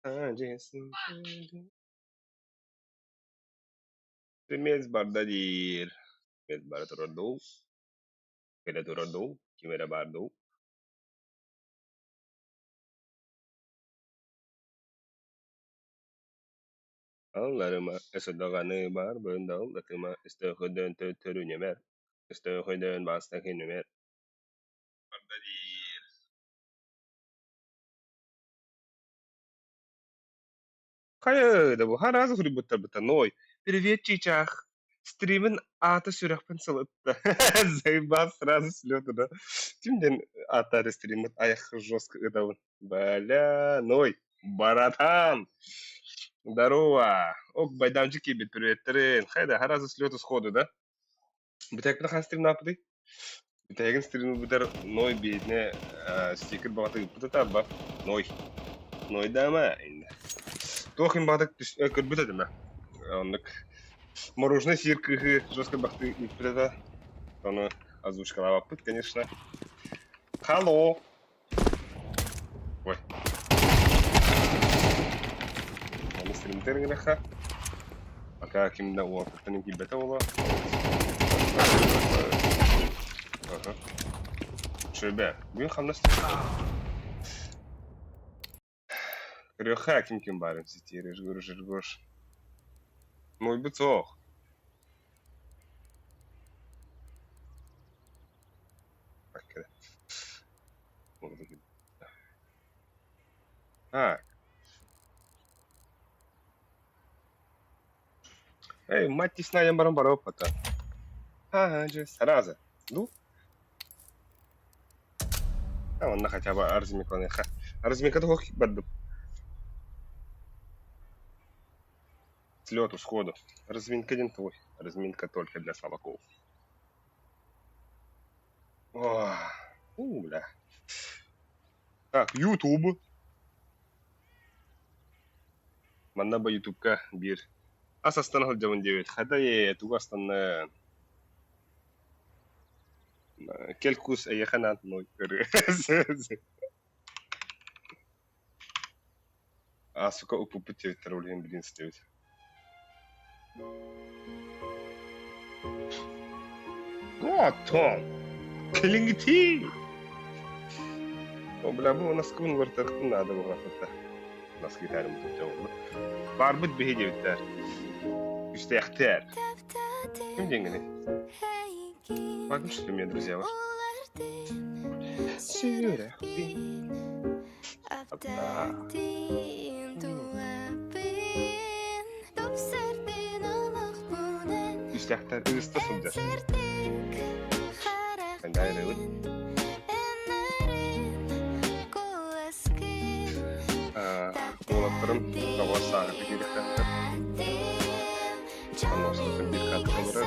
Mes barda değil. Mes barda turadu. Keda turadu. Kimera bardu. Anlarıma esodaganı bar böndağı latıma istöhödön tötörü nemer. Istöhödön bastaki nemer. Barda değil. Kaya da bu harazı hırbıtta bıta noy. Привет, чичах. Стримин ата сүрәкпен сылытты. Зайбас сразу слёту, да. Тимден ата стримит аяк жестко ыдавын. Бля, ной, баратан. Здорово. Ок, байданчик кибет, привет, трен. Хайда, харазы слёту сходу, да. Битек на стрим напады. Битеген стрим битер ной бедне стикер багаты битета ба. Ной. Ной дама. Тохин багаты көрбүтө деме. Оннык мороженое сиркы жестко бахты и битета. Оны озвучка лавапыт, конечно. Халло. Ой. Оны стримтер генеха. Пока кимда уақыттан кибета ола. Ага. Шөбе. Бүгін қамнасты. Крёха ким барым сетері жгөрш. Мой быцох. Так. Так. Эй, мать тесна я барам пота. Ага, же, сразу. Ну? А он хотя бы арзмик он ха. Арзмик это хох бадду. Слёту сходу. Разминка один твой. Разминка только для слабаков. О, бля. Так, YouTube. Манна ба YouTube'ка бир. Асастан хылжамын дебет. Хадай тугастан келкус аяханан ной. А сука упупытет троллин блин стевит. О, Том. Клингти. О, бля, bu nasıl kun vartar nada bu hafta. Nasıl giderim bu tavırla. Barbut bir hediye biter. İşte ihtiyar. Kim dengeni? Bakın şu меня, друзья, var. İşte ihtiyar ıstasın der. Ben de ayrılın. Olaplarım hava sahibi gerekten. Anlaştıkın bir katkı var.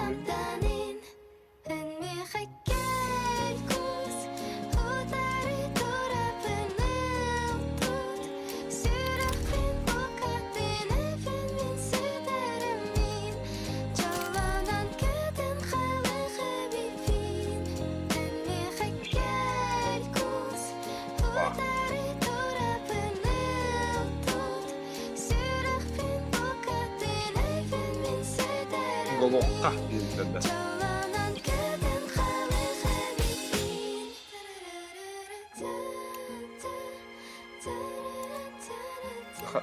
Golokka diyildi.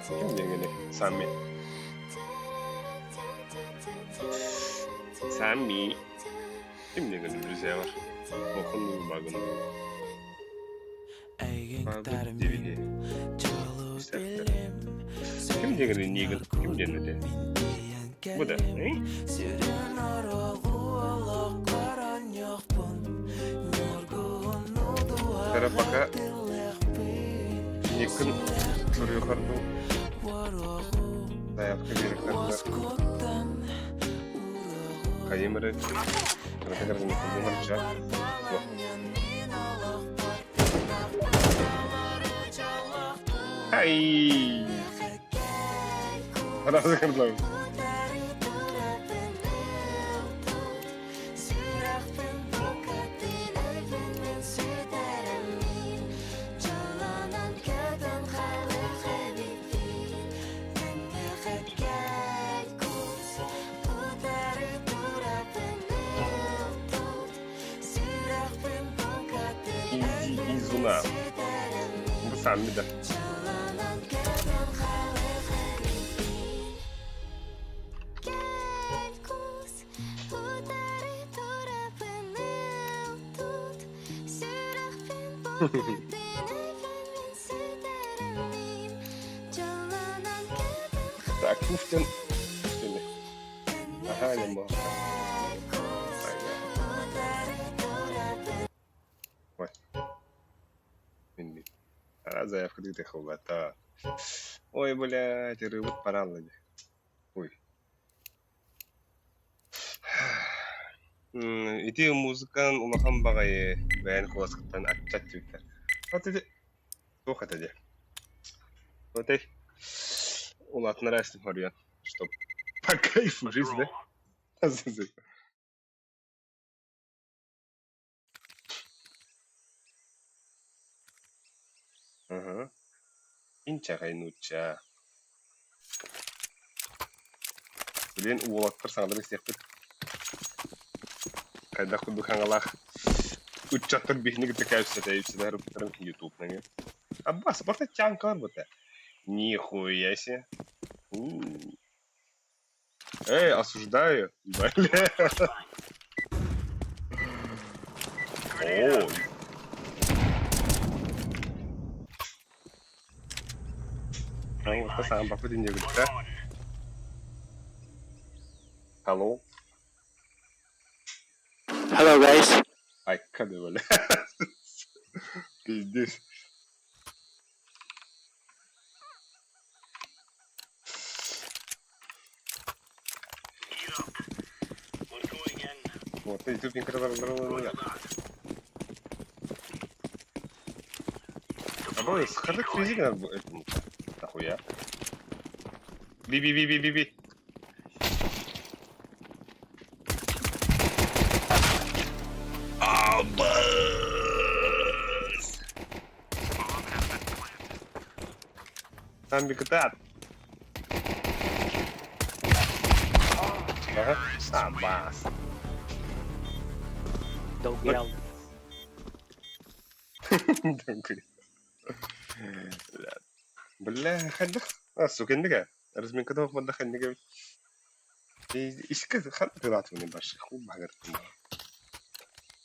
Kim dengeni? Sami. Sami. Kim dengeni друзья var? Okun bagın. DVD. Kim dengeni Negan? Kim dengeni? Bu da. Karabaka Nikon soruyor kartı. Dayakta gerekler. Kayımırı. Karata karata Nikon bumarca. Hay. Karata karata. Сам да. Так, Пуфтин. Ага, не мог. Ой. Минби. А, заявка где ховата. Ой, блядь, рыбут параллели. Ой. Ити музыкан улахан багай бәйін куласкыттан атчат түйттер. Вот эти... Тух это де. Вот эти... Улатны рәстім хориян. Чтоб по кайфу жизнь, да? Ага. Инча гайнуча. Блин, улаттыр саңдыр істектік. Кайда құлды қаңалақ. Үтчаттыр бейхінегі тікәйіпсеті әріптірін ютуб-ныңы. Аббас, бақта тянка бар бұта. Нихуя се. Эй, осуждаю. Бля. Ой. Вот это сам попытка не говорит, да? Hello? Hello guys. Ай, кады, бля. Пиздец. Вот, ты тут не красавый. А бой, сходи к физике надо этому. Нахуя? Би-би-би-би-би-би. Аббас! Там бегатат. Ага. Аббас. Долбел. Бля, хадах. А, сука, нога. Разминка в мандах нога. И искать хат пилату не баши. Хуй багар.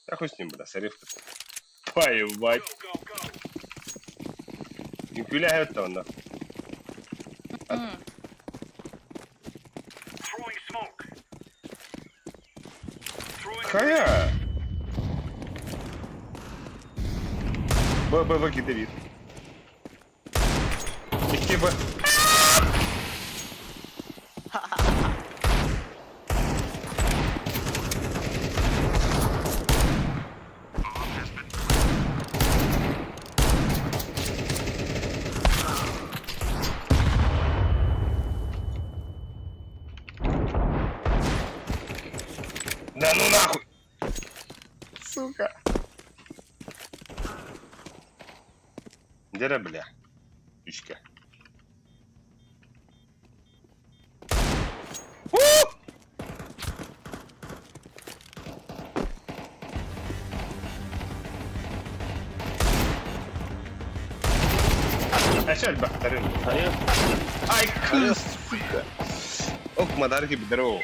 Я хуй с ним, бля, сариф. Твою мать. Не пиляй это он, да. Хая! Б, Давид. Ихти Б. Да ну нахуй! Сука! Где, бля? Ичка. اشياء البحترين. اي كوس сука. اوك مداركي بدرو.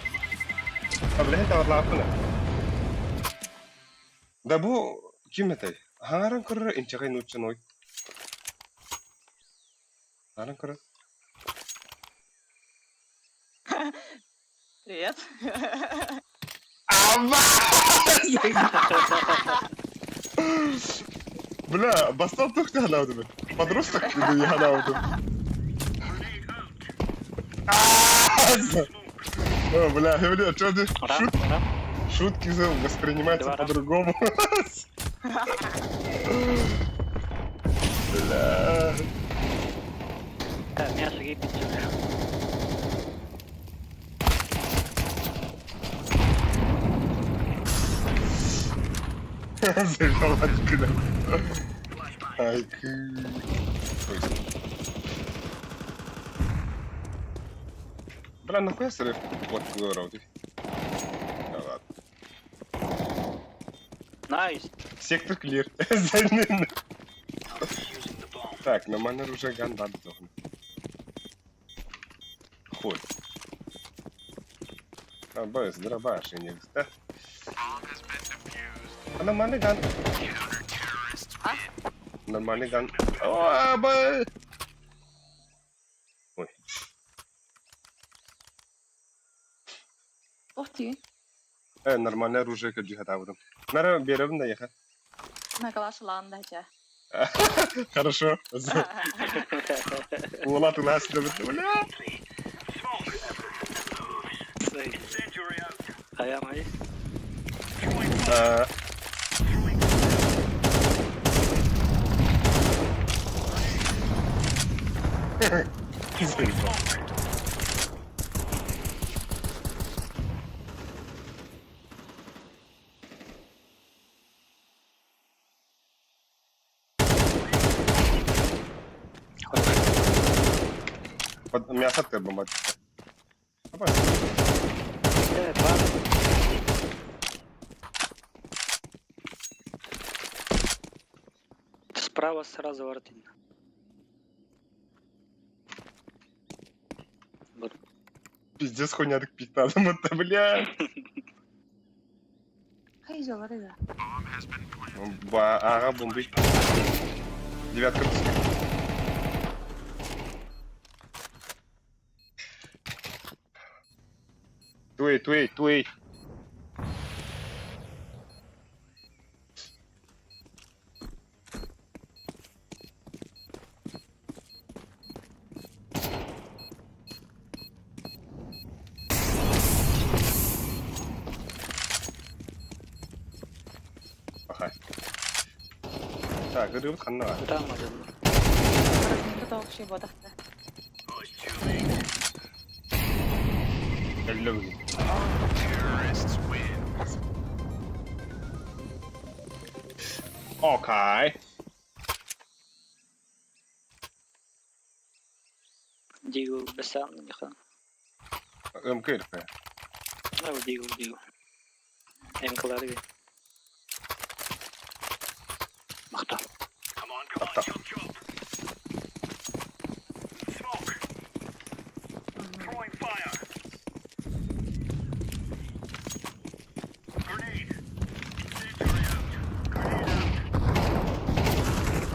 قبل هيك والله عفنا. Да бу ким этой? Харан кыры инчагай нучной. Харан кыры. Привет. Бля, бастан тухты ханаудым. Подросток я ханаудым. О, бля, что ты? Шутки воспринимаются по-другому. Бля. Мясо кипится. Зажал откуда. Ай, бля, нахуя срыв? Вот говорил ты. Да ладно. Найс. Сектор клир. Так, на мене вже гандат зогне. Хуй. А, без дробашенів. Та. А нормальний ган. А? Нормальний ган. О, бе! Ой. Ух ты. Нормальне оружие каджига табудum. Нара берем да яха. На калашылanda хача. Хорошо. Ула ты нас да бля. Ayağım ayı. Мясо ты бомбать. Evet var. Справа сразу воротина. Вот. Пиздец хуйня так пить надо, это бля. Хайзо варыга. Ага, бомбы. Девятка. Туэй. Ага. Так, говорю, хана. Там один. Это вообще бодахта. Я люблю. Окей. Дигл бесан нихо. МКРП. Ну, дигл. Эмкаларги. Махта.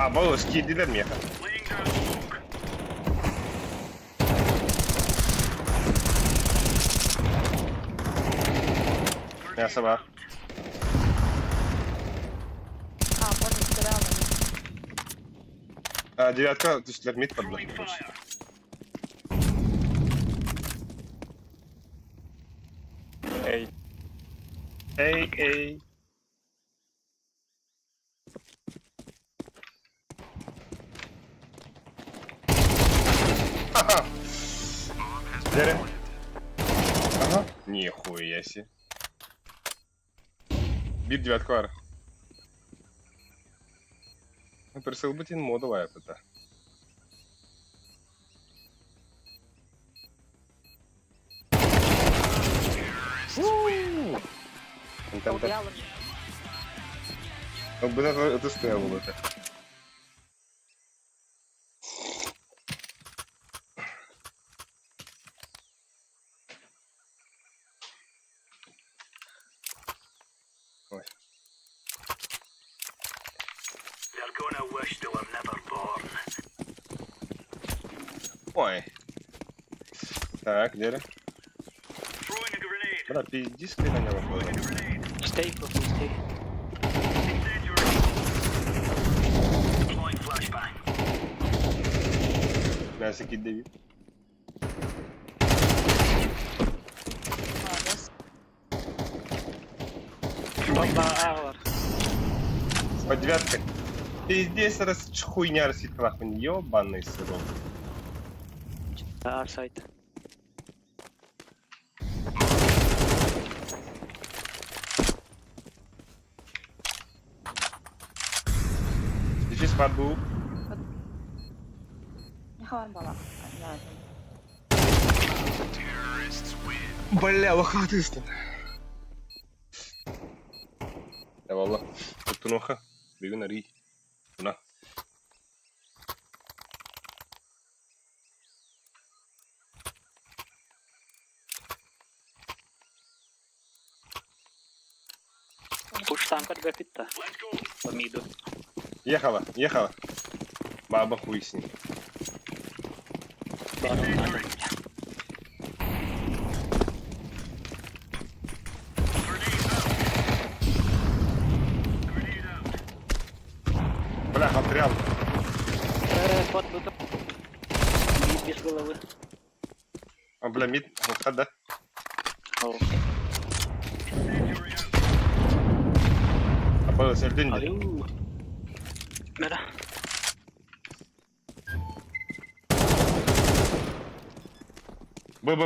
А, было скидили меха. Мясо бар. А, понял, стрелял. А, девятка, то есть лермит под нож. Эй. Ха-ха. Дере. Ага. Нихуя себе. Бит девятку ар. Присыл быть ин модовая это. Убрал. Ну, блин, это стояло это. Ой. They're gonna wish they were never born. Ой. Так, где? Throwing a grenade. Бля, пиздишь ты на него. Throwing a grenade. Stay, stay. Incendiary. Deploying flashbang. Мясики Дэвид. Молодец. Bomba A var. Под девяткой. Пиздец, раз хуйня растит нахуй. Ёбаный сырок. A site. Здесь паду. Не хавар бала. Бля, лохатыстый. Ya valla. Tuttun oha. Bir gün arayı. Buna. Push танка тебя питта. По миду. Ехала, ехала. Баба хуй с ним. Ладно, надо. Бля, отрял. Под бутом. Мид без головы. А, бля, мид, хода. О, Апа, сәрден де. алю. Мера. Б.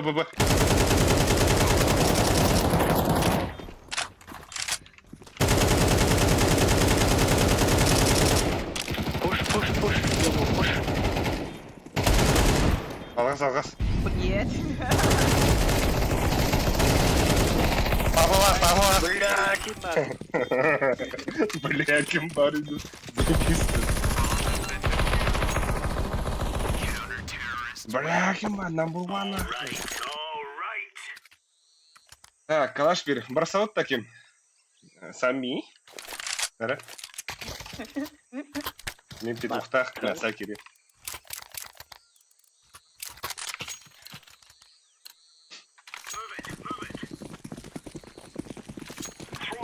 Push. Йому, push. Алғас. Нет. Тағы. Бля, киднап. Бля, кім бар еді. Бля, кім бар, number one нахуй. Alright. Так, калаш бер. Бросовод таким. Сами. Ара. Мен петухтах на сакере.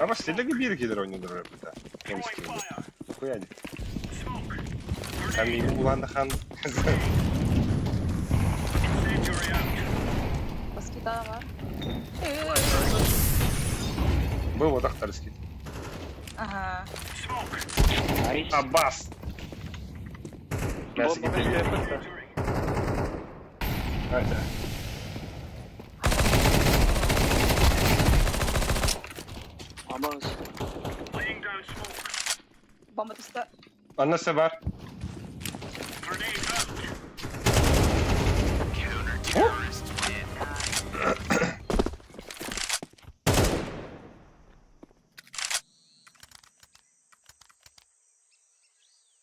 Ama stille bir kere oynuyordur orada. Throwing fire. Хуя не. Smoke. Sen beni kullandıkan. Incendiary out. Баскета var. Был вот ахтарский. Ага. Smoke. Найс. Аббас. Мясо Бомба гидели. без питта. Hadi. Амаз. Laying down smoke. Bomba düştü. Annesi var. Grenade out.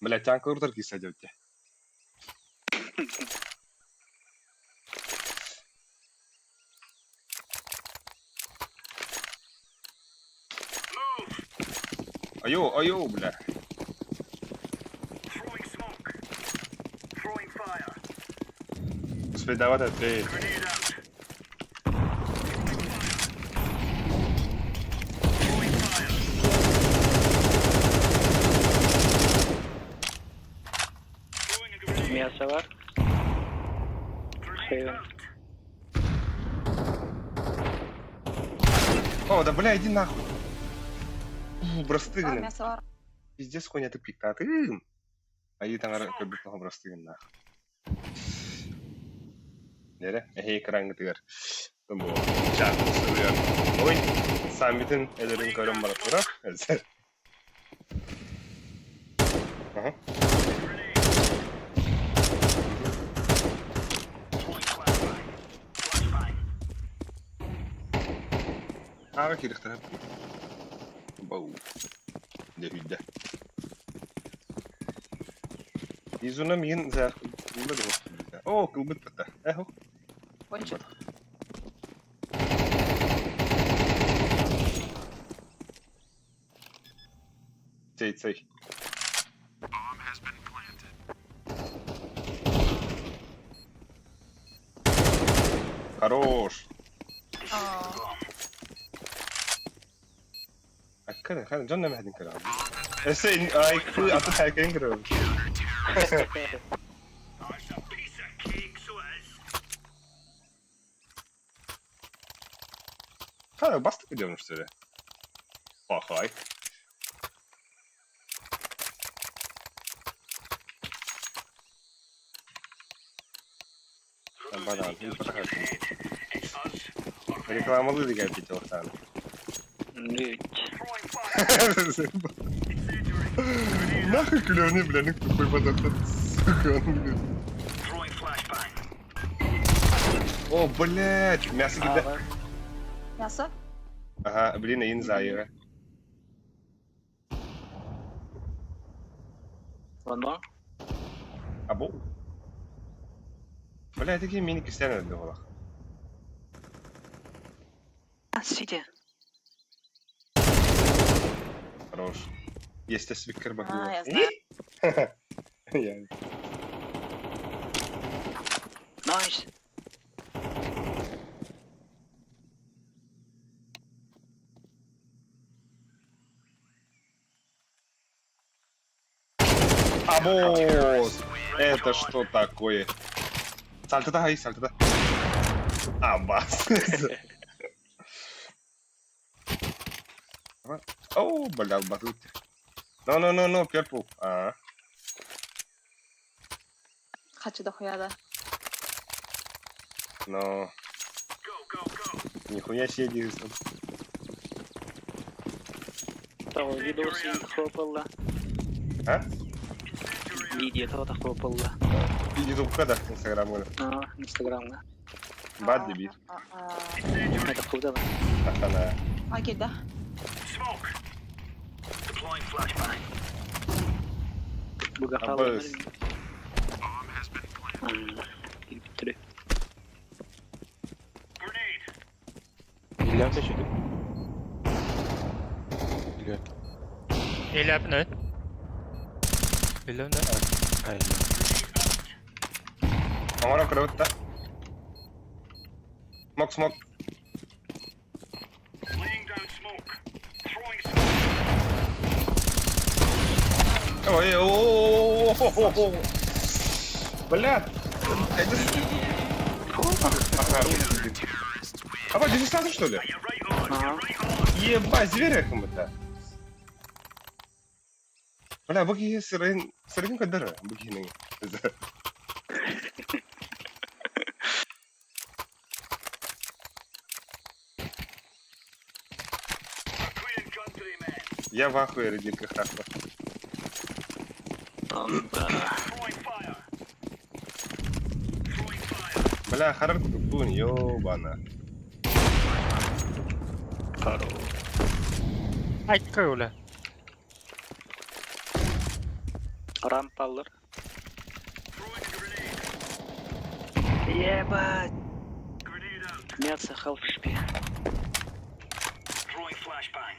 Блять, танк уртар киса делте. Move. Аю, бля. Throwing smoke. Throwing fire. Господи, давай ты. Grenade out. Throwing fire. Throwing a grenade. Мясо var. Grenade Хейвен. out. О, да бля, иди нахуй. Var Брастыгнен. мясо var. Пиздец, хуйня ты пиктаты. А иди там как будто брастыгнен нахуй. Nere? Ekran gidiyor. Bu çarpı sürüyor. Oy. Samit'in ellerin karın bana tura. Aha. Throwing flashbang. Flashbang. Abi kirlik taraf. Bow. De hüdde. Yüzüne miyin zar. Kılbıt o. Oo kılbıt bıtta. Eho. Кончик. Цей. Хорош. Aa. Akkada, canına mı hedin kral? Sen ay kı atı herkesin kral. That's a piece of cake, so it is. Ha bastık ediyormuş söyle. Hay. Bana bir bırak. It's us. Reklamalı diye geldi ortadan. Nüt. Throwing fire. Incendiary. Нахуй клёвни, бля, ну какой подоход. Сука, он, блин. Throwing flashbang. О, блядь, мясо А где? var. Мясо? Ага, блин, я не знаю. One more. Або. Бля, такие мини-кристианы для волах. А, сиди. Хорош. Есть свикер А, багнул. я знаю. Я. Найс. Абос! Это что такое? Сальто да, сальто да. Абас. О, бля, батут. No, careful. Хочу дохуя, да. Но... Нихуя себе действует. Того видосы хлопало. А? Видео того хлопало. Ютуб когда Инстаграм говорит. Инстаграм, да. Бад дебит. Это куда? Ахана. Окей, да. Smoke. Deploying flashbang. Бугафал. Абас. Bomb has been planted. Биттире. Grenade. Hillemde çocuk. Biliyor. Hilem ne? Hilem ne? Aynen. Amara kırıkta. Smoke. Laying down smoke. Throwing smoke. Ой, Блядь. А, здесь сразу что ли? You're right on. Ага. Ебать, зверя кому-то. Бля, буги сырын кадыры, бугиның. Queen countryman. Я в ахуе, рединка храпа. Throwing fire. Throwing fire. Бля, харар кутун, ёбана. Ay kule. Рампаллар. Throwing a grenade. Ебать. Grenade out. Мясо халфшпи. Throwing flashbang.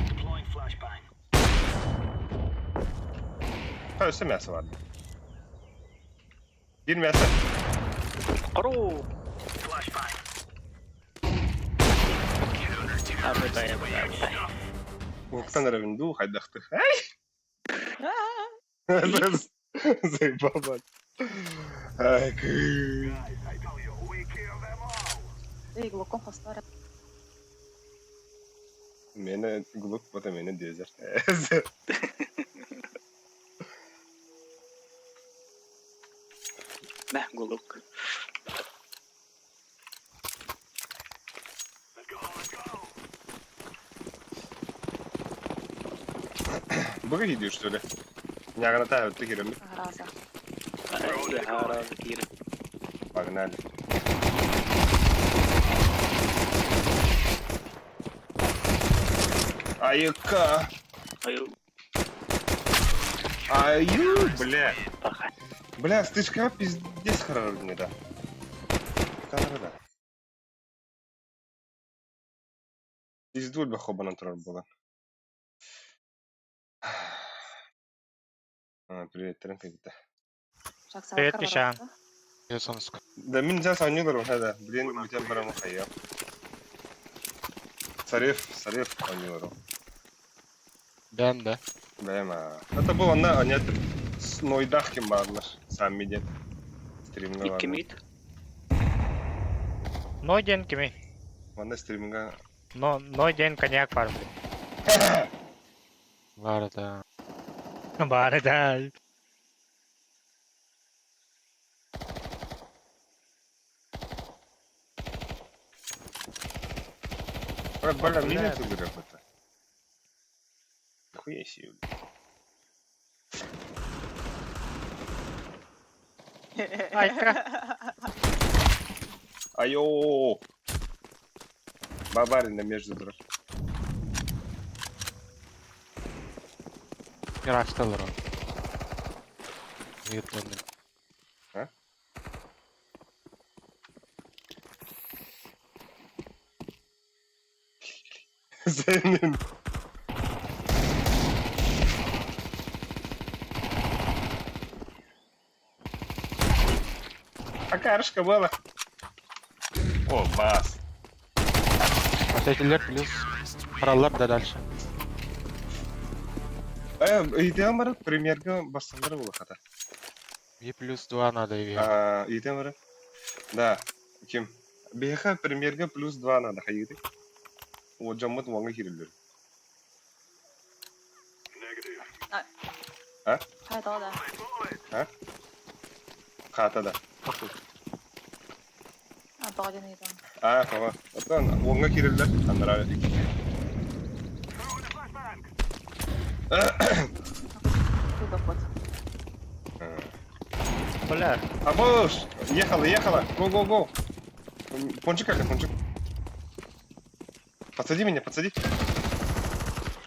Deploying flashbang. Ha, üstte мясо vardı. Bir мясо. Ару. Flashbang. Абытай. Уктан равенду, хайдахты. Ай! Заебал, мать. Ай, Guys, I tell you, we kill them all. Ей, глубоко поставлю. Мені глуп, вот мені дезер. Мeh гулук. Let's go. Бога идешь, что ли? Не огранатаю, ты хером. Граза. Я раз кир. Погнали. Аюка! Аю. Аю, бля! Пахай. Бля, стычка пиздец хорошая, да. Да. Пиздуль бы хоба на трор было. Привет, Тренка где-то. Привет, Миша. Ya sana sıkı. Да, мин сейчас анюлар هذا. Блин, битен برا مخيم. Sarif анюлар. Ben de. Бема. Это было на нет с нойдах кемарнаш. Сам медет. Стриминга. Икки мит. Noiden kimi? Ванна стриминга. No, Noiden konyak var mı? Var da. Bari değil. Бля, минет игры какой-то. Хуя себе. Ayka. Айо! Бабарина между дров. Miraçtalar o. Yutlandım. Ha? Senin. Акарышка была. О, бас. Ötekiler плюс. Paralar da дальше. Үйден барып, премьерге бассандар бұл хата. И плюс 2 надо и Үйден барып. Да, ким? Беха премьерге плюс 2 надо хайыды. О, жаммат ваңа кирилдер. Қайда да. Қатада. Бағден едім. Кава. Оттан ваңа кирилдер. Андрара. Куда ход. Поляр. Абош! Ехала. Го. Пончик как, пончик. Подсади меня, подсади.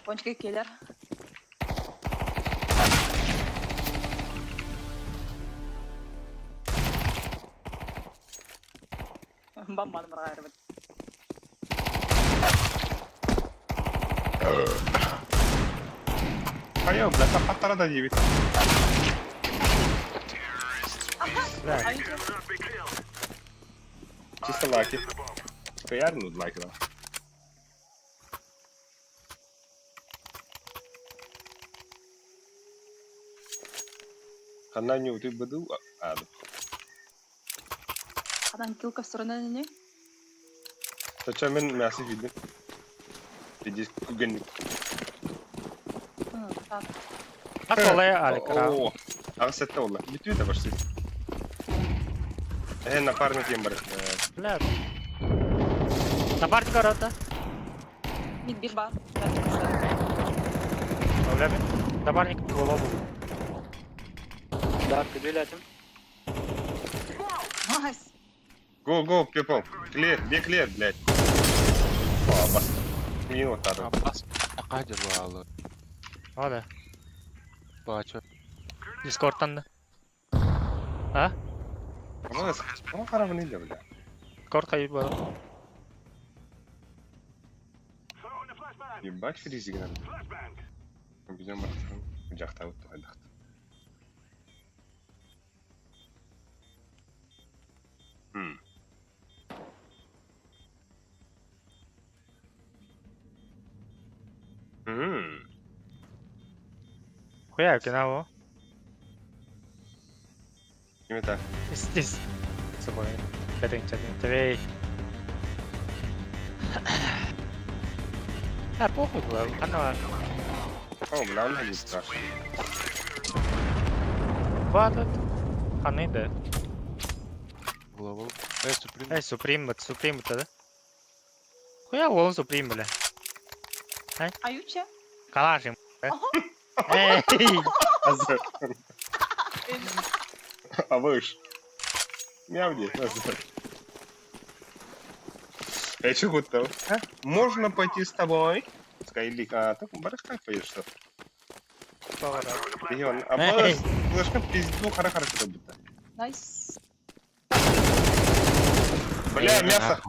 Пончики келер. Бамбаны барға айырып. Хайо, бля, сапаттара да дебит. Аюте. Чисто лаки. Приятно лаки, да. Қанна не өтіп бұды? Қадан килка в сторону не? Сача мен мясо видим. Иди күгенник. Так. Атолай аликара. О, сәтті олла. Біту еді башсы. Напарник ем бар. Поляр. Напарник арада. Мид bir бар. Öyle mi? Напарник голову. Да, кабелятим. Найс. Go, people. Clear, be clear, блядь. О, бас. Минут надо. Abbas. Kadir bağlı. Hadi. Bağçı. Discord'dan da. Ha? Ama қарабы неде, бля. Discord кайып бар. Ебать фризиген надо. Биден бақтырым. Жақта өтті қайдақты. Хуя, кинаво. Кім это? Здесь. С собой. Чатинг. Твей. Похуй было. Оно. О, бля, он не страшно. Хватит. Ханы, да. Голову. Суприм. Суприм это, да? Хуя волн Суприм, бля. Аютче? Калашим. Эй! Азер. А выш. Мяуди. Эй, чего ты? Можно пойти с тобой? Скайлик, так барышка поедешь, что? Регион. А флешка пизду, хара-хара как будто. Найс. Бля, мясо.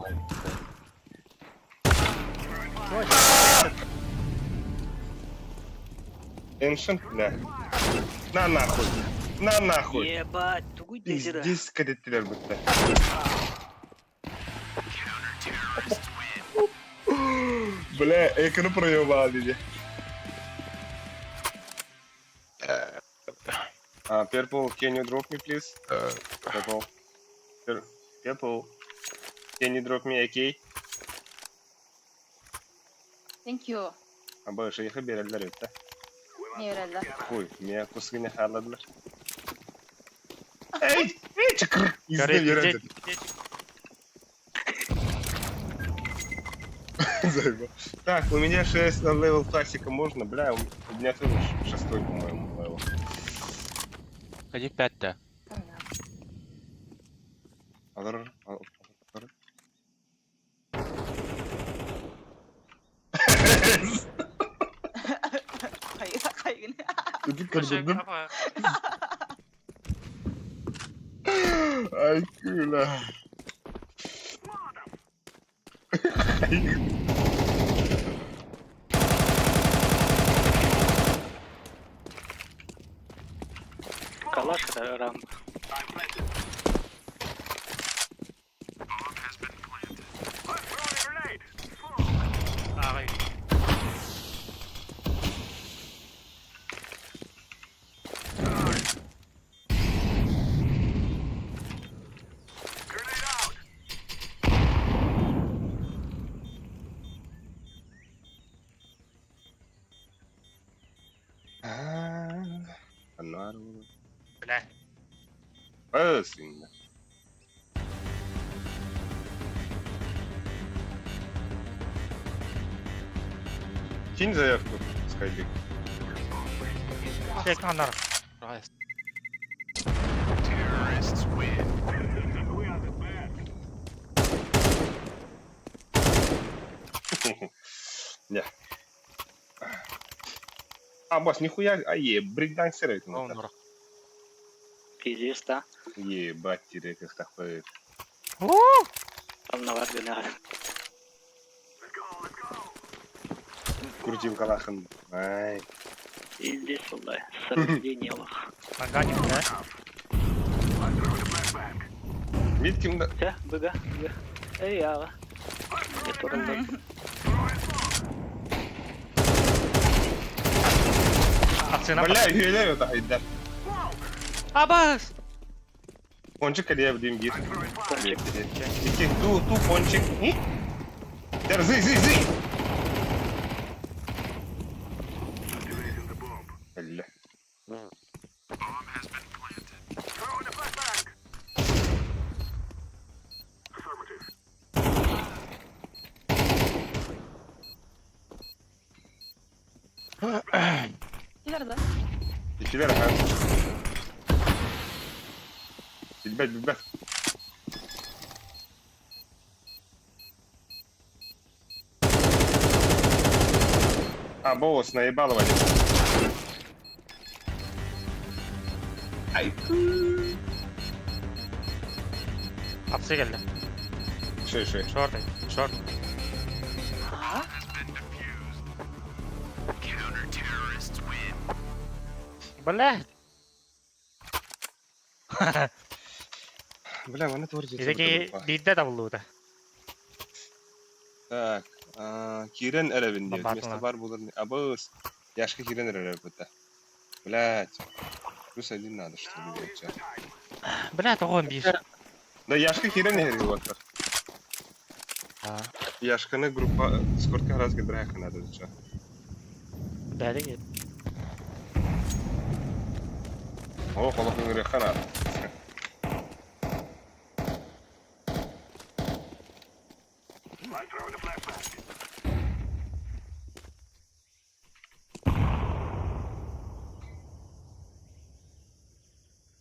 Эншент, бля. На нахуй. Ебать, тугуй дезира. Здесь кадеттелер будто. Бля, экранı проебал, диди. Purple, can you drop me, please? Purple. Purple. Can you drop me, AK? Thank you. Больше их берелдер өтті. Не öğrendiler. Ой, меня кусыгыны харладылар. Эй, чакр! Изде берелдер. Так, у меня 6 на левел классика можно, бля, у меня тоже 6, по-моему, левел. Ходи 5-то. Алар. Kayın. Иди кардырдым. Ай, кула. Это рамп. I'm planted. Bomb has been planted. I'm throwing a grenade. Ага. Grenade out. Фонарь. Бля. Пасынна. Кинь заявку, Скайбик. Чек анар. Райс. Terrorists win. We are the best. Не. А, босс, нихуя, брейкдансер это. О, норах. Пиздец, да? Ебать, терек их такой. Там на варде надо. Let's go, let's go. Крутим калахан. Ай. Пиздец, да. Сравнение лох. Наганим, да? I'm throwing a flashbang. Митким да. Да, быга, быга. Эй, яла. Это рамп. Пацана. Бля, геляю это айда. Абас! Пончик, когда я в дым гир. Кончик. Иди, ту пончик. Держи, зы. Activating the bomb. Бля. Bomb has been planted. Throwing a flashbang. Affirmative. İleride. İkiler ha. Bilbel. А, босс, наебал Вадим. Ай. Апсы geldi. Шей. Short. Short. Counter-terrorists win. Бля. Бля, мене твориться. Bizdeki lidde de buldu. Так, Кирен Эревин диyor. Бабатла. Место бар булыр. А, босс. Яшка Кирен Эревин это. Блять. Плюс один надо, что ли, делать сейчас. Бля, тоғын бейш. Да Яшка Кирен Эревин вот. Яшканы группа сколько раз гидраха надо сейчас. Бәді кет. О, холопын греха надо. I'm throwing a flashbang.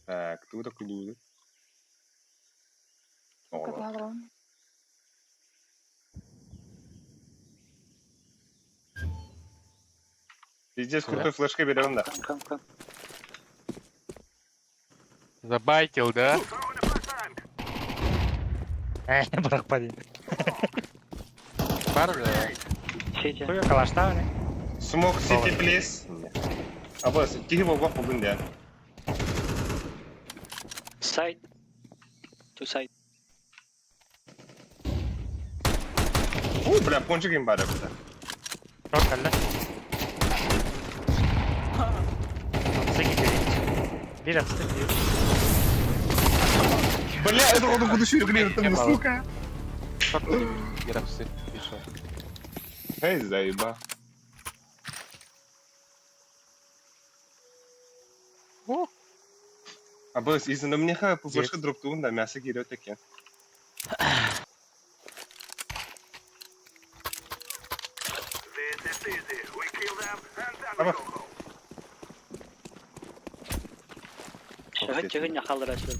Так, тут такой будет. О, Катагрон. пиздец, крутой флешкой берем, да. Кам. Забайтил, да? Throwing a flashbang. Бұрақпа дейін. Бар, да? Сетя. Қойы қалашта, не? Смок Сити Плейс. А, босс, тихо его бүгін де. Сайт. Ту сайт. О, бля, пончик им бар это. Short geldi. Apсы gidiyor. Bir apsı. Бля, это он будущую игру, это не сука. Шорт Герапсы. Пишу. Эй, заеба. А, босс, из-за мне по флешке дропту, да, мясо гирет таки. This is easy. We kill them and then we Tamam. go home. Чыгын якалдырасың.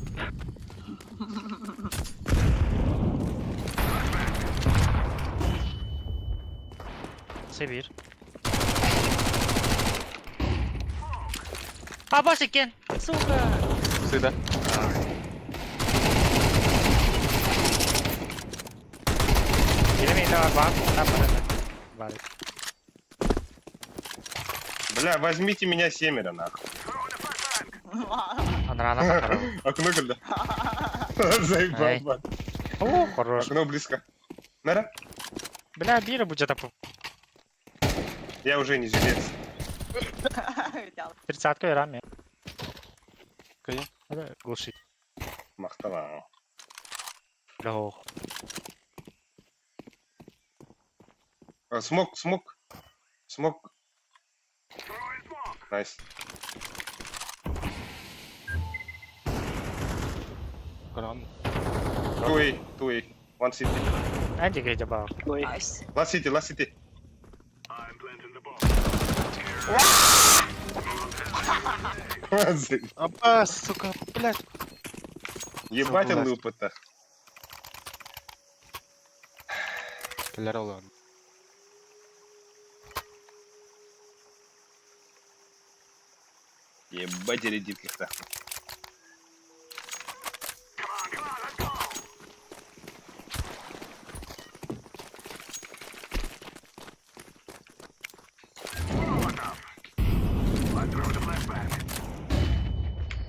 Apsı bir. Абас екен. Сука. Сыда. Елемейді бар. Бар. Бля, возьмите меня семеро, нахуй. Throwing a flashbang. Рано так. Окно кірді. Заїбав, бать. О, хорош. Окно близко. Нара? Бля, біра буде тапу. Я уже не жилец. 30-ка і рамі. Окей. Глушить. Мақтала. Бля, Смок, смок. Смок. Найс. Кран. Туей. One city. Енді гейде бау. Ой, Nice. Last city. I'm planting the bomb. Аба, сука, блядь. Ебать он Согласен. лупа-то. Келер olan. Ебать редит как-то.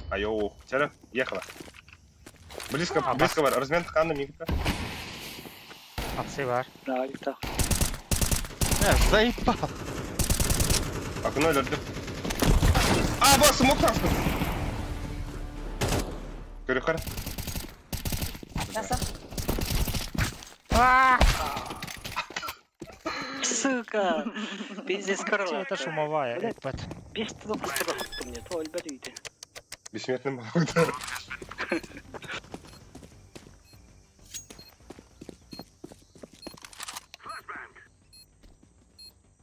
Айоу, вчера ехала. Близко, близко var. Размен ткана мигта. Атси бар. daha gitti. Заебал. Окно лёрдü. А, бос, смок там. Көрөхөр. Nasıl? Сука! Пиздец, корова. Це шумовая, Блядь. ебать. Без того постраху мне, то альберите. Бессмертный Богдан.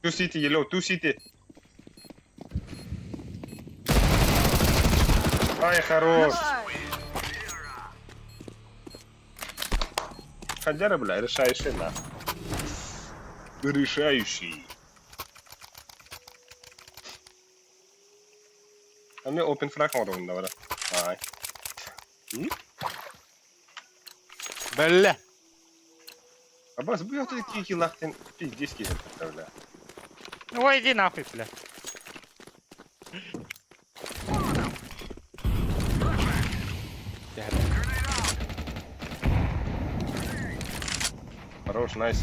Two city, yellow, two city. Ай, хорош. Хадяра, бля, решающий, на. Решающий. А мне open frag var da var. Ай. Бля. Аббас, бля, ты такие киллах, ты пиздец кидал, бля. Ой, иди нахуй, бля. Хорош, найс.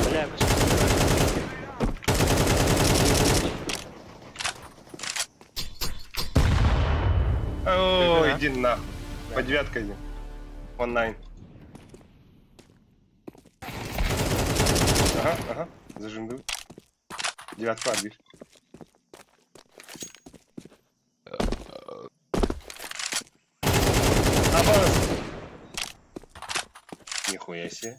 Бля, О, да? иди нахуй. По девятке иди. Онлайн. Ага, зажимду. Девятку отбив. Аббас! Нихуя себе.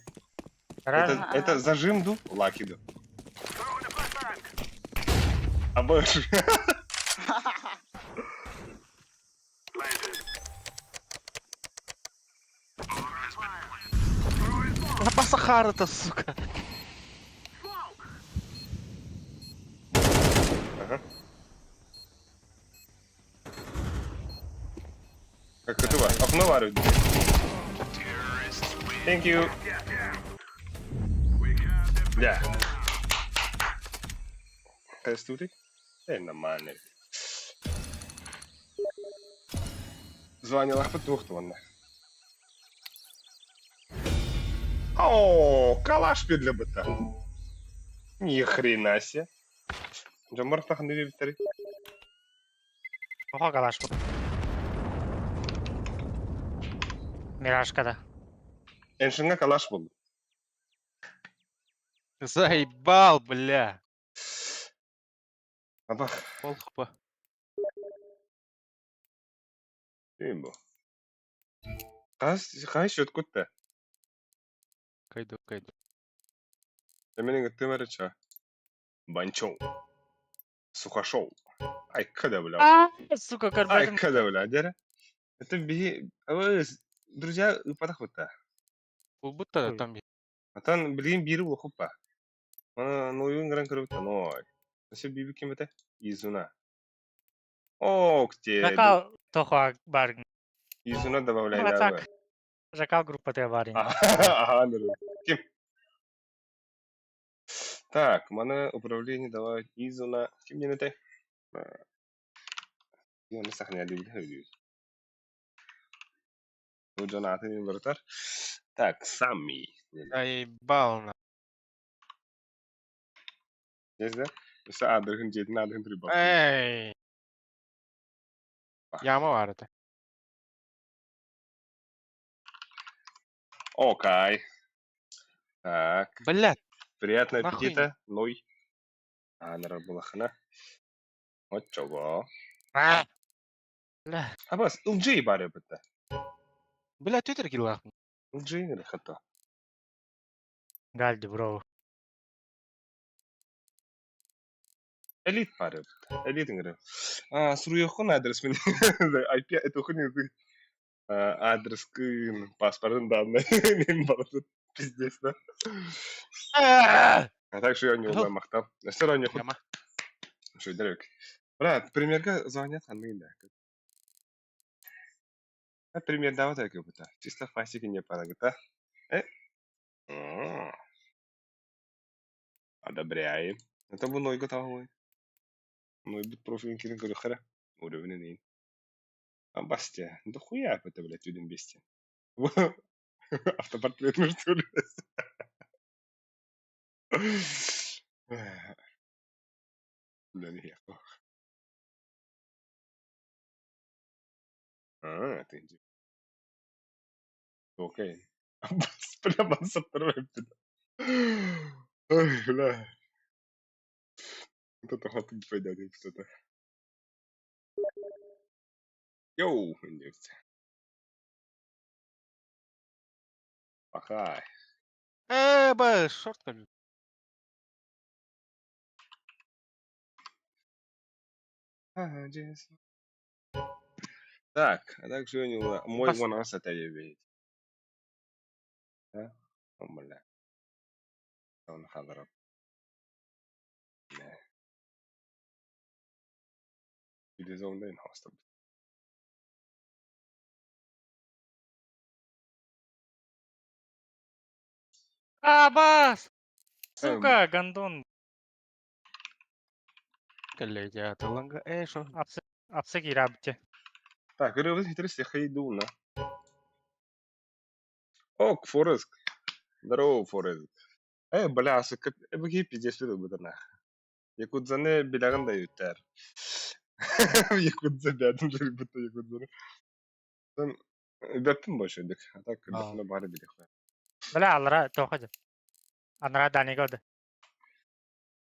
Раз. Это зажимду, лакиду. Аббас. Аба Сахара-то, сука. Ага. Как это вас? Окно варят. Thank you. Да. Тестуй. Нормально. Звонила по двухтонно. О, калаш для быта. Ни хрена себе. Джамар тахны вивтери. Оха калаш bu. Мирашкада. Эншинга калаш был. Заебал, бля. Абах, Полхпа. имбо. Хай счет кутта. Кайду. Эмени гытты мэрыча. Банчоу. Сухошоу. Ай, когда, бля. Сука, Ай, карбатин. когда, бля, дера. Это би... Друзья, подохвата. Бұл бұтта Ой. там Атан, блин, бири лохупа. Ана, нойын гран кырыпта, ной. Насел биби кем это? Изуна. О, где? Жакал тохуа бар. Изуна добавляй, Ну, а да. так. Жакал группа те барин. Ага, Ким? Так, мана управление давай Изуна. Ким не это? Onu sahneye değil öyle. Bu Jonathan Inverter. Так, Самми. Заебал на. Нельзя? Mesela Adırhın Cedin Adırhın Tribal. Эй! Яма var это. Окей. Так, Блядь, приятного Нахуй. аппетита. Ной. Нарабулахана. Вот чего. а! Бля, Абас, Улджи барю бітті. бля, Twitter килахтың. Улджи не хата. Галди, бро. Элит барю бітті. Элит ингры. Суруйохун адрес мен. IP это хун адрес кын паспортын данные. Нем барды. Пиздец, да? А так что я не умею махтал. Все равно не хуй. Яма. Что, Дарек? Брат, примерка звонят, а мы да. Пример давай так опыта. Чисто фасики не парагта. Одобряем. Это был ной готовый. Ной будет профилинг грехера. Уровень не. А бастя, да хуя это, блядь, людям бести. Автопортрет между ли? Да не я. Ты иди. Окей. Прямо с второй. Ой, бля. Вот это ход не пойдет, что-то. Йоу, индекс. Пока. Бля, шорт как. Так, а также у него мой Пос- вон нас это видеть. Да? О, бля. Он хадрат. Не. Или зонда ин хостел. Бас! Сука, гандон. Блядь, я таланга. Шо? Апсеки рабте. Так, рыбы хитрости хайдуна. Ок, Форест. Здорово, Форест. Бля, сука, бги пиздец рыбы да нах. Якудзаны билаган да ютер. Якудза бядым рыбы-то якудзаны. Sen öptün boş ödük. Hatta kırdıkına bari bir dakika. Бля, алара тоқады. Анара дани годы.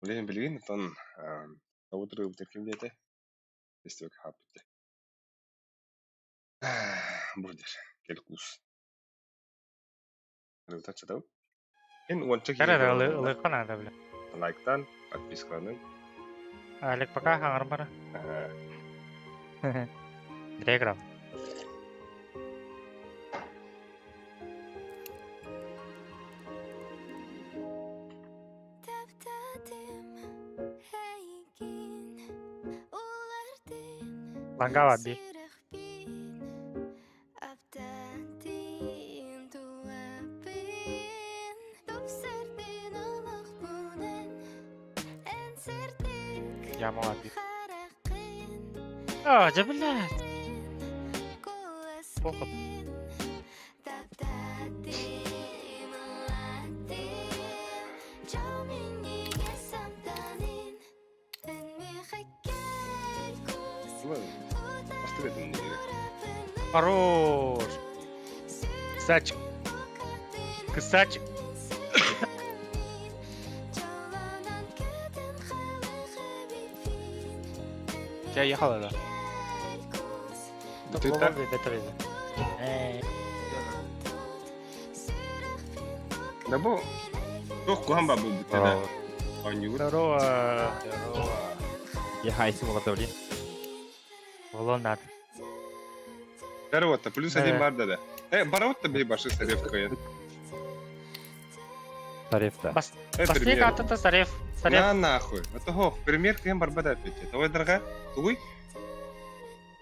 Bilgin ton утро öptürküm diyete. Destek hapte. Бурдер. Келкус. Результат çatau. En onçak Кәрі ылы қана да бля. лайктан, подпискадан. Әлік пока хаңыр бара. Дреграм. Ланга ваби. Яма ваби. А, да блядь. Похуй. Оставим мне. Хорош. Кстати. Кстати. Я ехал это. Ты так? Да бо. Тох куамба был бы тогда. Он не вот. Здорово. Я хайси молодовли. Волонат. Здорово-то, плюс один бар да. Барот-то бей баши сарев кает. Тарифта. Последний Пример. атата Сарев. На нахуй. Это го, пример кем барбада пить. Давай, дорога. Тугуй?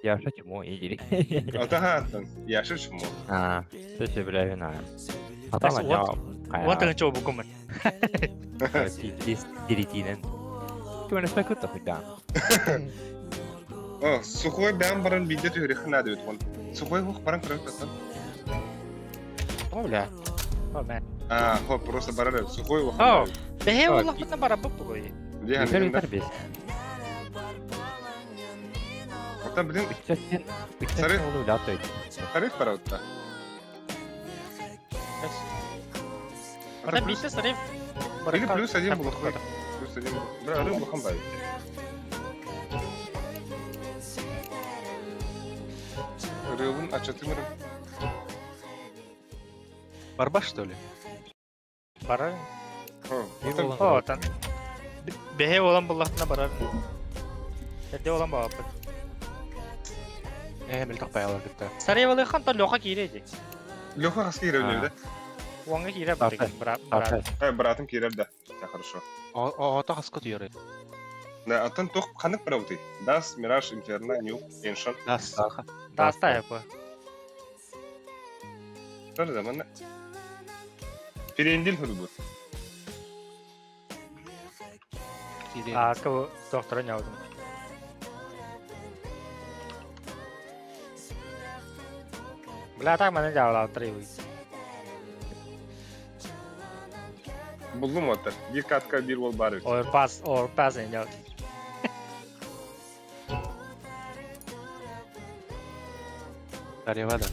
Я что чему идили? Атагатан. Я шишму. Ты же бля вина. А Так, там Вот он чего букумы. Диритинен. Ты мне спекут то хотя. О, сухой бәм баран видео түйрек надо бит он. Сухой хух баран кырык тасан. О, бля. О, мен. А, хоп, просто барар. Сухой хух. О, бәһе олақ бұтна бара бұп бұй. Ютер, ютер, бес. Оттан білін, Үтсәттен, Сары. үтсәттен ол үлі атайды. тариф бара отта. Ата бисі сырым. Или плюс один был хуй. Плюс один был. Бля, рым бухам бай. Рыбын, а чё ты мырым? Барба, что ли? Бара. Bir Оттан, olan- О, тан. Бәһе олан бұллақына барар. Әдде олан баба. Мел тақпай алар кетті. Сарай олай хан та лоқа кире. Лёха хаски кирев да? Уаңға кире Тартай. бітеген, брат. Тартай. Братым кирев да. Да, хорошо. Ата қасқы түйері. Да, оттан тох ханық бара уты. Дас, Мираж, Инферно, Нюк, Эншон. Дас. Таста япы. Тоже заманна. Перендил худу bu. Ақы доктора няудым. Бля, так мәні жауыла отыры өй. Buldum otter. Bir katka bir vol barı. Орпас ең жауды. Тарева да.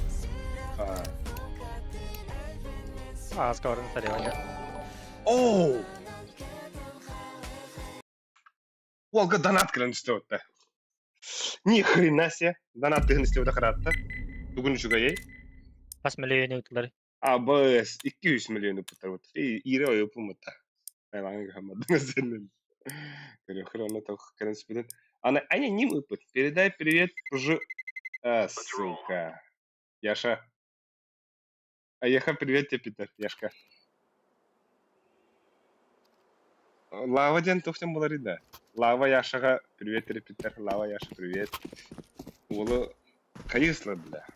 Ağız kavurun sarı var ya. Оу! Волга донат кірін отта. Ни хрена себе. Донат тыгын істеуді қыратты. Бүгін жүгі ей. Pas milyonu ütüleri. Абыс 200 миллион ұпыттар отыр. Ире ой ұпым ұтта. Айлаңы қамадыңыз сенің. Көрі хрона тоқ кірін спеден. Ана, әне ним ұпыт? Передай привет уже... А, сука. Яша. А Яха, привет тебе, Питер. Яшка. Лава ден тоқтен болар еді. Лава Яшаға привет, Питер. Лава Яша, привет. Олы қайыслы, бля.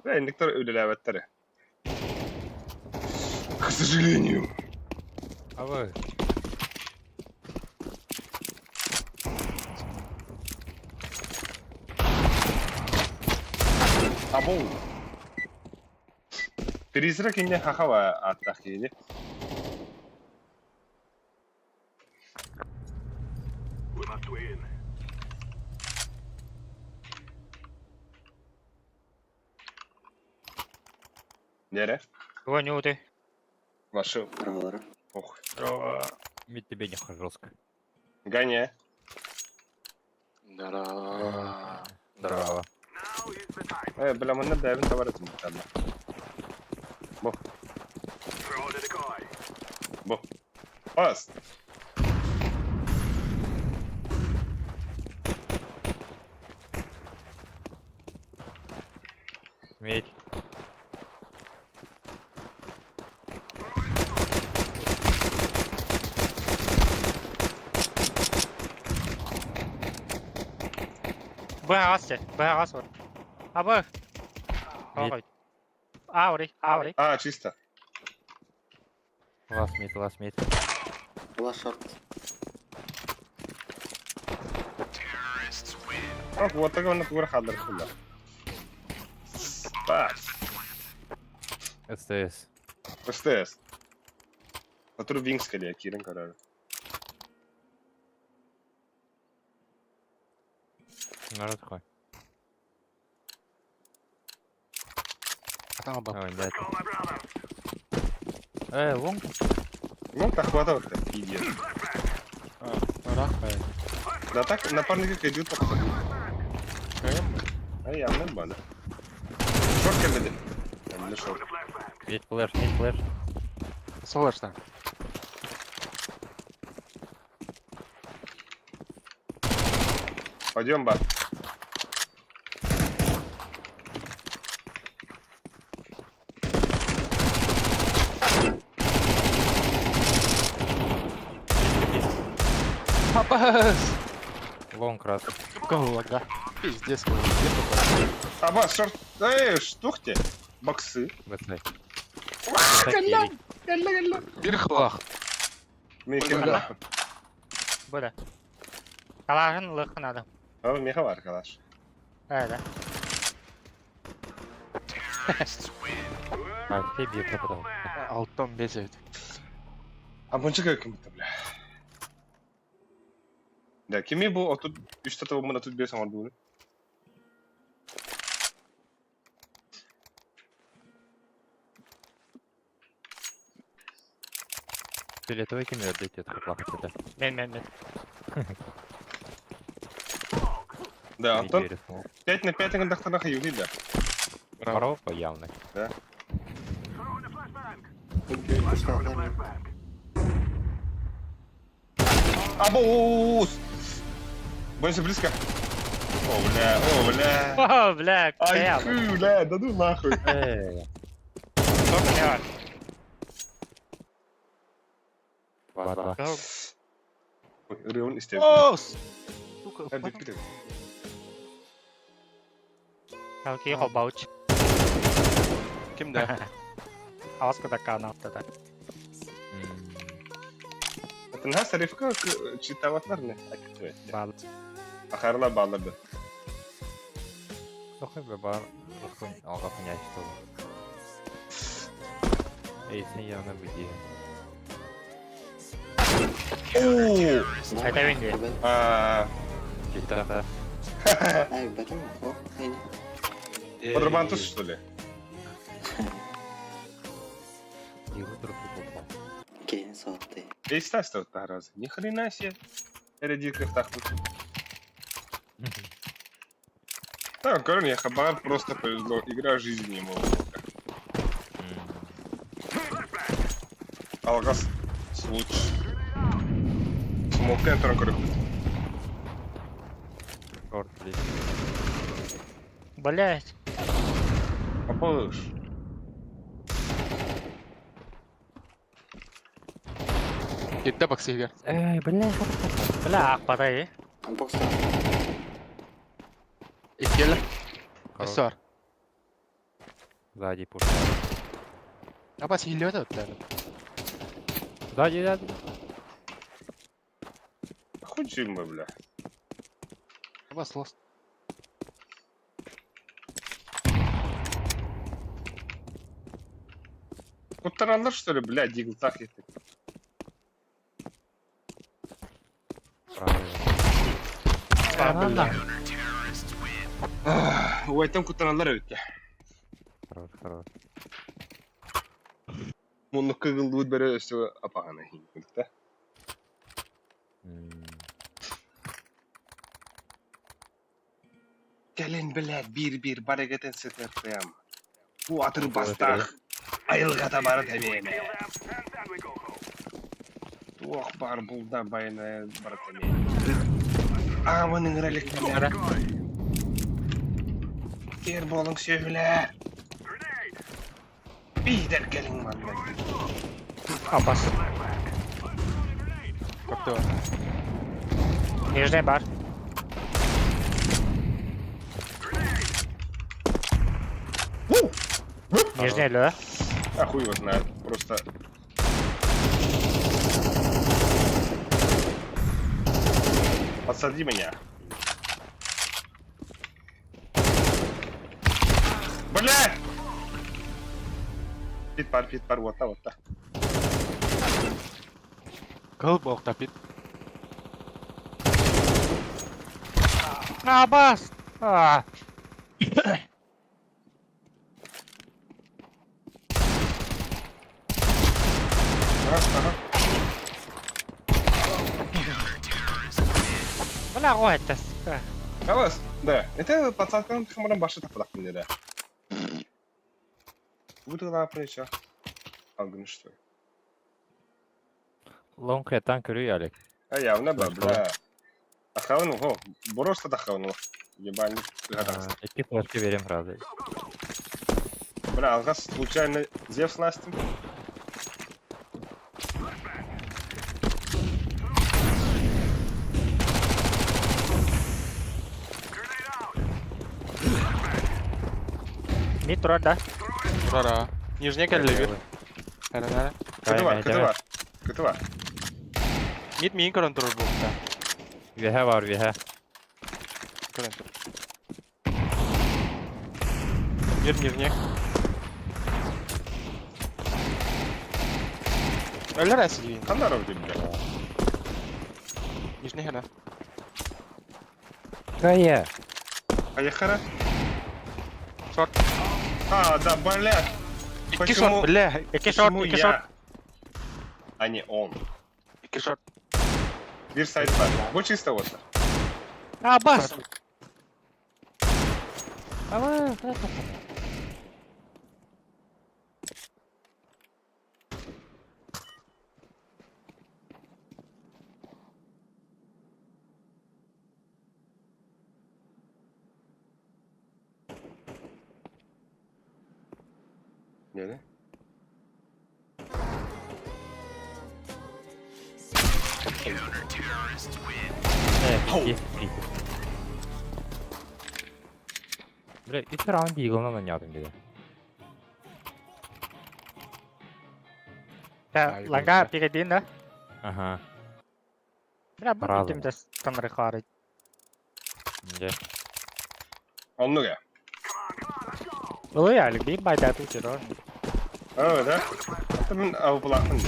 Да, индиктор өлеләвәттәрі. К сожалению. А вы? Абу. Призрак инде хахава аттақ еді. We must win. Нере? Его не уты. Вашу. Ох. Ведь тебе не жестко. Ганя. Здорово. Здорово. Now is the time. Бля, мене дайвін товарити мутарно. Бо. Throw the decoy. Бо. Пас. Медь. Б ағас var. А, Б. Ағай. А, орай. А, чисто. Last mid. Ах, вот так он кур хадлар хулла. Пас. СТС. СТС. Который Винкс калия, Кирин карар. Народ такой. Атама бап. Ой, да. Call my brother. Лонг. Ну, так хватает, идиот. Рахай. Да так, напарники идут по А я не бана. Шорт кемеди. Я не шорт. Медь флеш. Солашта. Пойдем, ба. Папас! Лонг раз. Голова. Пиздец, голова. Аба, шорт. Штухте. Боксы. ВС. Бирхлах. Мен кем да. Б да. Қалағын лықын адам. Ama meha var arkadaş. Öyle. Belki bir kapıda. Alttan bezeydi. Абончик каким-то, бля. Да, kimi bu otur üst этого мына тут бесом орду. Фиолетовый кем öldü плохо это. Ben. Да, Антон Двери смог. 5 на 5 ыңдақта нахай юли да. Воровка явно. Абус! Больше близко. О, бля. О, бля, Ай, кая. фу, бля, да ну нахуй. Сколько не var? Var. Ой, Рыон истеп. Os! Hadi bir Halkayı hobauç. Kimde? Аваска така нафтада. Это на сарифка читаватларны. Bağlı. Ахарла bağladı. Сохой бы бар. Алға понять что. Эй, sen yanına bir diye. Oo! Ayda bindi. Aa, Gitarda. Ай, бәрім, о, әйне. Барабантус, что ли? Его трупы попал. Кейін соқты. Эй, Стас-то вот так раз. Ни хрена себе. Эредиков так тут. Да, короче, я хабар просто повезло. Игра жизни ему. Алгас. Случай. Смог кентером, короче. Шорт, блин. Блять. Попалыш. Gitti bak Silver. Эй, блин. Бля, ақпарай. Бокста. İskele. Хорош. Sar. Сзади пуш. Ama Silver de ötlerdi. Сзади. Хуй мы, бля. Ama slost. Кутаранлар, что ли, бля, дигл так это. Правильно. Бля. Ой, там кутаранлар öyle. Хорош, хорош. Мұны кығылды өт бәрі өстігі апағана кейін. Да? Gəlin, блядь, bir барегетін сетер қоям. Bu atır бастақ. Айылға табары тәмеме. Туақ бар бұлда байына бары тәмеме. Амының рәліктері. Кер болың сөйлер. Бидер келің маңның. Апас. Kaptı. Нижний бар. Нижний лё. А хуй его знает. Просто... Подсади меня. Бля! Пит-пар, вот так. Kıl bu okta pit. Абас. А. Ага. Бля, ой, это. Халас, да. Это подсадка хамаран башы тападақ міне да. Выдала плеча. Алгын что? Лонг танк Алек. А явно ба, бля. Ахауну, го. Бороста да хауну. Ебальник. Эти флешки верим сразу. Бля, алгас случайно Зевс настим. Мид тұрар, да? Rara. Nижняя geldi bir. Nere. Кытыва. Mid main karan durur bu okta. Vehe var vehe. Мир нижний. Öyle rəsi deyin. Kanlar oldu bir de. Нижний хана. Кая! Поехали. Short. А, да, блядь. İki Почему- short, bля. İki short, Почему iki я, short. а не он? İki short. Bir сайт var. Bu чисто вот. Ha bas. Ama Ne? evet, Бля, 3 раунд иглынан ойнадым dedi. Ya Ay, langa güzel. pike da. Ага. Ya bu Bravo. bitim de tanrı kari. Де. Onluk ya. Ой, ya bir bayda tu çiro. Evet ha. Hatta ben av bırakın.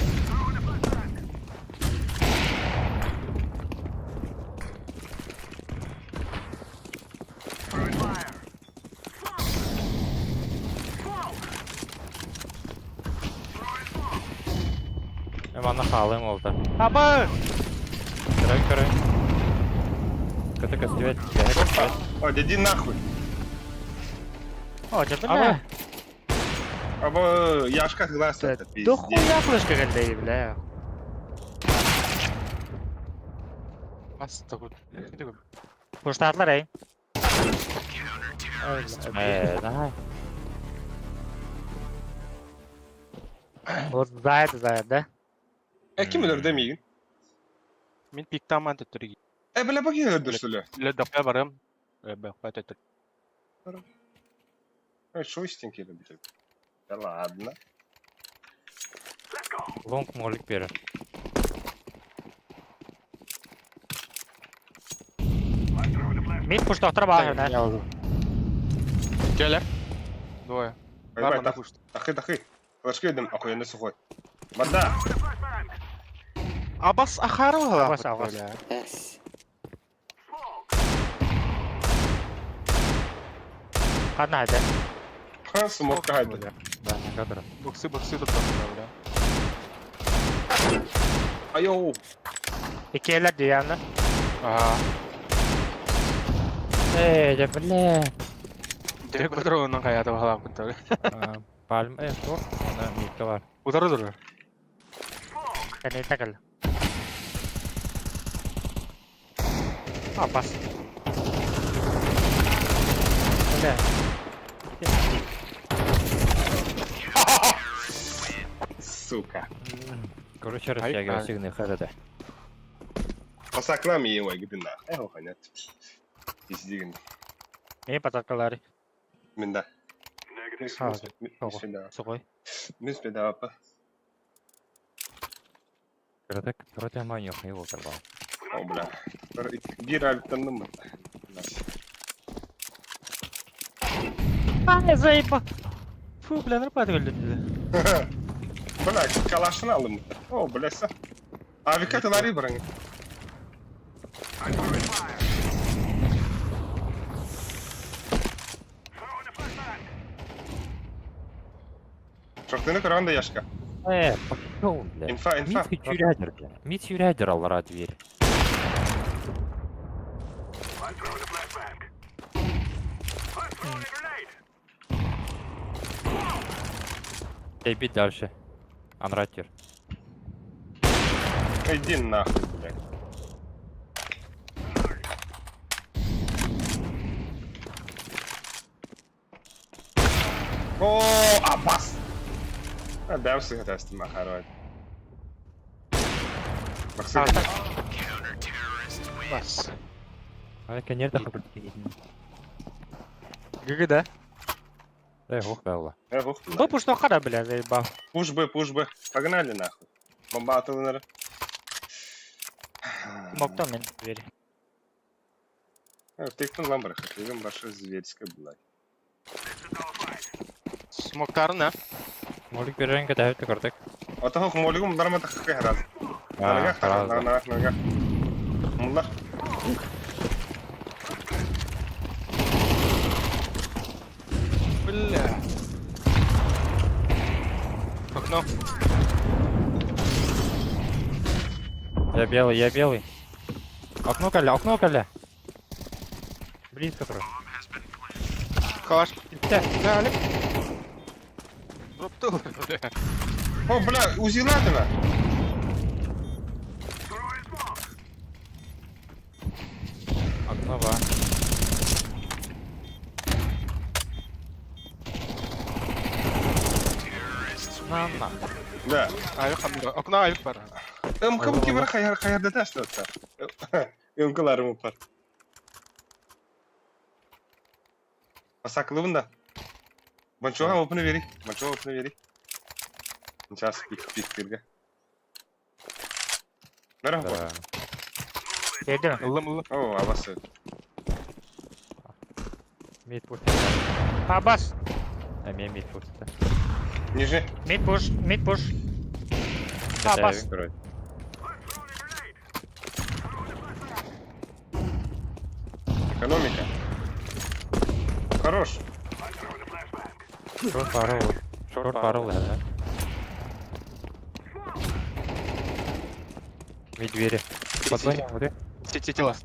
Hem anda халым oldu. Aba. Край. Катака свет. О, иди нахуй. O çabuk Aba. ne? Ama yaşka глаз это Do пиздец. хуя flash geldi bile. Bastı gut. Gitti gut. Kuştatlar ey. Давай. O zayet de. Kim bilir demeyin. Min pikten man tutturdu. Böyle bakayım öldürsülü. Le dapya varım. Bak pat tuttur. Что истинки любитель? Да ладно. Лонг молик бері. Mid kuştatlar var ne? Gelir. Двое. Ебать, Ладно, так, пусть. тахы. Флешки идем, охуенно сухой. Вода. Abbas axarı ola. Abbas, Abbas. Yes. Hadi hadi. Ха, смог хайда. Да, кадр. Боксы tuttu bля. Айоу. İki eller diye ne? Ага. Эй, бля. Direkt otur onun hayatı bağlam kutu. Palm, dur. Ona mikte var. Udarı durur. Seni takıl. Ha bas. Öyle. Сука. Короче, растягиваю сигнал ХДД. Посаклам его, гиди нахуй. Эхо, ханят. Пиздигин. Neyin patatkaları? Минда. Ha, Мисбеда. sokoy. Мисбеда, апа. Короче, маньяк не его сорвал. О, бля. Bir altından mı? Ay zayıf. Фу, бля, нарпат öldürdü. Бля, калашını aldım. O, bläsa. Abi katıları bırakın. Çoktanı kıran da yaşka. Пошел, бля. Инфа. Мид тюрядер, бля. Мид тюрядер, аллара дверь. Бить дальше. Анратир. Иди нахуй, блядь. О, Аббас! Да, все это стимахарой. Максим, Bas. Ай, nerede kapı? Gıgı da. Ох, да, ух, Bu puştakka da bile zayıf. пуш бы. Погнали нахуй. Бомба атылыныр. Moktan men veri. Тектон ламбрах, это баша зверская, блядь. Smoke'ların ne? Moluk береренге дәветі көрдік. Ата хок молигум дармата хакка хараз. Қараз да. Нага. Муллар. Бля. Окно. Я белый. Окно кәлі. Близко тұрыр. Калаш. Галip. Дропты. Бля. О, бля, узиладина. Окно бар. На. Да. Ayık hamle. Okno ayık var. Кым кибер хаярда таштатса. Өңкыларым бар. Пасаклы бунда. Банчоға опыны берейік. Сейчас пик-пиктерге. Merhaba. Да. Verdi mi? Ilım. О, абасы. Мид пуш. Ha bas. Мен мид пуш. Нижний. Mid push. Ha bas. Экономика. Хорош. Шорт парол, да. Мид двери. Подзвоним, где? Сетила.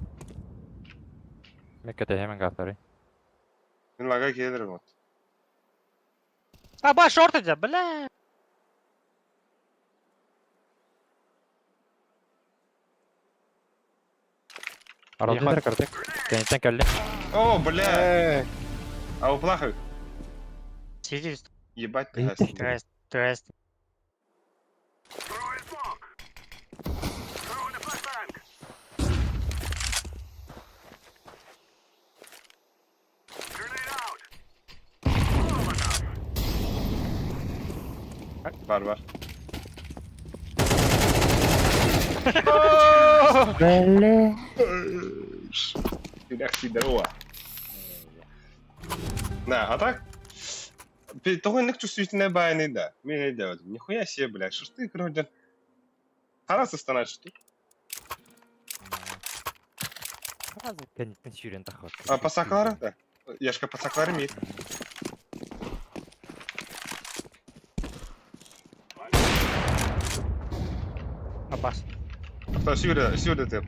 Мен кетем гафтары. Мен лага келдір вот. Ha bas short edi, bля. Аралдыр көрдік. Кенеттен кәлі. О, бля. А уплахай. Сидишь. Ебать ты гасин. Трест. Бар. Бәлі. Здорово. Да, а так? Того не чувствительная байный, да. Мне делать. Нихуя себе, блядь. Что ж ты, короче, харасы станать, что ли? Разы кенеттен сүйрен тақып. А пасаклары, да? Яшка пасаклары мид. Ha bas. Кто сюда ты?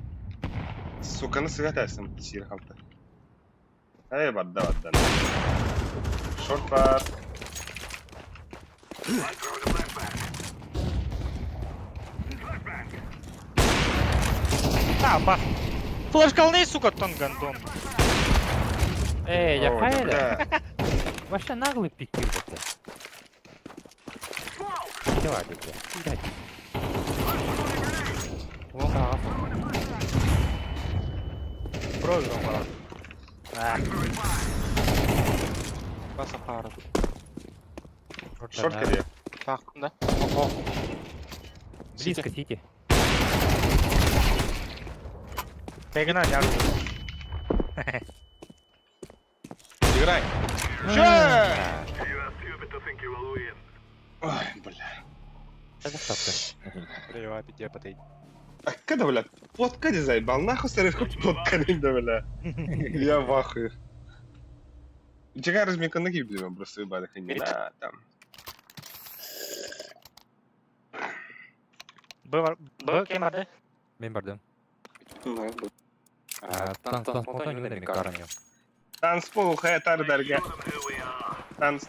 Сука, ну сгатайся, сир халта. Эй, бадда. Шорт пар. Ha bas. Флешкалный, сука, тон гандон. Я О, хайля. да. Вообще наглый пикир вот. Давай, блядь. Вон да. Проиграл, брат. Basa parı. Шорт кире. Takımda. Близко сити. Бегна, я. Играй. Ой, бля. Это стопка. Привет, иди потей. А когда, бля, плотка не заебал? Нахуй старый плотка не да, бля. Я в ахуе. Чекай разминка ноги, блин, просто ебаных и не на там. Был кем ada? Мен бардым. Бар бұл. Танц спонтан юнер ми каранyo. Танцпол, хаятар дарга. Танц.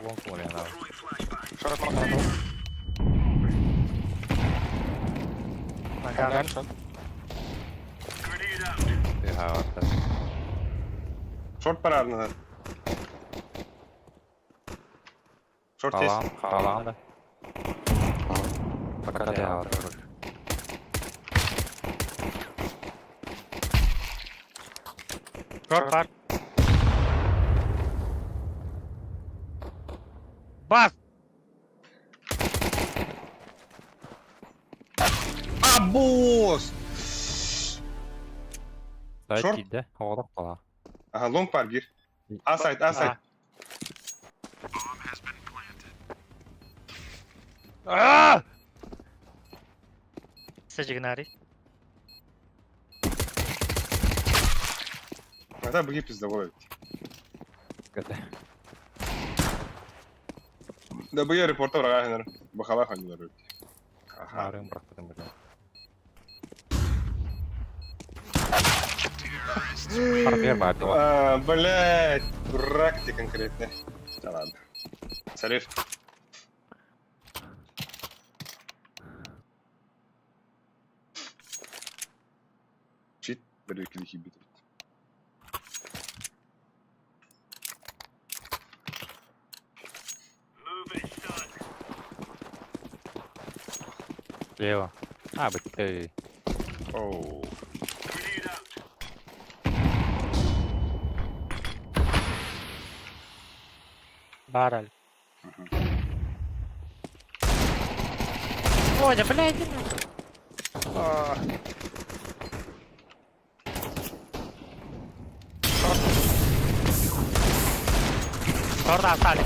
Вон поле на. Şarap makarna. Nagano. Şarap. Шорт парад назад. Шорт есть. Халам да. Пока ты хорош. Short var. Bas. А, босс! Сайт Шорт? килді. Оғылып қала. Ага, лонг бар гир. А-сайт, А-сайт. Сажигнари. Да, бги пизда, вот. Көті. Да, бги репорта врага, хенер. Бахала ханилар. Ага. Арың бірақ бұдың бұдың. Парфер бар деп. Блядь, дурак ты конкретно. Да ладно. Салив. Чит, бір екілі бит. Move it, son. Лево. Бітті. Оу. Grenade out. Бараль. Водя, блядь. Шорт остались.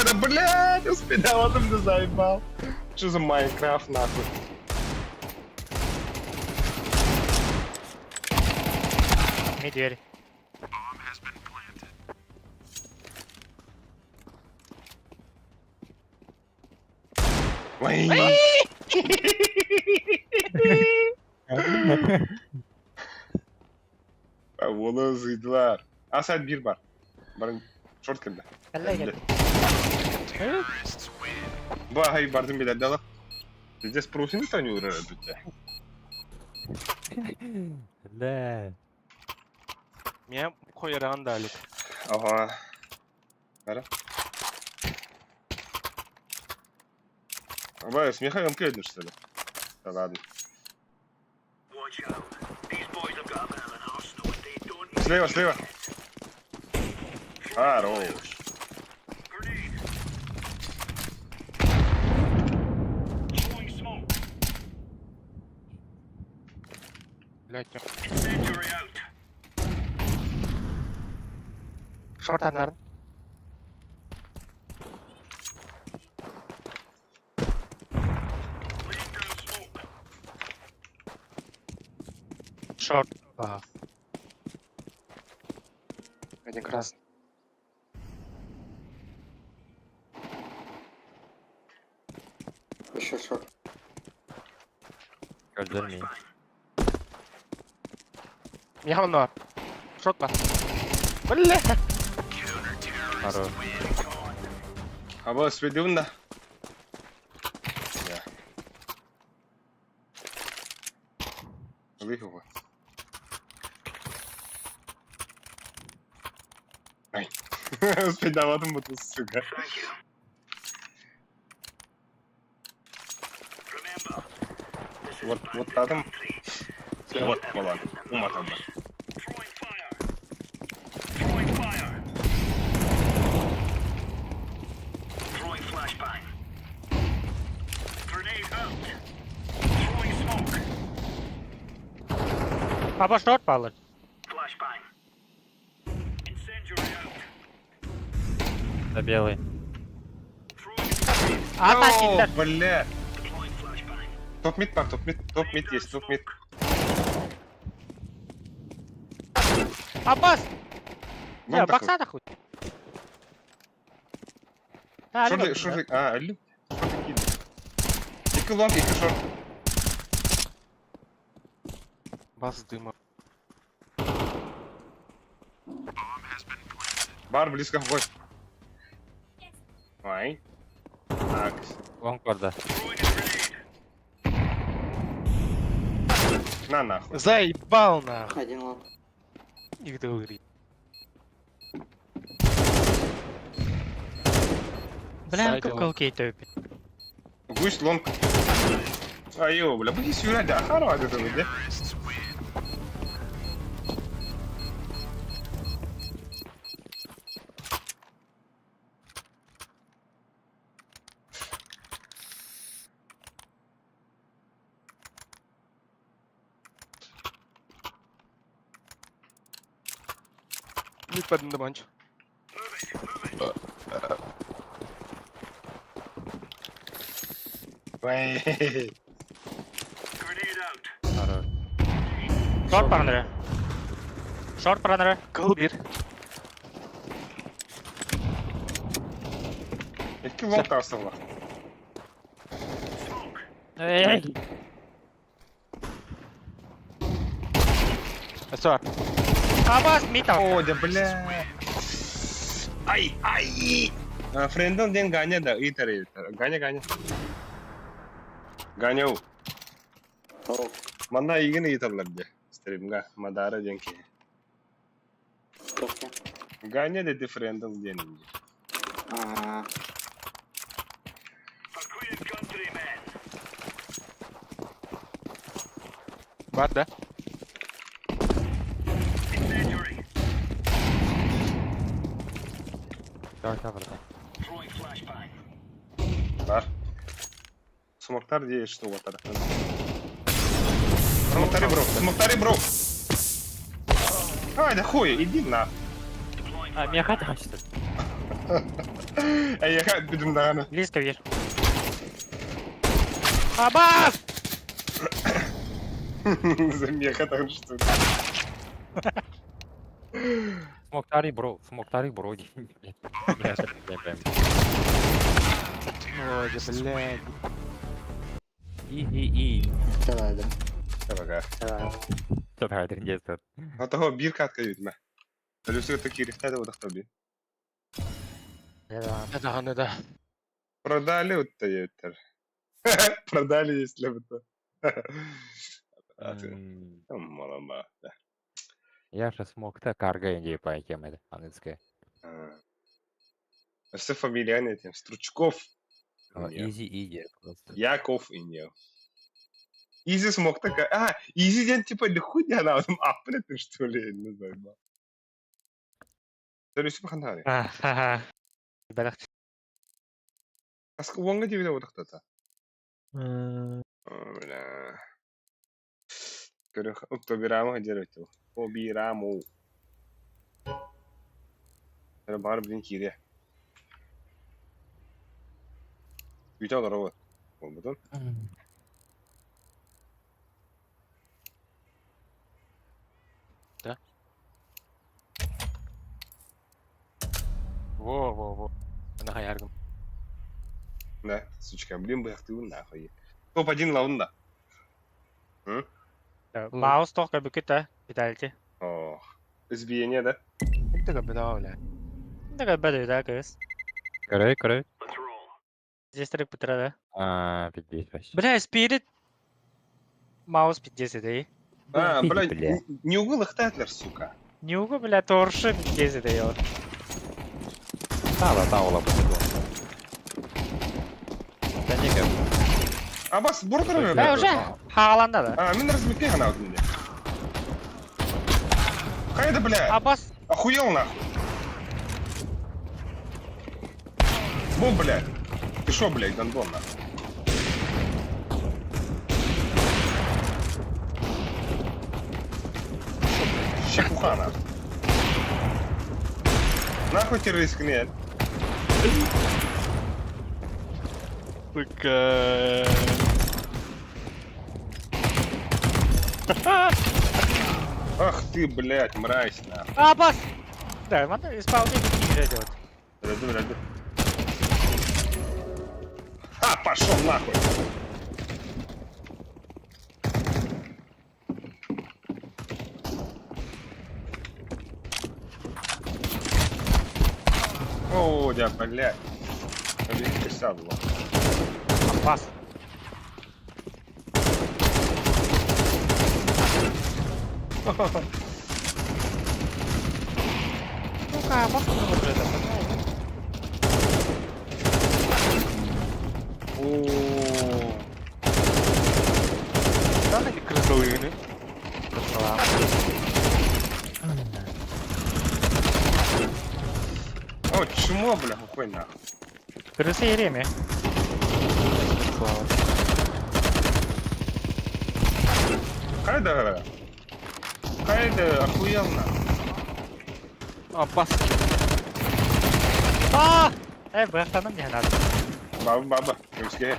Да блядь, успел, там ты заебал. Что за Майнкрафт нахуй? Медведь. Ой. Оны зыйдылар. А-сайт бир бар. Барын шорт келди. Хай бардым билет дала. Здесь профи никто не урает, бля. Лә. Мен қойыраған да әлік. Ага. Ара. Абай, с Михаилом Кейдер, что ли? Да ладно. Watch out. These boys have got a bit of an arsenal and they don't Слева, слева. Хорош. grenade. Throwing smoke. Блядь, Incendiary out. Шорт анар. Laying down smoke. Шорт. Ага. один красный. Еще шорт. Көздермей. Мехам бар. Шот бар. Бля! Хорош. Абай, сведем, да? Выхова. Ай. Спидаватым бутыл, сука. Thank you. Remember, this is Вот татым. three. Вот, балан. Уматам. Throwing fire. Throwing fire. Throwing flashbang. Grenade out. Throwing smoke. Папа шорт палыр. Flashbang. Incendiary out. Це білий. Throwing grenade. Ата киллер. Бля. Deploying flashbang. Топ-мид пар, топ-мид есть, топ-мид. Аббас. Вон Я такой. баксада хоть. Что ты, алло? Что ты кинул? Икі лонг, икі шорт. Бас дыма. Бар близко в бой. Ай. Так. Лонг барда. Throwing a grenade. На нахуй. Заебал нахуй. Один лонг. Их договорить. Бля, Сайдил. как окей топит. Гусь лонг. Айо, бля, будь сюда, да, хорошо, это бля. Mid button the bunch. Ой. Grenade out. Хорош. Short бар андре. Short бар андре. Go bir. Iki long tarafı var. Эй. That's all. Абас мид ау. О, да бля. Ай, ай. Френдон ден Ганя да, итер. Ганя. Ганя у. О, Мана игін итерлер де. Стримга, Мадара денки. топ я. Ганя деди френдон ден инде. А, Acquired countrymen. Var da. Incendiary. Şorta vurdu. Throwing flashbang. Бар. Смоктар де что вот тарaftan. Смоктари бро. Ай, да хуй, иди на. А, меня хата хочет. Ай, я как будем на. Близко вижу. Абас! Замеха там что. Смоктари бро, блядь. Я же прям. Ой, да блядь. И. давай. Бага. Çok hardin ceset. А того бир катка юдма. Люси такие рехтады вот кто би. Это han да. Продали вот то ютер. Продали, если бы то. Малома. Я же смокта карга инди по темы английская. Все фамилияны тем. Стручков. Изи просто. Яков и не. Изи смог такая. А, Изи день типа лихуя на этом апнет, что ли, не знаю. Да, Люси поханали. Ха-ха. Бәрәк. А с Вонга тебе вот кто-то? Бля. Короче, Тобирамо делать его. Тобирамо. Это бар, блин, кире. Видел дорогу? Вот бутон. Во. Она хаяргам. Да, сучка, блин, бы ты нахуй. Топ-1 лаунда. Маус тоққа бүкіт биталти. О, избиение, да? Inte ga bra eller. Така бәді да көз. Корей. Let's roll. Жестерік бітірады. А, пиздец вообще. Бля, спирит. Маус бітдесі дей. А, бля, Бля. не угол их татлер, сука. Нюғы, бля, торшы бітдесі дей. Таула буду. Да не как. А бас бургер Бля, бля? уже хағаланда да. А, мен разметки гана вот меня. Хайда, бля, Абас. охуел нахуй. Бом, бля. Ты шо, блядь, гандон нахуй? Щекуха нахуй. Нахуй террорист нет. Сука. Ах ты, блядь, мразь нахуй. Абас. Да, надо исполнение не делать. Подожди. А, пошел нахуй. О, да, блядь. Видите, садло. Абас. Ну-ка, Абас не може это. О, Да, не красивый, не? о, чмо, бля, какой нахуй. Крысы и ремя. Хайда охуел нахуй. Abbas. Aa! Bıraktanım yani abi. Баба, Русская.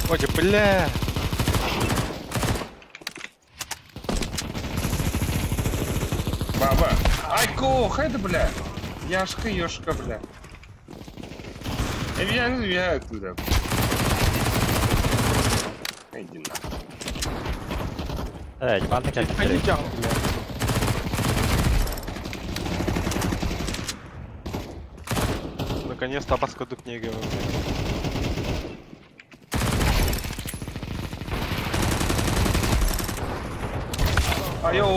Ой, бля. Баба. Айко, хайда, бля. Яшка, ёшка, бля. Я оттуда. Иди на. Ебанный как Пойдем, бля. Наконец-то подходу к ней говорю. Айо.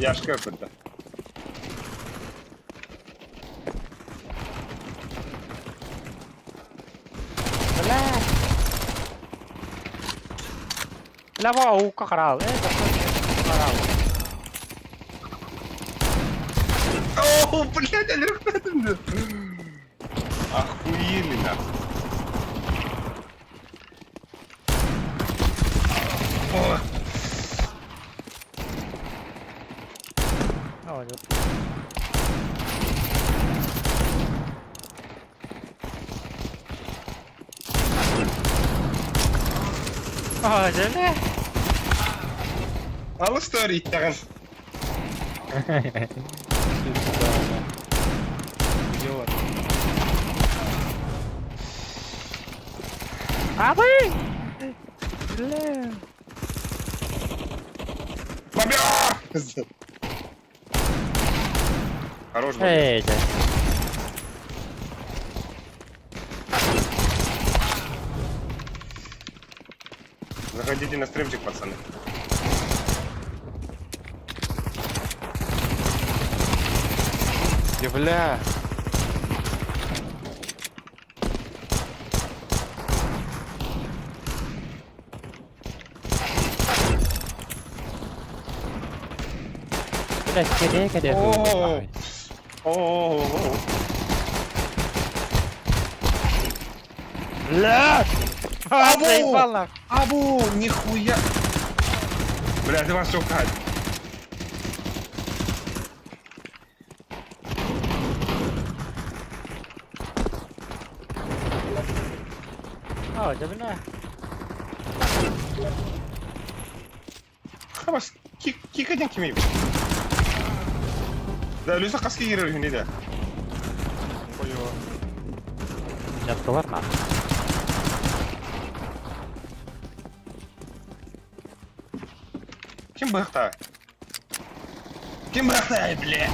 Яшка, это. La bu avukka karal. Karal. О, блядь, Олег, охуели, нахуй. О, Ne oldu? Aa, ne? al story ittagın. Video var. Abi! Бабя! Хорош, бабя. Эй, да. Заходите на стримчик, пацаны. Бля. Блядь, где О. О. Блядь! А, заебал нахуй! Абу, нихуя. Бля, ты вас шукать. Aa, cebine. Хабас, кикаден кимейм. Да, Люса каски гирер не да. Хуёво. Сейчас ладно. Ким бахта? Ким бахта, бля?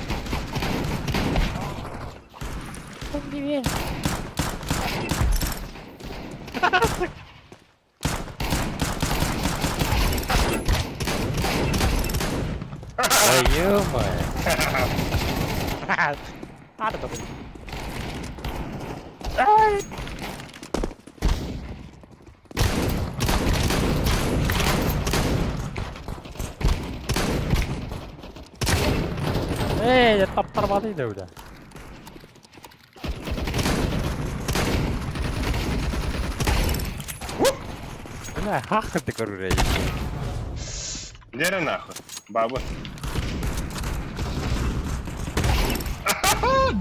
Да ё-моё. Hadi bakalım. Эй, я таптармадıydı öyle. Бля, хахты, короче. Лера нахуй, баба.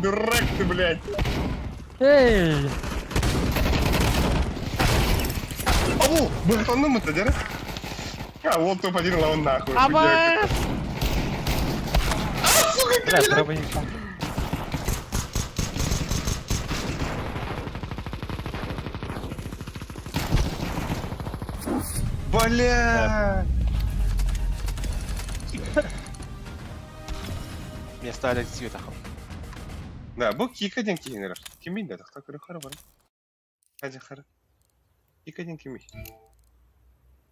Дурак ты, блядь. Эй! Абу, бахтанды мı Дера? А, вот топ-1 лаун нахуй. Ama! Бля, треба їх. Бля. Вместо Алексея. Да, bu kikadен kiyinir. Kimin de tak tak yukarı var. Hadi yukarı. Kikadен kimi?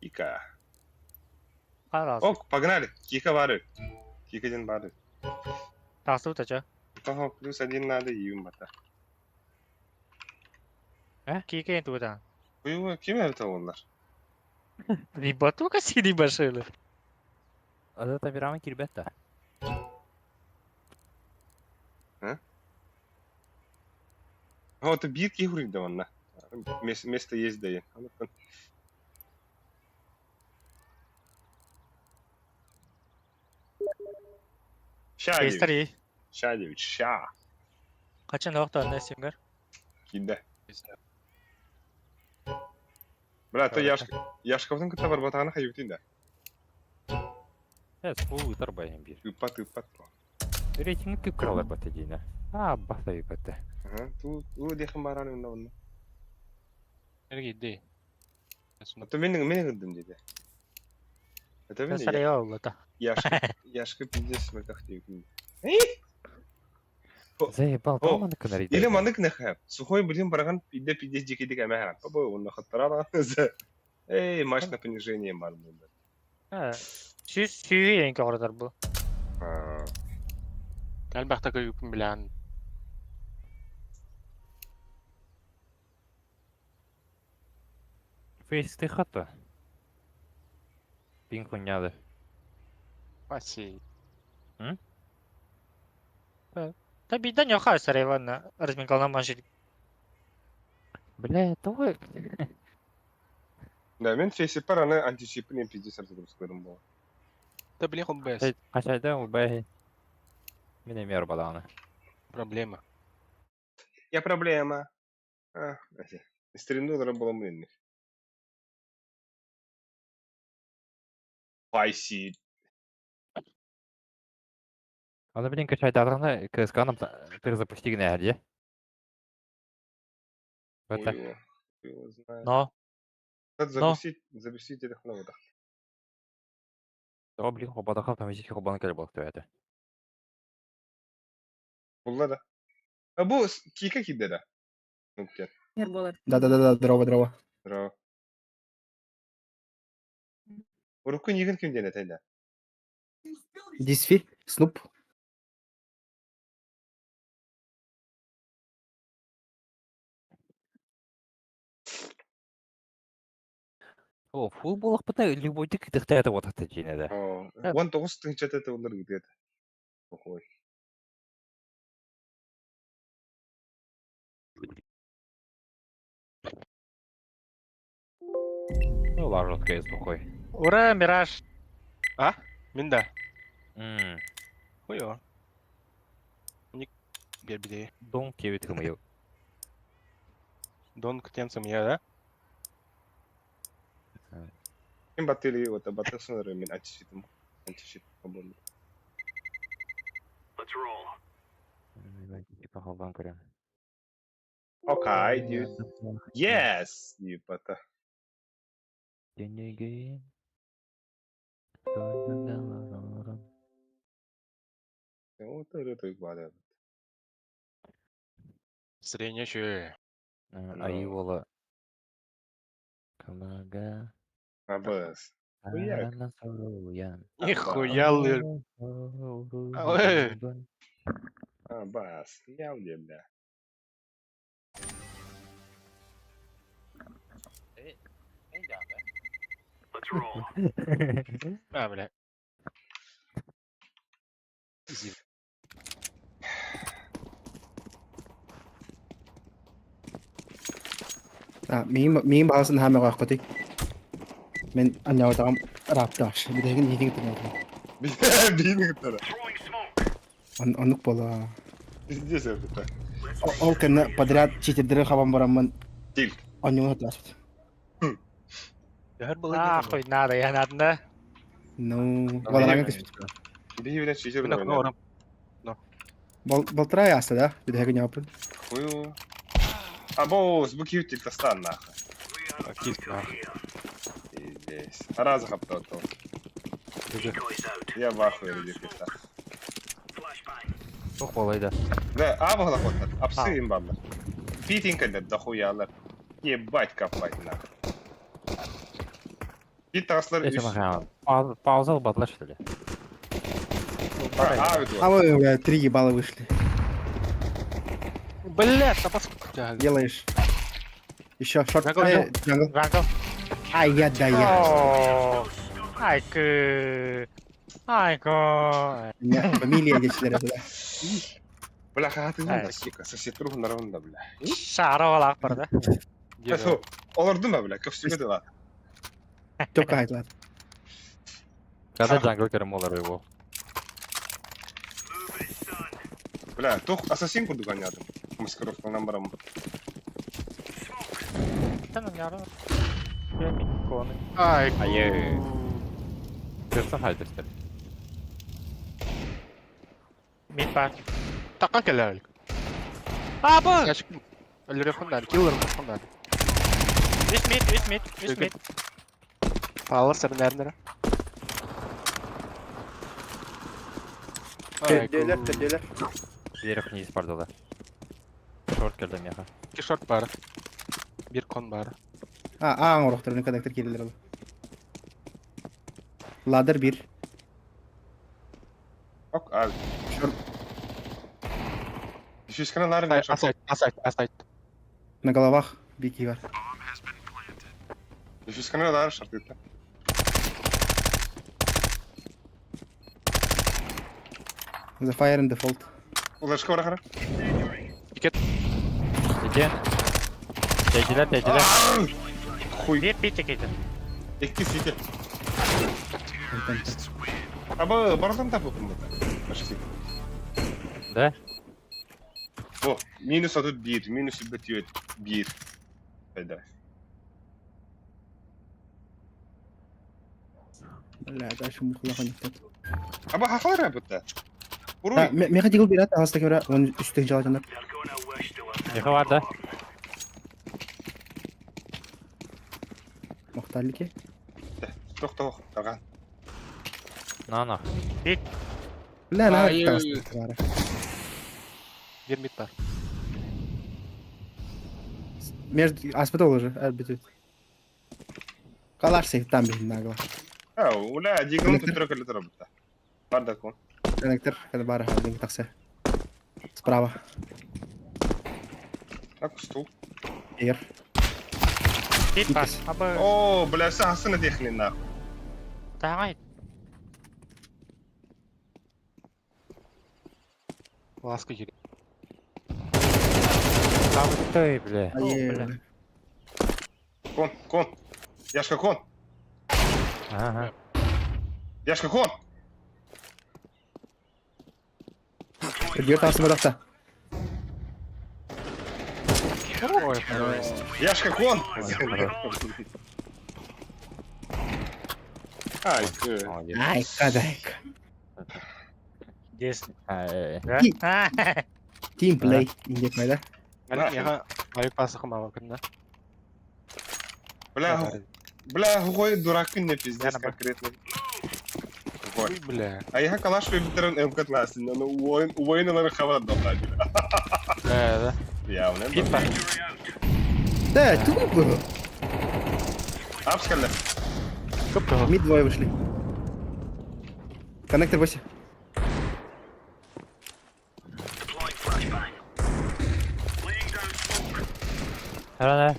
Кика. Karal. Ок, погнали. Кика вары. Кикаден вары. Tahsil tutacak. Ага, +1 надо и юмата. Kike tutan. Хуево, kim это onlar? Рибатука сиди башили. Это пирамид кирбетта. Вот бир кихурик да ванна. Место есть да. Кейстер ей. Шадевич, ша. Kaçın nokta ne sünger? Кида. Брат, то яшковтың кітап бар батағаны қай өтейін да. Спул тарбайын бир. Үппат. Рейтинг күп кралар бата дейна. Баса юкатта. Ту дехін бараны үнді онда. Nereye gitti? Ата менің үндім дейді. Ата Ben мен saraya oldu da. яшқы пиздес мәкақ дейін. Заебал, О, маны кынар Или мандык нахаб. Сухой, блин, бараган пидде пиздес дикидик әмәһәрән. Побой, он нахаттарала. Эй, матч на понижение бар болды. Ha. Süyü yenki oradır bu. Gel bakta köyüpün bilen. Фейсты хата. Пинг хуйняды. Спасибо. Da birden yok ha saraya var ne. Разминкална маншит. Бля, это вы. Да, мен фейси пар аны античипін пиздес артыдырыс көрім бол. Да блин, он без. Қашайда убай. Мене мер баланы. Проблема. Я проблема. $3 было мынных. Файси. Аны блин качайда арганы КСК-ны перезапусти генә әле. Это Его знаю. No. Запустить телефон вот так. то блин хобада хата мизик хобаны келе булып төяды. Булла да. А бу кика киде да. Нүктер. Да, дрова. Здорово. Урукку неген кимден этейда? Дисфи, Снуп. О, футбол хпата любой тик тихтәде вот это җине дә. О, 19 тыңчат это улар гыдет. Охой. Ну, ладно, КС спокой. Ура, Мираж. А? Минда. Мм. Хуё. Ник. Бербиде. Дон кевит хымый. Дон ктенцем я, да? Ким баттели вот баттел сыныры мен античитим. Античит поболду. Let's roll. Типа халдан көрәм. Okay, dude. Yes, ебата. Денеге. Вот это их бада. Среднее еще. Айвола. Камага. Абас. Хуяк. Нихуя лыр. Абас. Я у тебя. Let's roll. А, бля. Изи. Мин басын хаме гакыты. Мен аньяутагам рапташ. Бидеген нидин тенер. Бин гыттара. Throwing smoke. Анук бола. Здесь это. Ол кенне подряд читердер хабам барамын. Тильт. Аньяу атлашт. Яр было Нахуй надо, я надо. Ну, валарага кис. Биги билен чичер Бина ойнар. кнорам. Болтра яста да? Бидеген япын. Хую. Абос, буки тильта стан нахуй. Кит, нахуй. Здесь. Раз хаптал то. Decoys out. Я в ахуе ридикиста. Flashbang. Охолайда. Да, абагла хотат. Апсы им бабла. Питинка да дохуялар. Ебать копать нахуй. Питаслар Это иш. маха. Пауза батла что ли? А вы, бля, 3 ебала вышли. Блядь, а поскольку. Делаешь. Еще шорт. Джангл. Ай, я да я. Oo. Ay kı. Айго. Фамилия geçtiler ya. Бля, хатыңда Ай. сука, сосед нарында, бля. Шара балақ бар да. Касо, оларды ма, бля, көпсүгө дела. Çok kaydılar. Когда джангл керем олар его. Бля, тох ассасин курдук анядым. Маскировкаңан барам. Sen yarın. Yemin konu. Ай, Ае. Кырса хайдыстыр. Mid var. Такка келелик. Abi. Açık mı? Ölür yapınlar. Killer yapınlar. Üst mid. Alır sarı nerede? Döler, döler. Diğeri вниз пардала. Шорт келдим яха. 2 short var. Bir kon var. Ha, ağın oruklarını kadar gelirler oğlum. Ladder 1. Ок, а. Şur Фишканы ларын Asayt. na головах бики var. Фишканы ларын шарт етті. The fire in default. Улашқа бара қара. Текен. Тегилер. Хуй. Bir çekeceğim. Екті сейті. Абы, бардан тапып бұнда. Почти. Да? О, минус отут 1, минус бітет 1. Hayda. Bля, да, şu mutlaka gittim. Абы хақалар ya бұтта. Ha, Уруй. meha jiggle bir at, ağızda göre onun üstteki calacanlar. Яха var da. Muhtarlı ki. Тоқ, таған. Нана. Bля, ne Hayır. yaptı var. Bir mid var. Между аспитал уже, арбитрит. Калаш сейфтан бихин нагла. Уля, дигылын түттірі көлі тұры бұтта. Барда кон. Коннектор, когда бара один таксе. Справа. Так, стул. Егер. Mid var. Abi. О, бля, сахасыны дехлин нахуй. Daha iyi. Ласка geliyor. Там ты, бля. Ае. Кон. Яшка кон. Ага. Яшка кон. Придет аспитал такса. Ой, Яшка кон. Ай, кö. Молодец. Ай, кадайк. Yes. Ай. Ha? Team play. İnce koyda. ben yaha ayık basıkım ama kında. Бля, хуй дурак не пиздец Я конкретно. Хуй. Bля. А я калаш бебтерен МК-классен, но уойнылары хават добрали. Да. Явно. Mid var. Да, тупо. Апскале. Kıpkı. Мид двое вышли. Коннектор 8. Herhalde.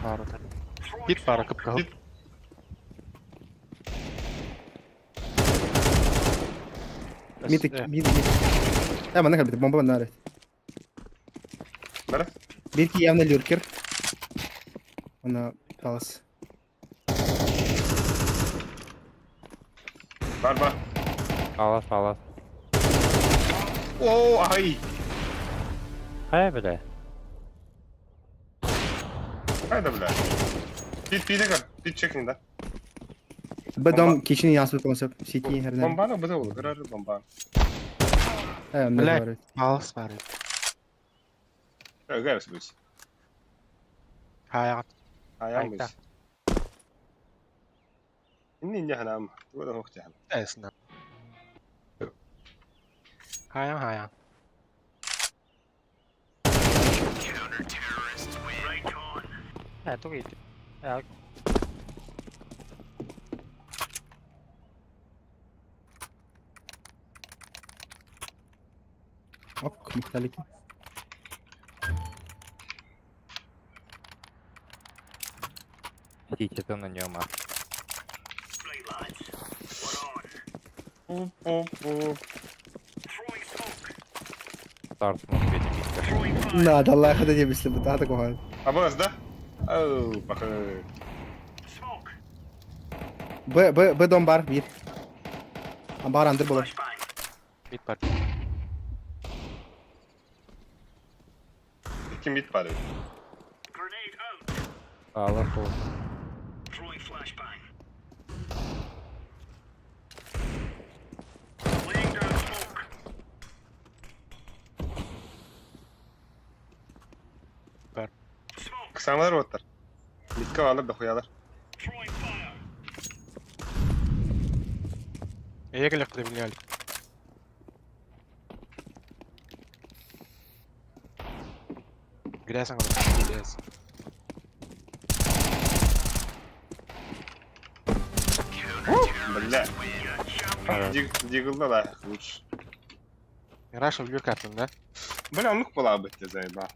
Harika. Mid var kıpkı. Mid. Мид. Да, mana kalbide bomba bende evet. Бара. Bir ki явно люркер. Ona palace. Бар. Палас. О, ай. Хай, бля. Hayda bля. Pit кар. Pit чекин да. Bedom kişinin yansıtı konsept. CT her zaman. Бомбаны быда ол, грары бомба. Evet, onda Bля. da var. Balıs var. Гайс бысь. Hayat. Аян Hayda. бысь. Inni hanam. Tuoda hohtahan. Esna. Hayan. Ha, çok iyi. Ya, Ok, muhtarlık. Сидите там на нем, а. Тартман бедем битка. Надо, Allah kadar yemişsin bu daha da kohal. Абаз, да? Ау, бахы. B don var bir. Ambar andır bulur. Mid var. İki mid var. Grenade out. Ağlar kol. Throwing flashbang. Laying down smoke. Smoke. Kısamalar otlar. Midka alır da koyalır. Throwing fire. E'ye gelip gidebiliyor. Gidersen kadar. Gidersin. Бля. Дигылда да лучше. Раша в картин, да? Бля, ну была бы тебе заеба.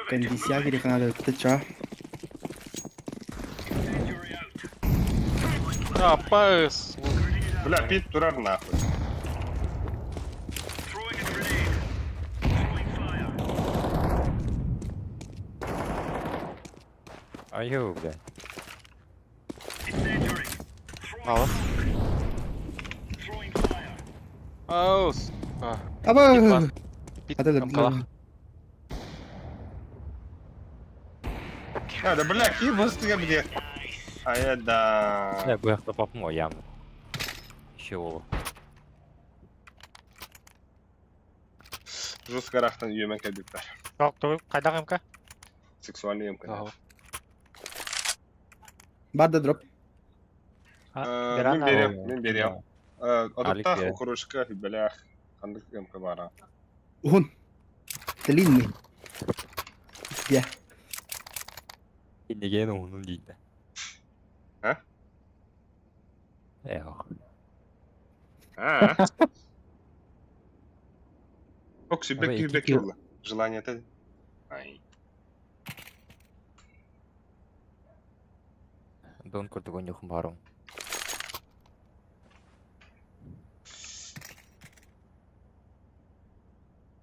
Kendisi geri kanada öttü ça. Incendiary out. Rapaz! Бля, пит турар нахуй. Throwing a grenade. Throwing fire. Ayı be. Incendiary. Throwing Al. smoke. Throwing fire. Aus! Ah, Aba. bit Hadi tam kalah. Да, бля, какие выстрелы, где? А я да. Ne bu yakta papım o yağmur. Şey olur. Жестко рахтан yemek edipler. Yok dur. Kaydak emka. Сексуальный yemek. Ага. Var da drop. Мен берем, мен берем. Алик Адапта берем. хурушка, бля, кандык yemek бара. Uhun. Длинный. Ya. Şimdi gene onun değil. Ha? Yok. А. Ок, себе Давай, кибе кики. килла. Желание-то. Ай. Don kurtuk oynuyor kumbarım.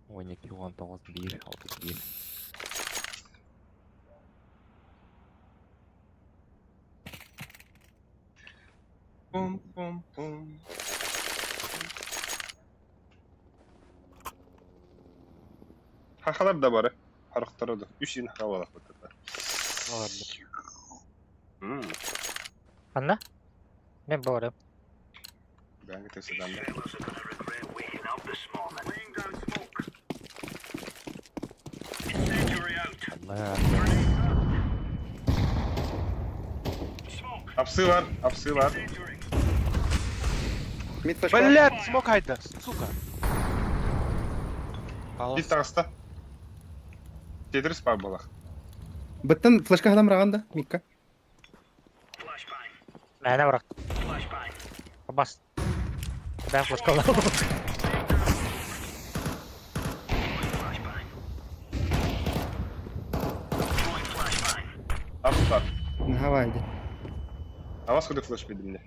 Oynak 19 1 31. Пум пум пум. Хахалар да бары. Характары да. 3 ин хавалак бутатар. Olabilir. Anla. Ben bu arada. Ben gitesinden de. Sailors are gonna regret waking up this morning. Laying down smoke. Incendiary out. Allah ya. Smoke. Апсы var, апсы var. Incendiary. Mid flash var. Блядь, смог hayda, сука. Bir tanesi Tetris var balak. Bıttın flashka adam rağanda. Mikka. Flashbang. Mene bırak. Flashbang. Bas. Ben flash kaldım. Flashbang. Throwing flashbang. Апс var. Ne havaydı. А вас куда флеш мне?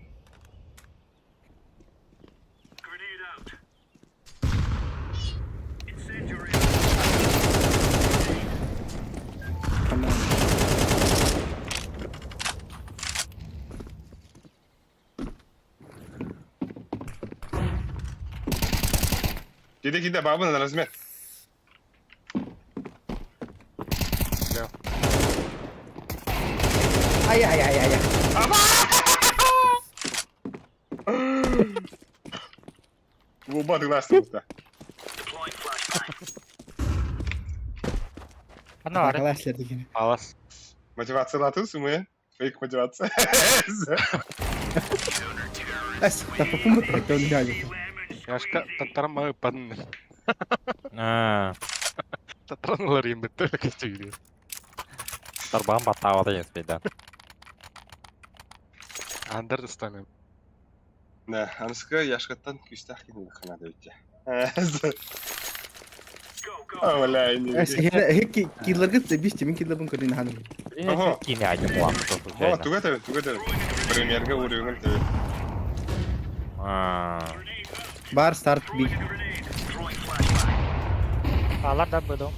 Grenade out. Incendiary. Tamam. Gide babın da razmet. Ay ay ay ay. Луба ты ластился. Deploying flashbang. Anla var. Arkadaşlar dikini. Alas. Мотивация atıyorsun mu ya? Fake motivasyon. Es. Tapapı mı bıraktı onu geldi. Yaşka tattaran bana öpadın. Ha. Tattaran olarıyım bitti öyle geçiyor. Terbang batavada ya sepeda. Under istanem. Ne, anıska yaşkattan küstah gibi kanada ötçe. Бля, не هيك كيلر قلت بيشتي من كيلر بنكر هذا Ага. Кинь один муак, что О, случайно. тугата. Премьерга уровень тебе. بار ستارت بي A'lar da B dom.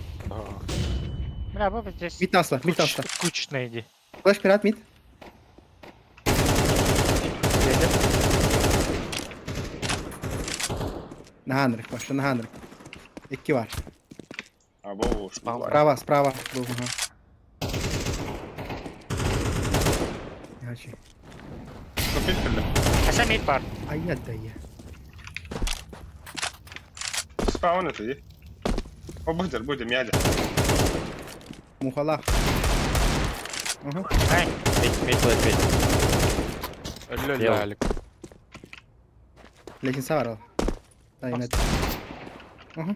Bля, bu здесь ميت اصلا ميت اصلا кучно иди. فلاش كرات ميت Dedim. نهانرك باش نهانرك اكي var Або, справа был ага Ящи Капелька. Asa mid var. ай يدي Спауна ты. О, будем мяде. مو خلاص اها Ay. Мид лепить. Ölü Yok. Alek. لكن سارة طيب اها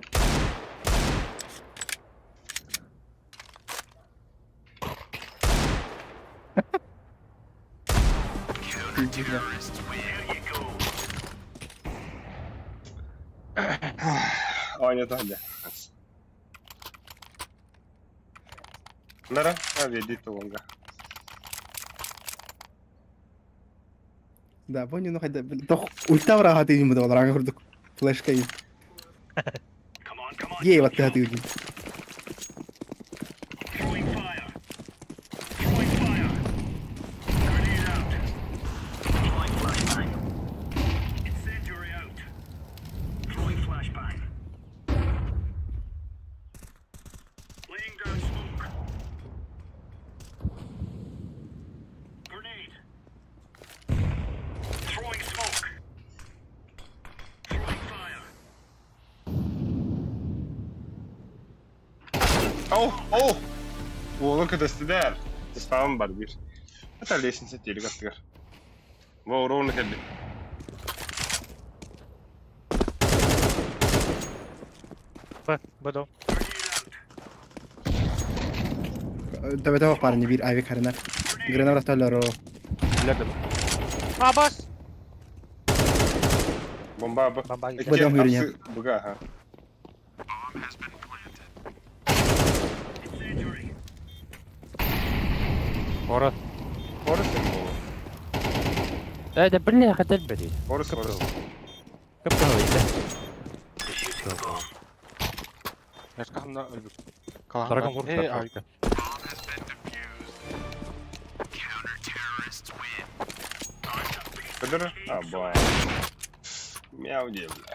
Oynadı hadi. Nara? Hadi edit olunga. Да, понял, ну хотя doch ультавра хати ему дала ранга хурдук флешка и ей вот ты хати уди Throwing fire. Throwing fire. Grenade out. Throwing flashbang. Incendiary out. Throwing flashbang. Laying down smoke. Grenade. Throwing smoke. Throwing fire. Oh! Oğlum kadar der. Spam var bir. Hatta leşin setleri kattılar. Vur onu kelli. B dom. да бета парни бир айве карна грена раталаро Ileride mi? Aa bas. Bomba abi. Bomba gitti. Badam yürüyen. Buga ha. Incendiary. Орос. Orası mı? Да бляха, тельбери. Orası. Кыпканы да. Yaşkahımda öldük. Тараган Kalanlar. вурт. Harika. Kadar? Ha bu. Мяу diye bile.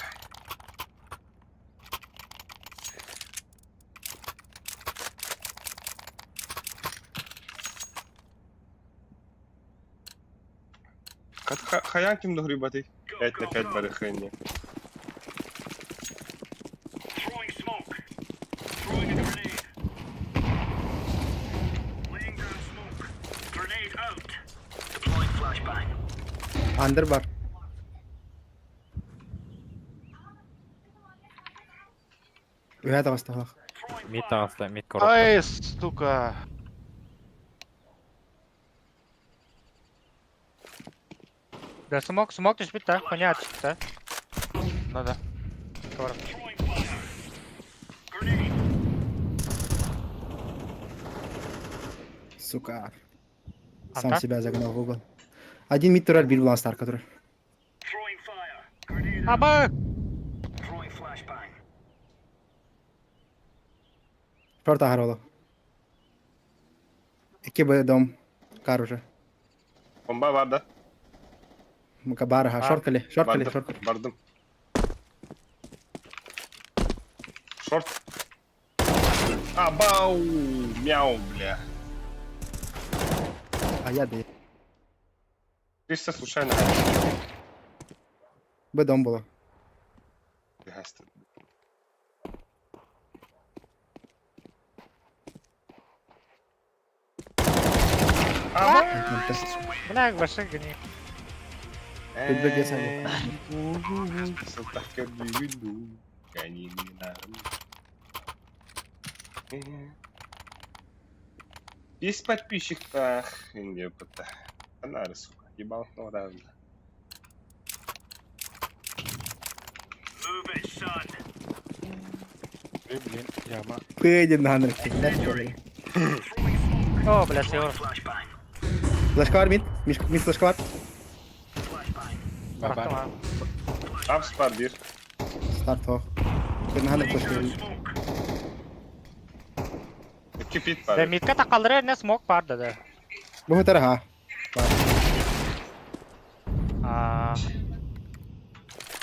Hayan kim doğru batı? Evet ne pet barı khayni. Throwing smoke. Throwing a grenade. Laying down smoke. Grenade out. Deploying flashbang. андер бар وهذا استغرق Throwing Мид fire. тагаста, мид коробка. Ay suka. Да, смог ты спит, да? Понятно, да? Надо. Throwing fire. Grenade. сука А сам так? себя загнал в угол один мид турель бил блан стар который Throwing fire. Grenade out. Аба! Throwing flashbang. шорт ахароло iki dom kar уже Bomba vardı. مكبارة شورت كلي شورت كلي شورت كلي Vardım. Short. Абау! Мяу, бля. а я да Чисто случайно. дом было Гаст. Бля, вообще гони. Тут бы где сами. Салтахкер бивиду. Гони меня. Есть подписчик-то. Не опыта. Фонарь, сука. Ебал, ну равно. Move it, son. Блин, яма. Пойдем на ханрик. Let's go. Oo, blessiyor. Flashbang. Flash var mid. Mid flash var. Baba. Baktım abi. Ups var bir. Start o. Ben hana flash veriyorum. İki pit Ve var. mid'e takılır ne smoke var dedi. Bu tara ha. Aa.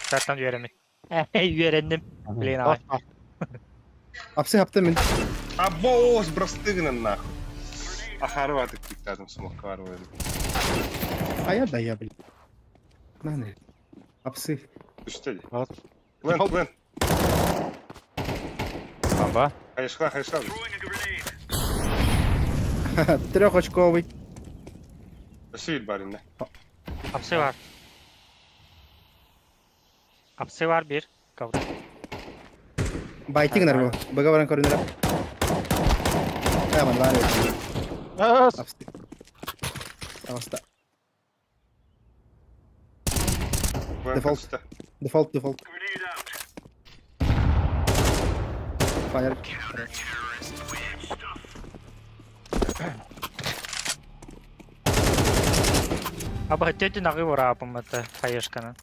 Zaten üyerendim. Üyerendim. Bilin abi. Apsi yaptım min. Abo, сбростыгна нахуй. Ахарватык пиктадым смокка var böyle. Aya da ya bil. Nane. Apsi. Üstte. At. Plant. Бомба. Hayışla. Throwing a grenade. Трехочковый. Сил barinde. Hapsi var. Hapsi var bir. Kavga. Biting narvo. Bagawaran korunera. Ya man var ya. As. Apsi. Avasta. Default. Üstte. Default. Grenade out. Fire. Abi hıttı nağı var abi mıhtı. Hayışkanın.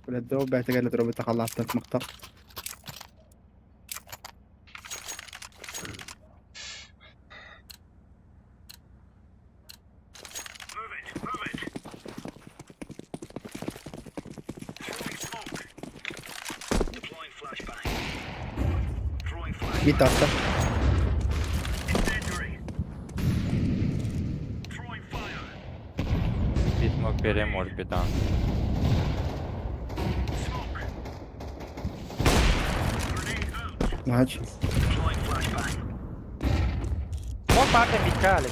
بلاد دو بعت قال ترى بتخلص تنت مقطع Move it. Throwing smoke. Deploying flashbang. Throwing flash. bir tahta Incendiary. Throwing fire. Bir smoke vereyim, может bir tane. Smoke. Grenade out. мач Deploying flashbang. Smoke var da mid'e ali.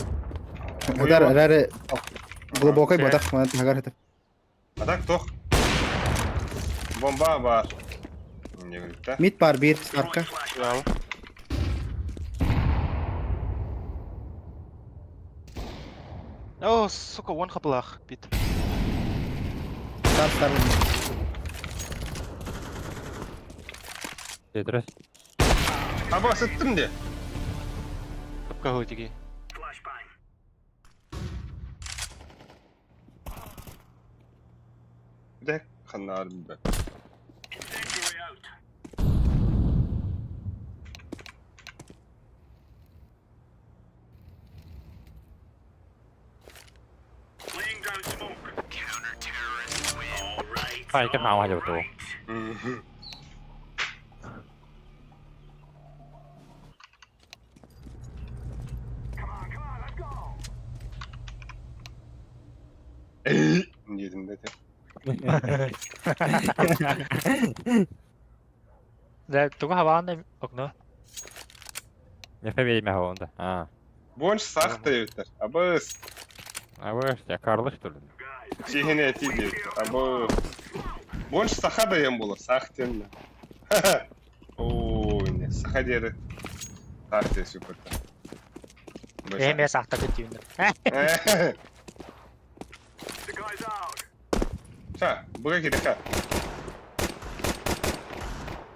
هدار راري глубокой бодах ما تهجر هتك Atak tok. Bomba var. Ne birlikte? ميت بار بير arka Bravo. Oh, suka one kapılak. Bit. star Tetris. Abo sıttım de. Kapka hoitigi. Flashbang. Bir de kanlar bir. Incendiary out. Laying down smoke. Counter-terrorists win. All right. ไปกันเอาให้เดี๋ยวตัว Yedim dedi. Ve tuğu havanı yok ne? Nefes vereyim ya onda. Ha. Bonç sakta yeter. Abo Ha bu işte karlı işte. şehine eti diyor. Abo. Bonç saha da yem bulur. Sakten. Oo ne saha deri. Sakte süper. Ehmeye sahta kötüyüm. The guy's out. Ha, buraya gidelim ha.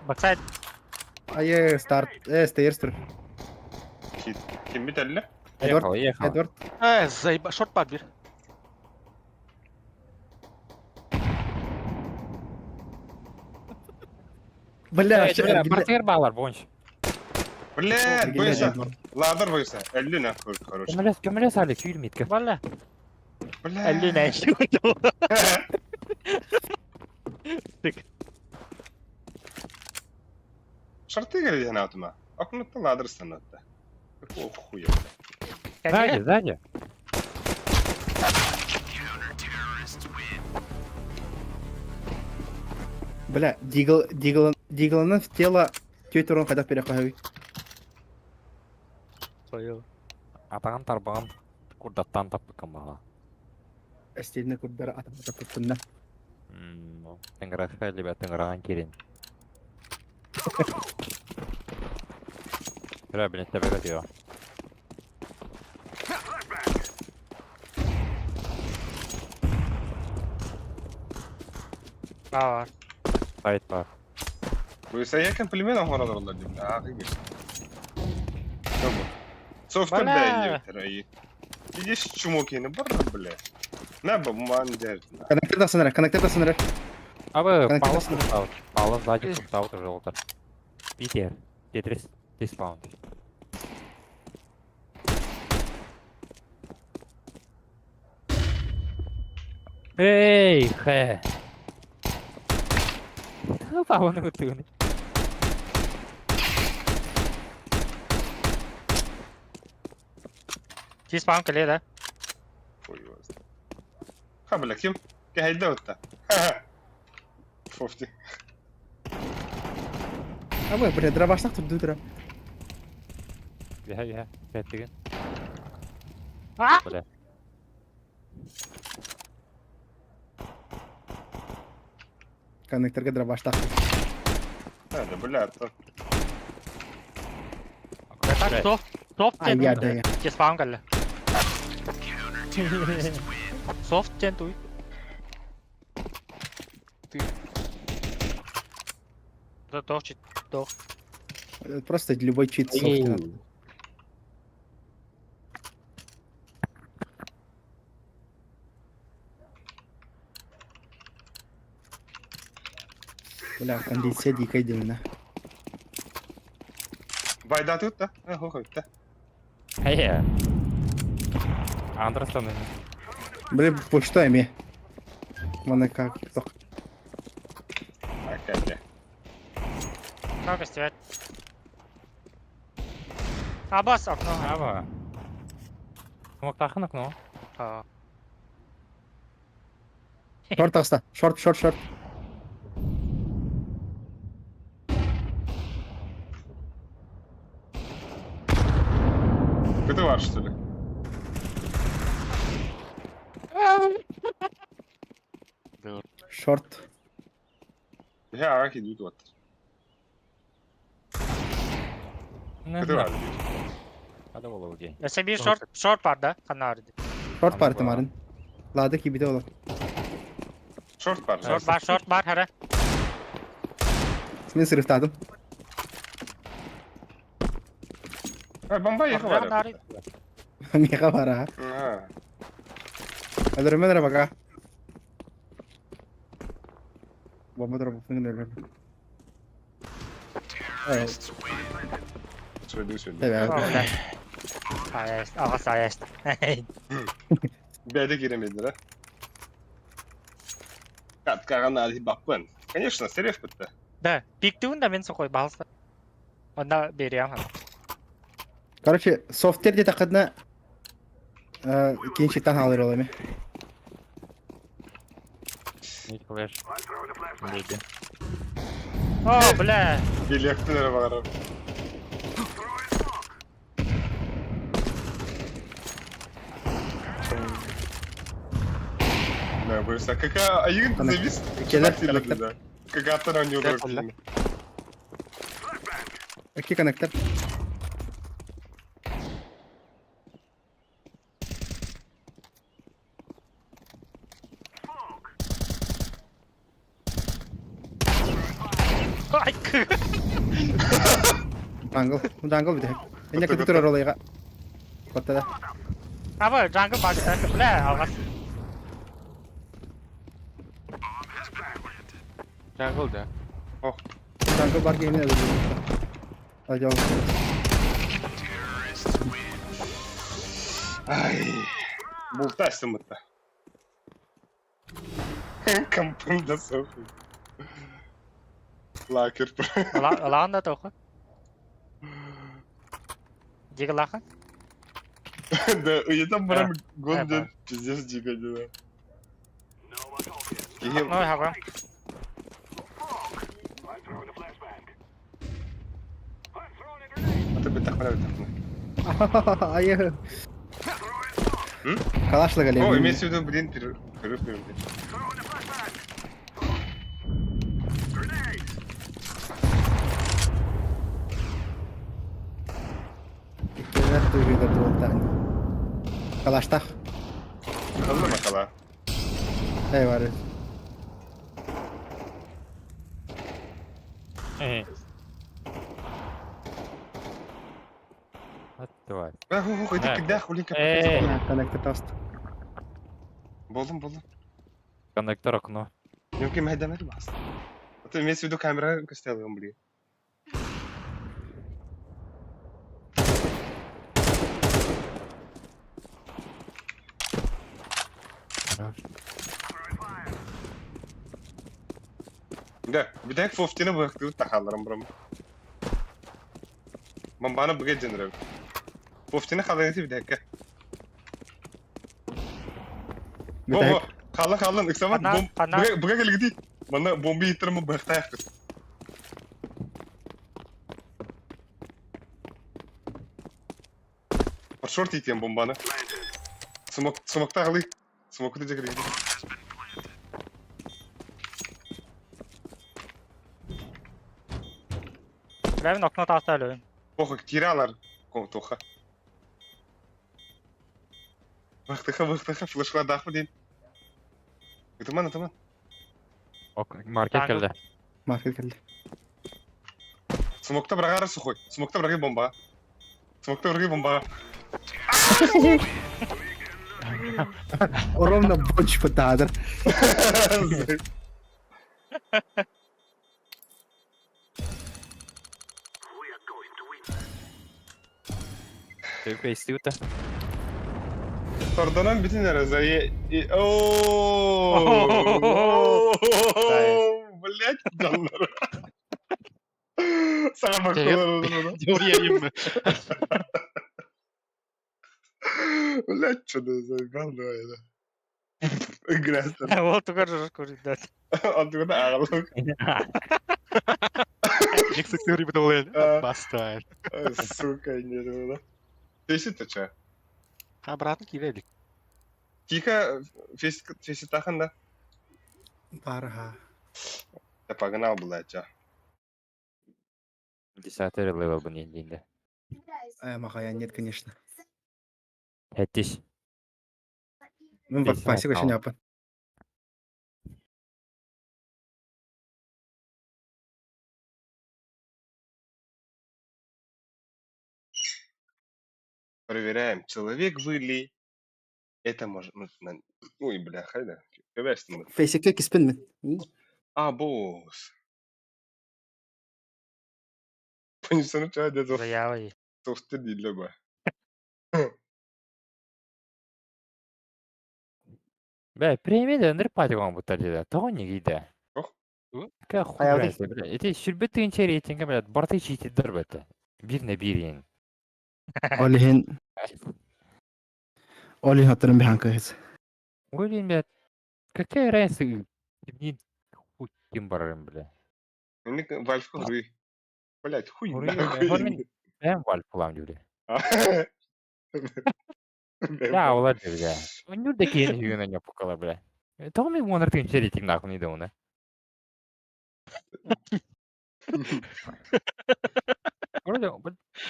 Baksana اي ستارت stairs tur Kim biterli? Yakala yakala. Edward Zayba. Short var bir. بلا Partiyer bağlar bonç. Блядь, бойся. Ладер бойся. 50 на хорош. Gömüles hali kül mitke. valla. Блядь. 50 ne işi oldu? Шарты говорили на automa. Окунутта ладер станатта. Какого хуя? Сзади, сзади. بلا ديجل'ın в тело тёй кадак перехвахай Soyuyor. Атаган тарбаган курдаттан таппы камала. استيدنا كبر اتفقنا Тengрашка либо тенграган кирин. Бля, блин, тебя готово. Daha var. сайт var. Bu saya komplimen ahoralar diye. Ağı gibi. Tamam. Software Bala. da iyi. Видишь, чумокины, бля. На бы мандер. Коннектор да сыныры. Abi Kanka, Pavlov nasıl? Kurtavut. Pavlov сзади Kurtavut уже oldu. Peter. Tetris. Respawn. Эй, хэ. Pavlov'un kutuğunu. T-spawn келеді. Ой, вас. Ха, бля, кем? Гайда вот та. Фофти. Abi buraya dravashnak turdu dura. Ya. Pettigin. Ah! Böyle. Коннекторга дравашnak. Hadi bля, то. Так, софт Ай, я да я. T-spawn келді. Софт тен туй. Тох чи тох. Просто любой чит софт. Бля, кондиция дикая дымна. Байда тут да? Ага, да. Hey. Андерсон. Бля, по что ими? Вон как. Окей. Как истевет? Абас окно. Ава. Смоктахын окно. Ha. Шорт аста. Шорт. Ты ваш, что ли? Шорт. Я архи идут вот. Ты ваш. Hadi oğlum diye. SB short var da kanar. Шорт бар тымарын. Лады кибиде олар. Шорт бар. Short var hara. Мен сырыктадым. Бомба ехал. Kanar. Мега бара. Öldürme bak ha. Bomba drop'u öldürme. Evet. Söyle. Evet. Sayest. Ağa sayest. Б'de giremediler ha. Katkağın hadi bakın. Конечно, срез бітті. Да, пиктуын да мен соқой балса. Онда берем. Короче, софтверде тақадна кеншеттен алыр ол эме. Need flash. Люди. О, бля. Билеттілері бағарар. Да, бойся. Какая... А Игорь завис? Коннектор. Как автор он не ударил. Iki коннектор. Ай, кы. Jungle bir de. Ende kötü turar olayga. Kotta da. Abi jungle bak. Bля, alğas. Jungle da. Jungle var yemin ederim. Hadi oğlum. Ай. Бултайся мы-то. Компанда Софи. Лакер. Алağın da toxu. Дига лаха. Да, уедам барам Да, гонден. Пиздец дико дела. Ой, хава. А ты бы так правильно. Ayı. Kalaşla galiba. О, имеется в виду, блин, перерыв. Kenar duyuyorlar doğrudan. Kalaştak. Kaldı makala. Hey var. Отдавай. Иди Ha. кидах, улин капа. Connected тост. Болдum. Коннектор окно. Мümkün mi hedemedi bas. Ata мен видео камера көстәлгән били. Да, бидәк фофтина быкты тахалларым бурам. Бомбаны бүге җенрәп. Фофтина халыгы бидәк. Бо, халын, иксамат бом. Бүге келгеди. Мана бомба yitirme быхта яктыр. Por short итем бомбаны. Смокта алый. Смокты жегереди. Бәбин окно таста әлі. Ох, тиралар. Тоха. Быхтыха, флешла дахмы дейін. Атаман. Маркет келді. Market geldi. Смокта брагары сухой. Смокта браги бомба. Ровно бочь пытадыр. Төвке істеуті. Торданан bütün раза. Ооо. Блять, жандар. Сага бактылар. Теорияйым мı? Блять, что за говно это. Играстер. Ол тугар жұрық көрді. Антугада ağırlık. Нексік теория бітіп олайын. Бастайын. Сука, не это. Фесит-то че? Обратно кирейлік. Тихо, фесит таханда. Барха. Да погнал, блядь, а. 10 левел бұл ендейінде. Махая нет, конечно. Әттеш. Мен Бесін пасик айтқан. очень япын. Проверяем, человек вы ли. Это может... Ой, бля, хайда. Кövəstin. Face'e kispin mi? А, босс. Понесу чай, дядя. Заявай. Толстый для бы. Бә, премияда өндір патиған бұттар деді. Тоғы негейді. Ох. Ка хуй Аяғды. разница, бля. Эти сүрбеттігінше рейтингі, бля, барты чейтедір бәті. Біріне бір ең. Олин hatırım bir hangi kız. Ойлайын, бля, какая разница, мен хуй кем барарым, бля. Мне Вальфка хуй. Блять, хуй Хуй, нахуй. бля, бәм валь қылам, бля. Да, Ja, olabilir ya. Önürdeki yeni hüyünen yapıkalı bile. Tamam mı onlar da içeri etin aklını ona. Orada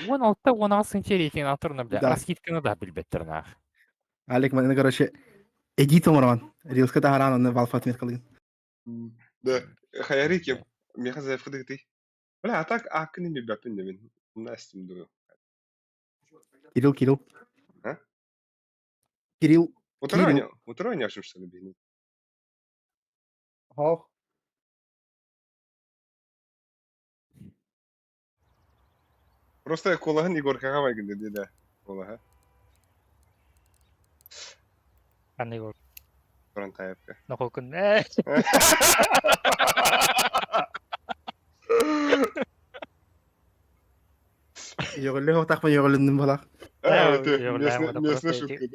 16'da 16 içeri etin atırına bile. Да. Askitkini da bilbettirine ah. Алик, мен, короче, эдит омарван. Рилска тахаран, он валфат мет калын. Да, хаярик я. Мне хазаев ходы ты. Бля, а так акны ми бапин не вин. Настим дую. Кирилл. А? Кирилл. Утро не ашим что ли бини. Хох. Просто колагын Егор кагамай гынды деди. Колага. Қандай көр. Фронтаевка. Нақыл күн. Йоғылы хоқ тақпа йоғылындым балақ. Местная шутка.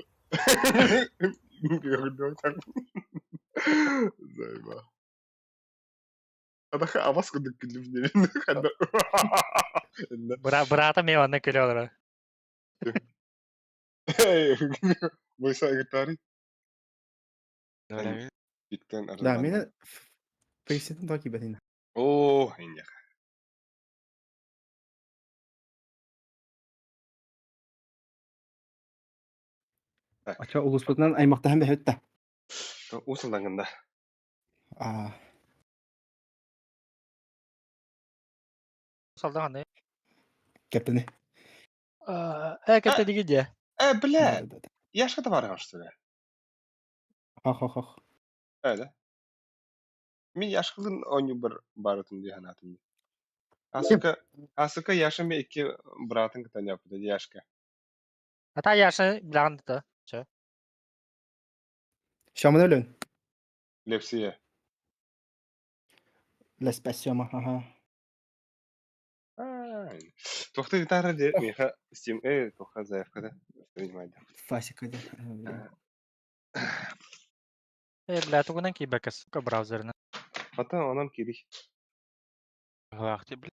Зайба. Адаха авас кудык килим не. Брата мен онна келе олар. Бойса гитари. Öyle mi? Биттен Да, арзан. мені фейсетін такip етейін. О, инья. Ача улуспутынан аймақта һәм бәһетті. Усылдаңында. Салдан ханы. Кептене. Кепте диги де. Бля, yaşa da var işte. Ах. Öyle. Min yaşkılın oyunu bir baratın diye hanatım. Asıka yaşım bir iki bıratın kıtan yaptı yaşka. Ата яшы билан да. Ча. Şamın ölün. Lepsiye. L'espèce aha. Aynen. Tohta gitarra diye miha Steam tohta zayıf kada. Понимаете. Fasika de. Бля, тугунан ки бакас ка браузерна. Hatta onam kiri. Вахти, блядь.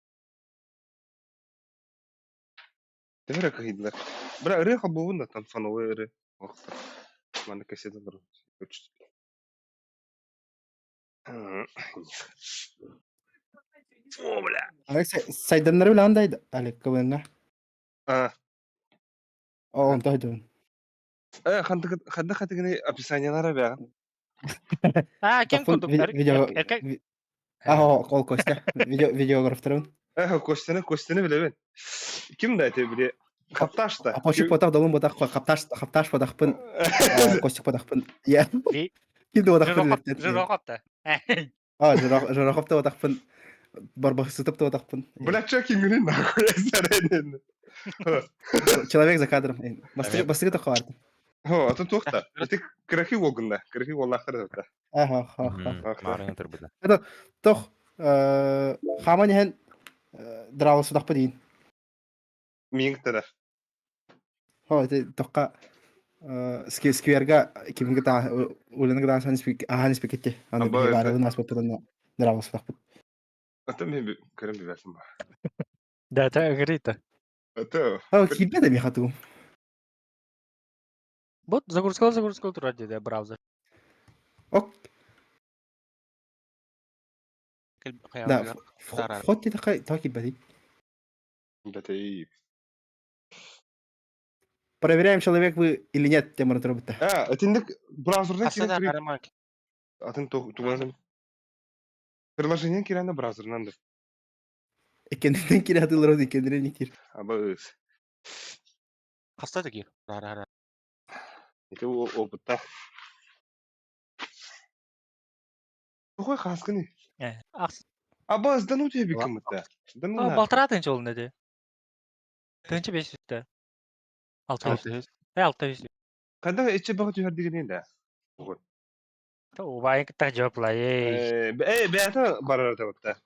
Тевре кахидler. Бра ыры хабуун да танфановы ыры. Вакытта. Мана каседа бар. Өчтү. О, бля. Alex saydanları bile andaydı. Alex kavanga. А, O ontaydı. ханды хатыгыны описаниялары бягын. Кем курдуктар? Video. Эркек. Kol kosta. Videografların. Костяны билебин. Ким да айты биле? Капташ да. Апошик потак долун потак капташ потакпын. Костик потакпын. Я. Kimdi потакпын. Жирокопта. Жирохопта потакпын. Барбахсытып потакпын. Бля, чё кимгини нахуй сарайнен. Человек за кадром. Басыры да хаварды. Хо, аты тохта. Эти крахи волгунда. Крахи воллахтар да. Марын турбуда. Тох. Хаман hen дравус потакпы дейін. Минг тарaf. Хо, это тоққа скверга кимге та улынга да хан спикетте. Аны бары нас попытана дравус потакпы. Аты мен көрөм бибесим бар. Да, та грита. Аты. Кибе да ми хату. Вот загрузкал тура деди браузер. Ок. Да. Хотти такай таки бади. Бәтей. Проверяем, человек вы или нет, тема работа. Этиндик браузердан Асада кирен. карамак. Атын туган. Приложение кирен браузердан да. Kendine kira hatırlar kendine ne kir. Абыз. Хаста да гир. Рара. Это опытта. Какой хасканы? Акс. Абыз, да ну тебе бикамытта. Да ну на. Балтыратын жол неде? Тынчы 500-тө. 600. 600. Кандай эче багыт жер деген да. Убайын кыта жоплай. Бәята барар табытта.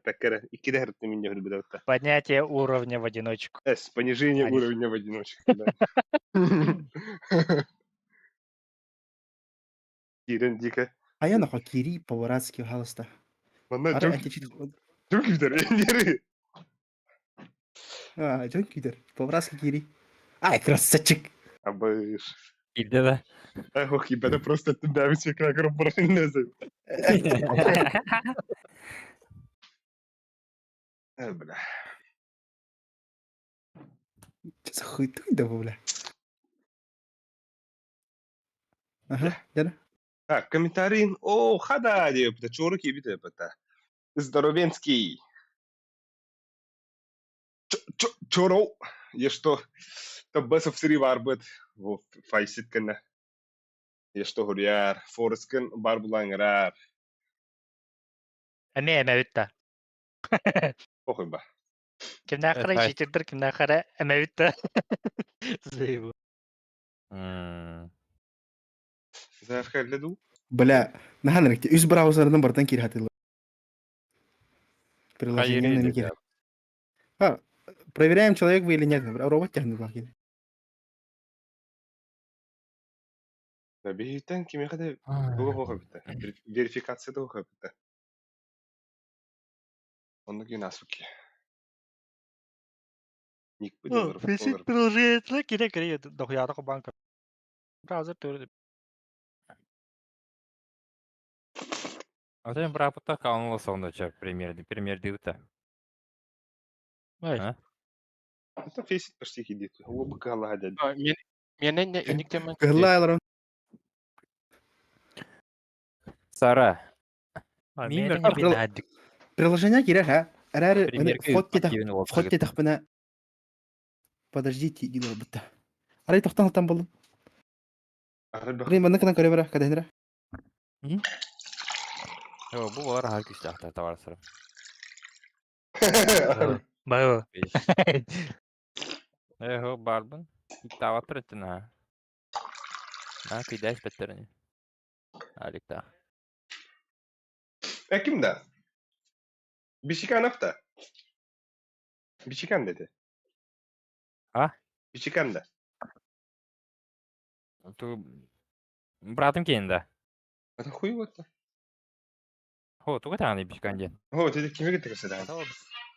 Пеккере 2 дәртне мин яһыр бидәтта. Поднятие уровня в одиночку. Понижение уровня в одиночку. Кирен дико. Аяна хакири поворацки халста. Мана Ара жок античит. гидер. Эндери. Жон кидер. Поворацки кири. Ай, красавчик. Абыз. Килде да. Ох, ебать, просто ты давишь как рабринезы. Бля. За хуй ты да бля. Ага, яна. Так, комментарий. О, хада, это чурки бите это. Здоровенский. Чоро. Я что? То бесов сри варбет в файсит кена. Я что говорю, форскен барбуланграр. Не, эмевитта. Похуй ба. Кимден кара ишитирдир, кимден кара эмевитта. Зейбу. Захарледу. Бля, наханрыкте үз браузердан бардан кир hatırlar. Приложение на кир. Проверяем, человек вы или нет. Робот тягнет лаки. Бейтен ким яхада буга хобта. Верификация да хобта. Онда ки насуки. Ник будет. Физик приложение кире кире дохуяда ко банка. Браузер турди. А ты брат так он лосонда ча пример дивта. Ой. Это фейсит почти хидит. Ол быка Аллах дед. Мен не иниктемен. Гырлайлар. Сара. Мен не билдик. Приложение кире ха. Арары, Примерка вход активен болуп вход калган. тахпына. Подождите, гидо бутта. Арай тохтан там болду. Арай Рим бана кана көре бара, каденра. Yo, bu bolar har güçlü ahtar tavar sıra. Баю. Ho barbun. Tava tırıttın ha. Ha kıyda ispetlerini. Harika. Kimde? Biçikan hafta. Biçikan dedi. Ha? Biçikan da. Tu bratım kendi. Ata хуй вот. Ho, tu tane bir şikancı. О, dedi kime gittik mesela?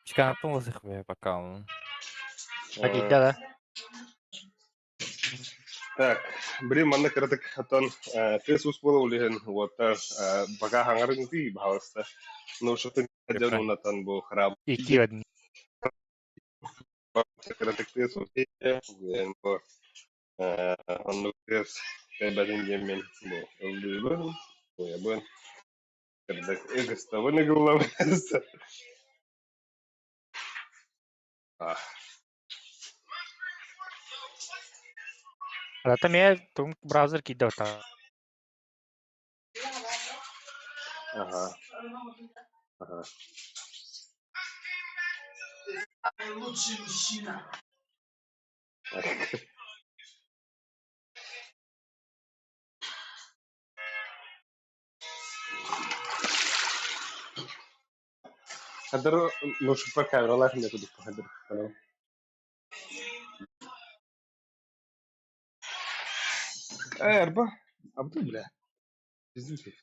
Şikancı olacak be bakalım. Hadi да. Так, бри манна кратык хатан фейсбук боло улehen вот бага хангарың ти бахаста. Но что ты делал унатан бу хараб. 2 1. Кратык фейсбук бу анну фейс бадин демен бу. Улыбын. Ой, абын. Кратык эгоста вынагылам. Рата मैं तुम ब्राउजर की होता. Ага. Ага. Хадыр ношпа камералар не кудуп хадыр. Арба. Абду бля. Извините.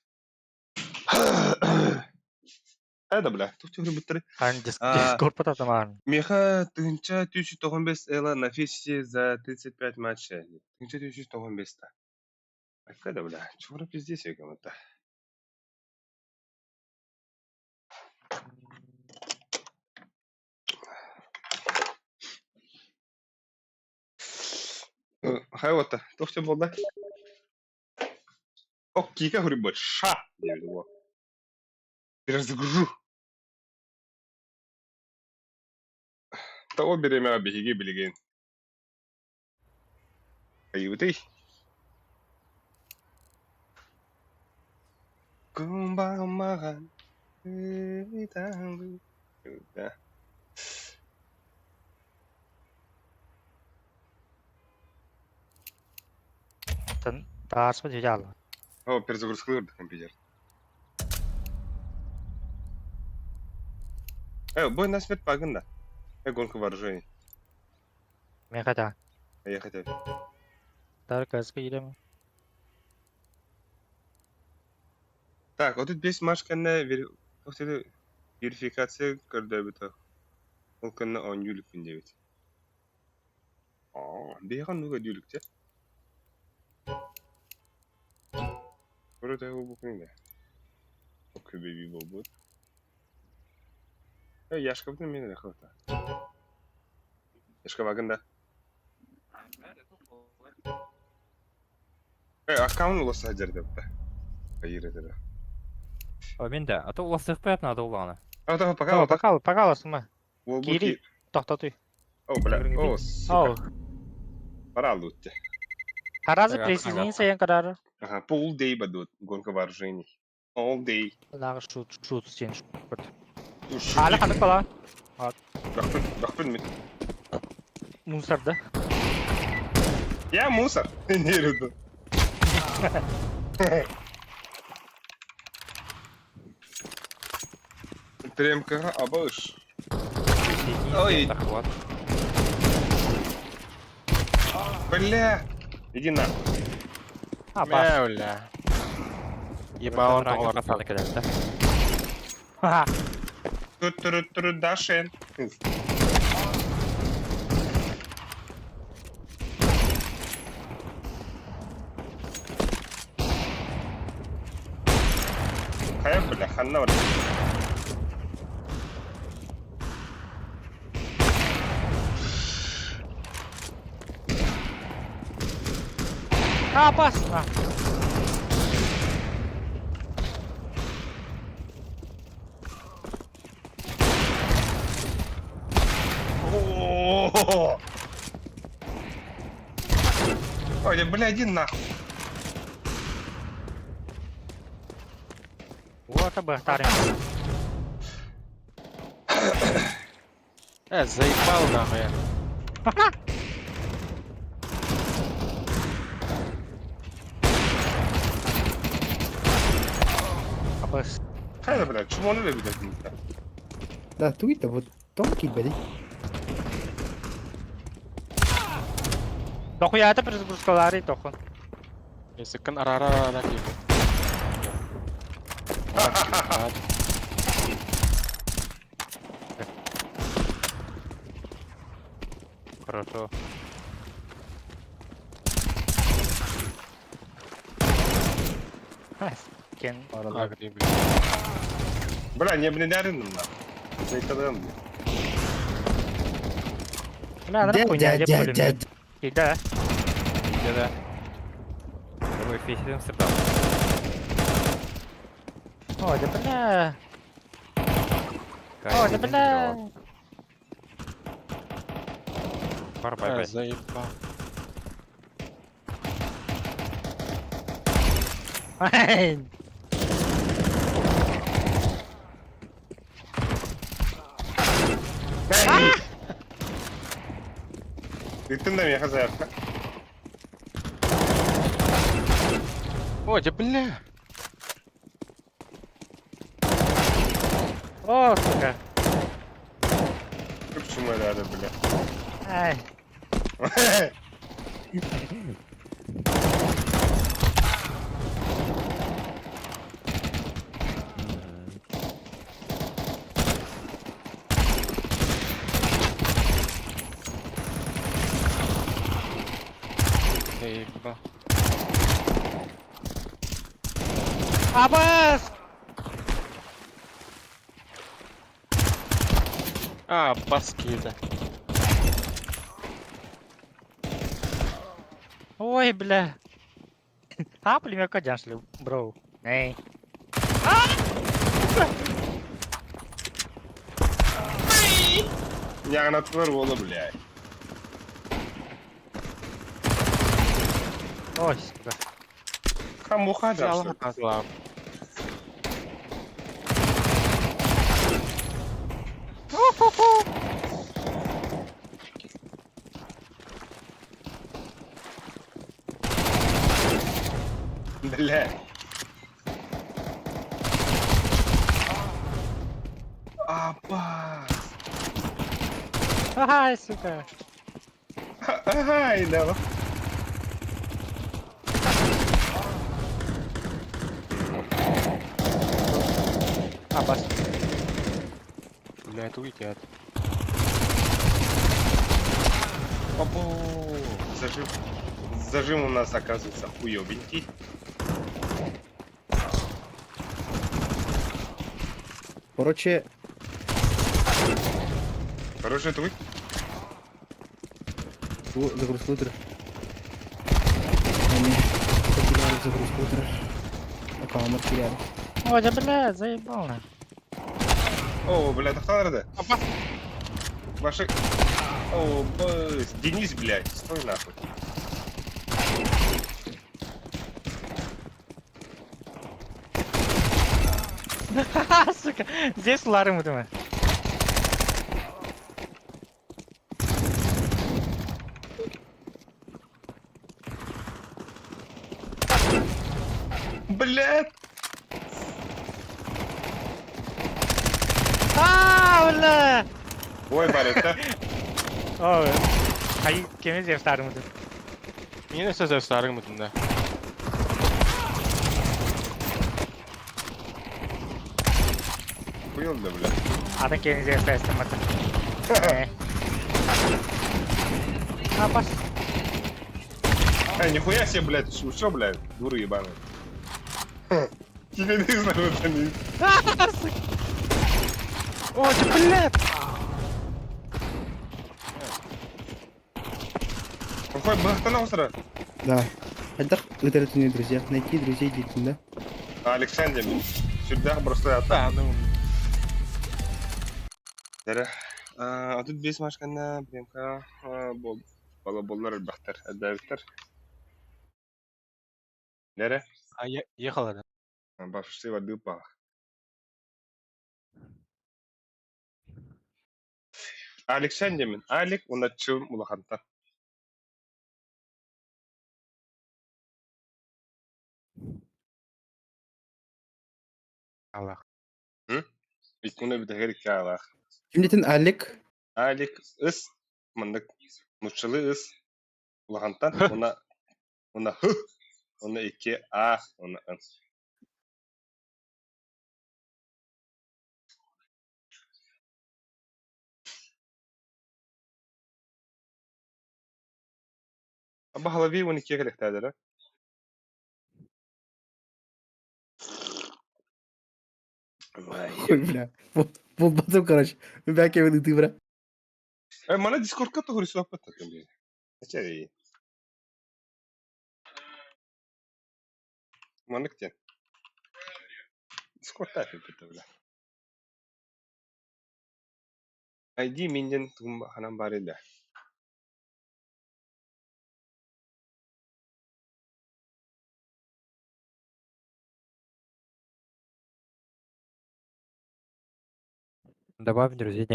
Ada bля, тут теория бутыры. Хан дискорд пата таман. Меха тынча 1995 эла на фесте за 35 матчей. Тынча 1995-та. А когда, бля, чего пиздец я кому-то? Хай вот, то все было, да? О, кика, говорю, больше. Ша! Я его. Перезагружу. Того береме беги билеген. Аюты. Кумбамаган. Да. Тан таарс па жаал. О, перезагрузка көрді компьютер. Бой на смерть пагында. Гонка вооружений. Мен хата. Я хотел. Тар казка идем. Так, вот тут 5 матч кенне верификация көрді бito. Ол кенне 10 юлік күнде бит. Бейған нүге дюлік те. Көрді бұл күнде. Ол көбейбей бол бұд. Яшка бітін мені рақылта. Яшка багында. Аккаунт оласа жерде бұта. Қайыр етеді. Мен де, ата уластық паят надо уланы. Погал сма. Кири тохтатуй. О, бля. О, Ау. пора лутте. Харазы пресизница ян карар. Ага, пол дей бадут гонка вооружений. All day. Лага шут сен шут. Hala ханык бала. Рахпын мен. Мусорда. Я мусор. Не люблю. Тремка абыш. Ой. Захват. Бля. Иди на. Мәулә. Ебауын тоғыларға Сады кәдәлді. Ха. Тут дашен. Хай, бля, ханна. Опасно. О! Ой, да, бля, иди нахуй. Вот об тарим. Заебал нахуй. Абас. Хайда, бля, чему он любит? Да, туита, вот тонкий, блядь. Дохуята перезагрузкалари тохон. Секон арара лagi. Хорошо. Кен. Agri. Бля, не обнаряден нахуй. Заикадан. Бля, она хуйня, где пулемет? Да. Да. Давай фиксируемся там. О, да бля. О, да бля. Бай-бай. Заебал. Ай. Ты на меня, хозяйка. Ой, да бля. О, сука. Ты почему рядом, бля? Ай. Заебал. Абас! Баскида. Ой, бля. Пулемет кадян шлю, бро. Эй. Я она отворвала, блядь. Ой, сука. Кому хазар, что ли? Козла. Блядь. Абас. Ай, сука. Ай, да. Абас. Бля, это уйдет. Опа. Зажим. Зажим у нас оказывается хуёвенький. Короче, Короче, это вы? загрузку утра. Они потеряли загрузку утра. Аккаунт потеряли. Ой, да бля, заебал на. О, блядь, это кто надо? Ваши... О, быс. Денис, блядь, стой нахуй. Ха-ха, сука. Здесь лары мы думаем. Блядь. Бля. Ой, барetta. Ой. Ай, кеме здесь лары мы думаем. Yine söz efsarı mıdın Хуёвно, блядь. Ада кеме здесь лары мы думаем. Абас. Ай, нихуя себе, блядь, что, блядь, дуры ебаные. Тебе не знаю, это не... Ой, да бля. Какой бахтанул сразу? Да. Отдох утренние друзья. Найти друзей действительно. Александр, сюда просто Да, ну... Дара, Отут бес машкана прямка болар бахтар аддавтар. Нере? Ехала. Башсы варды па. Александр Алек унатчым улаханта. Аллах. Икуна битагер калах. Kimdetin Alec? Алек ыс мындык нучылы ыс улахантан она х она ике а она ын. Аба халави уни ке керектәдер. Ой, бля. Болбатым, короче. Belki eve dıtı bırak. Мана дискордка тогы рисовать паттым бе. Ачай. Мана ктен. Дискордта петте бля. Айди минден тум ханам бар эле. Добавь друзей,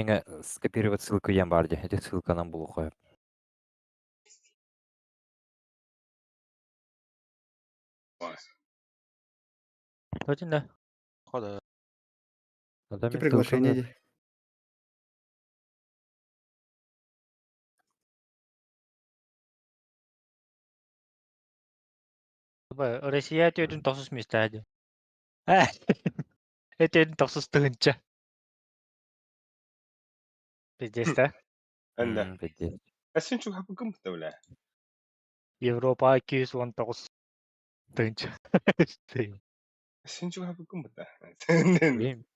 скопировать ссылку в Ямбарде. Эти ссылка нам была хуя. Очень да. Хода. Ki приглашение де. Россия өтөдүн тосус местади. Өтөдүн тосус тыгынча. Пиздец да. Анда. Пиздец. Асын чук хапы кым бля. Европа 219 тыгынча. Асын чук хапы кым бля. Блин,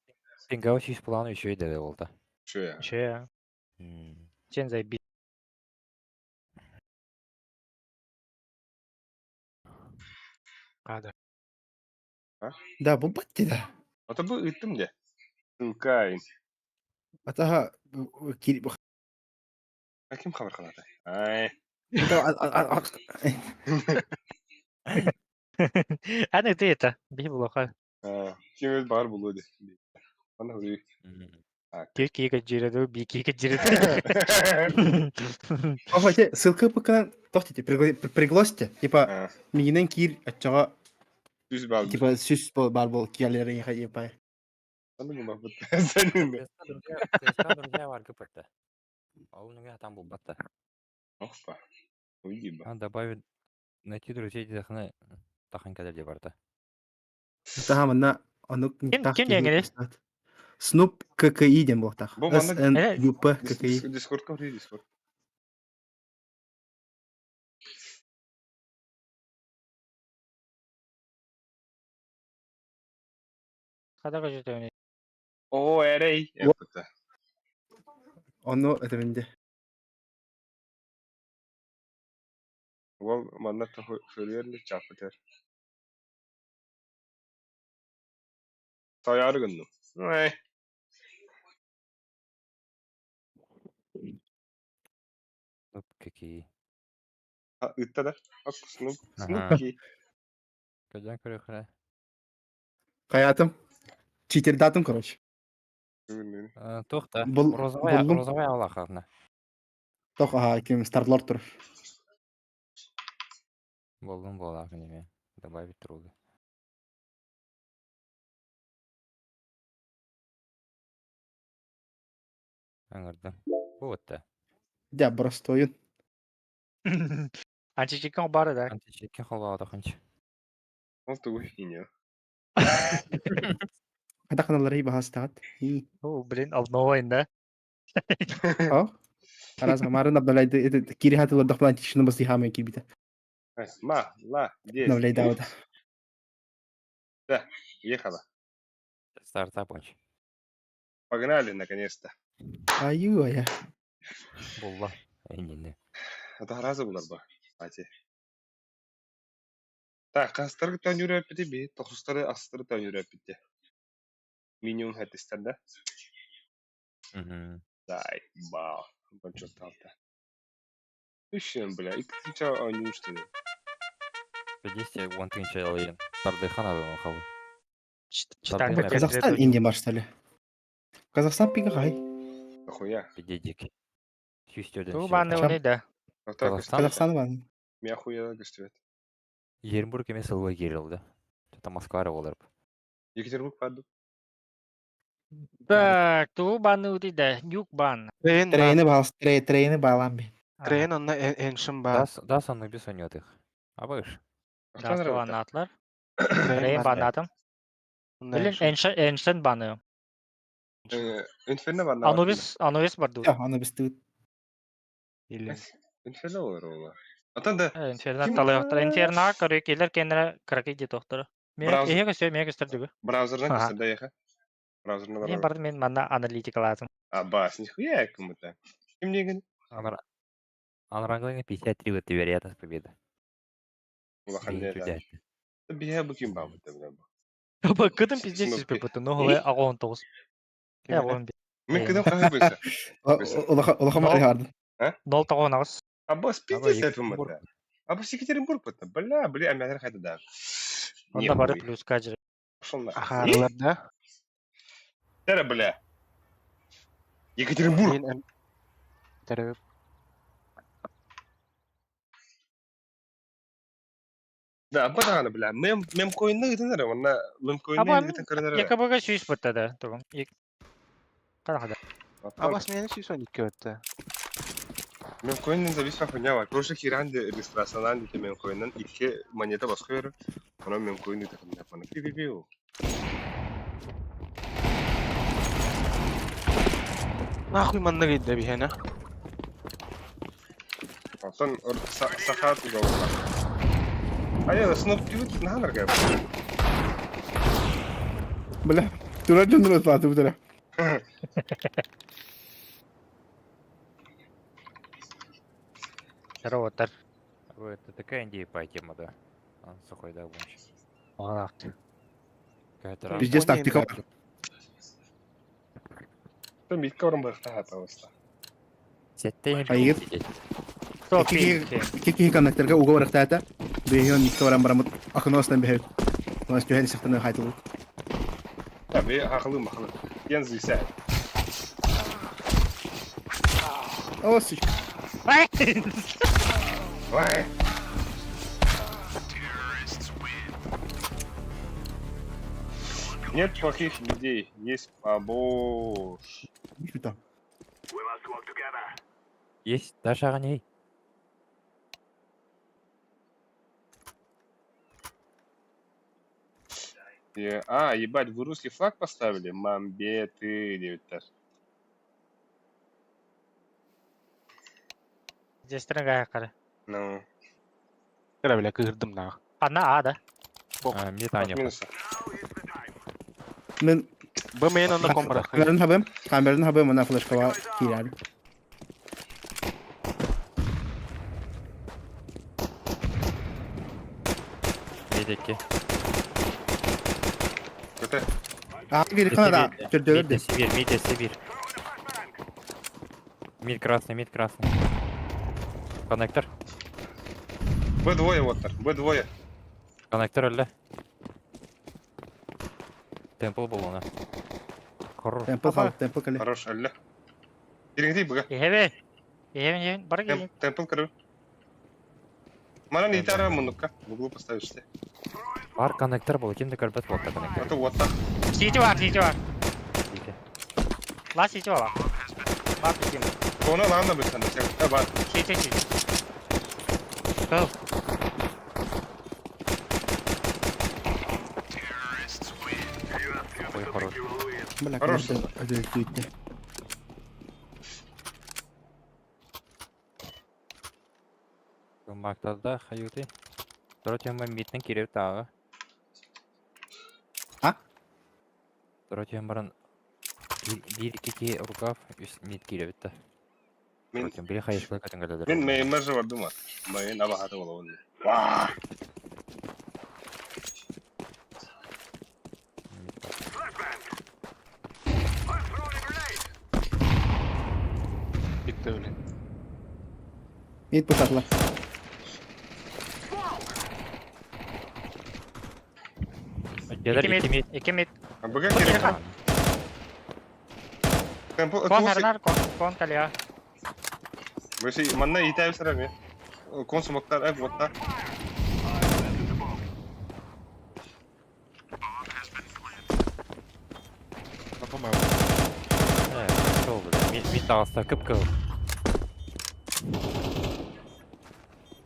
пинга 6 плану еще и довел-то. Что я? Че я? Сен заебись. Када. Да, bu battı da. Ата bu ıttım de. Ылкайын. Ataha Аким хабар кылат. Ай. Аны ты это. Би блоха. Ким өз бар булу де. Ана хуй. Кеке жиреду, би кеке жиреду. Охоте, ссылка покана. Тохтите, пригласьте. Типа, минен кир ачага. Düz bal. Типа, süs бар бол киялere яха yapay. Аны мына бут. Сенин де. Теста друзья варга пытта. А у меня там был батта. Опа. Уйди ба. Добавить найти друзей дехны тахан кадер де барда. Таха мына анук Ким дегенес? Snoop KKI ден бол тах. Бұл мана- SNUP KKI. Дискордка кири дискорд. Кадага жетөне. О, эрей. Эпта. Onu ödeminde. Ол манна söylüyorlar çapıtır. Sayarı günüm. Ay. Какие? Itta da. Bak Snoop. Aha. Snoop ki. Кадян көрөкрэ. Hayatım. Cheater dağıtım короче. Тохта. Buldum. Розовая алахарна. Тох, ага, ким Старлорд тур. Болдум болак неме. Добавить трубы. Аңырдым. Вот да. Да, просто oyun. Античекон бары да. Античекке халвада ханч. Ол тугу хиня. Hadi kanalları iyi bahas taat. İyi. О, блин, алдного да. Oh. Раз гамарын обновляет, это Кири хатылар дохман тишину бас дихамен кибита. Ма, ла, здесь. Обновляет давда. Да, ехала. Стартап онч. Погнали, наконец-то. Аю, ая. Болла. Эйнене. Это разы булар ба. Ати. Так, кастыргы тан жүрөп бити би, тохустары астыры тан жүрөп бити. Минимум хаттистер да. Заебал. Почувствовал-то. Ищем, бля. И ты что, не что ли? 50 вон тынча алайын. Тардыхан адын халы. Читаң Тардыхан да Казахстан Индия бар стали. Казахстан пига хай. Охуя. Педедик. Сүйістерден Туу баны Чам. уни да. Казахстан? Казахстан бар. Меня охуя гостевет. Еренбург емес ылға керілді. Это Москва олар. Екатеринбург паду. Так, туу баны уни да. Юг бан. Трейны балам бен. Трейн онна эншин бар. Да санны без онетых. Абыш. Дасту анатлар. Трейн Рейн бар. банатым. Билин эншен баны. Инферно бар. Анубис барды. Я, аны біз тыгыт. Инферно olur ola. Atan da Инфернат талайоқтар. Инферна көрі келер кенері кракей де тоқтыры. Мен Браузер. еге көсөй, мен көстірдігі. браузердан Ага. кысырда яха. Браузерна Мен бар. барды мен мана аналитика лазым. А бас, нихуя кому-то. Ким деген? Анрангылыңа 53 өтті вероятность победы. Улахан Бейін деді. чудятты. Бия bu kim babı da bile bu. Бак кыдым пиздец Снупи. сізбе бұты. Ну, ғылай ағуын тоғыз. Я ғылым бе. Мен кидем kahve bilse. Олаха мали харды. Нол тағуын ағыз. А бас Aba пиздец Екатеринбург. это. А бас Екатеринбург bu. Бля, амятар хайда да. Онда бары плюс каджыр. Пошел на. Ахарыларда. Тера, бля. Екатеринбург. Тереп. Да, батаны, бля. Мем коинны гитенер, онна мем коинны Абам, гитен көренер. Якабыға сүйіс бұтта да. Тұғым. Қанақада. Абас мені 112 өтті. Мем коиннен завис хуйня var. Прошлый хиранде регистрацияланды те мем коиннен 2 монета баскыр. Ona mem коинны такын япаны. Пи-пи-пи. Нахуй манна гейді би хена. Сон сахат угаула. Aya sınıf gibi ne haber galiba? Бля. Тура жондрот фату бутара. Роутер. Это такая индейпая тема, да. Он сухой, да, bunch. Оғақты. Какая-то Пиздец тактика. Sen bir kavram bakta hata olsa. Сеттен Айыр. Сол Кики коннекторга уга барактата. Бейон никторан барамыт акыностан бехет. Нас көхел сыктаны хайтылы. Tabii haklı mı haklı. Yalnız ise. О, сич. Vay. Нет плохих людей, есть побольше. Что там? Есть, даже огней. А, ебать, вы русский флаг поставили? Мамбеты, 9 Жестерін ғая қары. Ну, Керебіле кырдым нах. Қана ада. Метание. минуса. Мен Бу мен онда компара. камераны хабым, мына флешкага кирәди. Медики. Kötü. А, бир канада. Төрдөрдө. Медиа Сибирь. Мид красный. Коннектор. Б двое вот так, Б двое. Коннектор өлі. Темпл бұл оны. Хорош. Темпл кале. Хорош, алле. Еріңдей бұға. Ехебе. Ехебе, бары келген. Темпл кіру. Мана не тара мұныққа. В углу поставишься. Бар коннектор бұл. Кемді көрбет болта коннектор. Это вот так. Сити бар. Дейті. Ла сити бар. Бар біткен. Оны лаңда бір санда. Бар. Сити. Go. Ой, хорош. Бля, Хорош. конечно, Мактада хаюты. Против митнің кереу тағы. А? Против барын bir iki рукав мит кереуті. Мен Против бірі хайышқылы кәтіңгілдер. мен меймер же вардым var. Mayın abahatı ola onu. Vaa! öyle. Mid pusatla. Gelir 2 2 mid. mid. 2 mid. Бага керек. Kon harinar kon. Kon kali ya. Böyle manna iyi tabi sıra mı? Konsumoklar hep botta. Yapamam. Evet, kötü oldu. Mid ağızda kıpkıvı.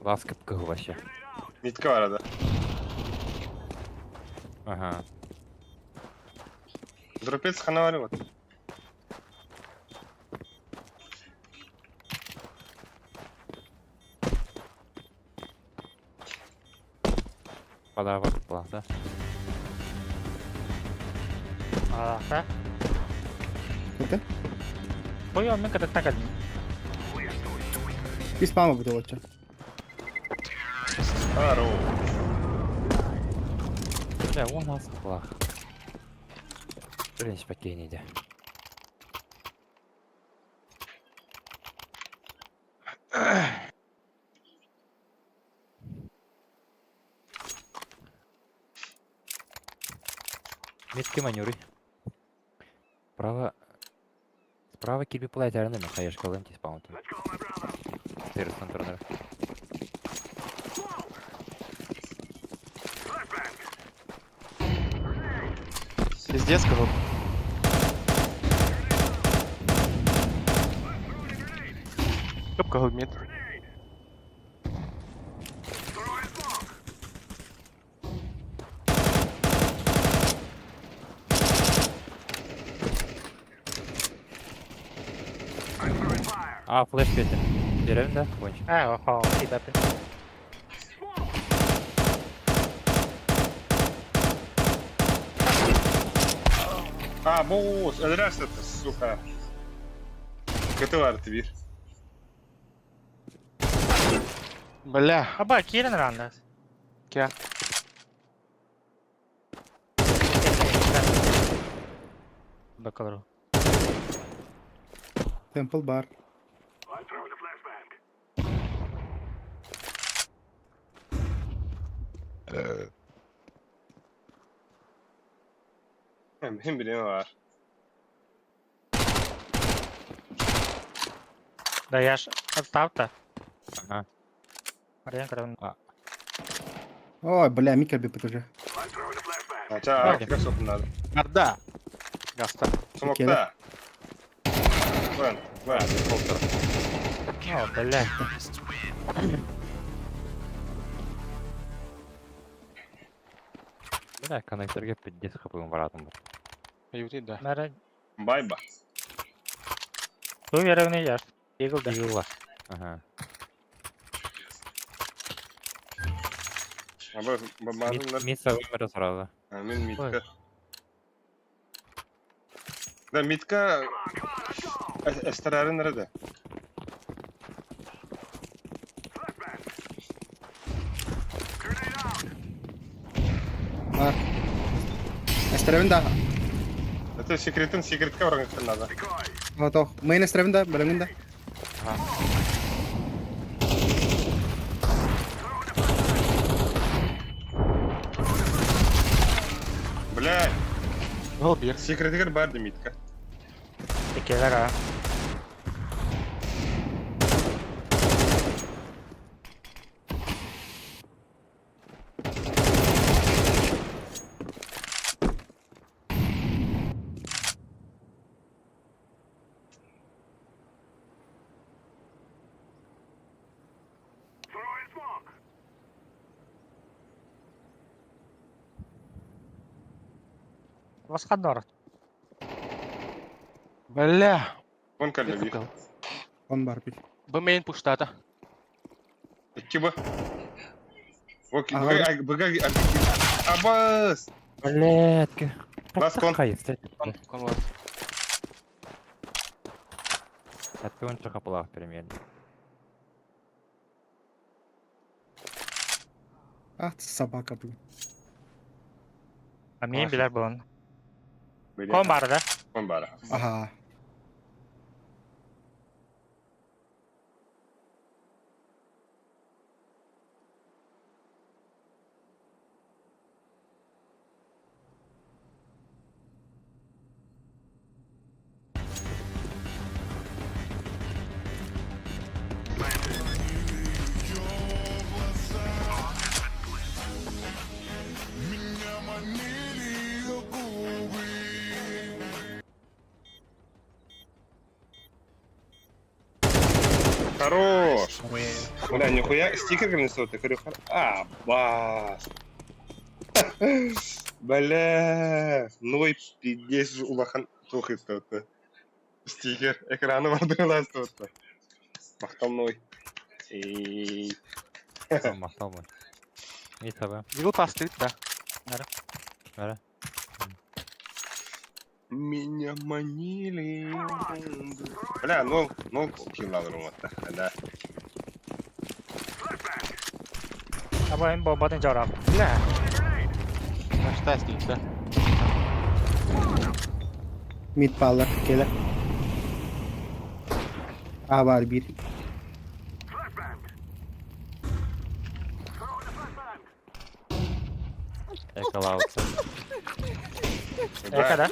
Last kıpkıvı başı. Mitka var arada. Aha. Дропец хана var вот. Kadar vakit bulanda. Ага. Окей. Koy onu kadar takal. И спама буде лучше. Аро. Бля, у нас плах. Блин, спокойнее. Метки манюры. Справа кирби платер не махаєш колем ті спаунти. Стирс контролер. Пиздец, кого. Копка гудмит. А, флеш петер. Деревен, да? Кончик. Oho, iyi tabi. А, босс, раз это, сука. КТ var bir. Бля. Aba kiren randas. Кя. Bakalım. Темпл бар. Hem birine var. Да я ж отстав-то. Ага. Марьян, когда Ой, бля, микро бипит уже. Aça Afrika sokun Арда. Гаста. Smokta. Вон, вон. О, блядь. Бля, коннекторге 50 хп баратым бар. Юрий, да. Нара... Байба. Ту веревний яш. Егыл да. Игла. Ага. Ama bazıları Мид вымер сразу. Мен Митка. Да, Митка estararı nerede? Бар. Эстеревинда. Это секретка врагın надо. Готов. Мейн эстеревинда, белеминда. Бля, Гол bir. секретка bardı Mitka. Tekeler ha. Vaskan var. Бля. Вон kaldı bir. Копка. Он бар бит. Б мейн пуштата. İki bu. Окей, Ага. бага Абас. Блядь. Last con. Кон var. Это он что плах примерно. Ах, ты собака, блин. Amin biler bunu. Böyle. Kon var da. Kon bara. Ага. Хорош. Бля, нихуя, стикер границу, ты говорю, бас. Бля, ной пиздец улахан тухи стоты. Стикер, экраны вардырла стоты. Мақтам ной. Эй. Мақтау мой. Не таба. Его пастырт, да. Ара. Меня манили. Бля, ну килл алырым атта. Да. Абайын бомбадан жарап. Бля. Başta isteyip de. Mid bağlar. Gelir. A var bir. Yakalavutsa. Ekada.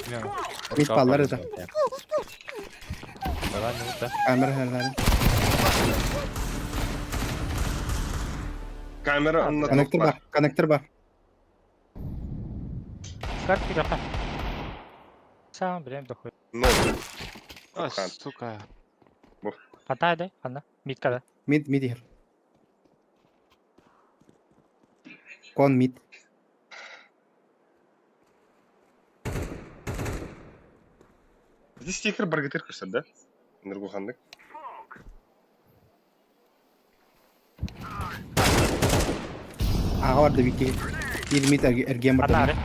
Mid bağlar da. Давай, ну да. Kamera herhalde. Kamera onunla Konektör var. Konektör var. Карт пироха. Сам берем дохуй. Ну, Ой, Хан. сука. Хата да? Хана. Миткада. Mid here. Con mid. Бізде стикер бар кетер көрсет, да? Нұргұлхандық. Ağa vardı bir ki. Bir mid ergen Хана var. аре.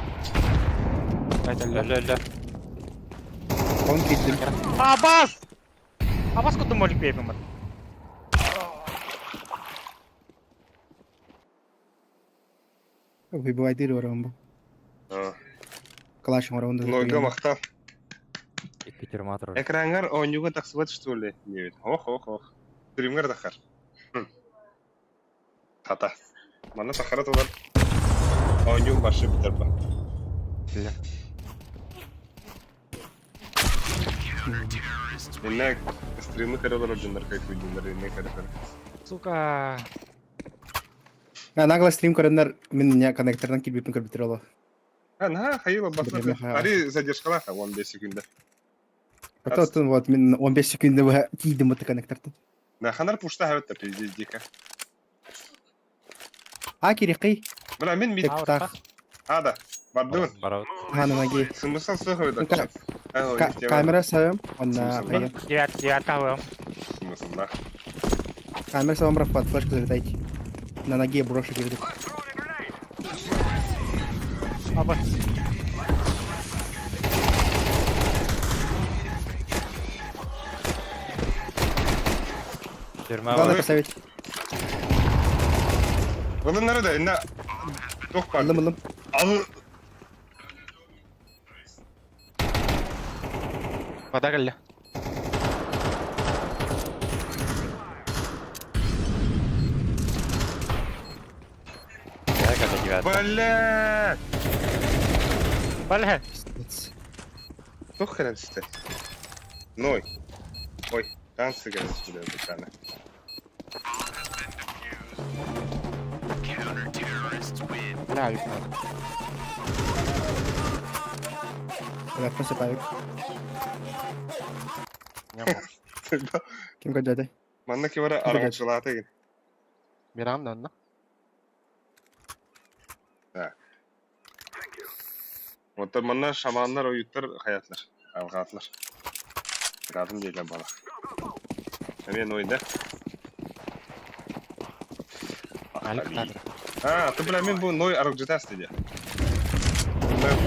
Öyle. Con bittim. Абас! Абас куту молик бейбим бар. Выбивай дыры var bu. Калашым var onda. Нойға мақтал. Iki termometre. Экранғар ойнуға тақсыбат, что ли? Не вид. Ох. Стримгар тақар. Хата. Мана тақарат олар. Ойнуға башы бітір ба. Бля. Енне стримы көрілер өджіндер, кайт өджіндер, енне көрілер. Сука. Нагло стрим көрінер, мен не коннектордан келбепін көрбітір олы. На, хайыла баслады. Білемін, ха. Ари задержкалаха 15 секунда. Потом вот мен 15 секунды кийдім өті коннектордан. На ханар пушта хаветті пиздец дика. А керек қи? Бля, мен мид. Тек Ада, бардын. Бараут. Ханынаги. Смысл сөхөйді. Камера сәуім. Онна Мен девятка вым. Смысл, да. камера сәуім бірақ под флешку залетайте. На ноге брошу кирдік. Абас. Терма Главное var. поставить. Bunun nerede? Enna... Çok var. Aldım. Al... Вода галля. Я когда девятый. Блядь! Бальhe. Çok хрен işte. Ной. Ой, танцы играют сюда, bir tane. Бля, юг надо. Bırakma sepayık. Не мог. Kim kaçadı? Manna ki vara arabacılığa git. Мирам, да? Otur manna şamanlar, oyutlar, hayatlar. Avgatlar. Biradım diyeceğim bana. Hemen oyunda. Alik надо. Ha, ты бля, мен bu noy arabacıda istedi.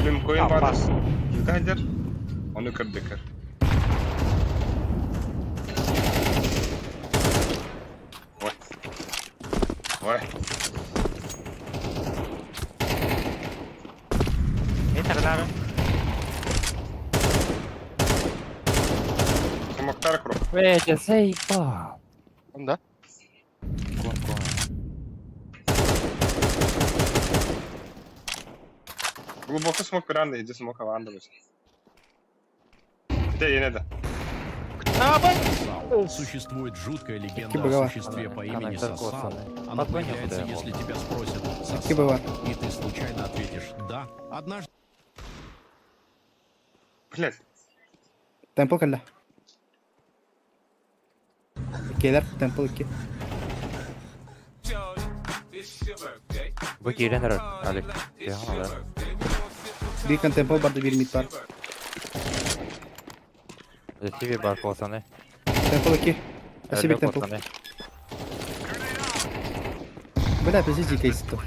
Ben koyun var. Juda hacer. Onu kırdık. Vay. Vay. Ne tarafı? Самоктар круг. Ведя, заебал. Он, да? Глубоко смог пиранды, иди смог авандовать. Где я не да? Существует жуткая легенда Киборга. о существе по имени Коннектор Сасан. косвенный. Она Подгони появляется, туда его. если тебя спросят «Сасан», Киборга. и ты случайно ответишь «да». Однажды Блять. Tempo kalla. Кейлер, темпл 2. Bu girenler Ali. Yahan olarak. Bir kan temple vardı, bir mid var. TV var olsa Temple 2. Aşı bir temple. Бля, пиздец, GK иссықты.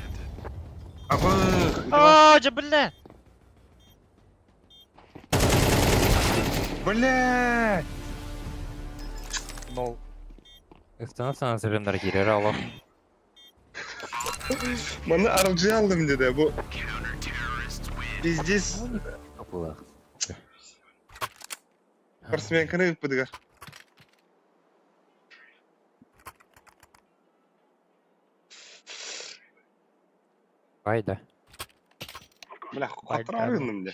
Абы! Aa cebille. Блядь! No. Istanırsan sırrınları girer Allah. Bana aracı aldım dedi bu. Пиздец. Kapılar. Спортсменканы ыппыдыгар. Hayda. Бля, отправленным бля.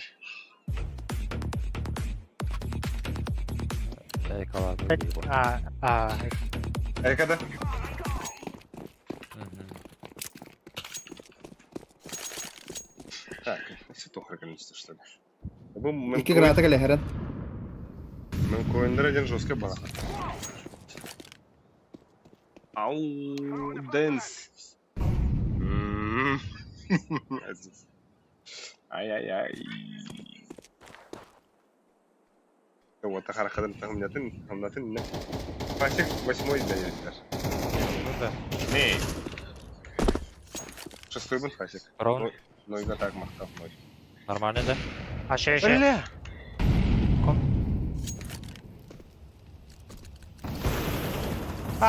Eyvallah. Эркада. Так, все тохры количество что ли. Bu İki granata geliyor her an. Ben koyunlara gene жестко bana. Au, dance. Aziz. Ay ay ay. Вот характерын тахминатын не. Пасек 8-й да есть. Не. 6-й был Пасек. Правда? Ну и так махтал мой. Нормально да? Aşağı. Бля.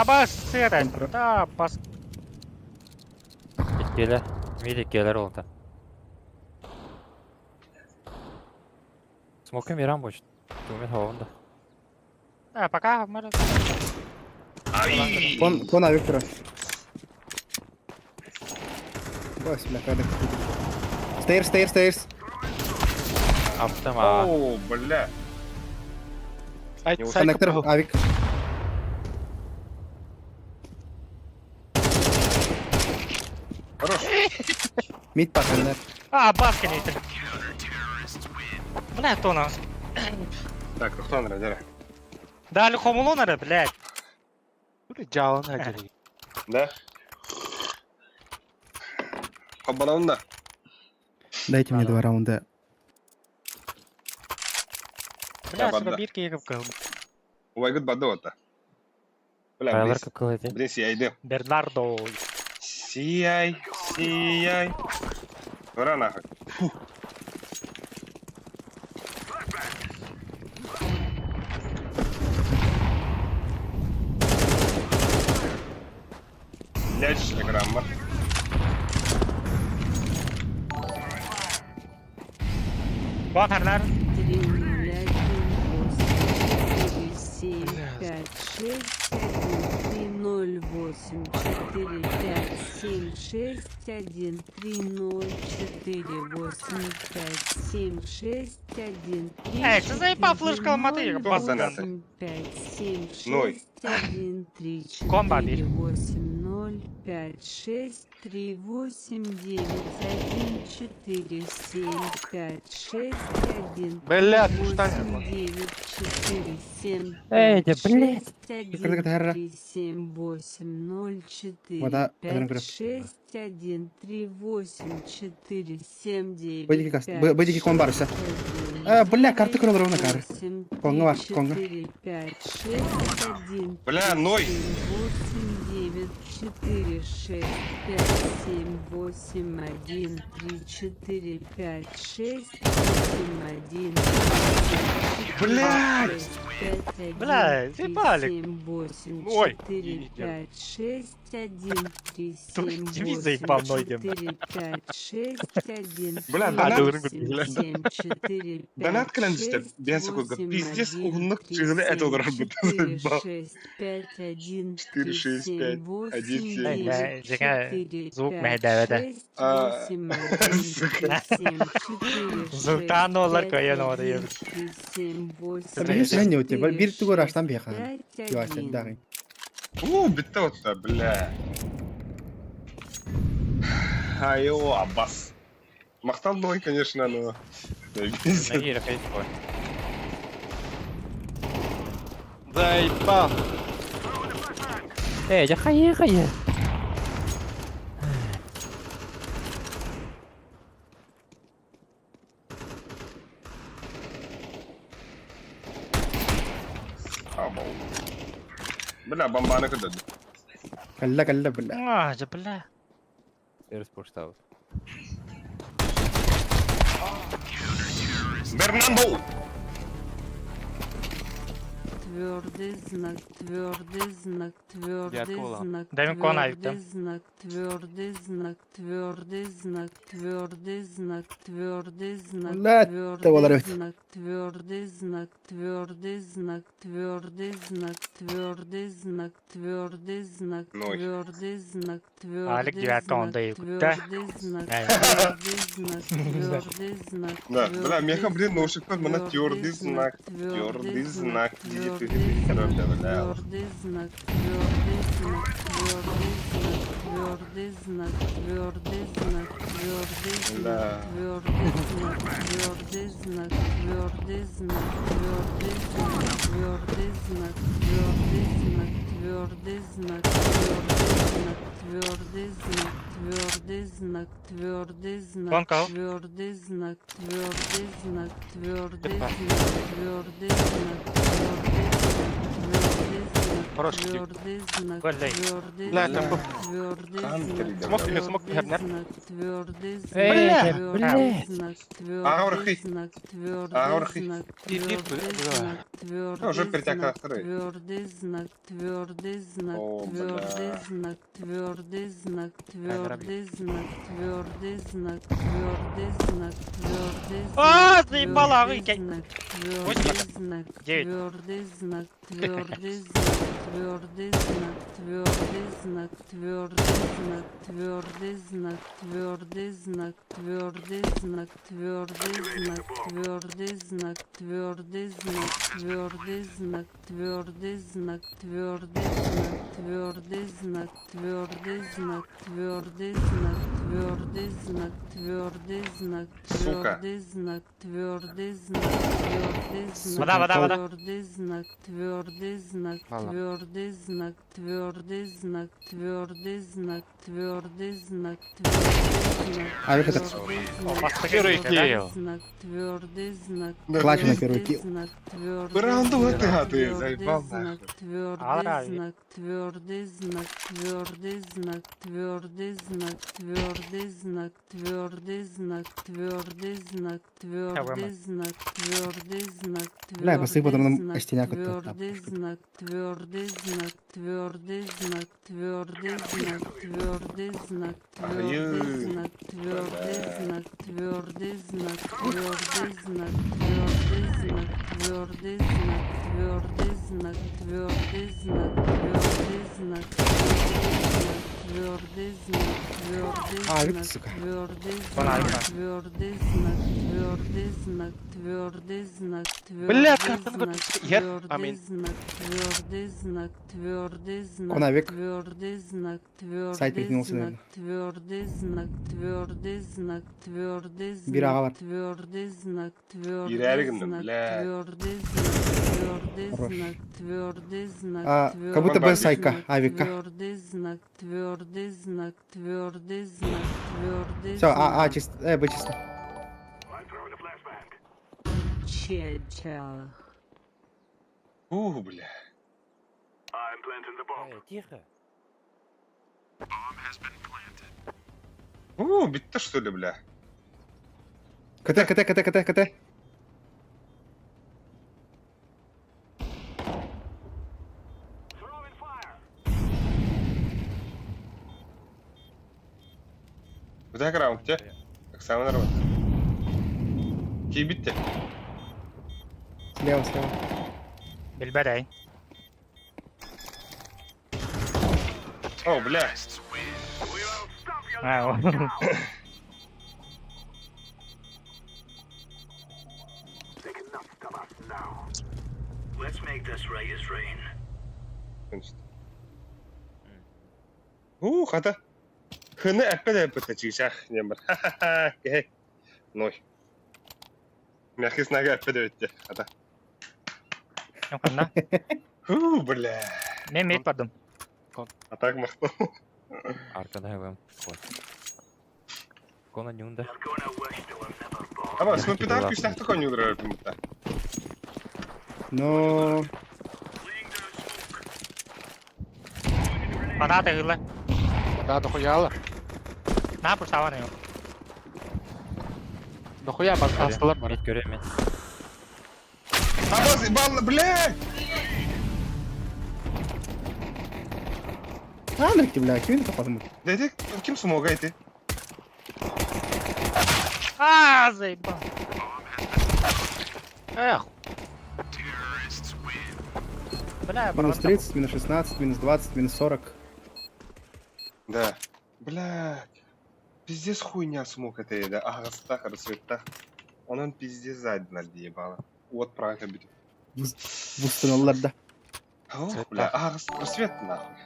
Bas seren. Da bas. İtkiler. Milik oldu. Smoke'un viran boş. Tuğmet havanda. Da пока. Может. Ай. Кон авик тура. Бось, бля, когда. Stairs. Attım ha. О, бля. Ay Yok, sen Коннектор kapı. авик. Хорош. Mid bakıyorlar. Aa bas gene itin. Блядь, кто нас? Так, Рухтан, ради. Дали хомулонара, блядь. Böyle cağın acele. Да. Хаббалауын да. Дайте мне 2 раунда. Бля, банда. сюда бирки егіп қалды. Уайгыт бады ота. Бля, Paralar блин, kıkılıydı. блин, сияйды. Бернардо. Сияй. Ура нахуй. Фу. Ляч грамма. Бантерler. 308-4-0-5-6-1-3-0-4-5-7-6-1-3-0-5-7-6-1-3. Эй, ты заебал флешку алматы, Банана. Ной. 5-7-6-1-3-4-5-7-0-5-6-3-8-9-1-5-6-3-8-9. Комба бир. 3-8-9-5-6-3-8-9-1. Блядь, ну что это? 8-9-4-7. Эй, да блядь. 6-1-3-7-8-0-4. Вода, один граф. 6-1-3-8-4-7-9. Быдики кон бар все. Бля, карты кроме ровно кары. Конга бар, конга. 4-5-6-1. Бля, Ной. 8-9-4-6-5-7-8-8-1-3-4-5-6-8-1. Блядь! Бля, заебали. Ой. 4-5-6-1-3-7-8-8-9. Тебе заебал нойдем. 4-5-6-1. Бля, Донат кілін десте, бен секундға пиздес ұғынлық жығылы әт олар бұд. 4-6-5-1. Звук мәдәвәдә. Зултанолар көйен ода ебі. Бля, sen ne öte? Bir tuğur açtan bir yakan. Yavaş sen dağın. Бітті отта, бля. Айо, Аббас. Мақтал Ной, конечно, но... Наги рефейс бой. Заебал. Я хае. Абау. Бля, бомбаны кидали. Калла, бля. А, же, бля. Я розпоштав. Бернандо! Твердый знак, твердый знак, твердый кола. знак, Дай мне кола навіть, твердый знак, твердый знак, твердый знак, твердый знак, твердый знак, Ла, твердый знак, твердый знак, твердый знак, твердый знак, твердый знак, твердый знак, Ной. твердый знак, Алик твердый девятка, он знак, дает, да? твердый знак, Ай. твердый знак, твердый знак. Да, бля, меха, твердый блин, знак, ножик под мана твердый знак. Твердый знак. Иди ты, бля. твердый знак, твердый знак, твердый знак, твердый знак, твердый знак, твердый знак, Да. твердый знак, твердый знак, твердый знак, твердый знак, твердый знак, твердый знак, твердый знак, твердый знак, твердый знак, твердый знак, Вон кого? твердый знак, твердый знак, твердый Типа. знак, твердый знак, твердый знак, Хорош, твердый знак, Валяй. твердый Бля, знак, там твердый Кантри, знак, смог тебе, смог тебе, твердый знак, твердый знак, Бля, твердый блядь. знак, Агорхи. твердый знак, твердый Агорхи. знак, Иди, твердый бля. знак, твердый Уже перетяка знак, второй. твердый знак, твердый знак, О, твердый бля. знак, твердый знак, Камера твердый знак, твердый знак, твердый знак, твердый знак. А, заебала, выкинь. Твердый знак, Девять. твердый знак, твердый знак, твердый знак, твердый знак, твердый знак, твердый знак, твердый знак, твердый знак, твердый знак, твердый знак, твердый знак, твердый знак, твердый знак, твердый знак, твердый знак, твердый знак, твердый знак, твердый знак, твердый знак, Сука. твердый знак, твердый знак, твердый знак, Вода. твердый знак, твердый знак, Мало. твердый знак, твердый знак, твердый знак, твердый знак, твердый знак. Авик это Первый килл. Знак, твердый знак, клатч на первый твердый килл. знак, твердый По раунду знак, вот ты, а ты твердый заебал, знак, нахуй. твердый Ара, знак, твердый знак, твердый знак, твердый знак, твердый знак, твердый знак, твердый знак, твердый знак, твердый знак, Бля, посыпь потом знак, на стеняк вот так. твердый знак, твердый знак, твердый знак, твердый знак, твердый знак, твердый знак, твердый знак, твердый знак, твердый знак, твердый знак, твердый знак, твердый знак, твердый знак, твердый знак, твердый знак, твердый А, Авик, знак, сука. твердый Вон знак, Авика. твердый знак, твердый знак, твердый знак, Бля, твердый карта знак, Я- твердый Аминь. знак, твердый знак, твердый знак, Он Авик. твердый знак, Сайт твердый перекинулся, знак, наверное. твердый знак, твердый знак, твердый Bir ağa var. знак, твердый знак, твердый Ираригна, знак, бля. твердый знак, твердый Хорош. знак, твердый знак, Как будто Бомба. бы сайка, Авика. твердый знак, твердый знак, твердый знак, твердый Все, знак. А чисто, Б чисто. Чеча. Ух, бля. Тихо. Бить-то что ли, бля? КТ. Куда раунд, те? Так само народ. Кей битти. Слева. Бельберей. О, бля. А, о. Let's make this right as rain. Конечно. Хата. Хыны әппе чишах немір. Ха-ха-ха. Ной. Мягкий снага әппе өтті. Хата. Yok lan. Бля. Мен мейт бардым. Атак мактау. Arkada hemen koy. Kona nyunda. Ama снайпер күстәхтә конюдыр тумта. Но... Патата гыла. Да, дохуяла. На пушава не. Дохуя басқасылар бар. Met göremiyorum. Абаз бал, блядь! Анрики, бля, кем это потом? Дядя, ким смога идти? А, заебал. Эх. Бля, Минус правда. 30, минус 16, минус 20, минус 40. Да. Блядь. Пиздец хуйня смог это еда. Ағыстақ, рассветтақ. Onun пиздец задна diye bağlı. Вот правильно будет. В установларда. Ох, бля, ағыс, рассвет нахуй.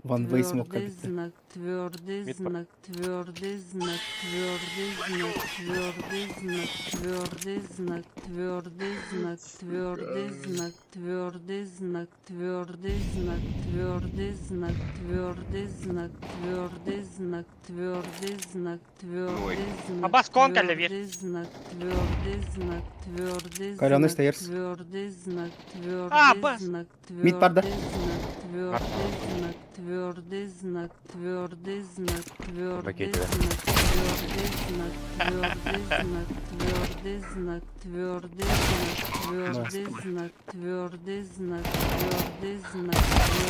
Ванвей смог Твердый как-то. знак, твердый Мид знак, твердый знак, твердый знак, твердый знак, твердый знак, твердый знак, твердый знак, твердый знак, твердый знак, твердый знак, твердый знак, твердый знак, твердый знак, твердый знак. Аббас, конка ли твердый знак, твердый знак, твердый Кальяный знак, стоярс. твердый знак, А, твердый Аббас. знак, Мид парда. твердый знак, твердый знак, твердый знак, твердый знак, твердый Пакете, да? знак, твердый знак, твердый знак, твердый знак, твердый знак, твердый знак, твердый знак,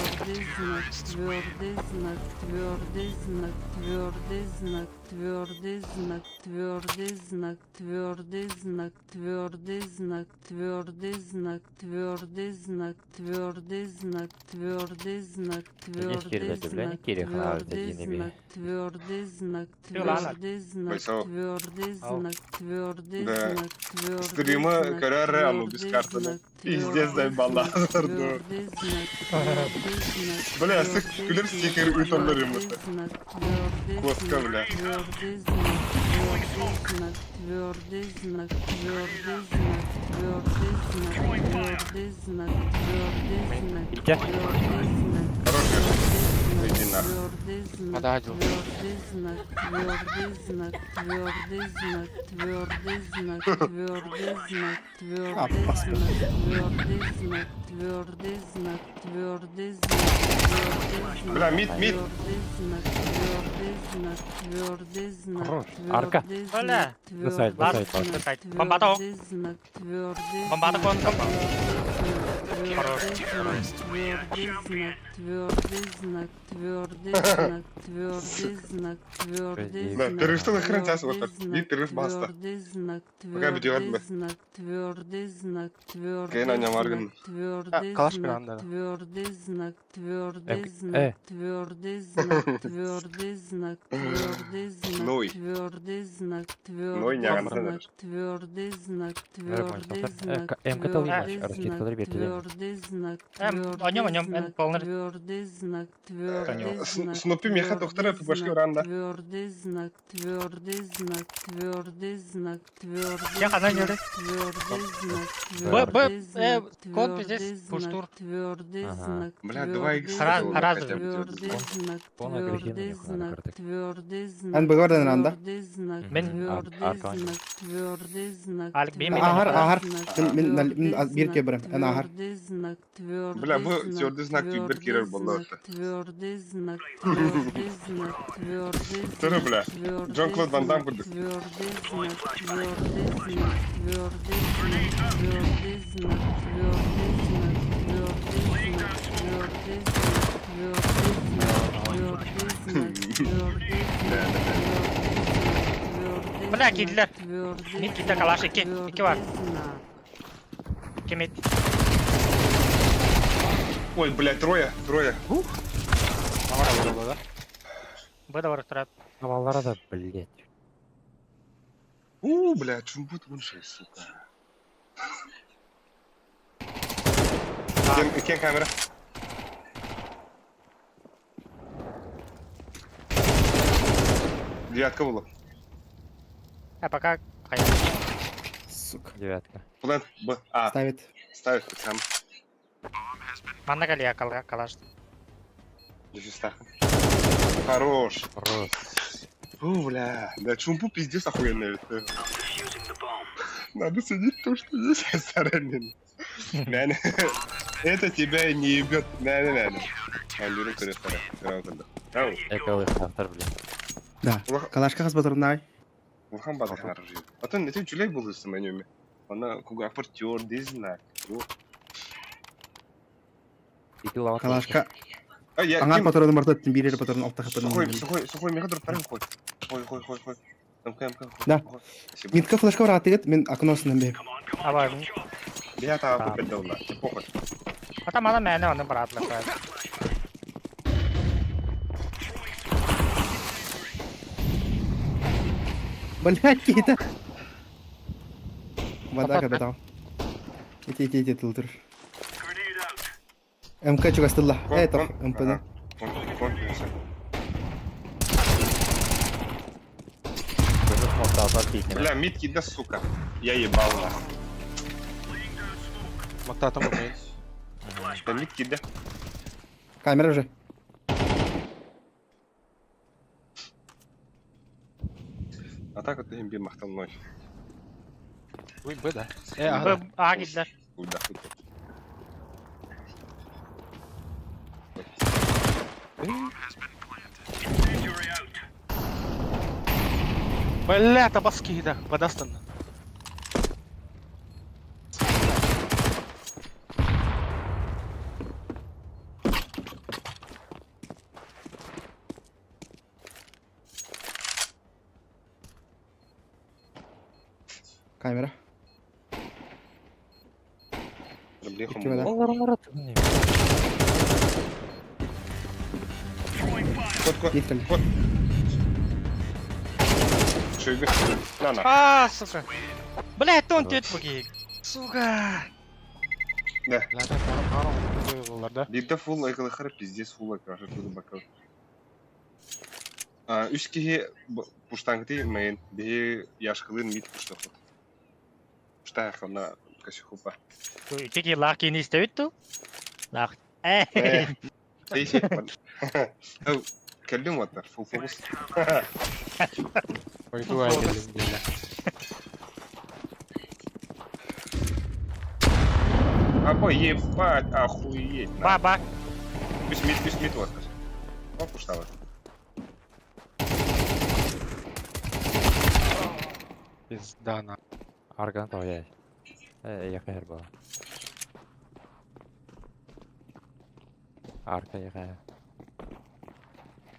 твердый знак, твердый знак, твердый знак, твердый знак, твердый знак, твердый знак, твердый знак, твердый знак, твердый знак, твердый знак, твердый знак, твердый знак, Здесь кирбеты, бля, не кири хавают твердый один ими. знак, твердый знак, ладно. твердый знак, Бойцов. твердый знак, твердый Да. знак, твердый Стрима знак, көрер ану без твердый картаны. знак, Пиздец твердый заебала. знак, твердый знак, твердый знак, Бля, твердый сык күлер знак, стикер уйтонлар ему. твердый знак, твердый Коска, знак, бля. твердый знак, твердый знак, твердый знак, твердый знак, твердый знак, твердый знак, твердый знак, Итя. твердый знак. Хороший. Иди нахуй. Твердый знак, Подадил. твердый знак, твердый знак, твердый знак, твердый знак, твердый знак, твердый паска. знак, твердый знак, твердый знак, твердый знак, твердый знак. Бля, мид, мид. Твердый знак, твердый знак, твердый знак, Хорош. твердый Арка. знак, Бля. Бросай, твердый бросай, знак, бросай. Бомбата о. твердый знак, твердый Бомбата знак, конка. Хорош. Твердый знак, твердый знак, твердый знак, твердый знак, твердый Да, знак. terörist охран час вот твердый так. знак, Bir terörist bastı. Твердый знак, Пока бедёт бы. твердый знак, твердый знак, твердый Кейн аня знак, маргын. твердый калаш знак, пиранда. твердый знак, твердый Эк, знак, твердый знак, твердый знак, твердый знак, Ной. твердый знак, Ной, твердый не знак, агансанар. твердый знак, Нормально. твердый знак, МК талимаш, твердый аркет знак, калറി бетелем. твердый знак, О нем, знак, полный. твердый знак, твердый знак, Снупи меха тоқтара твердый башка знак, уранда. твердый знак, твердый знак, твердый знак, твердый Я хана знак, нюры. твердый знак, Б, твердый знак, кон твердый пиздец, знак, пуштур. Твердый Ага. знак, Бля, твердый 2х Раз- знак, раз- твердый знак, Полная грехина, твердый нихуя знак, картек. твердый знак, Ан бөгөрдөн анда. твердый знак, Мен- твердый арка знак, твердый знак, Алик, бейм, твердый Ахар, ахар. знак, Мен твердый бир знак, кебирем. Ан ахар. твердый знак, твердый Бля, bu знак, tвердый знак тик bir твердый керер болды знак, отты. твердый знак, твердый знак, твердый Тыры, бля. твердый Жан-Клод Ван Дам знак, курдук. твердый знак, твердый знак, твердый знак, твердый знак, твердый знак, твердый знак, твердый знак, твердый знак, твердый знак, Бля, кидлер. твердый Мид кидде калаш 2 var. знак. Кемет. Ой, блядь, трое. Мамара vuruldu da. Б да бар тұрады. Havalara da блять. Блядь, чумбут вынший, сука. Кен камера. Девятка была. А пока қайда. Сука. Девятка. План Б. А, Ставит. ставит так само. Манна галия калаш. Дефис так. Хорош. Хорош. Фу, бля. Да чумпу пиздец охуенный. это. Надо сидеть то, что есть, Саранин. Мяне. Это тебя не ебет. Мяне. Андюрин көресара. Ау. Экалы хақтар, блин. Да. Калашка хас батырнай. Улхан базар харжи. Потом не ты чулек был с менюми. Она куга портер дизна. Екі лават. Калашка. А я Аңар Ким, патроны мартат бирер патроны алта хатырны. сухой мегадрop тарим хой. Хой. Мкм. Да. Митка флешка бар атыгыт, мен окносынан бе. Абай. Я та купеддаула. Похуй. Ата мана мәне оны баратлык. Блять, кита. Вода капитал. Ити тылтыр. МК чугастылла. Это МП. Көмір смокта атар кейтіне. Бля, митки да сука. Я ебал на. Макта там умеет. Да митки да. Камера уже. А так вот им би махтал ночь. Ой, Б, да. Ага. А гидлер. Куда хуй. Бля, табаски, да. Водастан. Камера. Проблеху Iki вода. Олар атығын. Кот. Гиткали. Чуйби. На. А, сука. Блядь, тон тет буги. Сука. Да. Ладно, пару олар, да. Бирде фул айкалы хара пиздец фул айкалы туды бакал. Үч киһи пуштаңты мен бе яшкылын мит пуштаху. Штахана кашхупа. Тики лаки не стоит ту? Лах. Сейси. Ау, келдим ватар, фул фокус. Пойду айделим, бля. Або ебать, охуеть. Баба. Пусть мит ватар. О, пуштава. Пизда на. Арган тояй. Яқа ер бала. Арка яқа.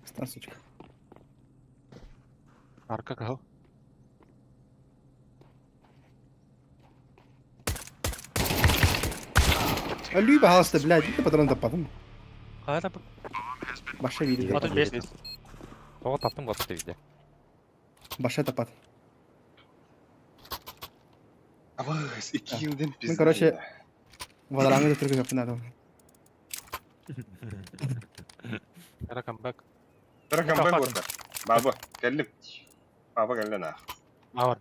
Стан, сучка. Арка кал. Люба халста, блядь, это патрон тападым. Када Баша видит. Отын бес. Тоға таптым батыр девде. Баша тапад. Аваз, икиңден пизда. короче, Водолаңы да түргіз өпін адам. Ара камбэк. Таракан бай ватар. Баба, келдим. Баба келден ах. Авар.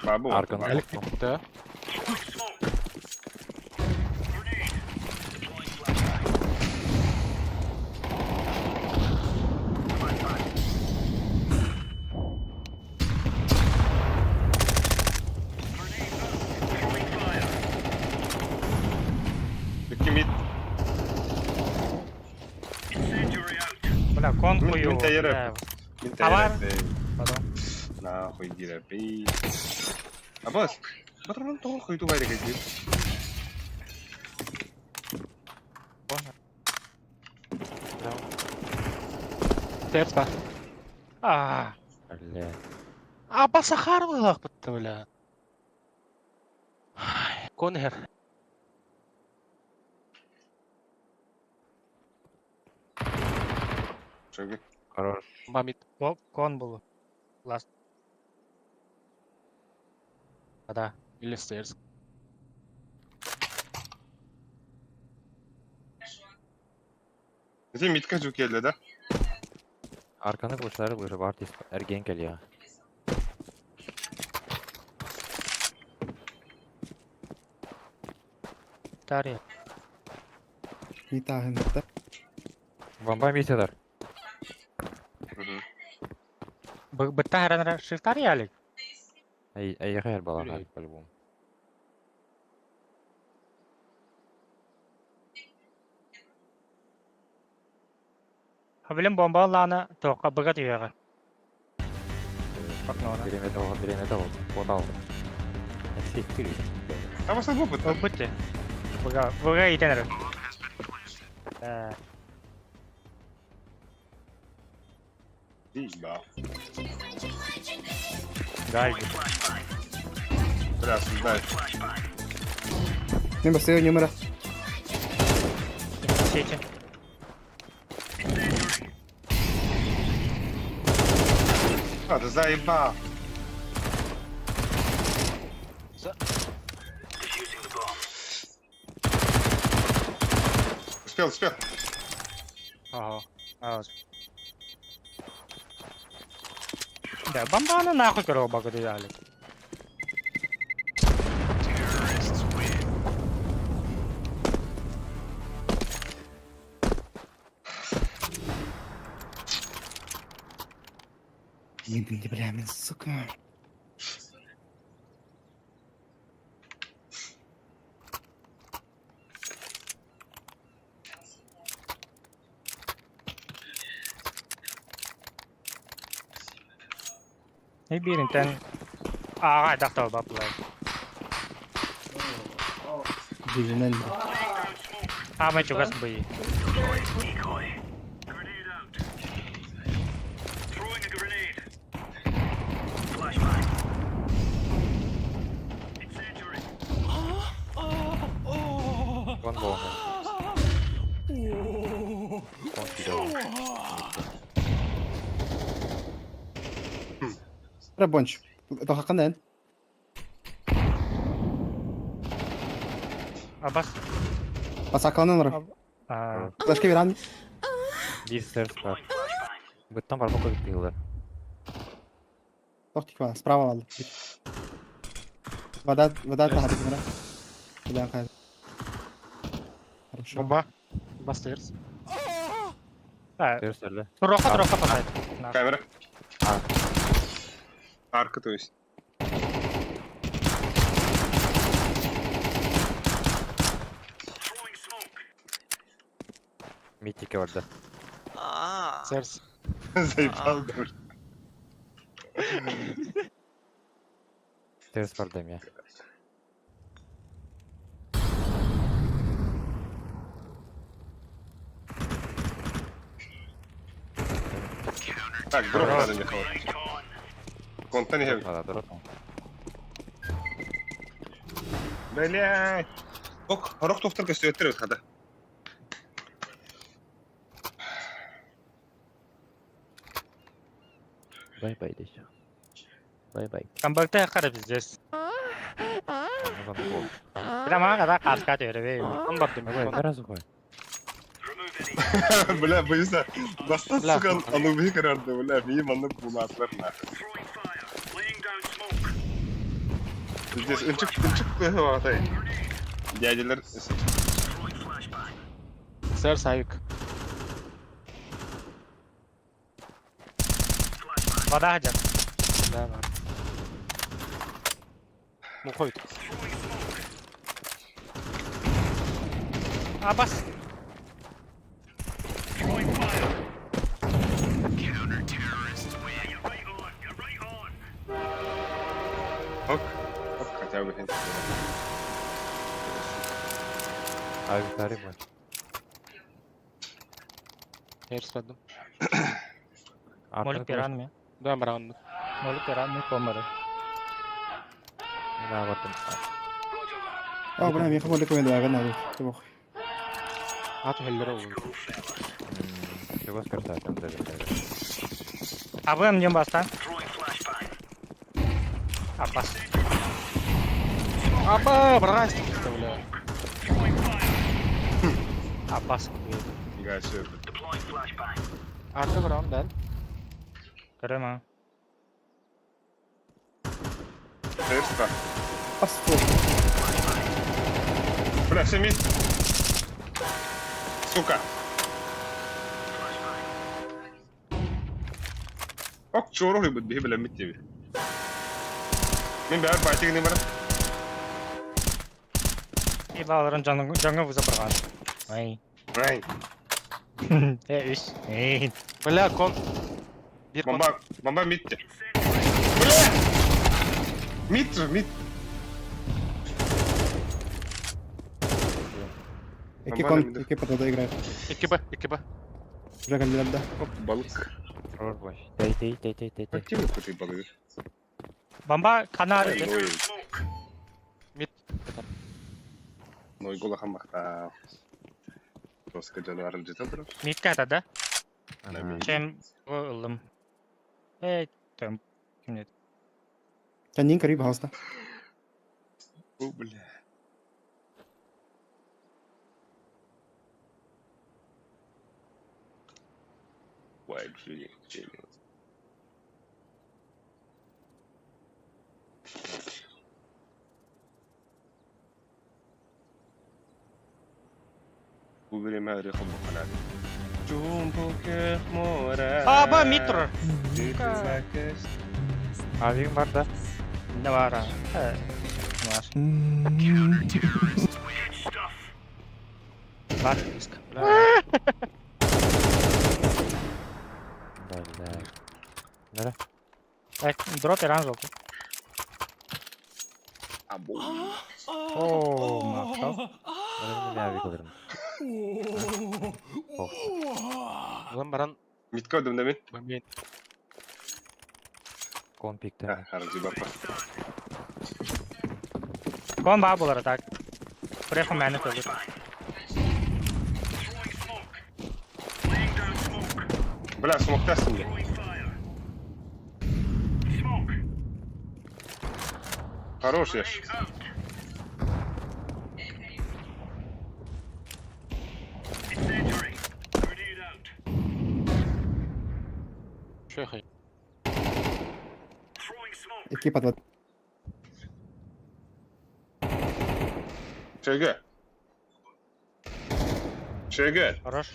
Бабу. Аркан. Элек битті. Мит. Бля, кон Ну, кую. мин тәйірі. Авар. Потом. Нахуй дирапей. Абас. Батырман тоғын құйду байры кезді. Терста. А, Бля. Аба Сахарова бітті, бля. Конер. Шөгі. Хорош. Мамит. кон был. Ласт. Да. Или стейрс. Где митка жүк келді, да? Арканы бұлшылары бұлшы бар дейсі. Әрген кәлі. Şiftari. Bir tane de. Бомба метедар. Bıtta herhangi şiftari yalik. Ай хер балага по-любому. Habilim bomba Allah'ına toqa bıga diyor. Bak ne ona. Время того. Подал. Siktir. Ama sen bu O bitti. Bıga iyi denir. değil be. Gayet. Biraz дай. Ne basıyor numara? Şey için. А, ты заебал. Успел. Ага. Ağız. Да, бомбана нахуй корова бага diyor. Ебать, бля, мен, сука. Ne birinden ağa dakta bablar. Дивинен. Ama çok az bıyı. Decoy. Grenade out. Throwing a grenade. Flashbang. Incendiary. Вон бомба. Рабончик. Это хаканен. Abbas. Пасаканен ра. Флешка веран. Bir stairs var. Быттан бар бокка gittiydiler. Тохтик var. Справа var. Вода тахат мира. Вода кайда. Хорошо. Bomba. Bastırırız. Ha, Stairs öyle. roka patay. Камера. Арка, то есть. Throwing smoke. Митики orada. Sers. Заебал, да. Stairs oradayım ya. Так, дроп надо, Михаил. Конта не хевит. Valla dur. Блядь. Ок, рок тофтарга сөйттер өт хада. Бай-бай deyəcək. Bye-bye. Kambakta yakarız biz. Bir ama kadar kaska diyor be. Tam baktım Ой, ben. раз уходит. Бля, боюся. Баста, сука, алуби карарды, бля, миим аны булатлар нахуй. Throwing fire. Laying down smoke. Здесь ынчык хватай. Дядялар Throwing flashbang. Ser sayık. Vada hacak. Ne var? Bu koydu. Abbas. Throwing fire. Counter-terrorists win. You're right on. Ок. Ок, хотя бы хент. Abi tarih var. Hers verdim. Molik piran mı? Ben bırakındım. Molik piran mı komadı? Ne yaptım? اه بنا مين خبر لكم يا دواء غنى تبغى. At hellere oldu. Çok gösterdim dedim. Abi amcam bastan. Throwing flashbang. Abbas. Apa bırak işte bile. Throwing fire. Abbas. Гасю. Deploying flashbang. Arka bırakın ben. Görüyorum ha. Терста. Пасту. Бля, все мид. Сука. Ок, чору рибут бихи белем мид тебе. Мен бәрі байтығы не бара? И балаларын жаңа выза барған. Ай. Ай, Үш. Эй. Бля, кон. Bir kon. бомба мидте. Бля! Мид же, мид. Iki potada играют. 2B, 2B. Уже кандидат. Оп, балык. Рор баш. Тей. Активно кушай балык. Бомба канар. Mid. Ной голахан мақта. Тоска жануарын жета тұр. Митке атады. Ана Чем ұлым. Эй, тем. Кім еді? Тянин кариб хаста. О, бля. Wide shooting. Bu benim her yakın bu kanal. Jumboke mora. Аба, мид тұрыр. Авиң бар да. Не бар. Бар. Бар. Бля. Нара. Дроп еран жолды. Abo. О, мақтау. Бля, ави калырым. Ulan baran. Mitke ödüm demin. Bilmeyin. Конпикті. Ha, harcı bak. Кон бар болар так. Прехо мәні көлір. Bля, smoktasın ya. Хорош яш. Şu yakayım. Iki potada. Шеге. Хорош.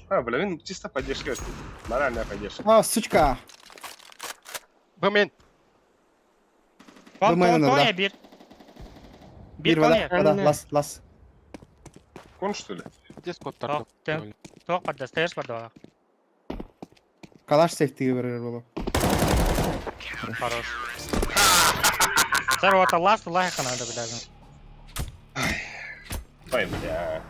А, бля, він чисто поддержка. Моральная поддержка. А, сучка. Bilmeyin. Кон, Думаю, кон, надо. я бір. Bir Bir кон vada. я. Vada. Las. Кон, что ли? Tez kodlar. Yok, tem. Тоқ барды, стейрс барды оға. Калаш сефтиге берер болу. Хорош. Сэр, ота ласт лайха надо, блядь. Ай, бля.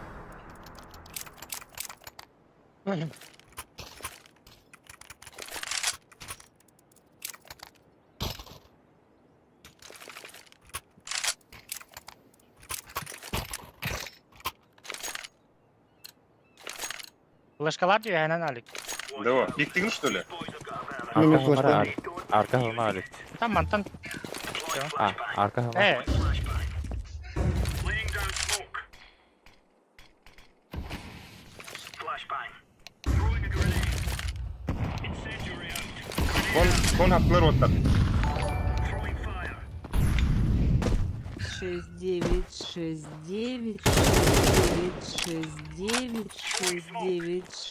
Флешкалар diyor hemen alik. Давай, биктигин, что ли? Мими Арка флешбэк. Арка хылма алик. Tamam, tam. Арка хылма. Laying down smoke. Flashbang. Throwing a grenade. Incendiary out. Кон haklar otta. Throwing fire. 6969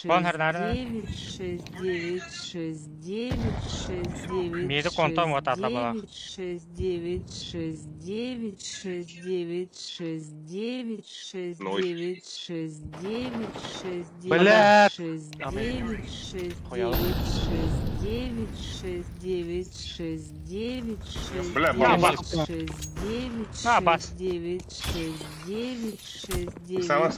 Кон her nerede? Miydi kontam o tatlı bana. Блядь. Бля, Ya бомба. bak. Ha bas. Сама.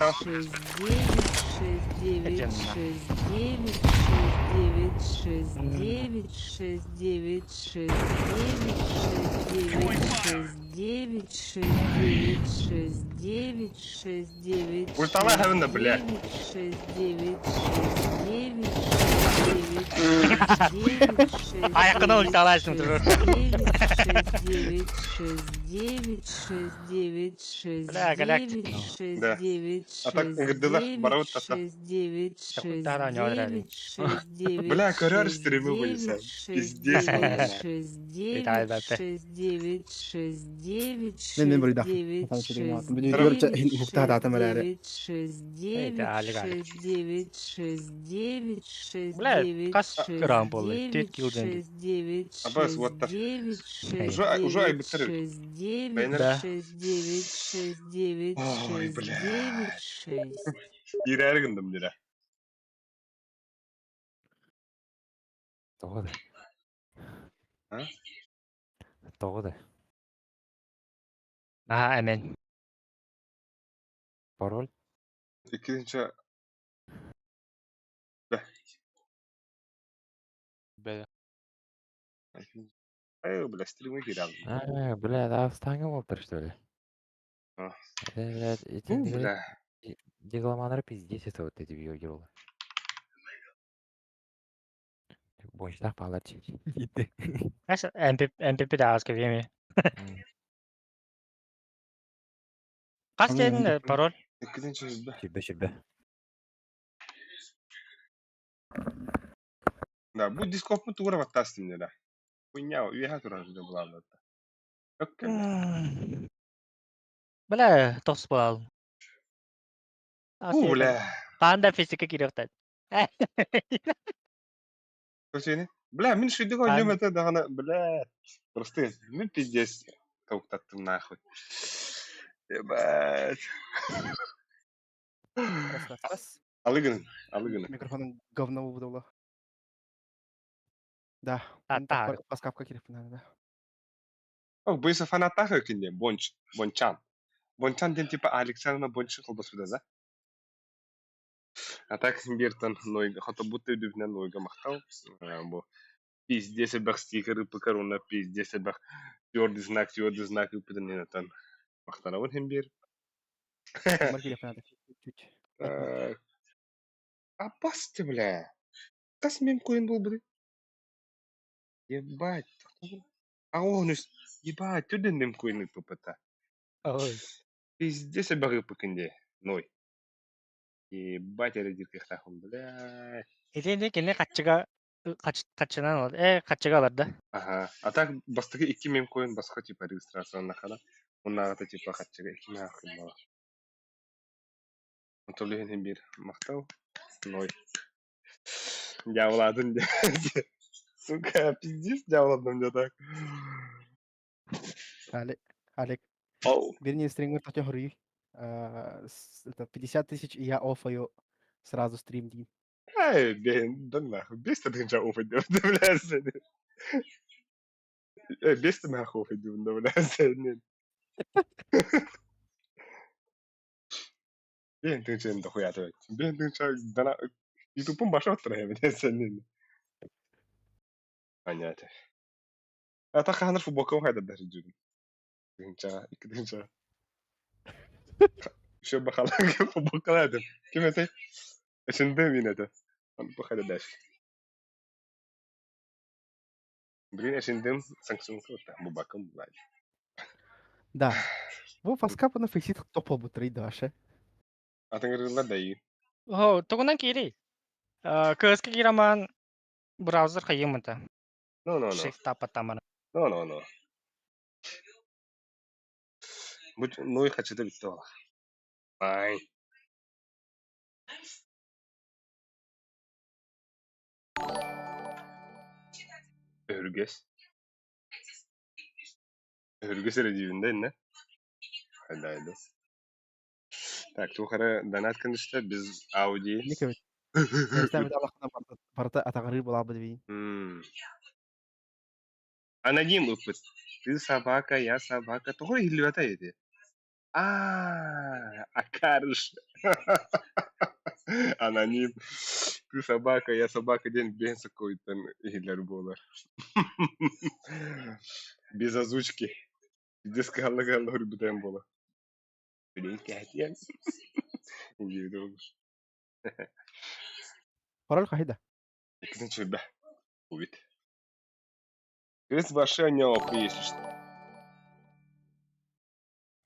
Ультала хавында, бля. Ayakına ulti alarsın durur. Бля, галактик. Да. А так гдыла, бараут тата. Да, не одрали. Бля, коряр стримы были сам. Пиздец. Вітаю, брате. Ben burayı da. Tamam, söyleyeyim ya. Bir de görüp hukukta hata mı yani? Бля, кас грам болы. Тет килден. Абас, what the Уже бitirir. Beğenir. Да. Ой, бля. Иrer гындым дире. Тоғыды. А? Тоғыды. Ага, әмен. Пароль. İkinci Бля. бля, стримы гирал. Бля, да встанем опер, что ли? А. Блядь, эти Ну, бля. дегламанары пиздец, это вот эти биогеролы. Бойшта палач. Әс MPP да азгы веме. Кас дедin пароль? İkinci yüzde. Şibbe. Да, bu Discord mu tuğra battastım diye. Хуйня, üye turar da bulandı. Yok ki. Бля, тос бол. Bu bля. Канда физика киректен. Что сені? Бля, мен шуйдық ойнем это дағана, бля. Просто мен пиздец тоқтаттым нахуй. Ебать. Раз. Алыгын. Микрофонun говно выдало. Да. Аттар. Паскапка киріп надо, да. О, bu sefer atak ökünde. Bonçan. Bonçan den tipa Alexandra Bonçan kolbası da. Atak bir tan noyga. Hatta bu tevdübünden noyga maqtav. Bu пиздец бах стикеры по корона, пиздец бах твердый знак и поднена тан. Мақтанауын hem bir. Бар киріп надо. Чуть. Апасты, бля. Kas mem koyun был, бля? Ебать. А он ебать, туда мем koyun попыта. Ой. Пиздец бах покинде. Ной. Ебать, я радик ихтахым, бля. Эденде кене качынан ол. Качыга алар да. Ага. А так бастыгы 2 мем koyun басқа типа регистрацияна кала. Оннагы типа качыга 2 мем акын бала. Ontolegen hem bir maqtav. Ной. Javladın diye. Сука, пиздец, javladım diye так. Алек. Оу. Вернее, стример точно говорю. Это 50 000, и я офаю сразу стрим день. Ай, да нахуй. Без ты déjà офайдем, да, бля, сені. Без ты нахуй офайдем, да, бля, сені. Ben tüncen de koyat evet. Ben tüncen dana YouTube'un başa oturaya bir de senin. Понятно. А так ханыр футболка хайда даже жүрүм. Тüncen, iki tüncen. Şu bakalım футболкаларды. Kim ete? Şimdi yine de. Bu hayda daş. Блин, şimdi Samsung bu bakım var. Да. Во паскапа на фиксит топал бы трейд ваше. Атыңырылар да iyi. О, тогунан кири. Кыска кираман браузер хайымынта. No. Shift тапатаман. No. Bu noy kaçıda bitti valla. Ay. Örgüs. Örgüs redivinde ne? Haydi. Так, тухара донат кандышта без Audi. Не кевет. Ставит Аллахна парта атагары была бы две. Аноним опыт. Ты собака, я собака. Тухара хилвата еди. Акарыш. Аноним. Ты собака, я собака. День бенс какой-то хиллер болар. Без озвучки. Без галла рубитен бола. Блин, катя. İngilizce olur. Пароль кайда? İkinci be. Увид. Без ваше не если что.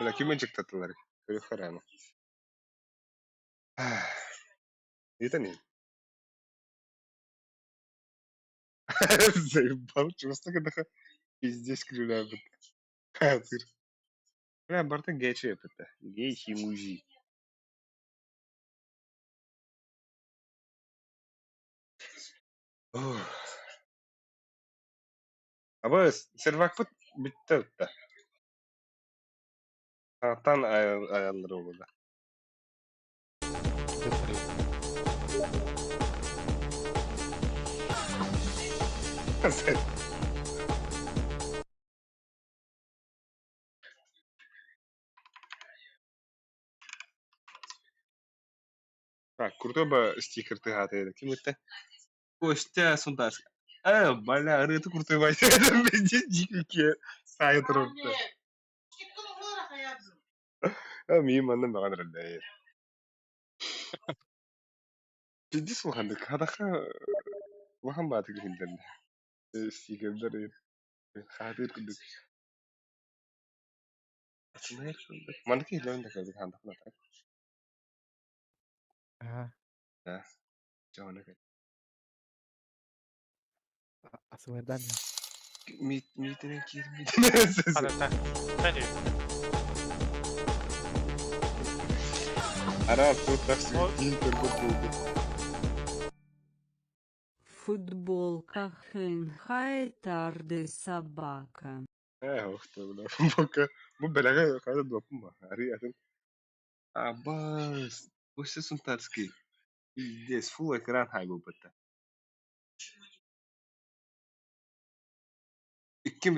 Bela kimen çıktılar. Böyle karana. Это не. Заебал, просто когда пиздец крюля. Хатыр. Бля, барта гейчи это. Гейчи мужи. Ama servakfıt bitti bitti. Tan ayarları oldu. Так, крутой бы стикер ты гатый. Кем это? Костя Сундас. Бля, это крутой вайс. Это пиздец дикие сайт робта. Мимо на маган рылдай. Пиздец вахандык. Хадаха вахан батык хилден. Стикердер. Хатыр кудык. Ачнайр шунда. Манки хилен да кадык хандак ната. Да. Жана кад. Асуардан. Митинен кирмейт. Hadi sen. Ne diyor? Ара тут так сидит, только Футболка хенхай тарде собака. ух ты, бля. Пока. Bu belaga kada dopma. Ari atın. Abas. Bu sesun tarski. Здесь full экран hay bu bata. İkim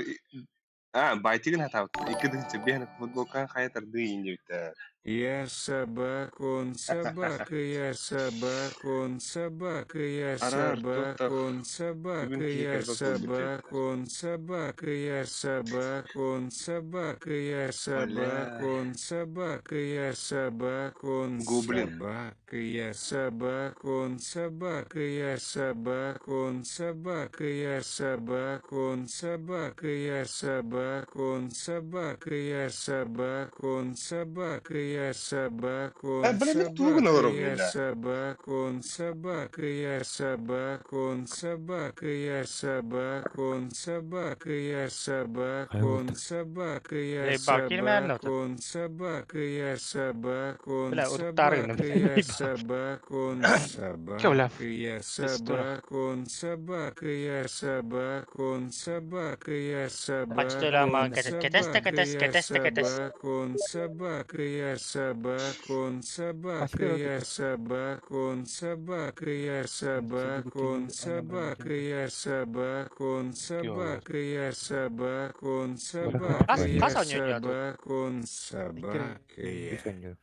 байтигин хатав. İkidin çebihen futbolkan hayat ardı ince bitti. Я собака, он собака, я собака, он собака, я Арар, собака, тут он собака, Бүгін я кейкер bakıl собака, он собака, я собака, он собака, я собака, он собака, я собака, он Гоблин. собака, я собака, он собака, я собака, он собака, я собака, он собака, я собака, он собака, я собака, он собака, я собака, он Бля, не туго собака, наворовали, я да. собака, он собака, я собака, он собака, я собака, он собака, я собака, он собака, я Bak, girmeyen собака, notu. он собака, я собака, он Бля, уртарыны, собака, бля, я не собака, он Кевля, собака, я история. собака, он собака, я собака, он собака, я собака, Почтуля он мага, кетес, собака, кетес, я кетес, кетес. собака, он собака, я собака, он собака, я собака, он собака, я собака, он собака, я собака, он собака, я собака, он собака, Pas я oynuyor ya. собака, он собака, я.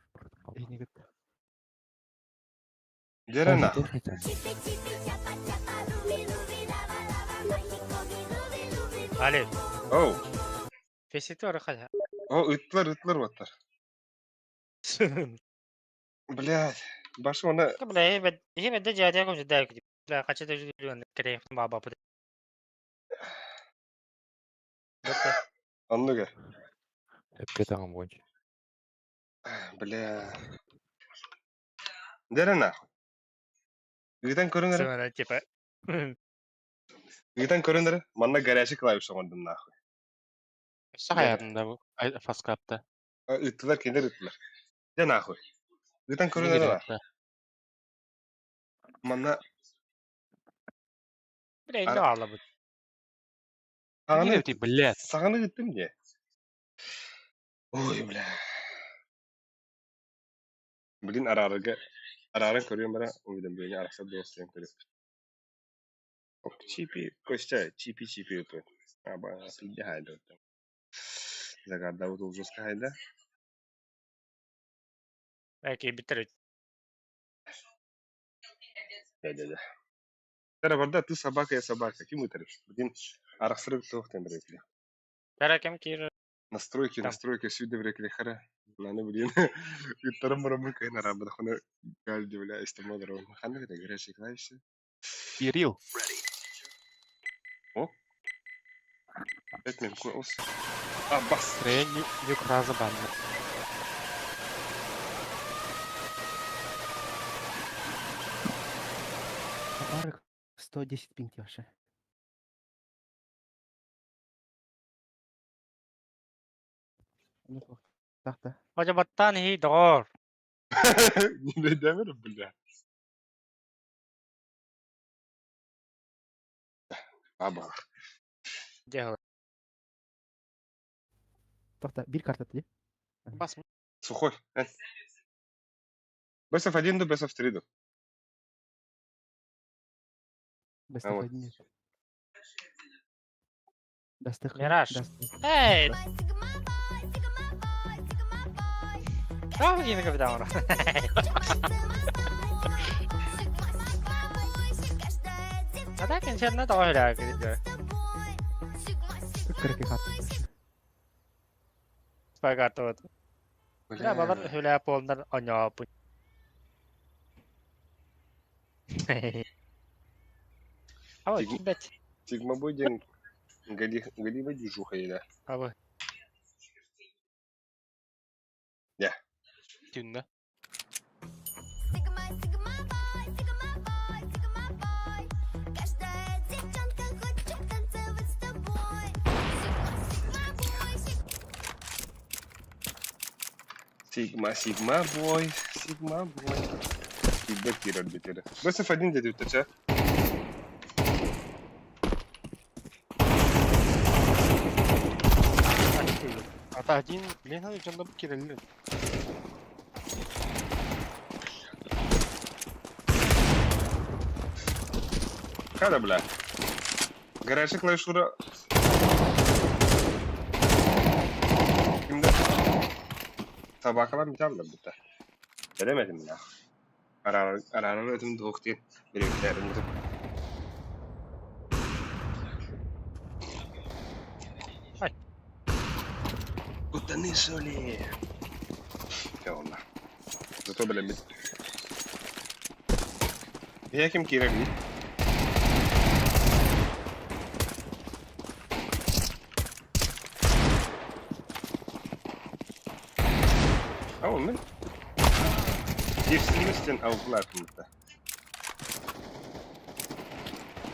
Gene na. Ali, Oh. fesiti var hadi. Oh, ıtlar batar. Блядь. Başı ona Bla, hemen de cadiye koydu da gidiyor. Bla, kaçı da gidiyor. Kereyim baba bu. Bakın. anlıga. Öpke tamam boyunca. Бля. Gene na. Giden körünleri. Sonra tipe. Giden körünleri. Manna garajı klavyesi ondan na. Şu hayatında bu. Faskapta. Ittılar kendileri ıttılar. Gene na. Giden körünleri na. Manna Bla, ne ağla bu. sağını Ти, блядь. sağını gittim diye. Oy bля. Bilin ararın körüyorum bana. O yüzden böyle arasa dostlarım körüyorum. Ok, çipi, koşça, çipi yapıyor. Ama pilde halde. Zagarda bu uzun halde. Belki bitirir. Да. Тара барда ты собака, я собака. Ким утрешь? Блин, арахсырык тоқтен брекли. Каракем кир. Настройки, Там. настройки сюда брекли хара. Наны блин. Иттарым барамы кайна рабда хана гальди бля истемал дрон. Хана да горячий клавиши. Кирилл. 5 минут ос. Аббас. Трей нюк раза банды. Барых 110 пинг вообще. Неплохо. Так, да. Hocabatan hi door. Не демер, бля. Аба. Где? Так, да. Bir карта тли. Бас. Сухой. Best of 1 до Best of 3 до. Best А of вот. 1 нет. Best of Мираж. Best- Hey! Ah, yine kapitan ona. А так интернет ойраа гэдэг. Кыркы карта. Спагатот. Я балар хөлөө полдар онёоп. Ава Тиг- кибет. Сигма Бодин. Галима дюжуха еда. Ава. Тюнда. Сигма бой. Сигма Киран битера. Best of 1 dedi utaça. Ата один, блин, надо что-то кирилли. Kada bля. Garajı клавишура. Kimde? Sabah kalan bir tane bu da. Veremedim ya. Ararın ödüm doğuk diye. Birliklerim gidip. Ay. Куда не соли? Ya Allah. Зато бля бит. Я кем кирали? Ama ben girsinmişsin avuklar hakkında.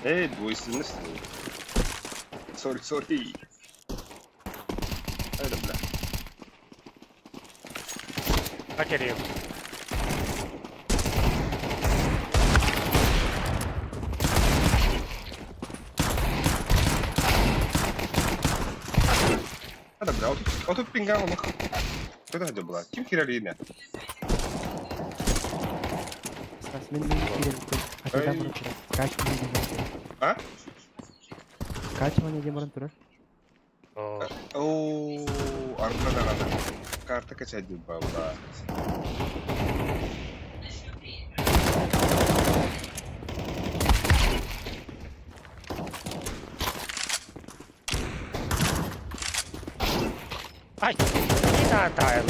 Evet, bu isimmişsin. Sorry. Öyle bile. Hakeriyor. Hadi bile, otur pinga ama. Кто это была? Kim kirali yine? Стас, мен кирилли. Качада Ай. бұрын тұрады. Качман деген. Ha? Качман деген бұрын тұрады. Oo. Oo, arkada kadar. Kartı kaçaydı baba. Ay. Bir tane tile.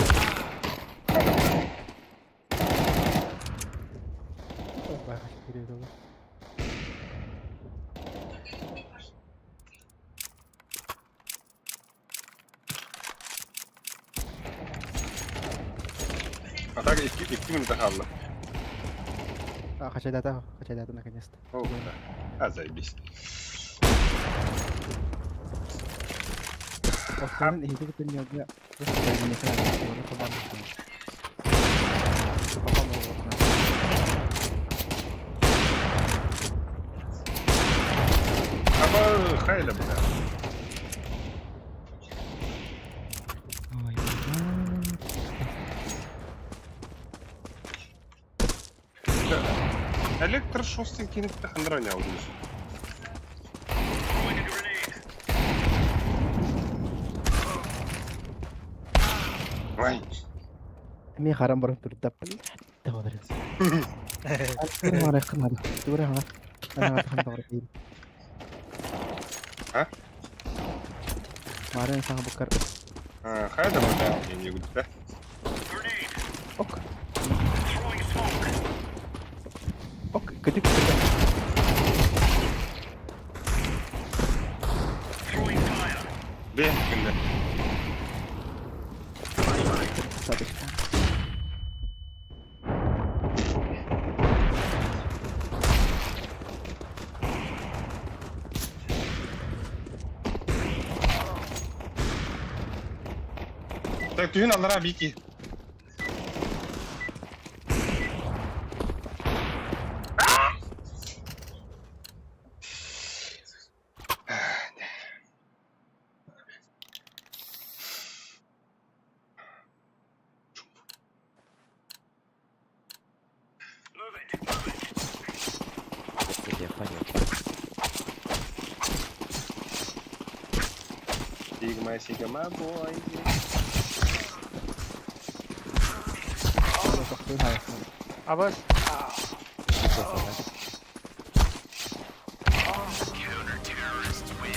Байға кирилли olur. Atak 2 minuta kaldı. Качада наконец-то. О, да. А, заебись. Остальные иди к нему, я просто не знаю, что команда. Ama hayla bile. Ой, Электрошостин кинет хандроня удуш. Throwing a grenade. Ай. Мен харам бұрын тұрды да білді. Деп отырыз. Мен марай қылмады. Тура ана. Ана қандай бар. А? Марай саңа бұқар. Hayla bile. Я не буду, да? Grenade. Ок. Throwing smoke. Ок, күтік күтік. Throwing fire. Be, şimdi. достаточно. Так, түйін алыра бейки. Сигма, бой. Абас.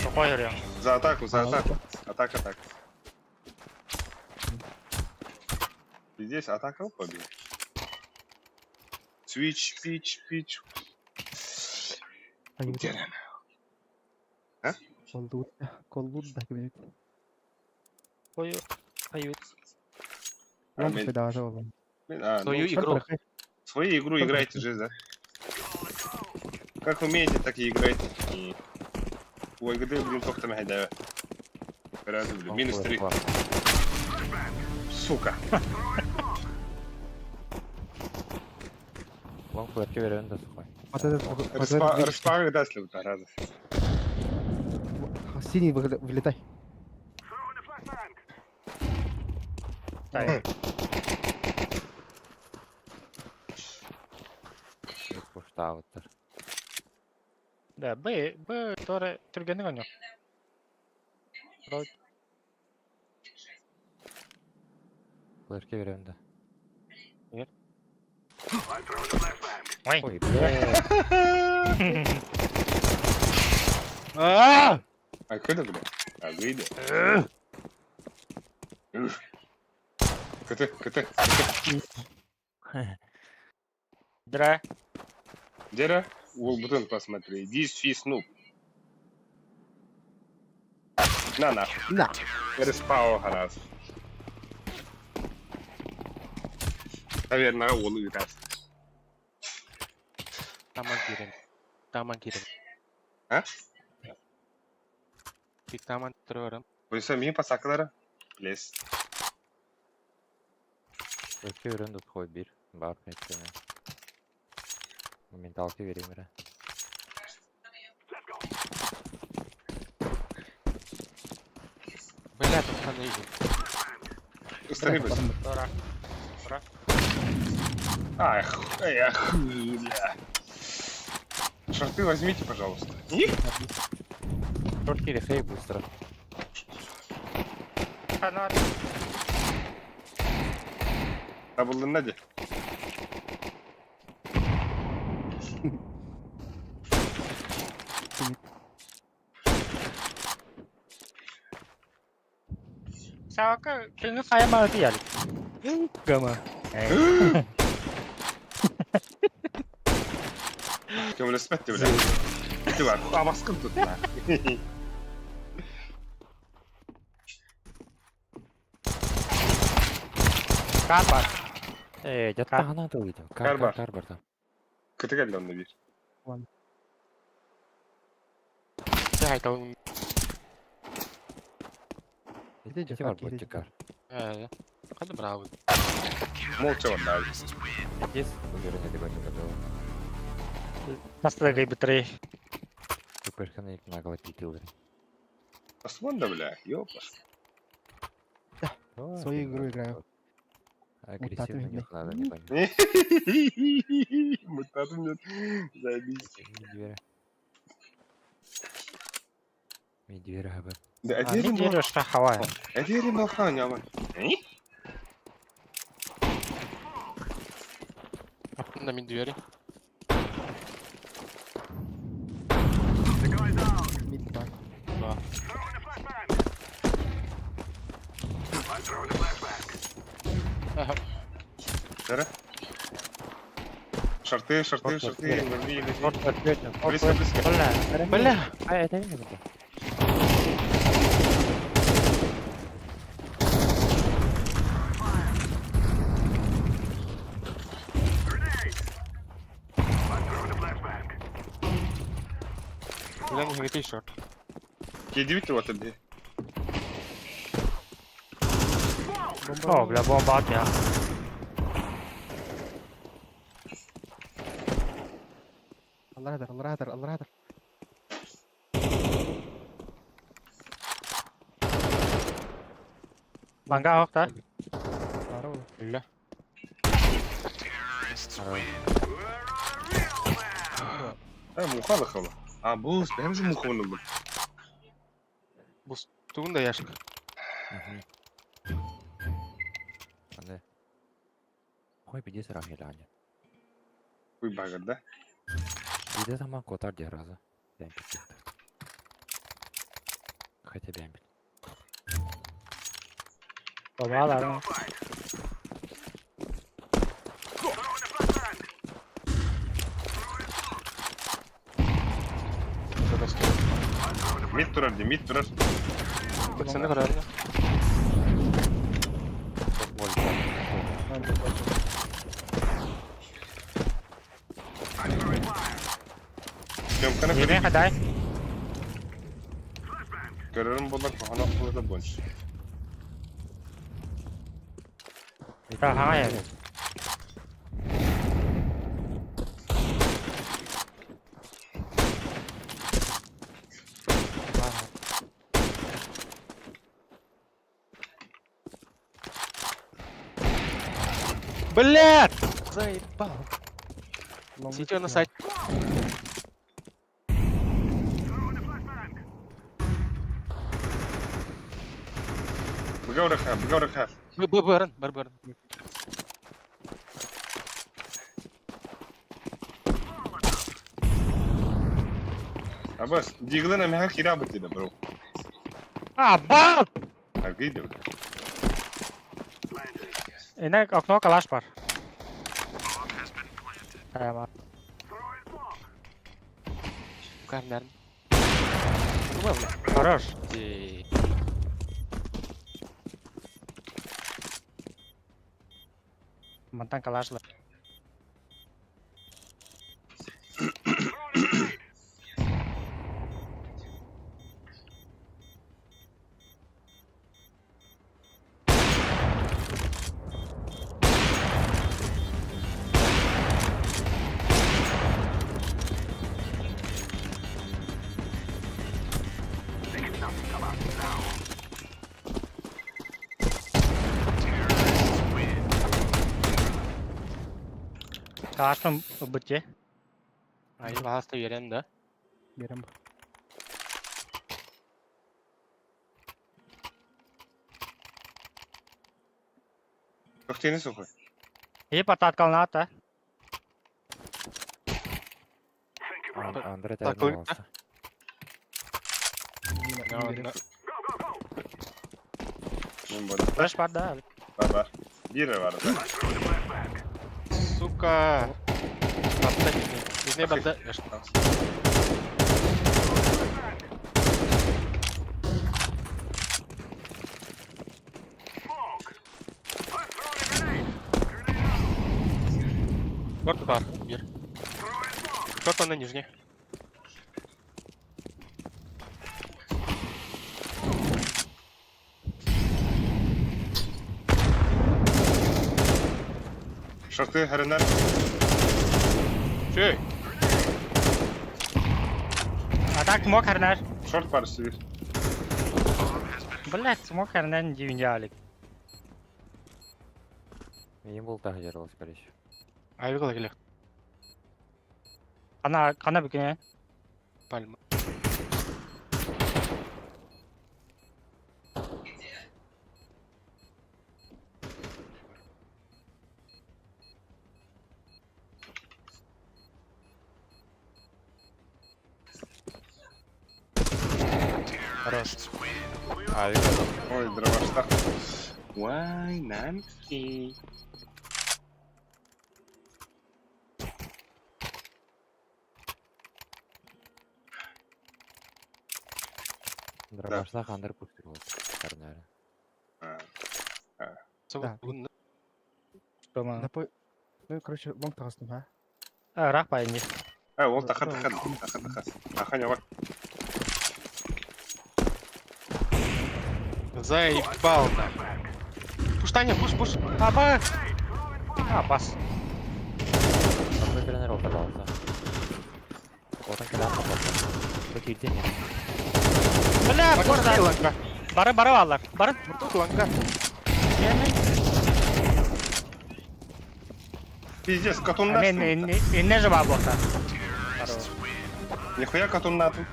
Какой вариант? За атаку, за атаку. Атака, атака. И здесь атака, побил. Switch, pitch. Где она? А? Коллуд, да, говорит. Ой, ой. Лампу Амель. да, уже. Свою игру. Свою игру играйте же, да? Как умеете, так и играйте. И... Ой, где, блин, только там хайдаю. Минус 3. Сука. Long flare verelim de sokay. Вот этот Распага даст ли вот раза. синий вылетай. Пуштавыттыр. Да, Б тоже түргені ғана. Flare verelim de. Ой. Ой, бля. А куда, бля? А выйди. КТ. Дра. Дера, бутон посмотри. This fish noob. На. На. Респау раз. Наверное, он раз. Taman girin. Ha? Bir taman duruyorum. Oysa miyim pasakları? Please. Flare verelim de sokay bir. Var mı etkene? Mentalki vereyim bire. Блядь, пацаны, иди. Устранилась. Дора. Ах, бля. Шорты возьмите, пожалуйста. Шорт кири, хей быстро. Фонарь. Таблы нади. Sao cái nước khai mà tiền. Гама. Кем ли спать, бля? Ты ладно, а маском тут, на. Карпар. Жаттағанан да өйді. Карбар. Карбарда. КТ geldi onunla bir. Дай, то он... İki var bu çıkar. Hadi bravo. Молча vallahi. Здесь уверен, либо не готово. Настроили быстрее. Суперхана их нагло пикил. Осман да, бля, ёпаш. Свою игру играю. Агрессивно не надо, не понятно. Мутату нет. Заебись. Медвера бы. Да, А не веришь, что хавай. Эдери маханя, ман. На медвери. Мид 2. Ага. Дера. Шорты. Верни. Вот ответил. Близко. Бля. А, это не было. Ulan hingga short. Kedi bitti o tabii. Oh, bla bomba at ya. Allah hadar, Allah hadar, Allah hadar. Bangga awak ta. Baru. Lillah. Muka da kala. Buz, benim şu muka bunu. Tuğun da yaşık. Anda. Ой, беги сразу глянь. Kuy bagada. Иди сама кота раза. Хотя бэмбит. Bomba alalım. Mid durar diye, mid durar. Baksana kararına. Benim kana Yemeğe kadar. görürüm bunlar kahana burada boş. Aha ya. Блядь! Заебал. Сидел на сайте. Bıgavra khaf. Barın. Bas, diğerlerine mehal kira bitti de bro. Ah, bal! Hakikaten. Ini okno kelas par. Tamam. Bukan mermi. Rumah mı? Хорош. Mantan kelas lah. Kelas mı bıçı? Ayı hasta yeren de. Берем. Çok teni sokuyor. İyi patat kalın ta. Андре Так, тягнул. только. Bunun böyle. Flash par da. Var. Biri var da. Сука. Батта не. Bizne batta. Горку пар. Бир. Горку на нижней. Şartı herinden. Şey. Atak smoke karena. Şart parçası bir. Блять, smoke karena jivinjalik. Им был так держал, скорее всего. Ayı kala gele. Kana bikin ya. Palma. Хорош. Ayı kala. Ой, дровашта. Вай, намки. Дробашта Хандер пустил. Карнера. Собак. Cuma. Напой. Ну, короче, лонг тагыстым, ha? Rak pa ini. Ол тахат. Аханя бар. Заебал нахуй. Пуш, Таня, пуш. Аба! А, бас. Одной тренировка, пожалуйста. Вот он когда попался. Какие деньги? Бля, Бак, burada. ланга. Бары алар. Бары. Тут ланга. Пиздец, катун Мен нахуй. инне жаба болса. Нихуя катун нахуй.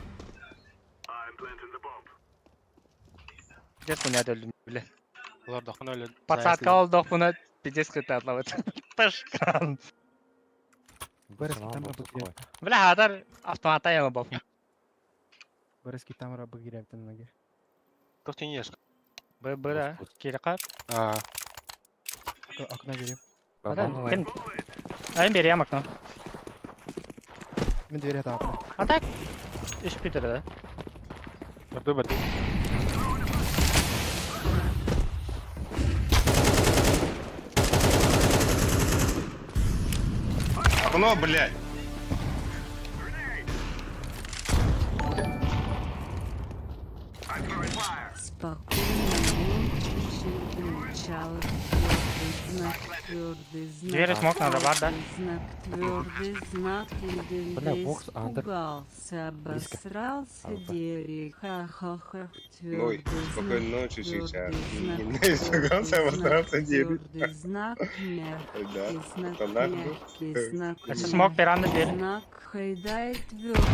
Пиздец буня öldüm bile. Ular da öyle. Пацатка olduk buna pиздец kıtlatlavat. Тышкан. Бэрэски там рабыгирев. Бля, хадар автомата яма бов. Бэрэски там рабыгирев тэн наге. Кто ты не ешь? Быра, киркап. А, Окна верев. Кин. Ayın beri yamak no. Мен дверь атапты. Atak. İş bitirdi. барды. Окно, блядь. Твердый знак, Двери смог надо, ладно? твердый знак, Бля, бокс, андер. испугался, обосрался, Дерек, ха-ха-ха, Ой, твердый спокойной знак, ночи сейчас. твердый Не знак, испугался, твердый обосрался, знак, Дерек. твердый знак, мягкий Да, знак, стандартно. мягкий знак, Это смог пиранды двери. знак, хайдай, твердый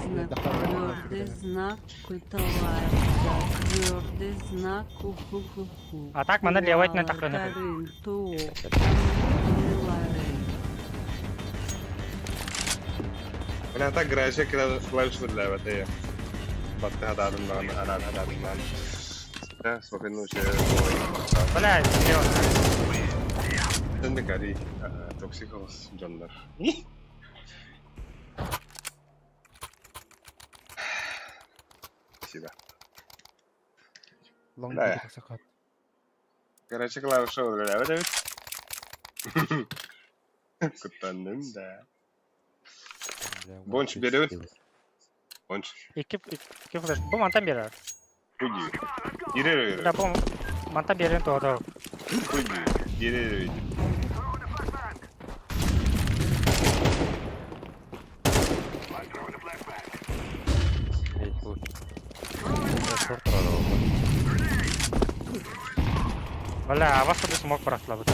знак, твердый знак, куталайда, твердый знак, уху-ху-ху. А так, мене лівать не так не Карин, ту, Bana tak garajda клавиш выдавать, я. Батты хатадым lan. Да, спокойной ночи. Бля, лево. Sen de gari, toksik olsun canlar. Спасибо. Лонг Да. так сакат. Короче, клавиши выдавать, evet. Kutlandım da. Bonç beri öt. Bonç. İki flash. Bu mantan biri. Pugi. Yere Da bu mantan biri doğru. Pugi. Yere Эй, пуш. Шорт продал. Бля, а вас тут смог прославить.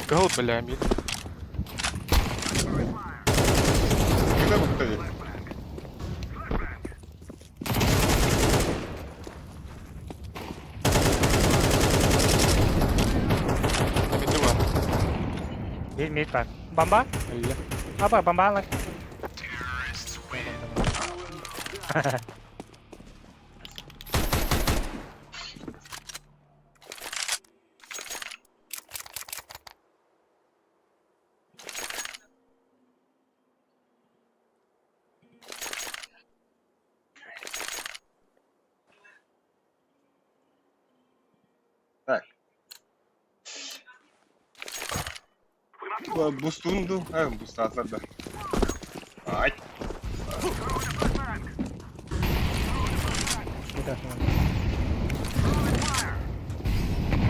Гол, бля, мид. Куда подходит? Миду var. Bir mid var. Bamba? Öyle. Apa bamba lan. Так. Бустунду. Буст atladı. Ay.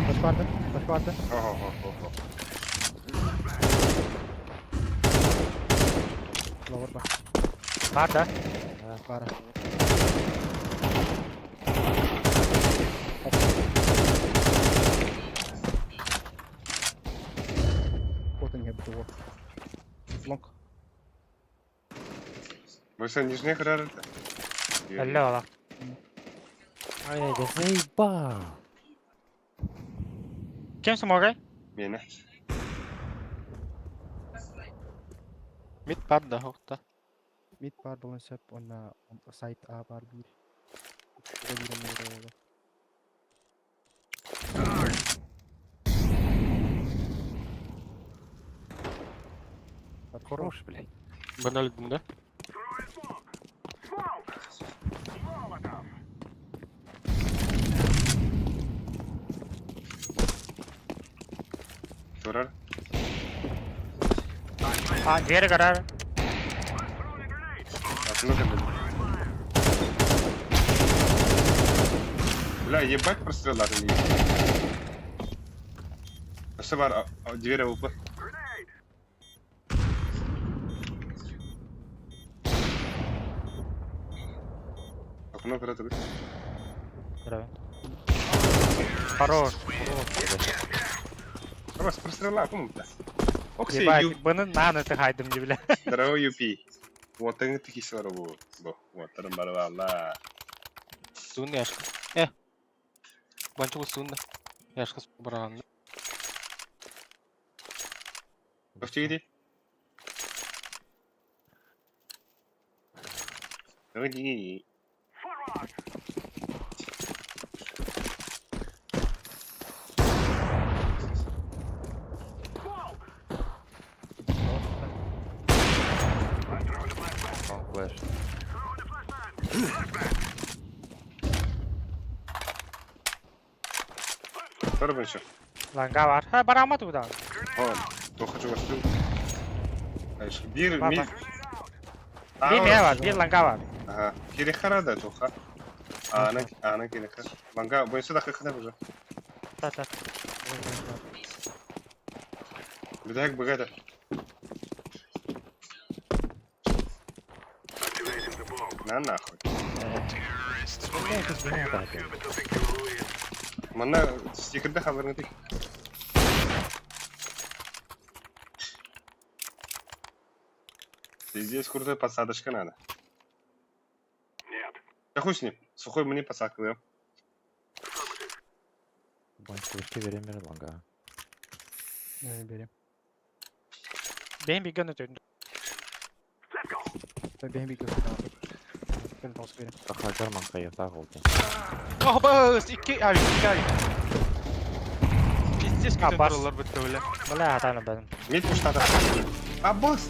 Taş vardı. Taş vardı. Ho. Lower bak. Var da. Var. Потом я буду. Лонг. Вы что, нижняя храра? Hello ola. Ай, да заебал. Kim smogay? Beni. Mid pad da hokta. Mid var dolan sep on site A var bir. Şurada bir yere oldu. Хорош, блядь. Bana öldüğünde. Sorar. Ha, diğeri kadar. Aklına kadar. Бля, ебать прострелали. Что var? Дверь упа. Окно оператор. Браво. Хорош. Раз прострела, кому бля? Окси, Ебать, bunun naneti kaydım gibi bile. здорово, юпи. Вот ты такие сору. Вот, там барвала. Sun yaşkı. Bançı bu sun da. Yaşkı bırakın. Koştu gidiyor. Hadi. Long flash. Второй еще. Langa var. Ha bırakmadı bu da. Вон, то хочу вас тут. Знаешь, бир, Baba. ми. Bir ne var? Bir langa var. Ага. Кирихара да, туха. Она кириха. Манга, будем сюда как уже. Ta ta. Бедак богато. На нахуй. Мана стикерде хабарны тик. Здесь крутой посадочка надо. Да хуй с ним. Сухой мне посадку. Bunch flash'ı veremiyorum longa. Vereyim. Benim bir gönül döndü. Benim bir göster abi. Ben pas vereyim. Hajar mankaya sağ oldu. Oh bas! İki abi iki abi. Pis Ha, bütün bas. buralar bitti öyle. Bala hatanım benim. Мид пуштада. Аббас.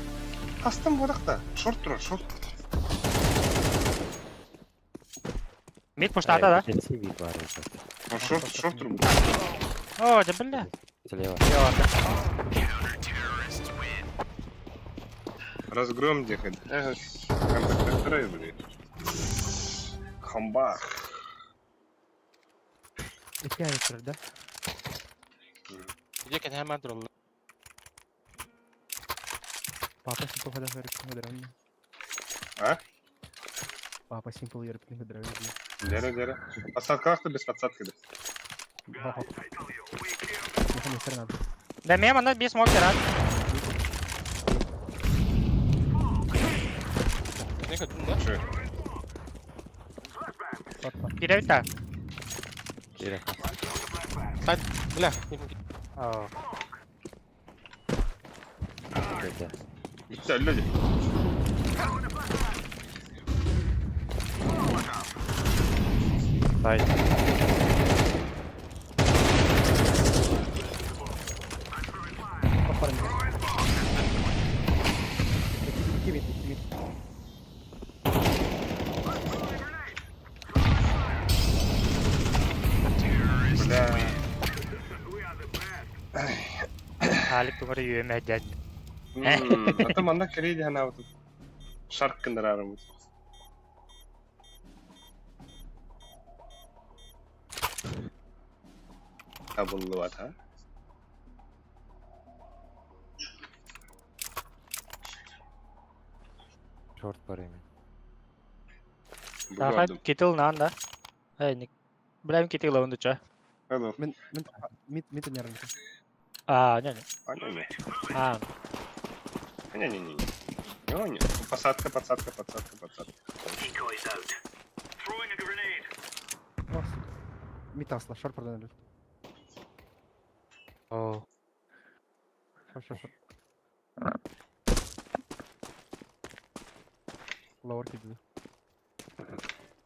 Астын бодакта. Шорт тура, шорт. Mid pushtada da. Jesse bir var orada. Шорт тура. Oo cebille. Слева. Разгром дехать. Контакторы, блин. Хамбах. İki ay sürede. Gidecekken hemen duralım. Папа simple kadar verip ne kadar А? Папа simple yarıp ne kadar verip. Дера. Посадка без подсадки. Hop. Ne kadar abi. Demeye bana bir smoke yarar. Ne kadın da? Че? Bir ev daha. Direkt. Sen bile. Oo. Bekle. Bitti öyle. Side. Kaparım. İki bit. Бля. Halik numara yüğeme geldi. Это манда криди она вот. Шарк кандырарым. Табуллы ват, а? Short var emin. Daha kitil nan da. Hey Nick. Bilmem kitil lawan tuh Hello. Mid не рынка. Ah, ne? Не. Ah. Не. Не. Посадка. Decoys out. Throwing a grenade. Mid asla. Short buradan ölür. Oh. Short. Lower gidiyor.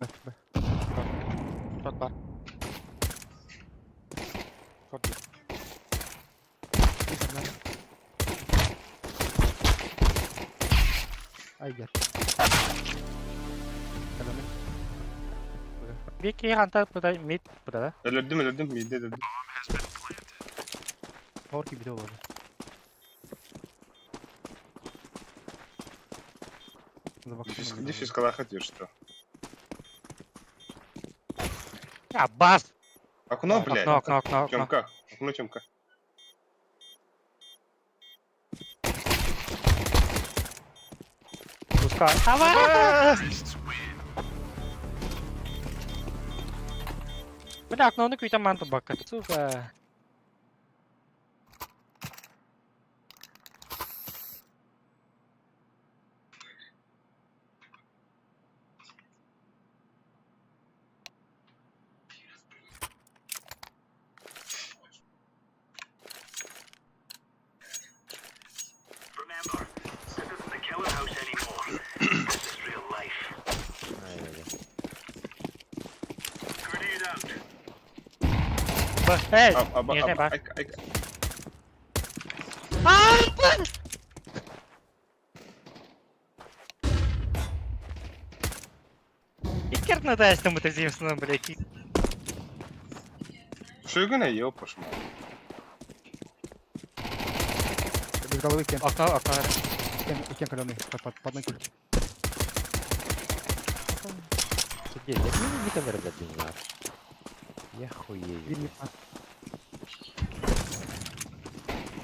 Be. Shot var. Shot yok. Ay gel. Kalamin. Bir iki hunter bu da mid bu da. Öldürdüm. Mide öldürdüm. Lower gibi de olur. Иди физкалахать, что? Ya bas. Окно, блядь. Окно. Тёмка. Окно, Тёмка. Пускай. Ава! Бля, окно күйті манту баққа. Сука. Remember, this isn't the killer house anymore. This is real life. Grenade out. Bas. Hey. Aba, Neyse bas. ay. Херно дай, что мы это зимствуем, блядь. Что гына, ёпаш, мать. Без головы кен. Окно. Кен каленый. Под одной культей. Сидеть, я не камера забила. Я хуею. Видно.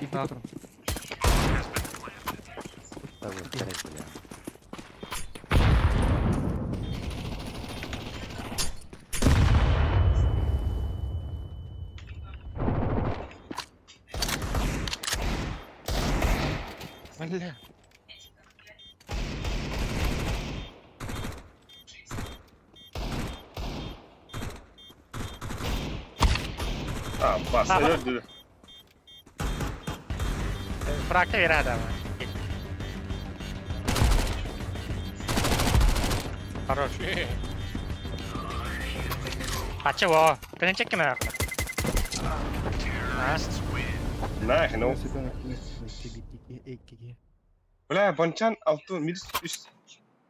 И А. патрон. Того, бля. Бля. Бас, Ага. öldü. Bıraktı bir adamı. Хорош. Kaçı o. Beni çekti mi aklı? Ha? Нахер, ну. Бля, Бончан, алтын, мидс üst.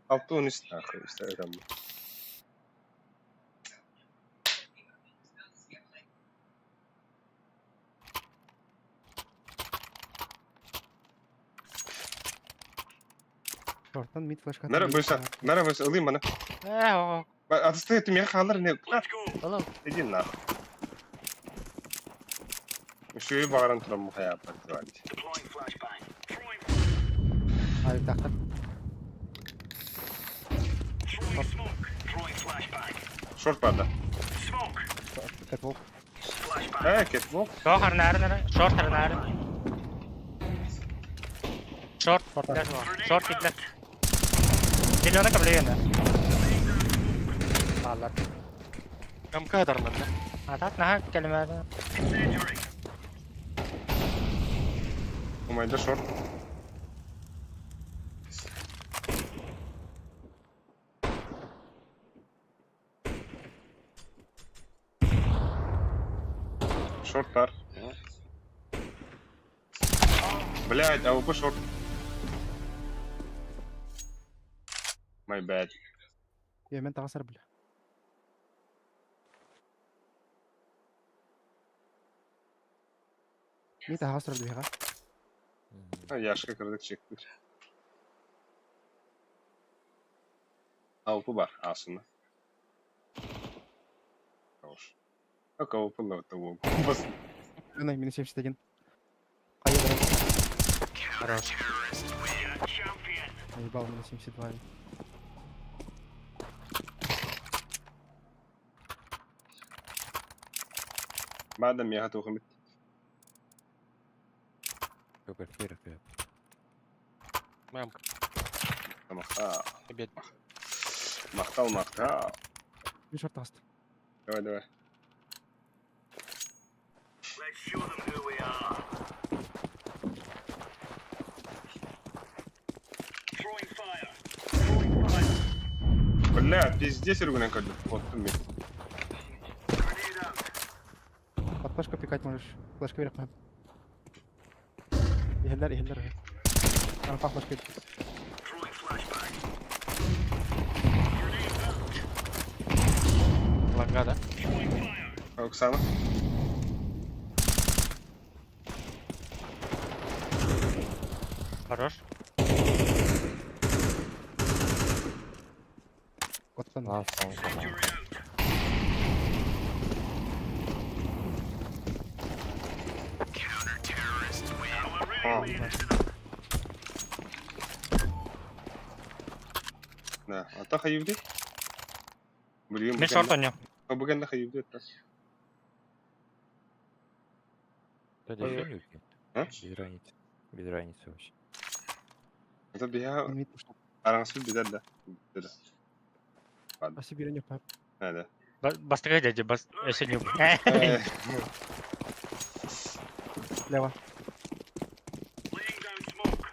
Алтын üst, нахуй, işte öyle mi? Шорттан мид флешка. Нара бойся, ылый мана. O. Отстой, ты меня халыр не. Let's go. Oğlum. Иди нахуй. Şu iyi bağıran turan bu hayat var. Deploying flashbang. Throwing Hayır taktak. smoke. Throwing flashbang. Short barda. Smoke. Catwalk. Flashbang. Catwalk. Short harnare. Short harnare. Short. Short gittiler. Milyona kabul ediyor. Allah. Kam kadar bende. Atat nah kelimede. Incendiary. Umayda short. Short var. Блядь, АВП short. My bad. Yemen takasar bile. Mid takasar bile ha. Ha, yaşka kırdık çektik. AWP var aslında. Hoş. Yok AWP'la da bu. Bas. Önay mini 71 Kaya bırak. Хорош. Champion. Наебал мини 72. بعد ما هاتوا خمت. Супер, фир. Мамка. مقطع. Обед. مقطع. Bir short takastı. Давай. Let's show them who we are. Throwing fire. Throwing fire. Бля, пиздец, Иргуна кадр. Вот ты мне. Grenade out. Под флешку пикать можешь. Флешка вверх. Ihiller. Ana bak flash gel. Throwing flashbang. Grenade out. Лангада. Throwing fire. Оксана. Хорош. Отстан. Лав, Incendiary out. نه أنت خيب دي Мен шорт ойнайм. بقولنا خيب دي Да, решение окей. А? Без разницы. Без разницы вообще. أنت بيها Мид пошел. أنا مسؤول بدل ده بدل А себе не пап. هذا Бастыга дяде, еще не... Лево. Laying down smoke.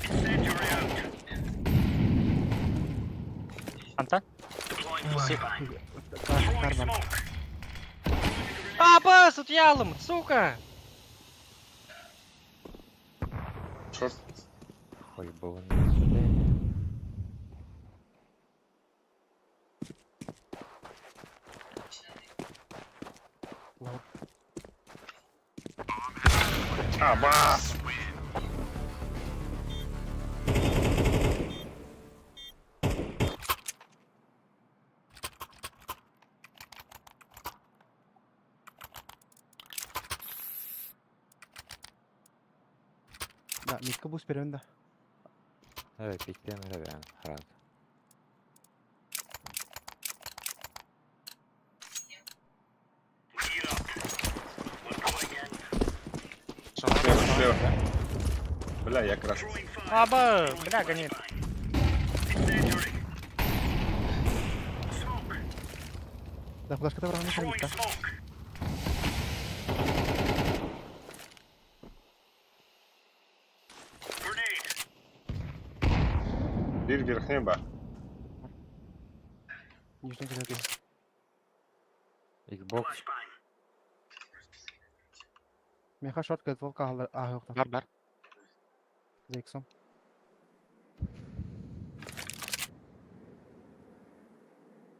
Incendiary out. Анта? Deploying flashbang. Карман. Throwing smoke. Бас, отъялым, сука! شورت Ой, было не باص Да, мидка буст берем да. Evet, bekleyemeler yani herhalde. Gear up. We're going in. слева бля я как раз Throwing fire. Аба, бля, гони. Incendiary. Smoke. Да, флешка-то врага не Throwing мидка. smoke. Grenade. دير верхней бар Нижний грязный. Xbox Flashbang. Меха шорт говорит, волка алды. А, yok da. Бар. За иксом.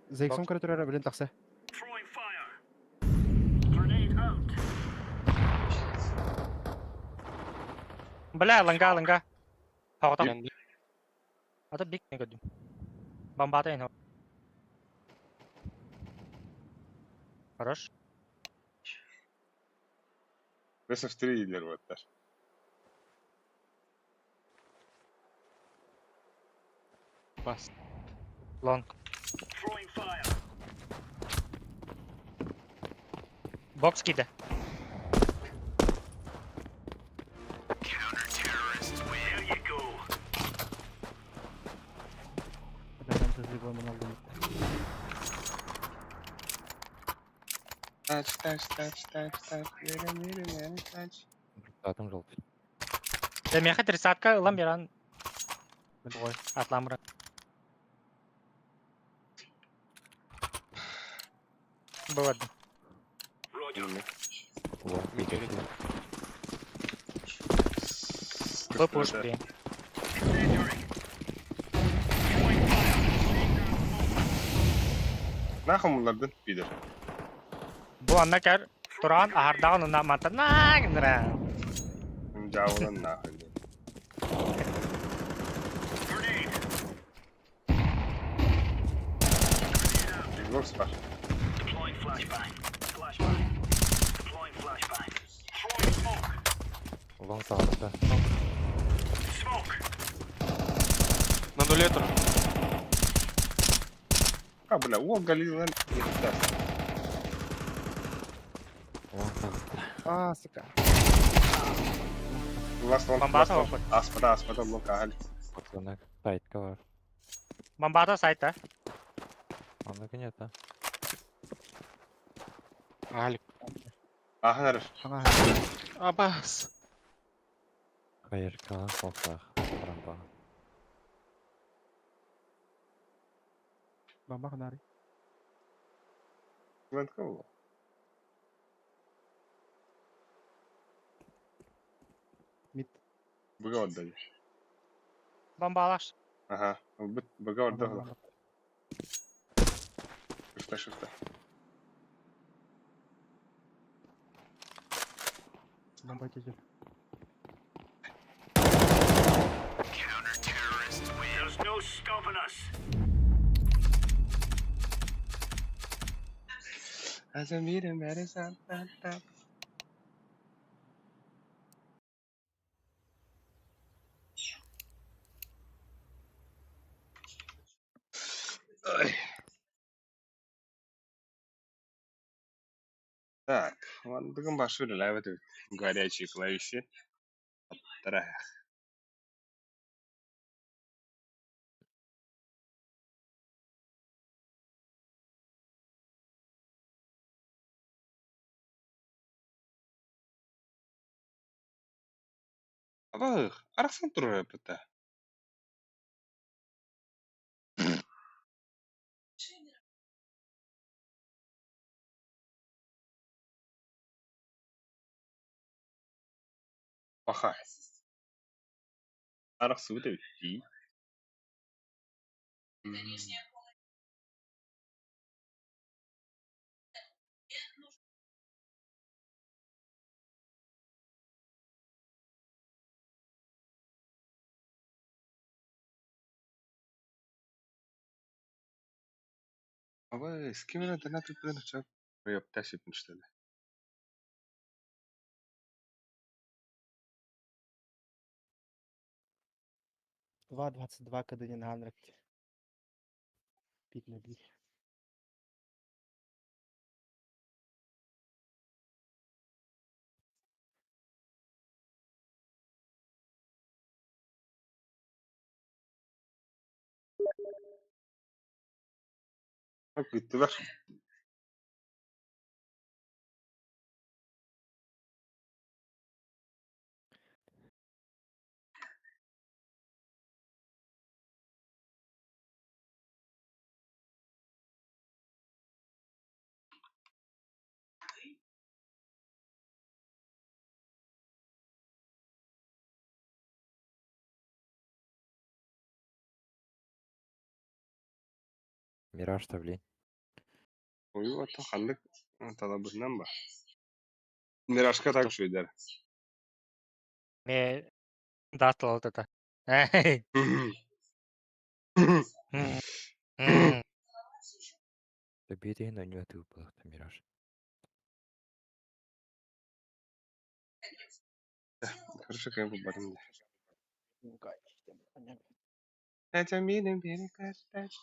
За иксом коридора, блин, таксы. Throwing fire. Grenade out. Бля, ланга. Хаватам. Енді. Ата бик не gördüm. Бомбата ин. Хорош. بس في 3 دلوقتي Бас. Лонг. Throwing fire. Бокс киде. There you go. Ben hızlı ben aldım. тач верен тач Атом желтый. Демеха 30-ка ылам беран. Ой, атламры. Бывады. Roger. Лом, Мидер. Б пуш блин. Incendiary. нахуй bunlardan bilir Бу анна кер туран ахардагы на матана гнра. Cavlan nahil. Grenade. Xbox var. Deploying flashbang. Flashbang. Deploying flashbang. Throwing smoke. Лом сağda. Smoke. На нуле тур. Ha bля, o Галилан. Лом сağda. А, сука. Last one. Бомбата опыт. Aspada blok ahal. Пацаны, сайтка var. Бомбата сайта. Onda нет, а? Алик. Ahlar. Ага. Абас. Hayır, kalan kolsaq. Rampa. Бомба ханари. Вент кого? Мид. Бага отдаешь. Бомбалаш. Ага. Бага отдал. Шуфта. Бомба тезер. There's no stopping us. Azamiren mere santa. Ой. Так, ладно, бugün başlıyor evet evet. Горячие клавиши. Тарах. Абах, араксан турар бата. Баха. Арак сууда бити. Аба, с кем она донат выпадет на чат? Я птасик, что ли? 2.22 къде на Анрек. Пикна би. Окей, ты ваш. Мираж блин. Ой, вот то хандык. Талабынан ба. Мирашка так что идер. Me daatlal tätä. Ei. Бери на нее ты выпал, Мираж. Хорошо, как бы барин. Это милым берег, тач.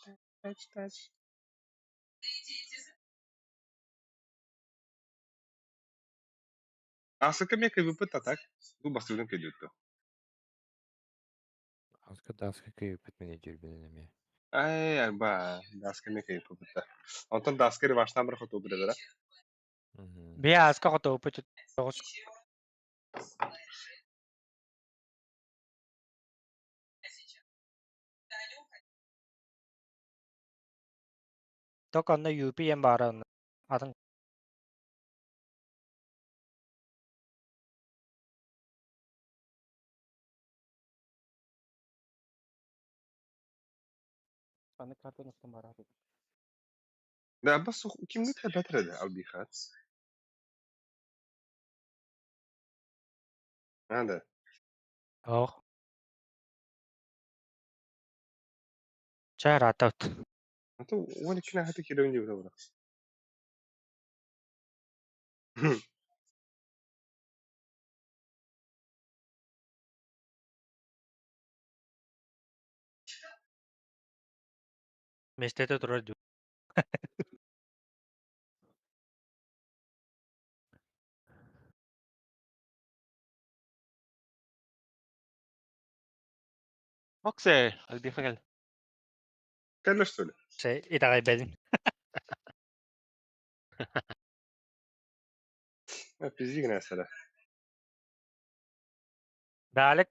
А с кем я как бы пыта так? Ну, басылдың келді. Аска даска кайып меня дербенеме. Ай, арба, даска me кайып пыта. Онтан даскери баштан бір хото бредера. Me aska koto upetut. Tokanna UPM baran. Атын. Аны картоныстан барады. Да, бас кимге тәбәтіреді, Албихат? Ада. Oh. Чар атат. Ата, он кина хаты кирәүнде бер бара. Mestete turur. Okse, Albiha gel. Кәллә что ли? Se itagay bedin. Пизди генә сәлә. Dalek.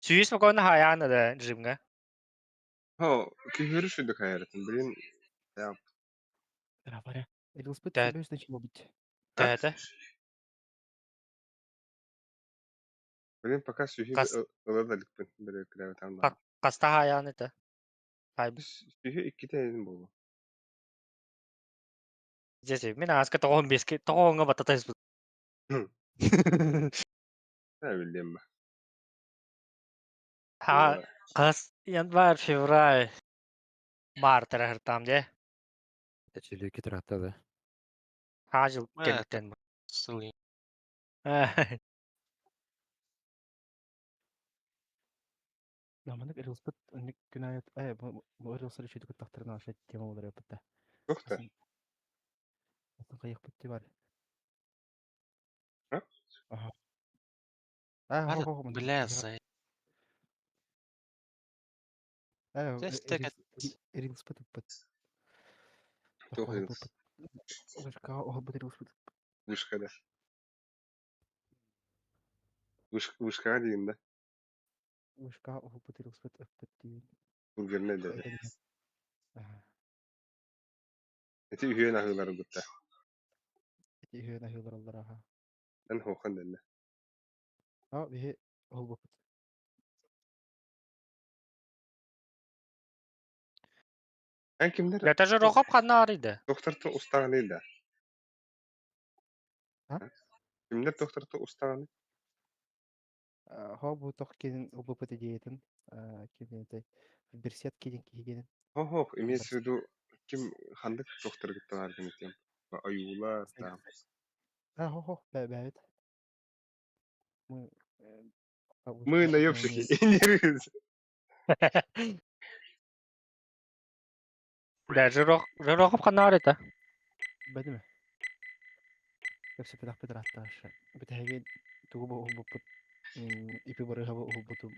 Süyüs mü konu hayana da jimga. Ха, кигериш инде хайратын. Блин, я. Рабаре. Велосипед Да. себе значило быть. Тәте. Блин, пока сүйе Кас- ылыдылык бер кирәү тамда. Kasta hayana da. Hay Сүйе 2 тәен булды. jesi. Min aska tohon biski. Tohonga batatais. Я bildim ben. Ha. Kas yanvar fevral. Mart taraftan je. Это челюки трата, да? Hajıl Evet. gelitten bu. Sılıyım. Наманык Элспет ник күнәят. Bu Элспет şöyle tahtırına aşağı tema olur yapıp da. Yok da. Aslında kayık bitti var. Ha? Aha. Hadi Ho ho. bilese. Destek et. Элспет бит. Çok iyi. Uşka o bit Элспet. Вышкада. Вышка дегенде. Uşka o bit Элспet bit diye. Burgerine dedi. Aha. Eti ühüyen ahıları gutta. Hüyene hüyler Allah aha. Ben hokan dedi. Ha bir o bit. Ben kimler? Letaja rohop kanna arıydı. Doktorta ustağınıydı. Ha? Kimler doktorta ustağını? Ha bu tok kedin o bit diyetin. Kedin de bir set kedin kiygenin. Ho, имеется в виду, kim handık doktor gitti var demek. Ayular, tamam. Ho evet. Мы наебщики, инжирыз. Letaja rohop kanna arıydı. Badi mi? Hepsi pedah pedah hatta aşağı. Bir tane tuğ bu bit. İpi barı hava o butu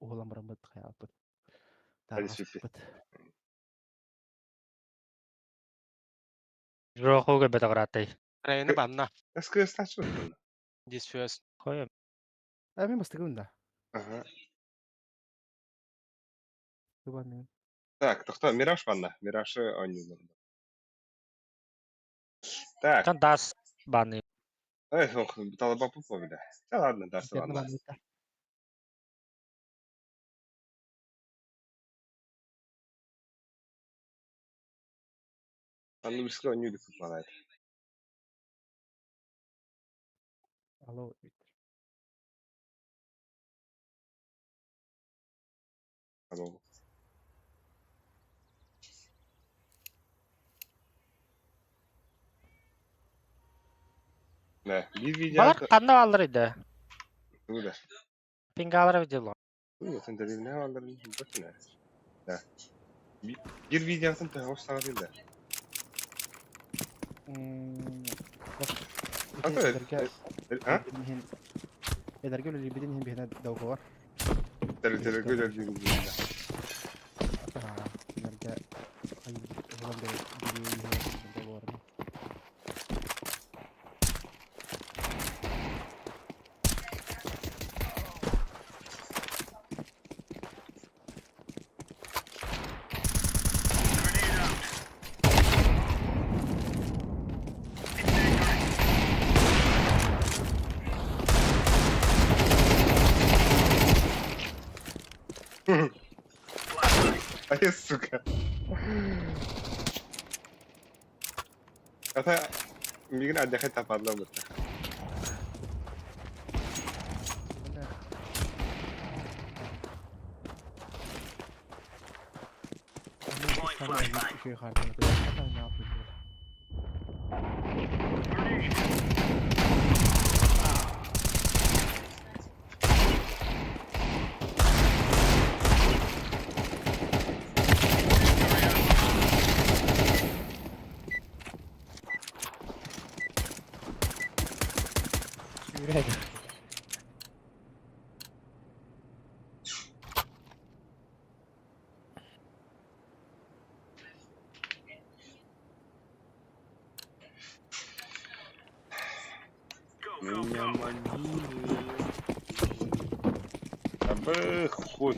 o lambaran bit hayat bit. Hadi süper. Bit. Rohuga beta gratay. Reyni banna. Eski saçma mı? This first. Koyayım. Abi bastı gunda. Aha. Bu bana. Так, то кто? Мираж ванна. Мираж oynuyorlar. Так, Kan das bani. bir tane bakıp o bir de. Ya ладно, dersi Bana valla. bana. Anlı oynuyorduk futbolaydı. Alo. Tamam. Ne? Bir video Balar kanna alırıydı. Bu da. Pingalara video. Bu sen dediğin ne aldın? Bu ne? Ne? Bir video atın da hoş sana değil de. Ha? Elerge öyle bir dinleyin bir hene davga var. Tele gördüğünüz gibi. Elerge ay olan bir davga var. Ay suka. Kata bir gün ada kata padla burada. Şey kartını koyarsan ne yapıyorsun? Yürek. Абы хуй.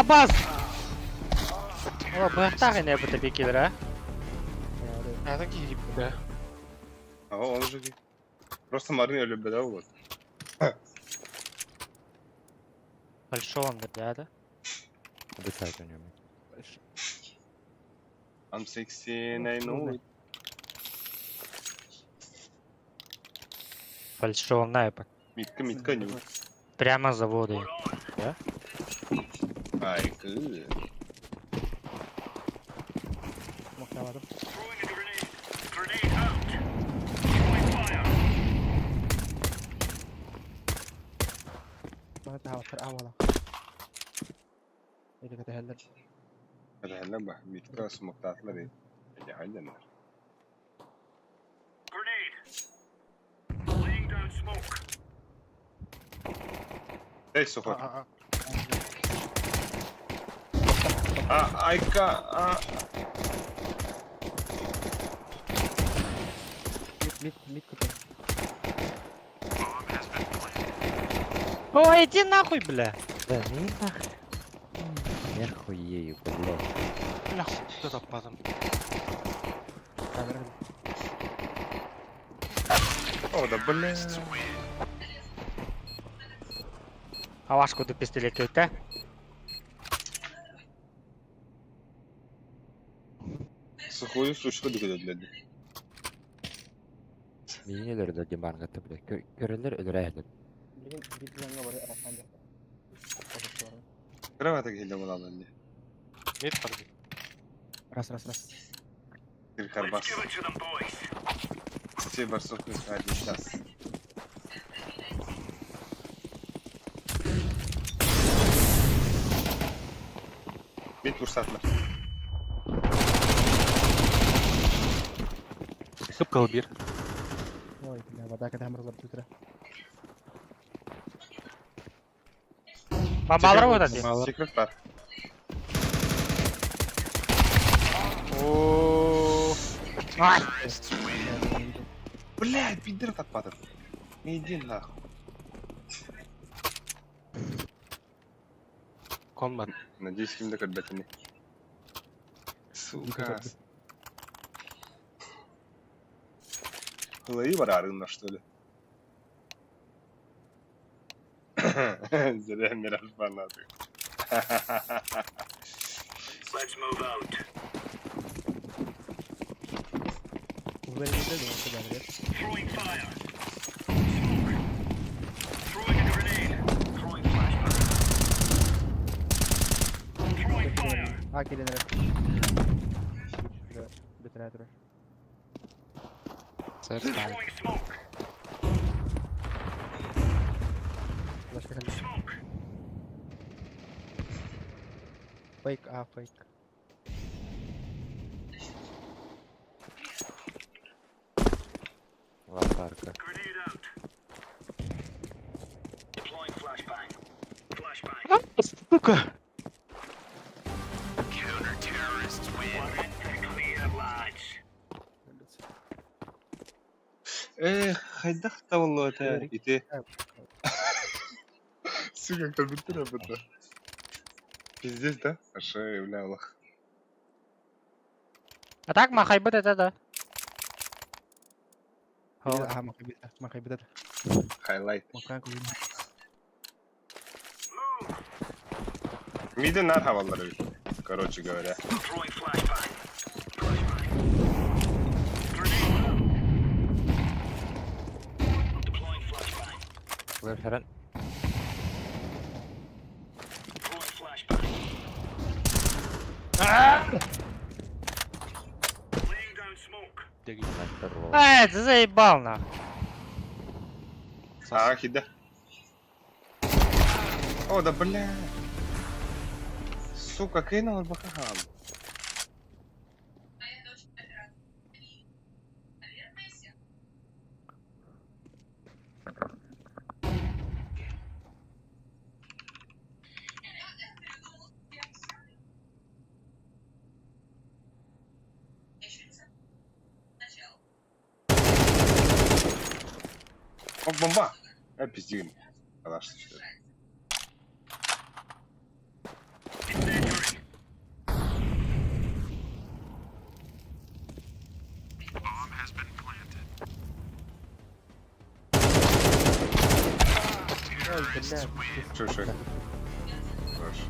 Bas! Ola bu yakta ne bu tabii ki lira. Nereden ki gibi de. Ага, он уже... Просто Марина любит, да, вот. Большованdır ya da. Bir saat oynuyorum. I'm 16, I know it. Большованная yapar. Митка не. Прямо за водой. Айкы. Smoke'lamadım. Throwing a grenade. Grenade out. Throwing fire. Bakit hawak awala. Ini kata heller. هذا هلا بقى بيتكاس مقطعات لدي اللي عندنا Grenade. Laying down smoke. ايش سخر Aa. ايكا Mid kutu. Ой, иди нахуй, бля. Да не нахуй. Я хуею, блядь. Бля, хуй тапмадым. Kamera. او ده بلا Авашку до пистолет өте. сухую сучку дегелedi Mini ölür de diman gatı bile. Görülür ölür ehli. Bir planla var arasında. كرافاتك هنا ولا مني Mid var. Ras. الكرباس Let's give it to them, boys. سي برسوك هذه الناس ميت فرصات Kıpkalı bir. Ой, бля, вода когда мрла бутра. Бомбалар вот один. Секрет бар. Ооо. Ай. Блядь, пидор отпадал. Иди нахуй. Konmadı. Надеюсь, кем-то когда-то. Сука. Лови барарына, что ли? Зря мираж фанаты. Let's move out. Uvelinde de olsa da Throwing fire. Smoke. Throwing a grenade. Throwing flashbang. Throwing fire. Ha gelinir. Bitirer. Sert. Throwing smoke. Başka kaldı. Smoke. Fake. Var arka. Grenade out. Deploying flashbang. Flashbang. Сука. Counter-terrorists win. Clear, lads. Хайдах والله تا إتي. Сука, как будто работа. Пиздец, да? Ошей, бля, лох. А так махай будет это, да. Makay bitter. Хайлайт. Makay koyayım. Миды нар хавалары. Короче говоря. Throwing flashbang. Flashbang. Grenade out. Deploying flashbang. Ver falan. Throwing flashbang. Laying down smoke. Эй, ты заебал нахуй. Хида. О, да бля. Сука, кинул бахагам. О, бомба! Пиздюнь. Калаш, что ли? Bomb has been planted. Что? Хорошо.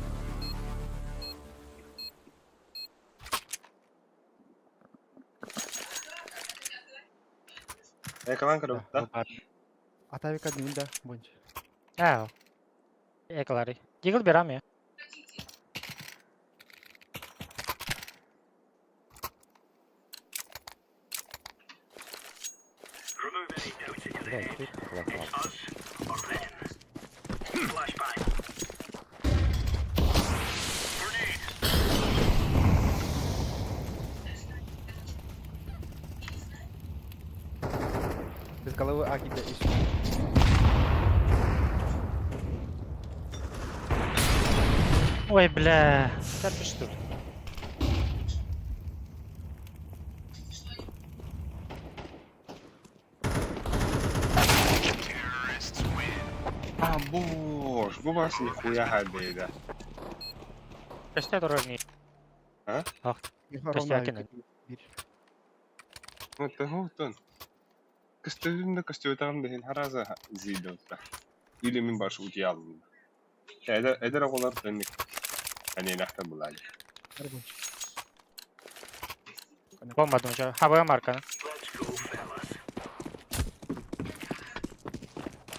Kalan kırıldı da. Atay bir kadın da bunç. А, Eklari. Deagle берем ya. Remove any doubts in your Блядь, head. тут плохо. Us or them. Flashbang. Grenade. Без головы Аги да ищу. Ой, бля. Терпишь, что ли? А, боже, bu вас нихуя хабейда. Костя дорожней. А? Ах, Ровно Костяки Аги бир. Вот тон. Костюмно костюмтан дehen хараза зидота. Или мин баш утиалын. Эдер оголар тенник. Ани нахта булали. Арбунч. бомба думаю, хавая марка. Let's go, fellas.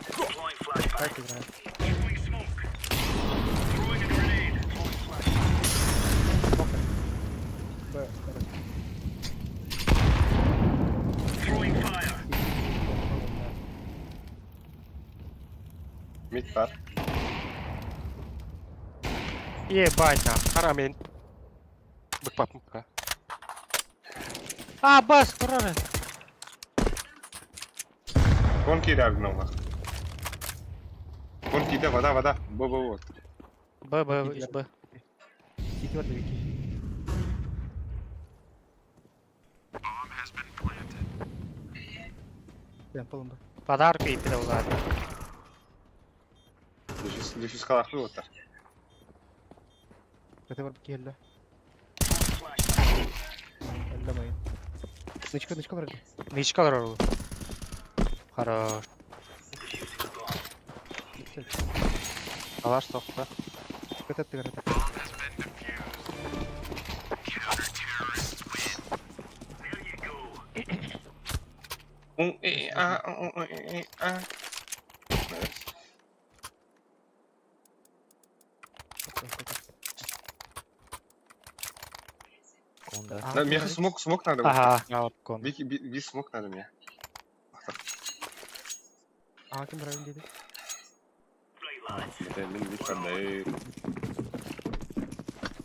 Deploying flashbang. Как играет? Throwing smoke. Throwing a grenade. Throwing flashbang. Б. Throwing fire. Mid var. Ебать нам. Харамин. Бэкпапка. А, бас, дорога. Кон кидар гнова. Кон кида вода. Бо. Б, из Б. Сити вот вики. Прям полон Б. Подарка и переулад. Düşüş kalaklı otar. Это var бики элла. Flashbang. Элла майн. Нычка вроде. Мечка дорогу. Хорош. Defusing the bomb. Алаш тоқта. Это ты говоришь. There you go. Онда. Да, мне смог надо. Ага, алып кон. Вики, bir смог надо мне. А кем район dedi? Right, lads. Это мен викандай.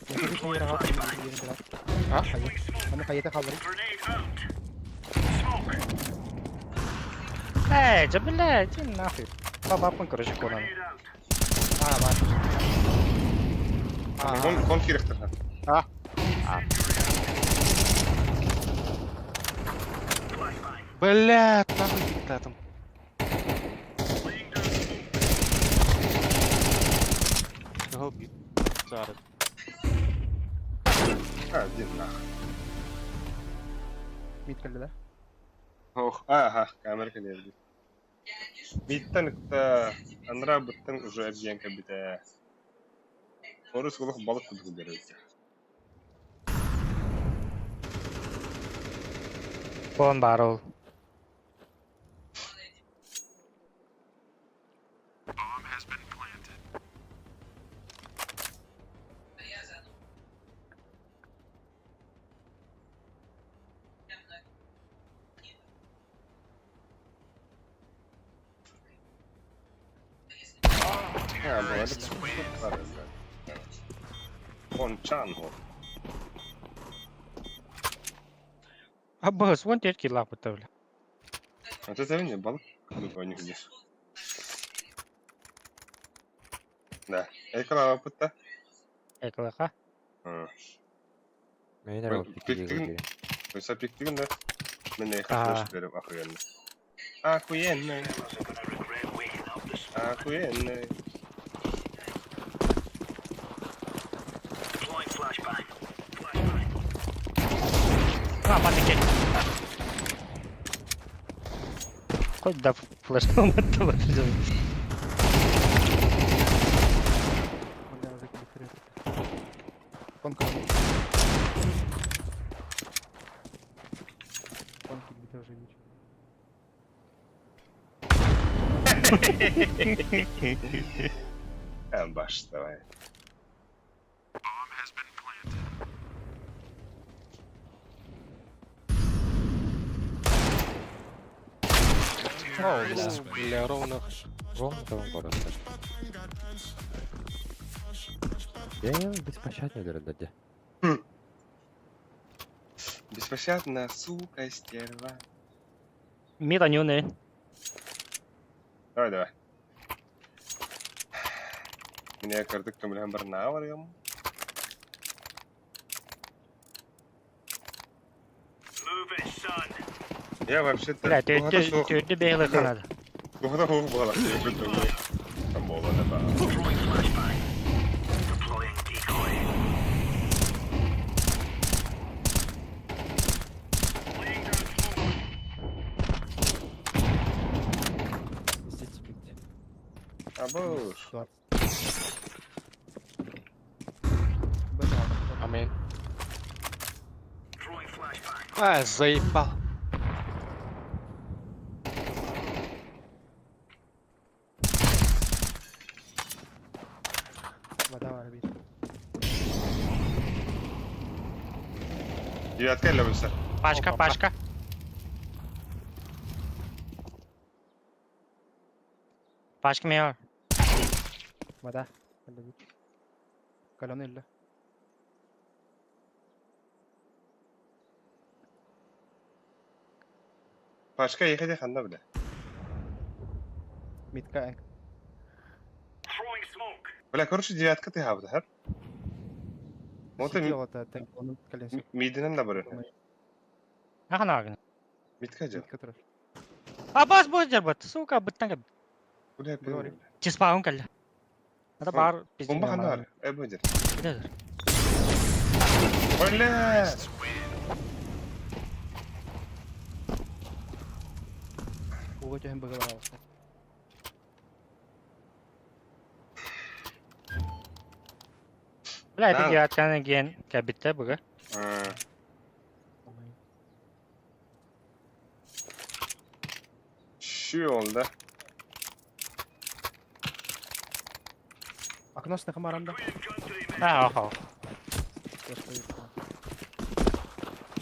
Я хочу свои рога yerini biraz. А? Hayır. Ama kayıta kaldırayım. Grenade out. Smoke. Эй, да блядь, иди нахуй. Бабапын, короче, конан. Grenade out. А, var. Кон керектер. Flashbang. Блядь, нахуй диктатом. Laying down smoke. Чого б'ють? Зараз. Один нах. Mid geldi de. Ох, ага, камера келерди. Биттен кта андра буттан уже объенка бита. Орус голох балык кудук берет. Кон бар ол. Ja, бывает. Он чанго. А бас, вон тетки лапы-то, бля. Вот это не балык кудук у них здесь. Да. Экала опыта. Эклаха. Мен Ой, араб пиктигин. Oysa piktigin de. Ben de Aa. yaklaşmış derim akıyenle. Akıyenle. Fellas are gonna regret waking up this morning. Akıyenle. Deploying flashbang. Flashbang. А, матики. Хоть да флешком этого взял. Ondan önceki bitiriyor. Kon kaldı. Kon kill bitiyor уже ничего. En başta vay. Бля, ровно. Ровно там барында. Я беспощадный дядя. Беспощадная сука, стерва. Мира не. Давай. Меня картык камилhan барнавар ям. Move it, son. Я вообще-то... Бля, тёрдө бейлы канады. Кухада хук балак. Я бütün. Там было да. Throwing flashbang. Deploying decoy. Laying down smoke. Здесь спите. Абуш. Амин. Throwing flashbang. А, заебал. Вода var bir. Девятка или выше? Пачка. Пачка меня. Вода. Öyle bir. Kalon elle. Başka yıkayacak anda bile. Mitka en. Throwing smoke. Бля, короче, девятка ты хавда, хар? Вот City и olata. Tek onun kalesi. мидинен да бары. Ахан агын. Мидка жел. Mitka taraf. Бас бот, сука, быттан. Бля, Говори. Чиспаун калды. Это бар Бомба ханар. Эбодер. пиздец. Бля! Ugo johin bagal alsa. Бля, это Да. девятканы ген кабитте буга. Şu oldu. Окно с нахамаранда. Clearing gun to the man. Ага.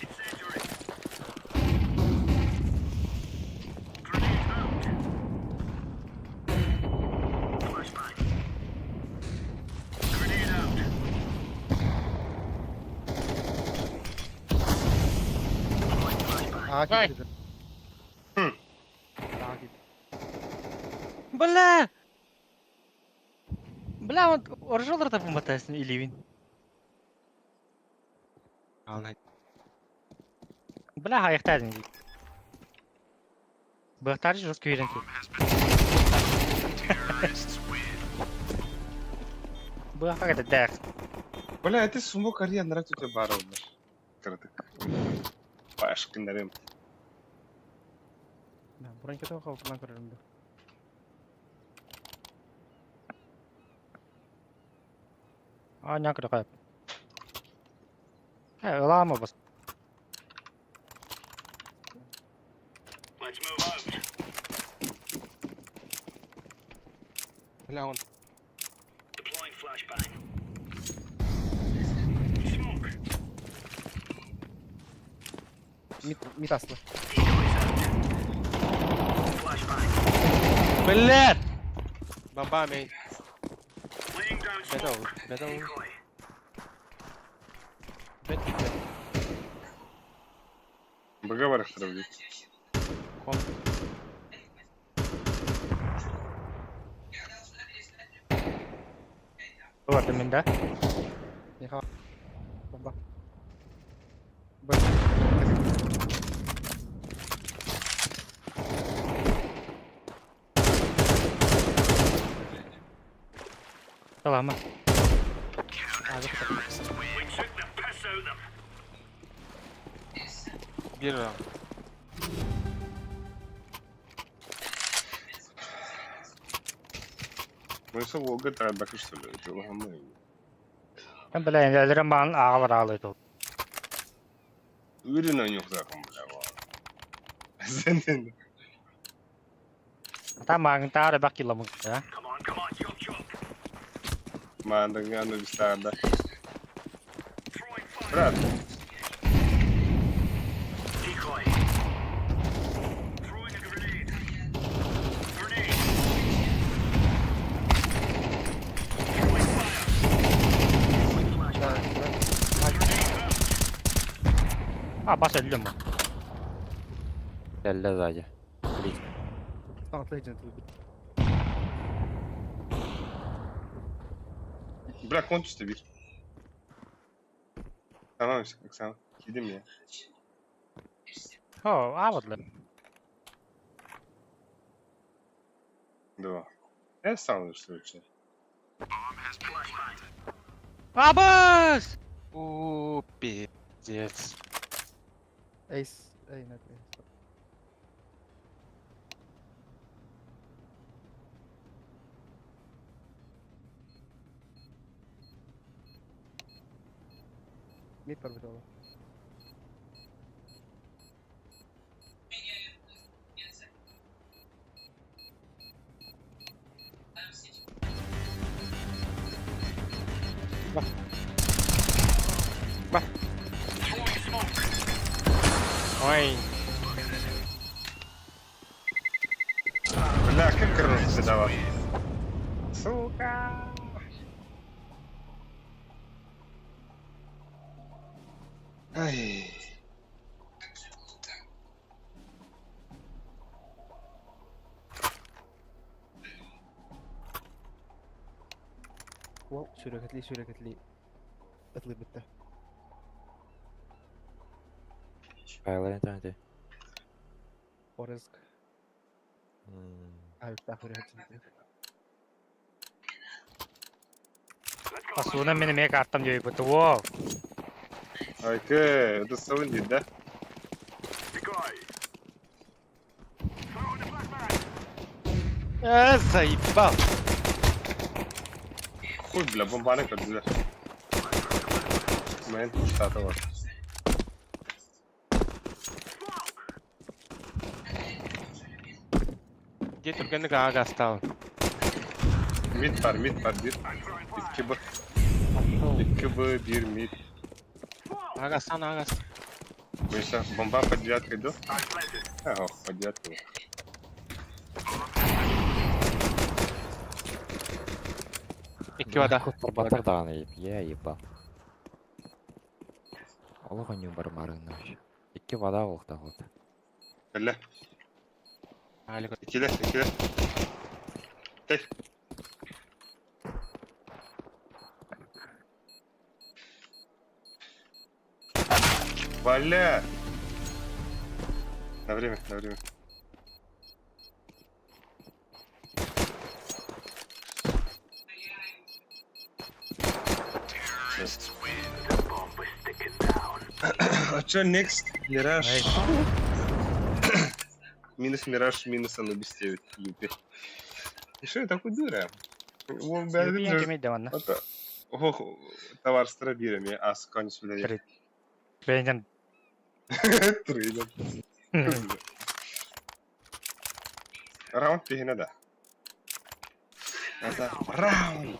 Incendiary. Grenade out. Flashbang. Grenade out. Deploying flashbang. Ağa Vay. gitti. Hı. Ağa gitti. Бля, он оржолар да поматасын иливин. Алай. Бля, хаяктадын. Бахтар жос күйрен. Бля, как это дэх. Бля, это сумок ария нравится тебе бара olmuş. Kırdık. Başkınlarım. Buraya kötü kalkılan kırıldı. А, някъде кой. Ела му бас. Let's move out. Бля, он. Deploying flashbang. Smoke. Mit aslı. Decoys out. Flashbang. Блядь! Баба, мейн. Laying down Better, smoke. better. Decoy. Бага var xırıldı. Вот именно, да? Неха. Бомба. Салама. We took the piss out of them. Bir round. Oysa Volga taraf bakış söylüyor. Çok hamle. Ben bile ellerim bana ağlıydı. Ürünen yok zaten bile var. Senden de. Tamam, ta da bak yılamı ya. Come on, chop chop. Mandın yanı bir sağda. Brad. Decoy. Throwing a grenade. Grenade. Throwing fire. Throwing flashbang. Abbas öldü mü? Delle sadece. Atla agent. Bırak kont işte bir. Tamam işte bak sen. Gidim ya. Ho, avadlı. Dur. Ne sanıyorsun öyle şey? Abbas! Uuu pizец. Ace. Ay, not ace. Mid var bir de oğlum. Ой, Бля, как крыса давал. Сука. Ай. Wow, sürekli atılır bitti. Şifaylar interneti. Orası. Abi tak buraya hadi. Asuna benim ek attım diyor bu. Wow. Айка, это совындит, да? Decoy. Throwing a flashbang. заебал. Хуй, бля, бомбаны как бля. Мэн, штата вот. Где turganda gaga stał? Mid var, bir. İki bu, bir mid. Агастан, Агаст. Мы сейчас бомба под девяткой, да? Ага, под девяткой. İki vada. Батыр дағаны еп. Ебал. Олығы не бар марыңна. Икки вада олықта қолды. Бля, Алик. ikile. Tek. Валя! На время. А чё, next? Мираж. Минус Мираж, минус Анубис 9. Юпи. И что я такой дура? Он, блядь, Yubi это- yenge de var. это- Ох, товар с трабирами, а с конец, блядь. Beğendim. Трейдер. Раунд пигина, да. Это раунд.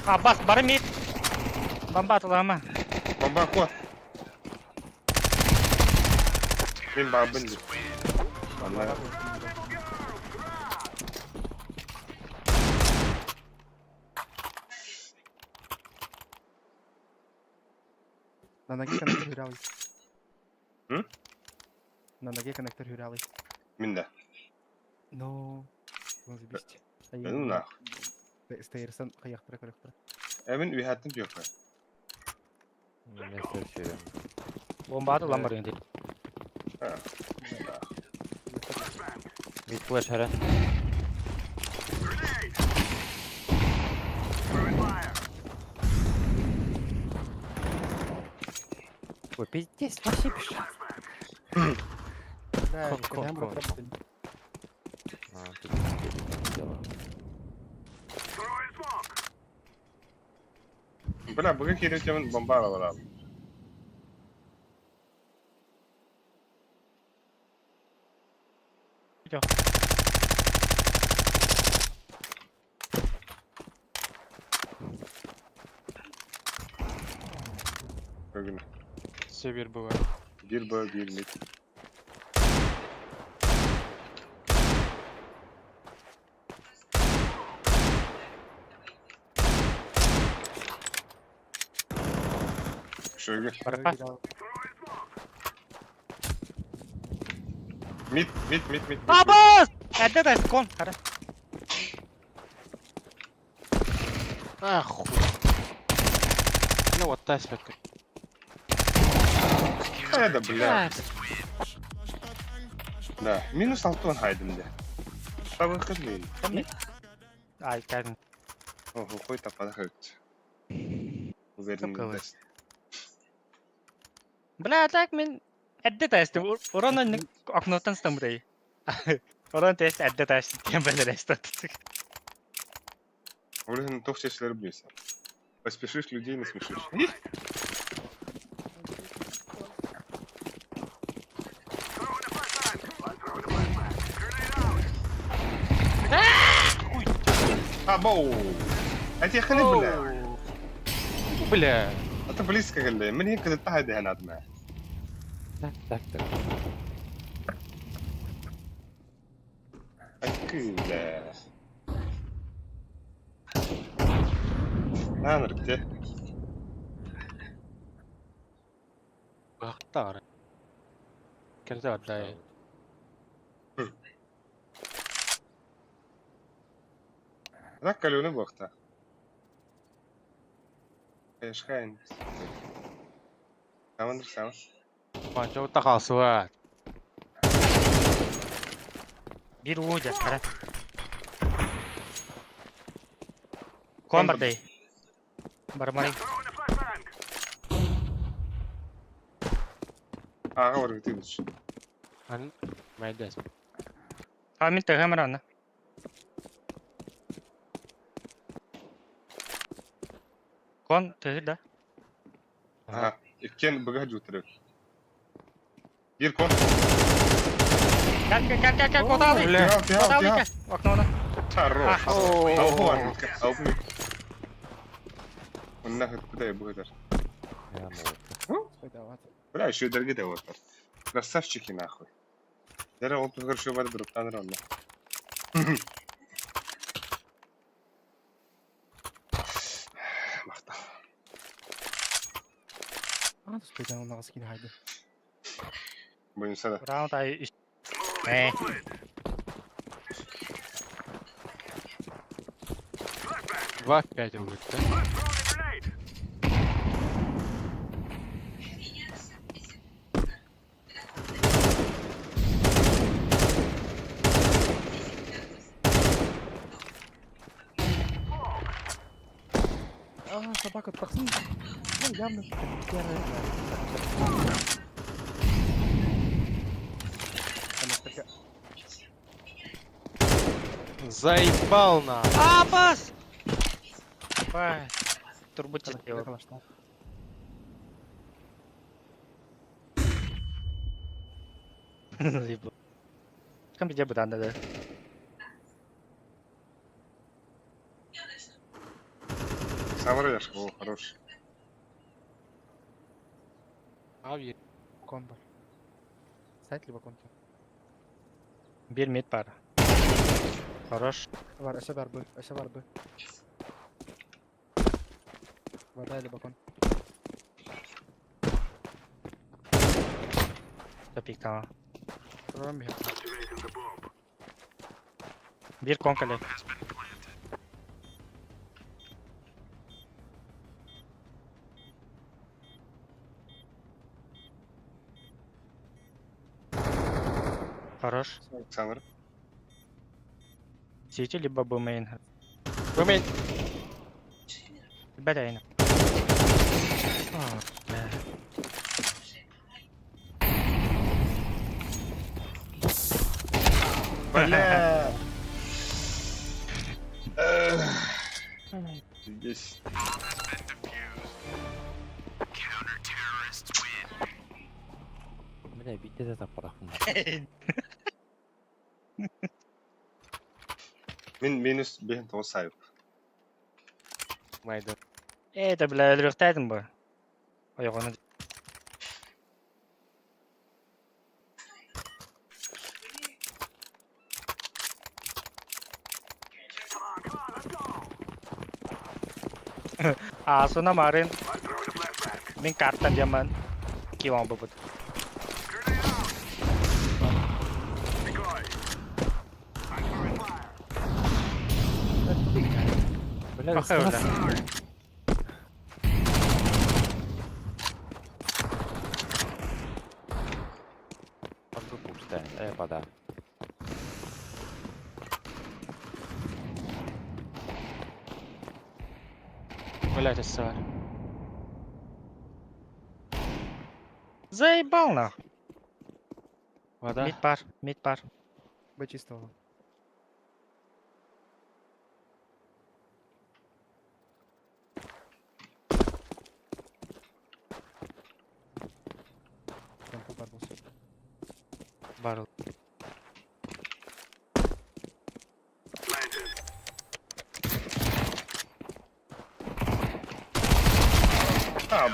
Abbas barı mid. Bomba atılı ama. Бомба ход. Блин, бабын. Она... На ноге коннектор хюрялый. М? На ноге коннектор хюрялый. Минда. Ну, он забить. Ну нахуй. Стейрсон каяқтыра. Эмин вихаттын yok. Не сөрсөйем. Bomba atılı lan barı değil. Мид флеш хара. Ой, пиздец, вообще пишет. Да, Кон. прям работает. А, тут дело. Бля, bu kadar kesin bомба alır abi. Yok. Bugün Sevir bu var. bir böl bir mit. Şöyle Baraka. mit. Abbas! Edde de kon. Kara. Ah, хуй. Ну вот та спека. Hadi bля. Да, минус 6 haydım de. Tabii kırmayın. Ay geldim. Oho, koy tapada högt. Uverinin Çok dest. Бля, так мен edde de işte. Oranın ne oknotan stam burayı. Oran test edde de işte. Diyen böyle restoran. Уровень toch чаще блюся. Поспешишь, людей насмешишь. Абоу! Отъехали, бля. Бля. Это близко, гля. من هيك تتعدي هنا معاه. Так. Акыля. Анрыкте. Бахтар. Керде отдай. Так калюны бахта. ايش خاين. Tamamdır tamam. Бачо тахасуат. Bir uğuca kara. Kon barday. Barmari. Ağa var bitmiş. Ан майдас. Amin te kamera ana. Kon tehir da. Aha. İkken bıgı jutruk. Bir kon. Gel kod abi. Kod abi gel. Oknona. Хорош. О. Au هو أو مي. والنهر بدأ يبغى Я ну. بلا شو درجة ده وتر. красавчики нахуй. Дера он тут хорошо воды друг танрон. Махта. Aa, spelen ona skin haydi. Boyunsa da. Round ay. Eh. Два пять будет, да? Aa, собака, baksana. Lan yanlış. Diğer Заебал на. Abbas! Vay. Turbo çekiyor. Arkadaşlar. Zaybal. Kan bija budanda da. Самара яшка, о, хорош. Abi Kon var. Site lибо konti. Bir mid var. Хорош. Var, eşe var bu. Eşe var bu. Var da lибо kon. Topik tamam. Tamam bir. Bir konkale. Хорош. Самара. Сити либо бумейн. Бумейн. Бля. Бля. Есть. Бля, бите за тапарахын. Min minus 1 sayıp. Майда. Да бля, ölürükteydim bu. Yok onu. Asuna marin. Min karttan diaman. Kiwang babut. Бля, Bakıyor öyle. пустая. Вода. Блять, СССР. Заебал нахуй. Вода. Мид пар. Б чистого. Темпо бар болса. Баррел.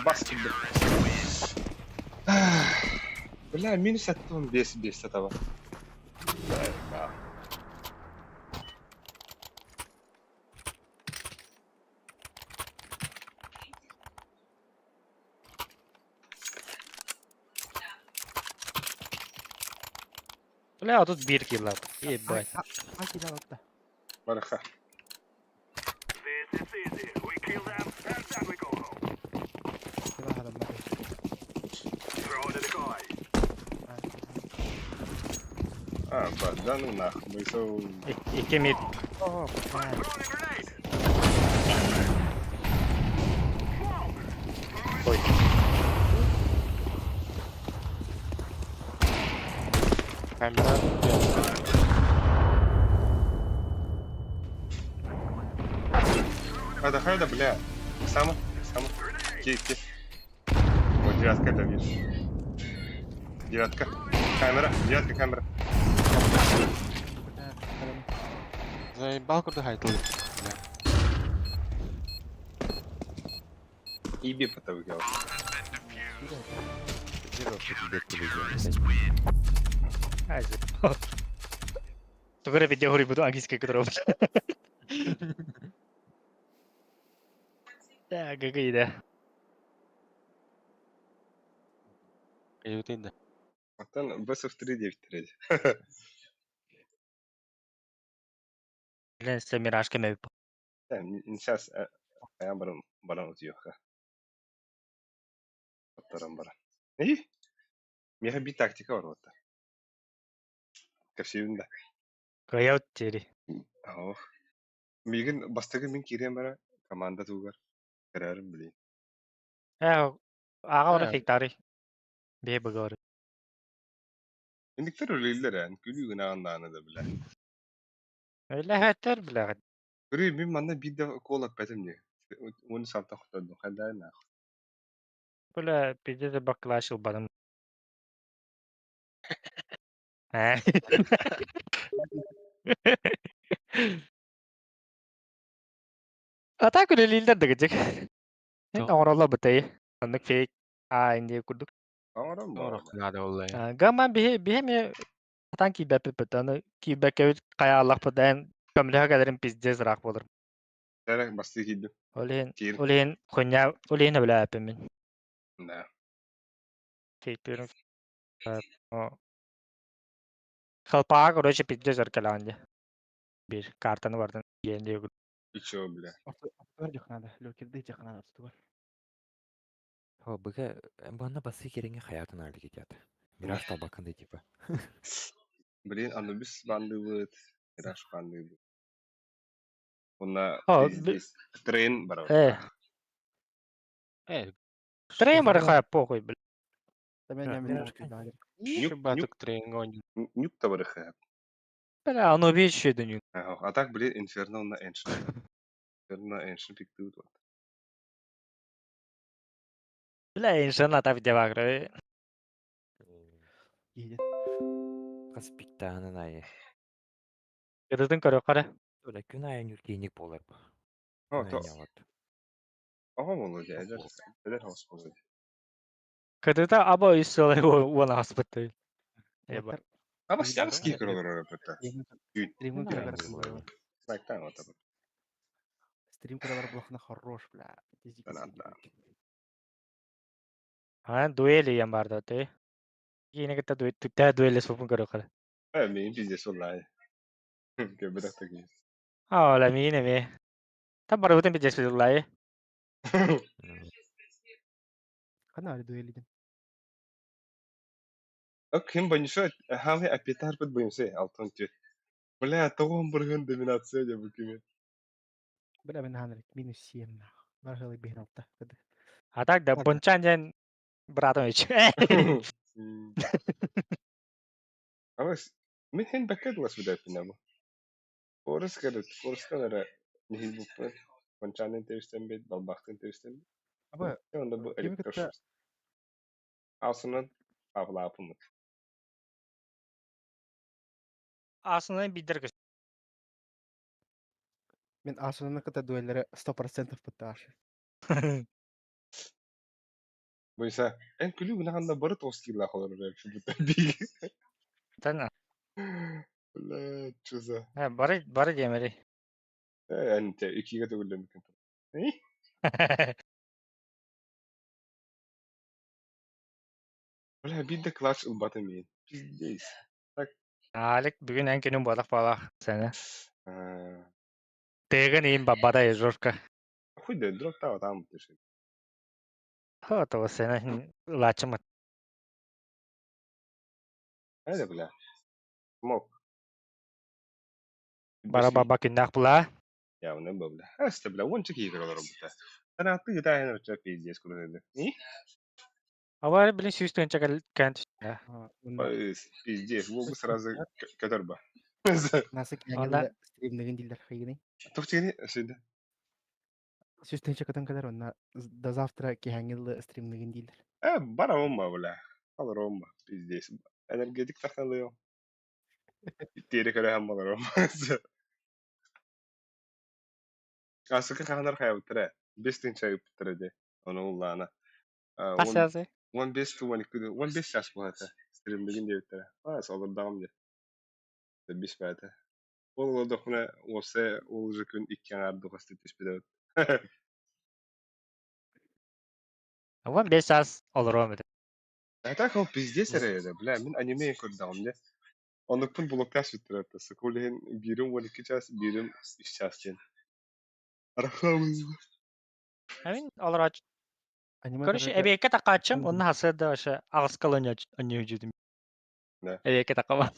Bas gibi. Bля, minus attım 5 tava. Bля, тут bir kill var. İyi boy. Haki lan otta. Baraka. This is easy. We kill them, and then we go home. Kira halam bak. Throw the decoy. Badan nah, so İki mid. Oh, man. Throw the grenade. Boy. Камера. Хайда, бля. Само. Ки. Вот девятка это видишь. Девятка. Девятка камера. Заебал, куда хайтл. İyi pata выиграл. Айзе. Тогре видео гори буду английский кадр. Да, ГГ иде. Каютында. Atan Best of 3 diye bitiredi. Блин, с мирашками меп. Yani сейчас ayağım bana uzuyor. Ataram bana. İyi. Мега bir taktika var orada. Kapşivinde. Кояут тери. Oh. Milgin bastırgın min kireyim bana. Kamanda tuğgar. Kararım bileyim. Ага ора фиктари. Бе багор. İndikler öyleydiler yani. Gülüyor günah anlarını da bile. Öyle hatter bile. Görüyor min bana bir de kol atmadım diye. Onu sapta kutladım. Kadar ne? Böyle bir de baklaşıl badam. He. Ata күле лилдер дигecek. Çok. Оролла бытayı. Anlık fake. Indi kurduk. Ağram Ora var. kuladı vallahi. Gaman bihe mi atan ki bep betanı ki bekevit kaya Allah padan kamleha kadarın pizdes rak olur. Derek bastı giydim. Kir. Olehin konya olehin bile apemin. Ne? Fake diyorum. O. Kalpağa göre pizdes arkalandı. Bir kartanı vardı. Yendi. Hiç o bile. Var жақынада. Лөкерде жақынада тұты бар. О, быга бана басы кереңе хаятын айлы кетеді. Мираж табакындай типа. Блин, Anubis bandı bu. Miraç bandı bu. Ona O, biz train var. Трейн бар хай похуй, бля. Мен Ja, мен Мираж мен Шибатык тренинг. Нюк da var ya. Бля, оно вещи дню. А так, блин, Inferno на Ancient. Inferno Ancient пик тут. Бля, иншалла та видео агры. Ейден. Қас пиктанын айы. Кыдытын көрө кара. Öyle gün ayın yürgeyinik bolar bu. О, Gün то ayın yalat. ага болот я эдер хос болот. Кыдыта аба үссөлай уона хаспытты. Эба. Уоттар Аба Стримдер стягс бар, кикер это. стримин Gün кыра ayın баратын yürgeyinik. болар. Лайктан вот это. Стрим кыра бар блохна хорош, бля. Понятно. Дуэли ям барды те. Кийини кыта дуэли супун көрө кара. Мен пиздец والله. Кебедак таки. Ола мини ми. Та бары бутын бидес билулай. Кана али дуэлиден. Ок ким баньша хавы апетар бит буймсы алтын тü. Бля, тогон бурган доминация деп ким. Бля мен ханрик минус 7. Бар хылы бехналта. Атак да бунчан жен братым үч. Авас мен хен бакет лас видат нама. Форс кадет, форс кадера нихил буппа. Кончанын терстен бит, балбактын терстен. Аба Онда бу кеми электр. кытта Асынан авлапымыт. Асынан бидер көс. мен асынын кытта дуэллери 100% пыттаашы. Буйса, эн күлү гынаганда бары тоскила холор şu bu tabi. Тана. Бля, чуза. Бары демери. Анте икиге төгүлдөн мөмкүн. Бля, бир де класс ылбаты мен. Пиздец. Алек бүгүн энкенин бодак бала сени. А, Тегин ин бабада ежорка. хуй да дроп та там тыши. Хо то сени лачымат. Айда бля. Мок. Бара баба киндак була. Я не бля. Аста бля, вон чеки играла робота. Она ты да я на пиздец куда. Авар билин сүйстөн чакал кент. Пиздец, वो сразу кадарба. Насык Онда яңгылы стримдеген дилдер хайгыны. Тохтени сиде. Сүстен чакатан кадар онна до завтра ки яңгылы стримдеген дилдер. Бара умма бля. Алар умма. Пиздец. Энергетик тахналıyor. Тери кара хам балар умма. Асыка канар хаябытыра. 5 тин чайып битиреди. Оны уллана. пасязы. 15 to 12 15 час булата. Стримдеген дебиттер. Солар дагым де. 5 бата. Ол дохна осы ол уже күн 2 арды гастетиш бидет. Авар 5 час олором. Так ол пиздец эреді. Бля, мен аниме көрдім де. Онукпун блокташ битиретти. Скулен бирим 12 час, бирим 3 час ден. Арахамыз. Амин олор Аниме Короче, кадар эбекке такачым, онна хасырда ошо агыскалын оньюжудум. Да. Эбекке такама.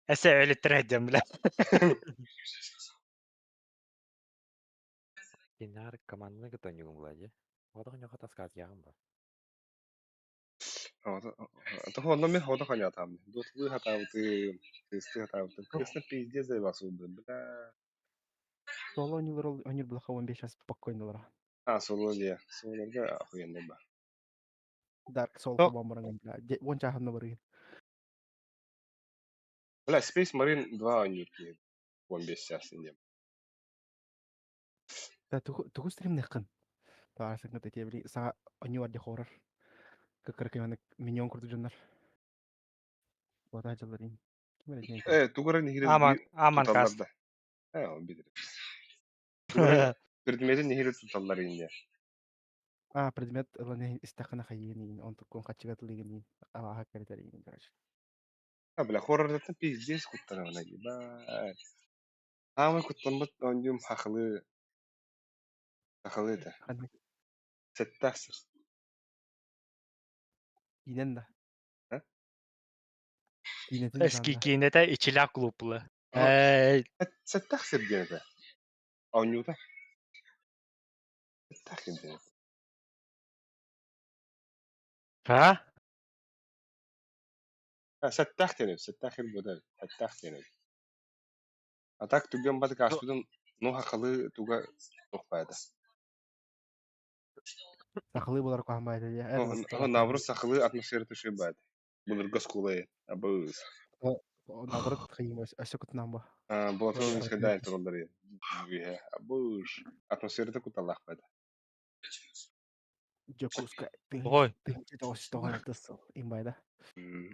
Эсе өлүттүрөдүм биле. Dinar команданы гытан югум булади. Ода гына хатаскат ягым бар. Онда мен хода ханя там. Дотлы хатабыты, тесты хатабыты. Кыста пиздец зай басылды. Бля. соло онир блоха 15 час спокойно лара. Соло дия. Солорга охуенде ба. Dark Soul О. бомбаран бля. Вон чахамна барыгын. Бля, Space Marine 2 онюрки. 15 час инде. Та тугу стрим некын. Таарсың кыта тебли сага оню варди хорор. Кыкыр кеманы миньон курду жондар. Бота жаларын. Кимер экен. Тугара нихирез Аман кас. туталларда. Ол бидир. Тугара предмети нихирез туталлар инде. Предмет ланы истахана хайени. Он тукон качыгат лигени. Хаккаритер ин короче. Бля, хоррорда пиздец куттана вона ба. Ама куттанбат онюм хахлы. Хахлы это. Ханны Сеттасыр. инен да. А? Инетин Эски жанда. кинете ичилак клуб була. Сеттасыр генде. Онюда. Сеттасыр генде. Ха? Сеттасыр бода. Сеттасыр. Атак туган бат каспыдын ну хахлы туга тохпайда. Сахлы болар кахмайды я. Наврус сахлы атмосфера тушибайда. Булар гаскулай. Абыз. Наоборот, хотим осёкот нам бы. Болотон Ой, исходает роллери. Абуш. Атмосферада куталах бада. Жокуска. Ой. Пинче тоғар тысыл. Имбайда.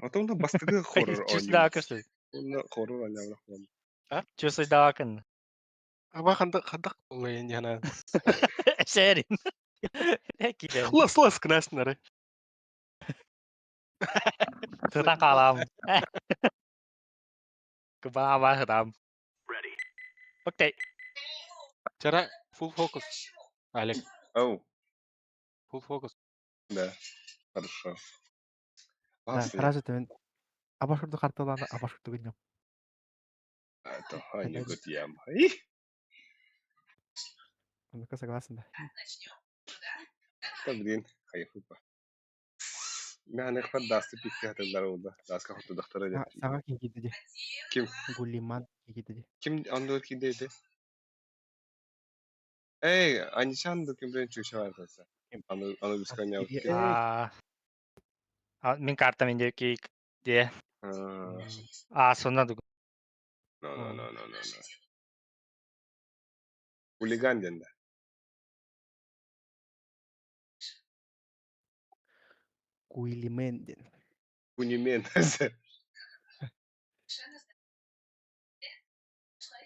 Отомда бастыгы хоррор Чус ойнуyor. даакырсы. Onda horror oynayalım. А? Чус даакын. Аба хандак олайын яна. Шерин. Киден. Лас кнастнары. Тутан калам. Кыбаба хадам. Ready. Окей. Чара full focus. Алек, Оу, full focus. да. Хорошо. Да, Классно. сразу ты абашурду карталаны абашурду гыньям. Это не год ям. Ай! Ну-ка, согласен, да. Так, блин, хайфупа. Мен их поддаст пикки хатылар oldu. Даска хоту доктора деп. Сага ким киди? Kim? Гулиман киди. Kim onda kimdeydi? Ey, Anişan da kim bilen çüşe var kasa. Anı biskan ya. Min карта мен деки де. Сонна дуг. No. Хулиган денде. Гулимендин. Unimen.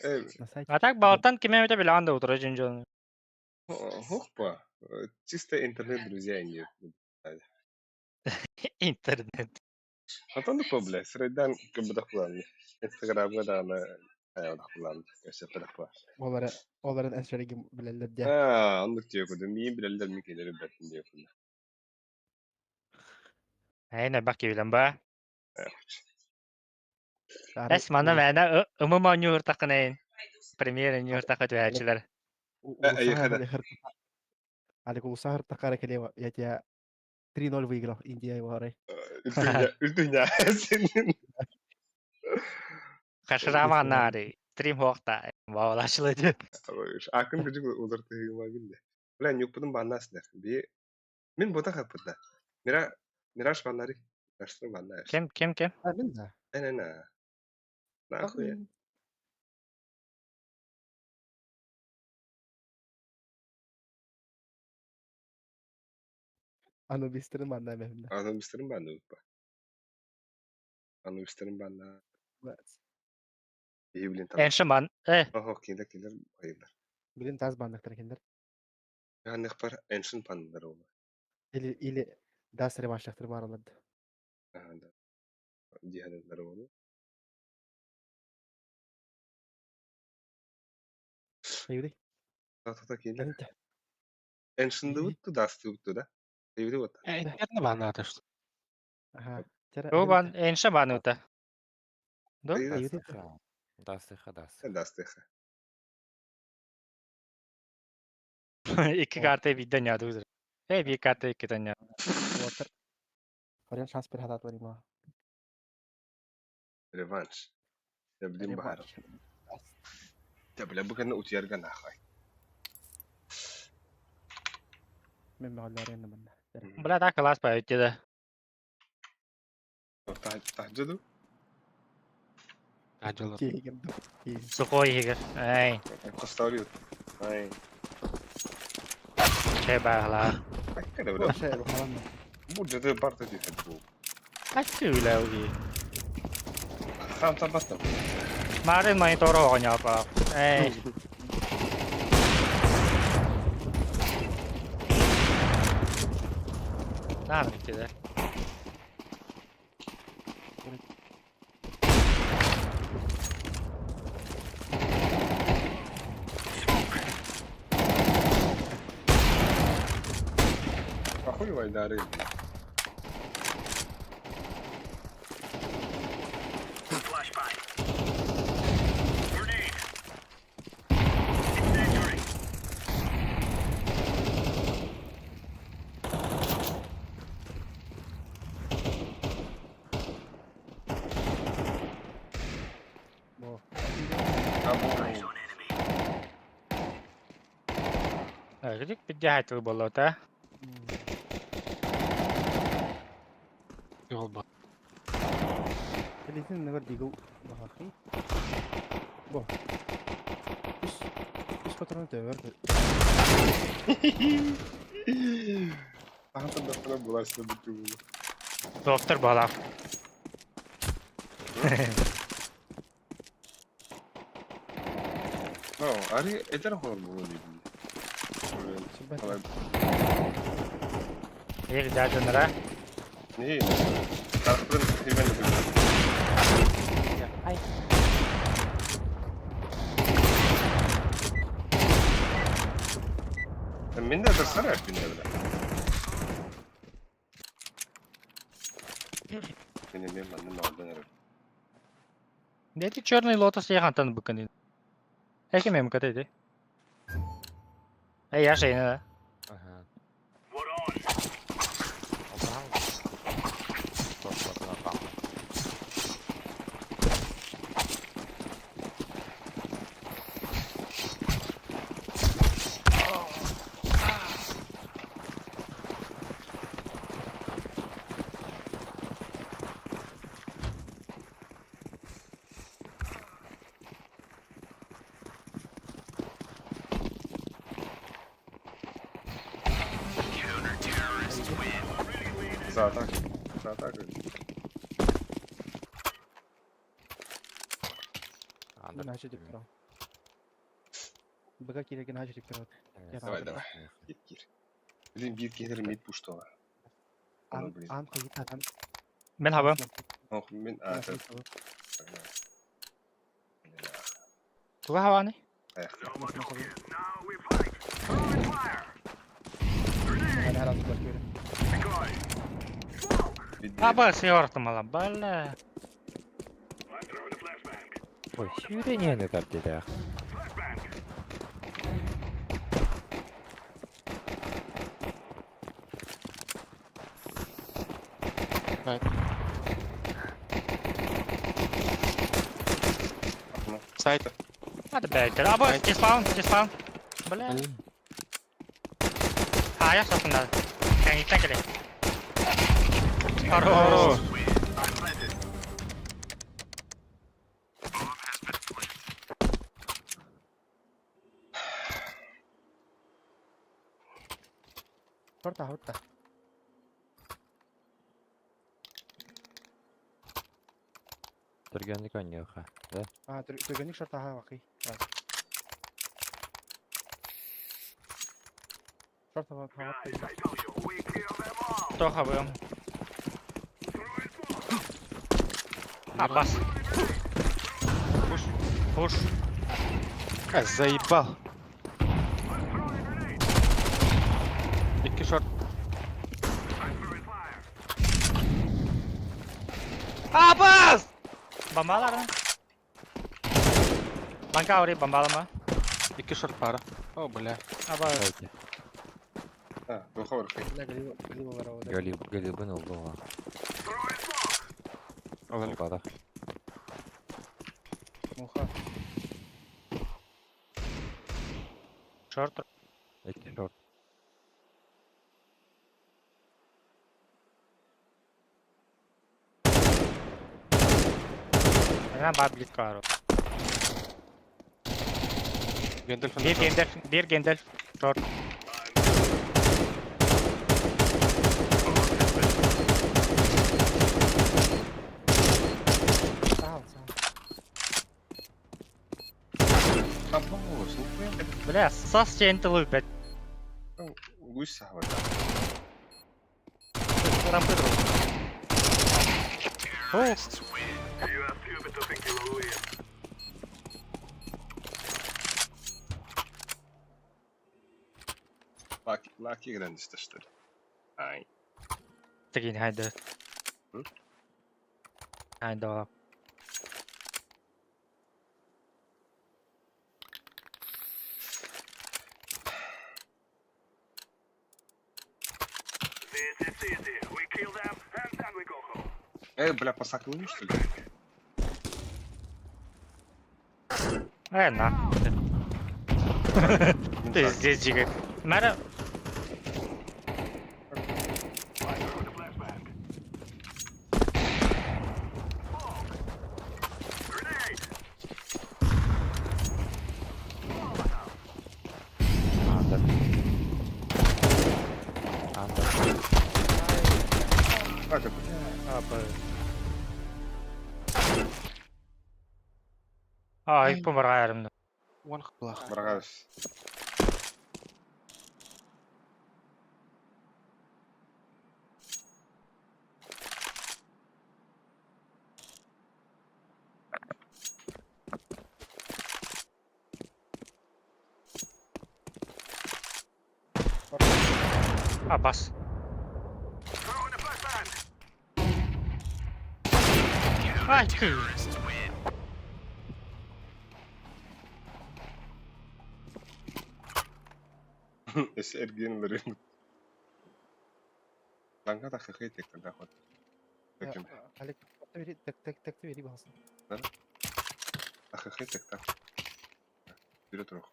Evet. На сайте. А так балтан кеме өтө биле анда утура жөнжөн. Хопа. Чисто интернет, друзья, нет. Интернет. Atan da problem. Sıraydan kıbıda kullanıyor. Instagram'da da ana hayata kullanıyor. Gerçekten var. Оларын әсәрәге беләләр дә. Anlık diyor kudu. Miyim bilalder mi gelir betin diyor kudu. Эне баки билен ба. Evet. Эс мана мәна умума нюр такынын. Премьер нюр такыт вәчиләр. Алик Усахар такара келева. Я тебя 3-0 выиграл. Индия его орай. Üzdünya. Senin. Хашраманари. Стрим хокта. Валашлады. Akın çocuk uzartı hıma gildi. Ulan yok budum banlasınlar. Min boda kapıda. Miraş banları. Miraştır banlar. Кем? Мен да. Ne. Nahуя. Аны бистерин банда мен да. Anubislerin bandı unutma. Anubislerin bandı. İyi bilin tamam. Эншиман. Oho kinder hayırlar. Билин таз бандактар экендер. Ya ne kadar enşin bandılar oldu. Или дас реваншактар бар алады. Da. Cihaneler oldu. Юрий. Tahta kinder. Энте. Enşin de uttu dastı uttu da. Sevdi ota. Интернет бана атышты. Ага. Тера. Убан эншиман ута. До? Юрий. Дастыха. Dastı. İki kartı bir dünya düzdür. Bir kartı iki dünya. Water. Oraya şans bir hatat var ima. Revanş. Ya bilin bahar. Ya bile bu kadar utuyargan ahay. Мен мәгъләр инде монда. Бля так класс по өтеді. Tahcudu. Ажылы. Кегем. Сухой егер. Ай, Поставлю. Ay. şey bağlar. Kada bile. Аша falan. Burada da parta değil bu. Kaç öyle oluyor? Tam bastım. Marın monitörü oynuyor bak. Ey. Ne yapıyor? Ахуй вайдары. Flashbang. Grenade. Incendiary. Бо. Eyes on enemy. Gidip bir cahil buldu da. Yol бар. Elit'in ne var digu bakayım. Bu. Üst patronun döverdi. Антон да bulaştı bütün bunu. Doktor bağlam. No, Ari eder hor bu dedi. Şimdi İyi güzel dönere. Ne? Tarafın hemen ya ay. Мен de dursana hep binde bile. Benim ben oradan herif. Dedi черный лотос я хантан быканы. Эки мем катайды. Я şeyine. Aha. What on? O zaman toplatına kaldı. Zaten. Ben hacı dip duram. Bıga kiregen hacı dip duram. Давай, давай. Gir. Bizim bir gelir mid push'ta var. An kayıt adam. Ben hava. Oh, men Tuga hava ne? ayakta. Now we fight. Throwing fire. Ben her an bakıyorum. Guys, Aba сыйортым алам. Бала. I'm throwing a flashbang. Ой, сюрение не так деда. Flashbang. Сайт. Hadi be. Aba despawn. Bala. Aya satınlar. Sen gitten gele. Хорош. Horta. Торгенник аньоха. Да? Türgenik şorta ha bakayım. Şorta bak ha. Guys, I told you, we kill them all. Кто хаваем? Абас. Пуш. Заебал. İki short. Абас! Bombalar mı? Banka oraya bombalama. İki short para. Oh бля. Абас. Давайте. Ha, yok var. Galiba var orada. Галибын oldu. Alalım. Oldu. Muha. Short. İki short. Ben bablit karo. Gandalf'ın Bir Gandalf. Short. Sağ ol. Abo, слухай. Бля, сос чейн-то лупят. Гусь сахвай. Рампы друг. О, You are stupid to think you will win. Лаки грандиста, что ли? Ай. такие хайда. Хайда. This is easy. We kill them and then we go home. Бля, посаклыми, что ли? На. Ты здесь жигай. Надо. I throw the flashbang. Хватит. Apa? Ay, помираємо. One блах. Брагавсь. А, бас. Throwing a flashbang. Ай, тьфу. Сергей Ларин. Ланга да хахетик тогда ход. Ya, Таким. Alek, tekte veri bahasın. Хахетик так. Вперед рух.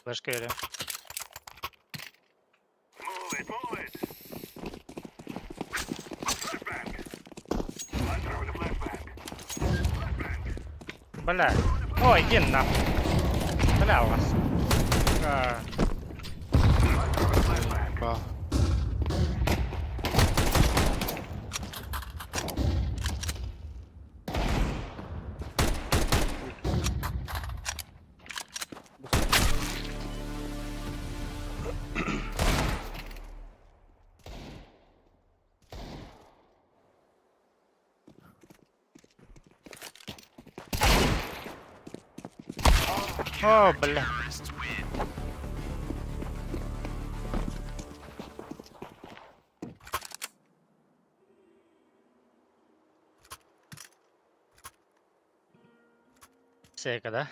Флешка йде. Move it, move it. Flashbang. I'm throwing a flashbang. Бля. Ой, иди нахуй. Бля, у вас. А, Ба. О, бля. Сейка, да?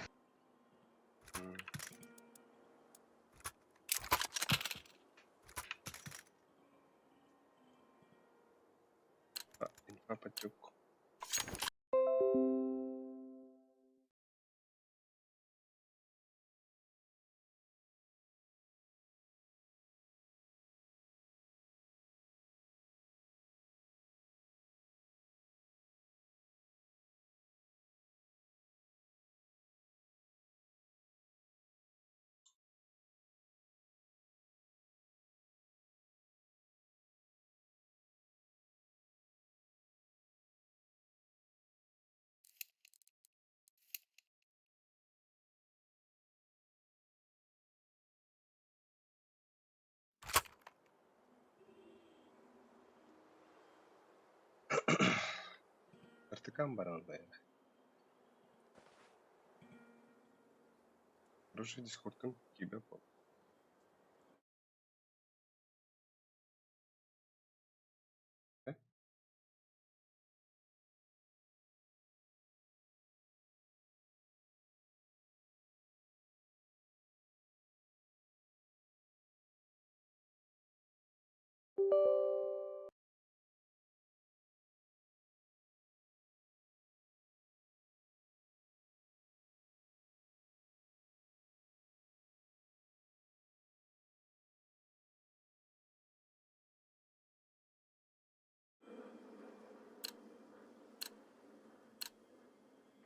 Инфа потек. Артыкам баран да. Хороший дискордтың кибе бол.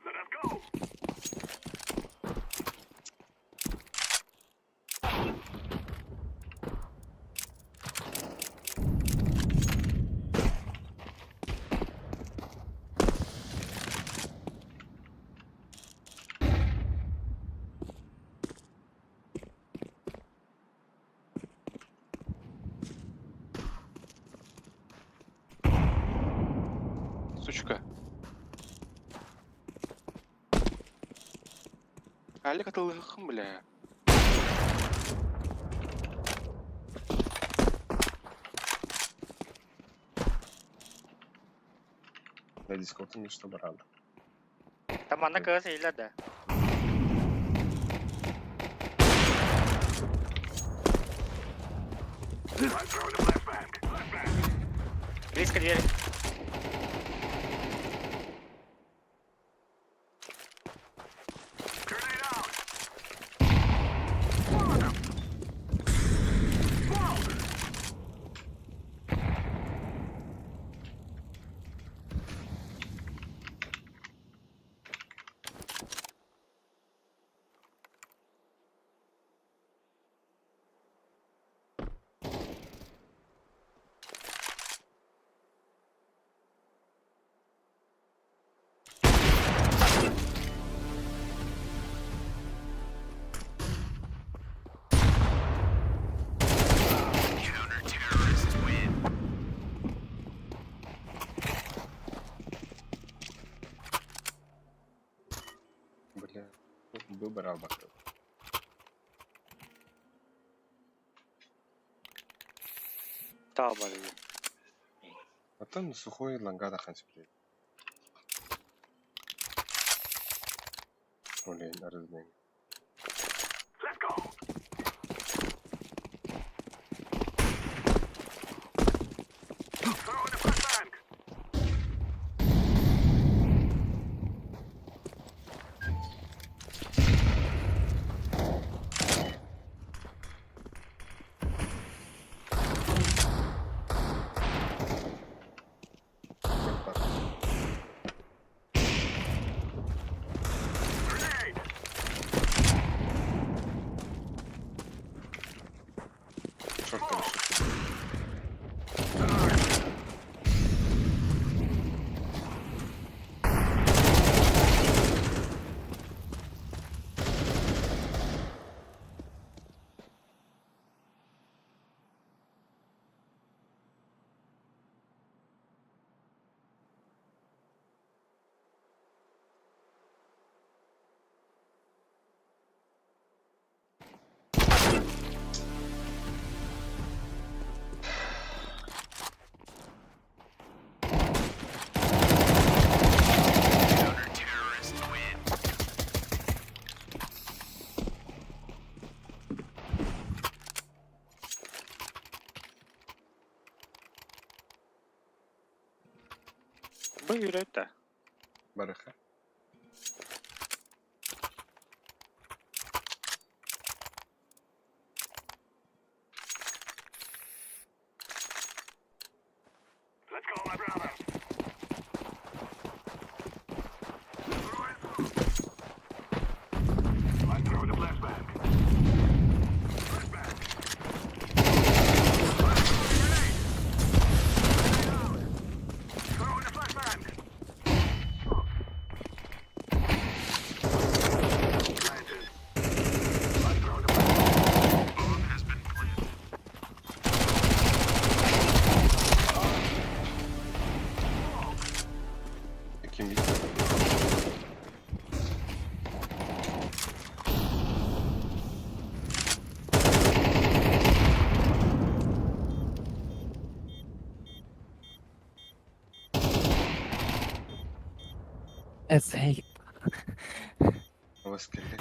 Let us go. Сучка. Алик атылыхым, бля. Да дискордтың нечто баран. Таманна кыз ийләде. I'm throwing a flashbang. Flashbang. Близко двери. Grenade out. Swallow them. Swallow them. bir al bakalım. Tağ var idi. Потом сухой лангада ханспрей. Олень, арызбен. Let's go. Throw in the flashbang. Grenade. Çok konuştuk. Bu yürüyüp Baraka. Let's go, my brother. I throw the flashbang. Flashbang. Grenade. Throw in the flashbang. Planted. I throw the flashbang. Bomb has been planted. Kim bitti? ازاي؟ Havas geldi.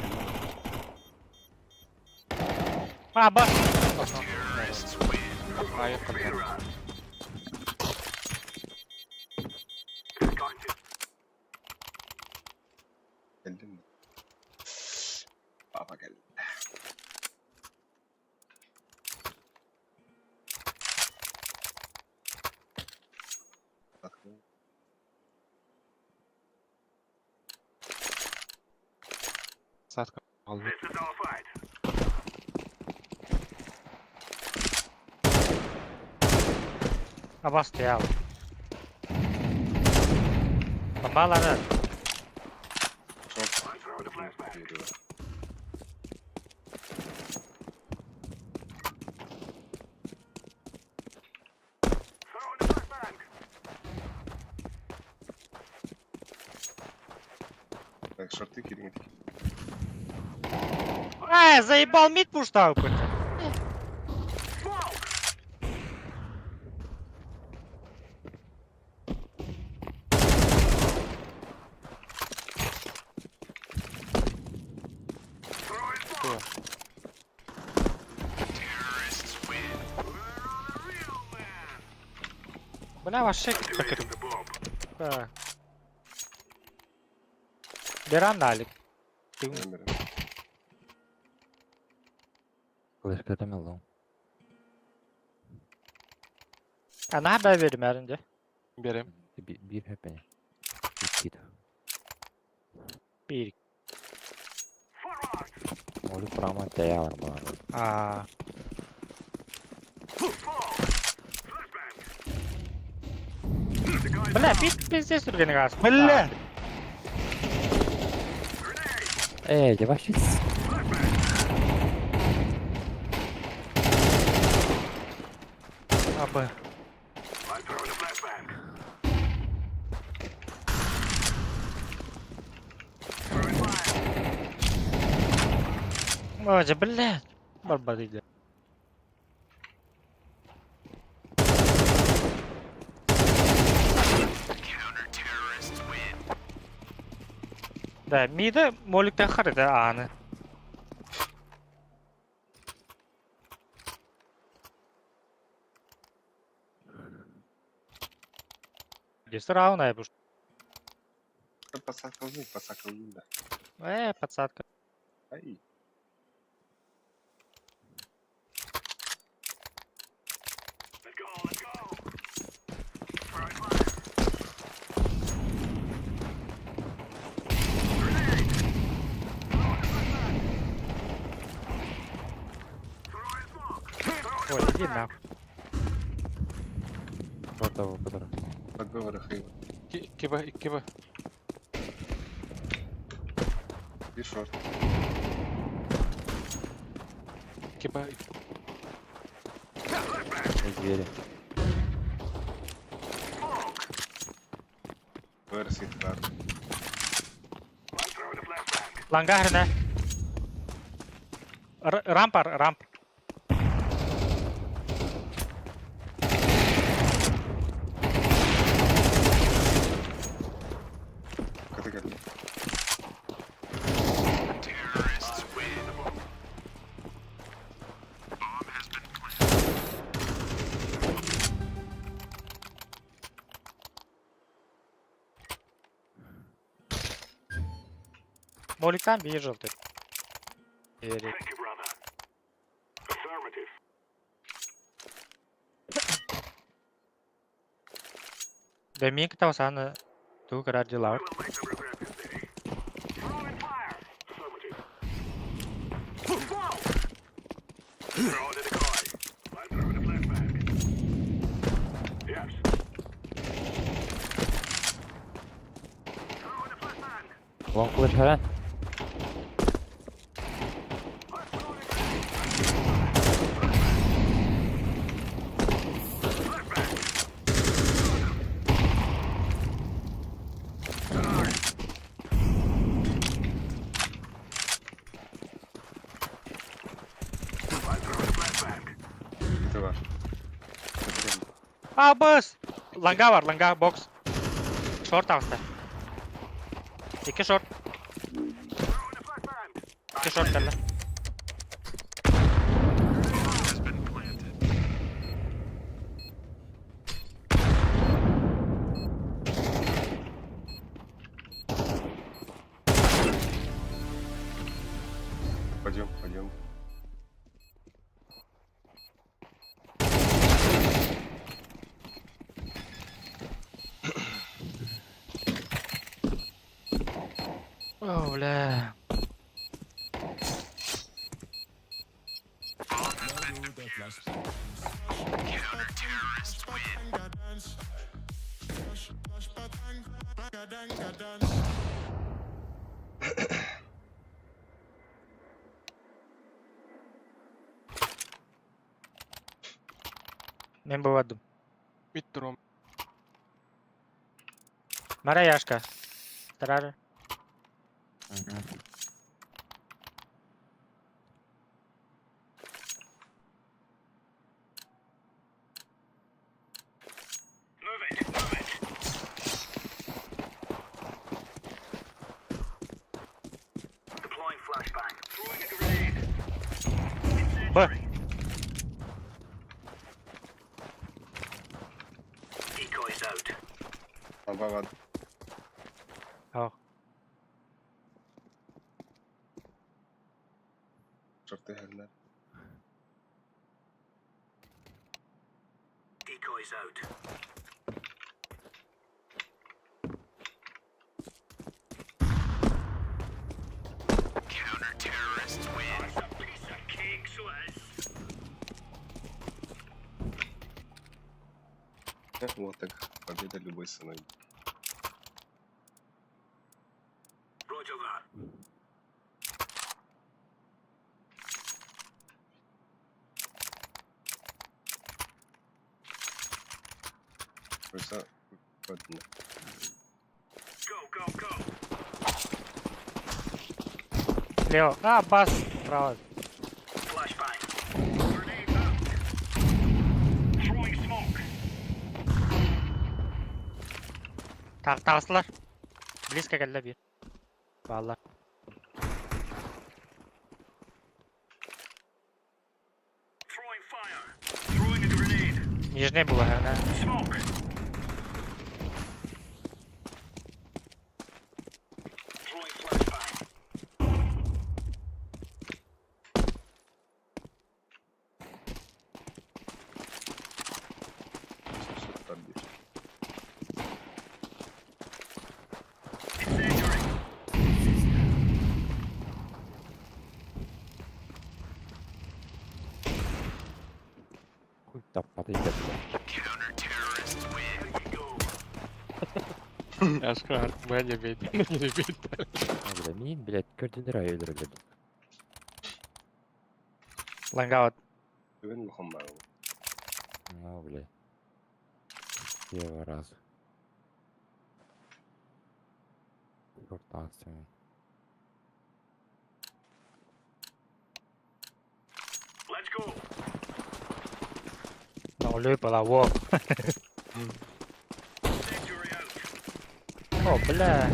Ah, bak. Hayır kaldı. Gotcha. Geldin mi? Baba geldi. Bakın. Saat kaldı. This is our fight. Ha bastı ya. Bombaları. Çok I throw the flashbang. geliyor. Throw in the flashbang. Так, шорты кидать. Заебал мид пуштал хоть. Smoke. Throw in smoke. Terrorists win. We're on a real man. Bu ne var şek Activating bakırım. the bomb. Ha. Berandalık. Benim benim. Kılıç göremiyor lan. Ana haber verim erince. Benim. Bir hep beni. İkiydi. Bir. Forward. Onu kurama değer var bana. Aa. Smoke. Flashbang. The guy's Bile down. bit bizde sürgeni kalsın. Bile. Grenade. Yavaş git. Flashbang. Abi. I throw in the flashbang. Throwing fire. Ой, блядь. Барбар иди. Да, мида моликтен харыды аны. Здесь раунд айбуш. Посадка вниз, посадка вниз, да. Подсадка. Ай. Let's go, let's go. Throwing fire. Grenade. Throwing smoke. Ой, иди нахуй. Вот того, который. Подговоры хейва. Киба. И шорт. Киба. Звери. Верс и кар. I'm throwing a flashbang. Лангар не. Рамп. Категория. Terrorists win. Bomb has been planted. Моликтен бии желтый. Верит. Thank you, brother. Affirmative. Демик тавсаны тук ради лаур. We'll make them regret this day. Throwing fire. Affirmative. Whoa! Throwing a decoy. I'm throwing a flashbang. Yes. Throwing a flashbang. Long flash falan. I'm throwing a grenade. Flashbang. I'm throwing a flashbang. Это ваш. Категория. Абыс! Ланга бокс. Шорт авста. Iki short. Throwing a flashbang. İki short geldi. Has been planted. Пойдем. О, бля. Men bulmadım. Миддром. Mara Яшка. Тарар. Move it. Deploying flashbang. Throwing a grenade. Б. Decoys out. Лампа. Ау. Шорты херна. Decoys out. Counter-terrorists win. That's a piece of cake, Suez. Вот так. Победа любой ценой. Roger that. Просто годно. Go. Лево. А, бас. Право. Tağısılar. Близко geldi bir. Vallahi. Throwing fire. Throwing a grenade. Нижний был, наверное. Smoke. Throwing flashbang. Şorttan bir. Incendiary. Хуй таппады икет. Counter-terrorist win. There you go. Я ж кажу, мене бейт, не бейт. Бля, мин, блядь, көрдүнөр ай өлтүрүлдү. Лангаут. Güven muhim var. Ну, блядь. Первый раз. Кортация. Let's go. Nó lưới bảo là vô. Incendiary out. О, бля.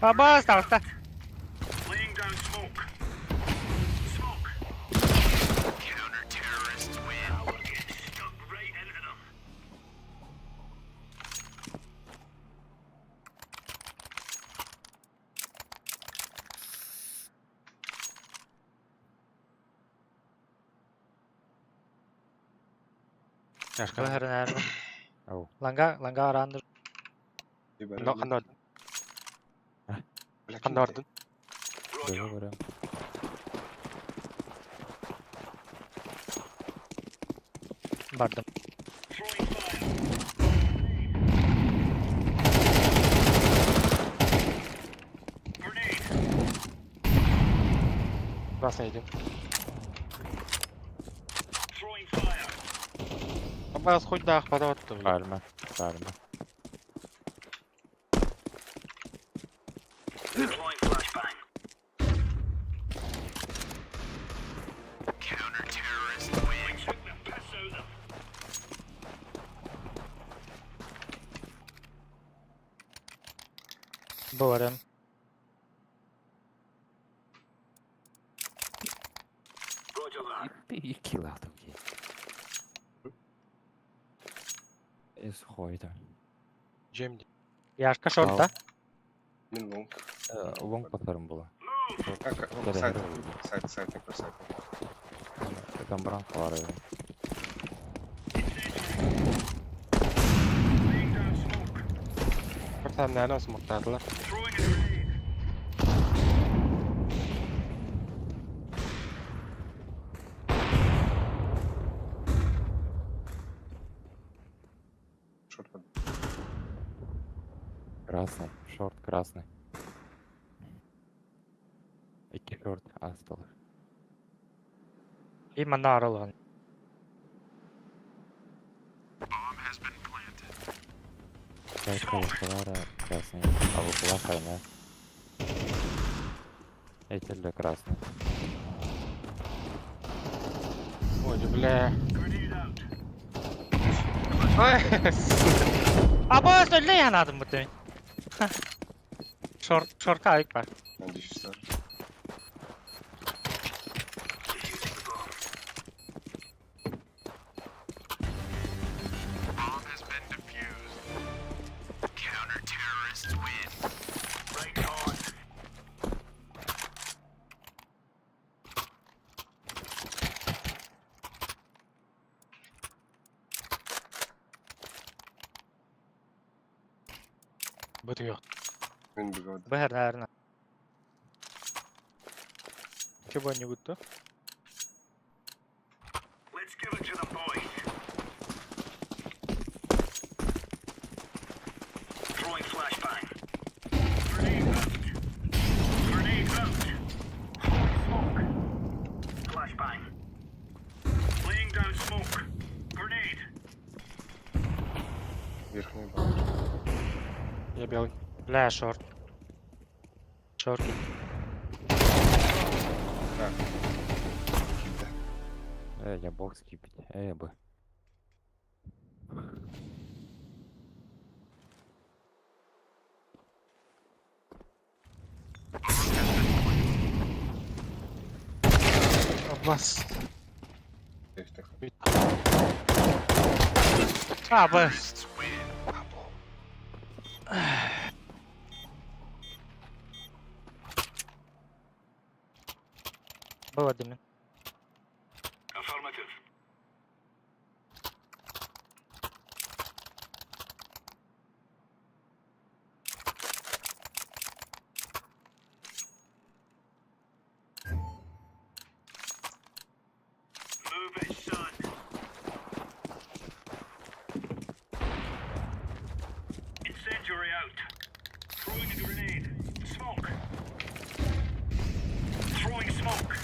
Баба, остался. Laying down smoke. Smoke. Counter-terrorist win. We're getting stuck right into them. Я ж кажу, Бэхэр, наверное. Ау. Ланга аранdır. Кандай ордун? Кандай ордун? Böyle böyle. Бардым. Throwing fire. Grenade. Красный идем. Throwing fire. Бабас хоть да ахпада attı. Kalma. Kalma. Deploying flashbang. Counter-terrorist win. We took the piss out of them. Быварым. Roger that. Bir kill aldım ki. Исходит. Cem Яшка шорта. Min long. Long batarım bula. Сайт такой сайт. Там бранка var öyle. Laying down smoke. bir tane nane olsun muhtardılar. Throwing a grenade. Şorttan. Красный. Шорт красный. İki short astılar. И мана аралган. Сайка yakılara красный. А вот плохая, да? Эти для красный. Ой, бля. Grenade out. Ay. Аба, söyle yanadım bu demin. Şorta ayık var. Ben düşüşler. Defusing the bomb. Bomb has been defused. Counter-terrorists win. Right on. Bıtıyor. Ben bir gördüm. Бэхэр, наверное. Чего-нибудь то? Let's give it to them, boys. Throwing flashbang. Grenade out. Grenade out. Smoke. Flashbang. Laying down smoke. Grenade. Верхний бак. Я белый. Бля, шорт. Шорт. Я бокс кипить. Бы. Abbas. Тихо. А, Б. Б один. Affirmative. Move it, son. Incendiary out. Throwing a grenade. Smoke. Throwing smoke.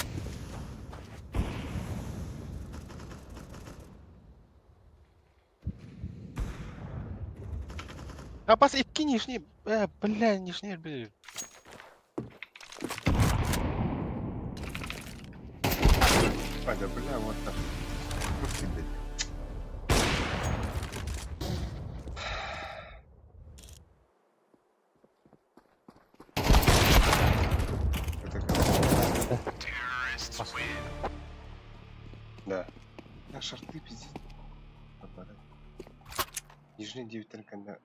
Abbas ipki нижний. Бля, нижний, бля. Ага, бля, вот так. Ух ты, блядь. Это как? Да. На шарты пиздец. Аппарат. Нижний 9 только на...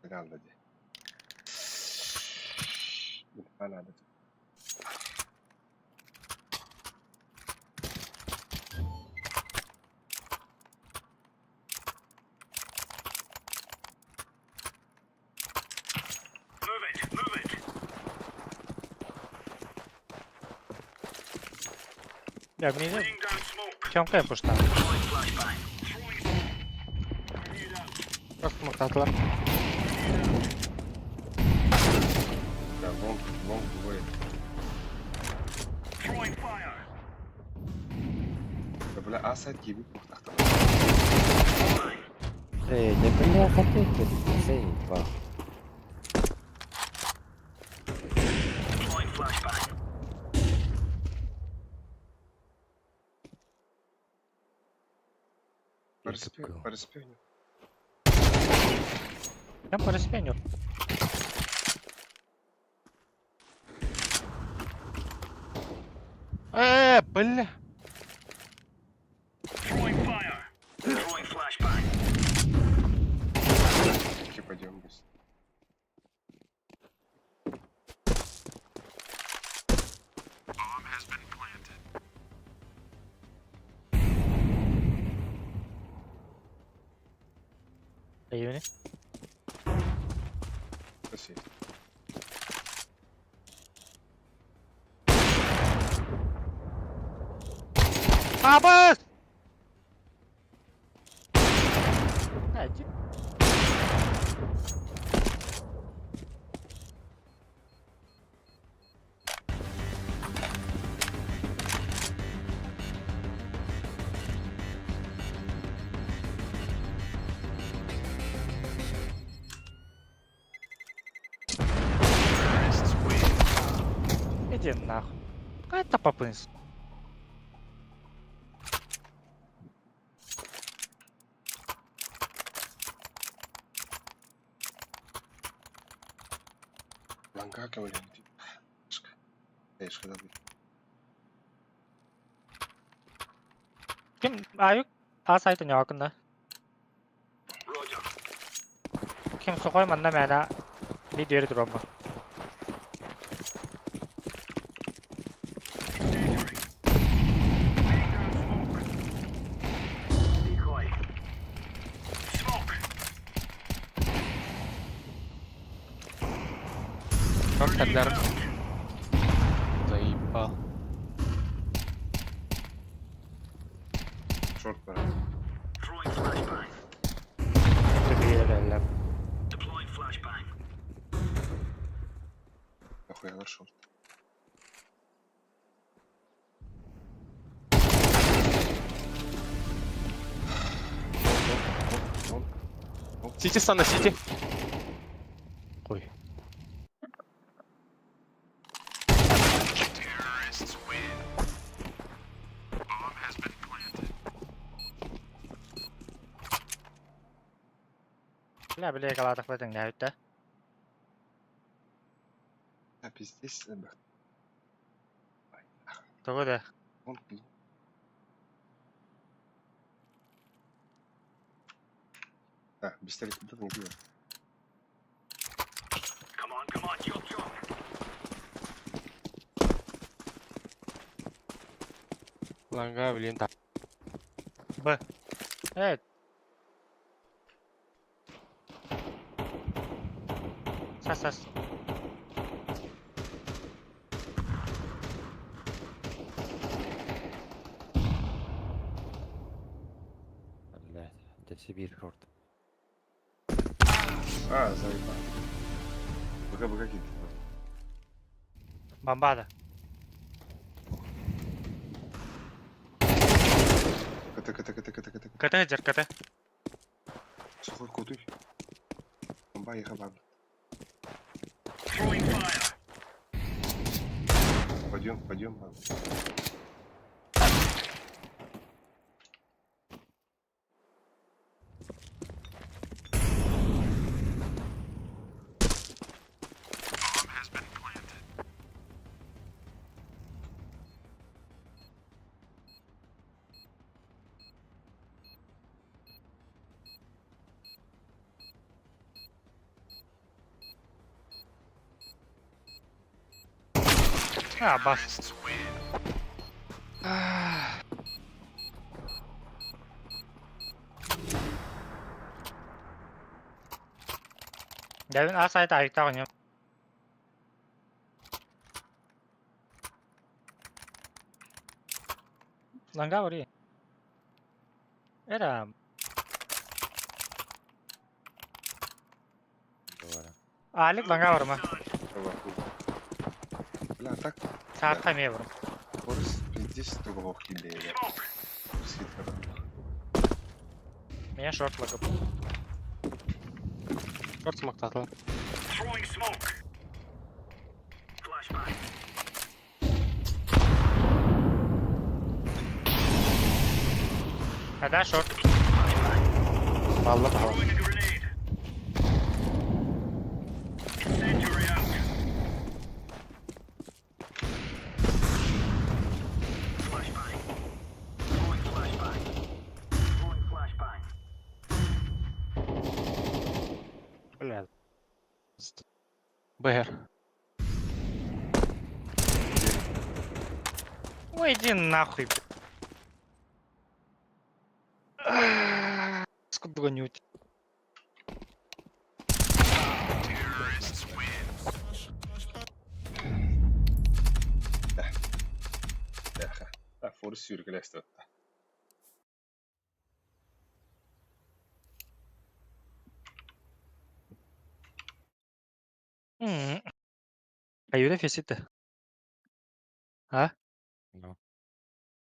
Галладе. Надо. Move it, move it. Я мені Laying down smoke. чамка пуштав. Throwing flashbang. Throwing smoke. Grenade out. Просто махатlar. Да, вон двое. Throwing fire. Да, бля, асад gibi пухтахта. Эй, да бля, хотите, заебал. Deploying flashbang. Пореспионю. Я переспіню. Бля. Throwing fire. Throwing flashbang. Таки пойдем быстро. Bomb has been planted. Районі. Спасибо. Абас! А, иди. Иди нахуй. Это попынс. Ланга говорили. Эйш, когда будет? Kim ayuk A site nhỏ con nè. Roger. Kim số khói mình nè mẹ đã. Đi đi được rồi mà. Decoy. Smoke. Rockheadler. Заебал. Шорт пора. Throwing flashbang. Привет, Deploying flashbang. Нахуя шорт. Сити стан на сити. Ой. Terrorists win. Bomb has been planted. Бля, калатах бетен гәүттә. А, пиздец. Тугы да. А, пистолет тут не бьет. Come on, jump. Ланга, блин, так. Б. Evet. Сас. Блядь, где Сибирь, шорт. А, заебал. Бага кит. Бомбада. Ката. КТ жер, КТ. Сухой котуй. Бомба и хабан. Throwing fire. Пойдем, бам. А, бас. Devin A site ayıkta oynuyor. Langa var iyi. Era. Говоря. Alik langa var mı? Бля, так. Saat kaymaya varım. Хорс, пиздец, другого хиле. Меня шорт лagıp. Шорт смоктатыл. Throwing smoke. Flashbang. Kada short. Балла тава. Throwing a grenade. Incendiary out. Flashbang. Throwing flashbang. Throwing flashbang. Блядь. БР. Ой, иди нахуй, блядь. Сколько гонють. Бляха. А, Форс сюркелесті. Ayuda fesite. Ha? Ну,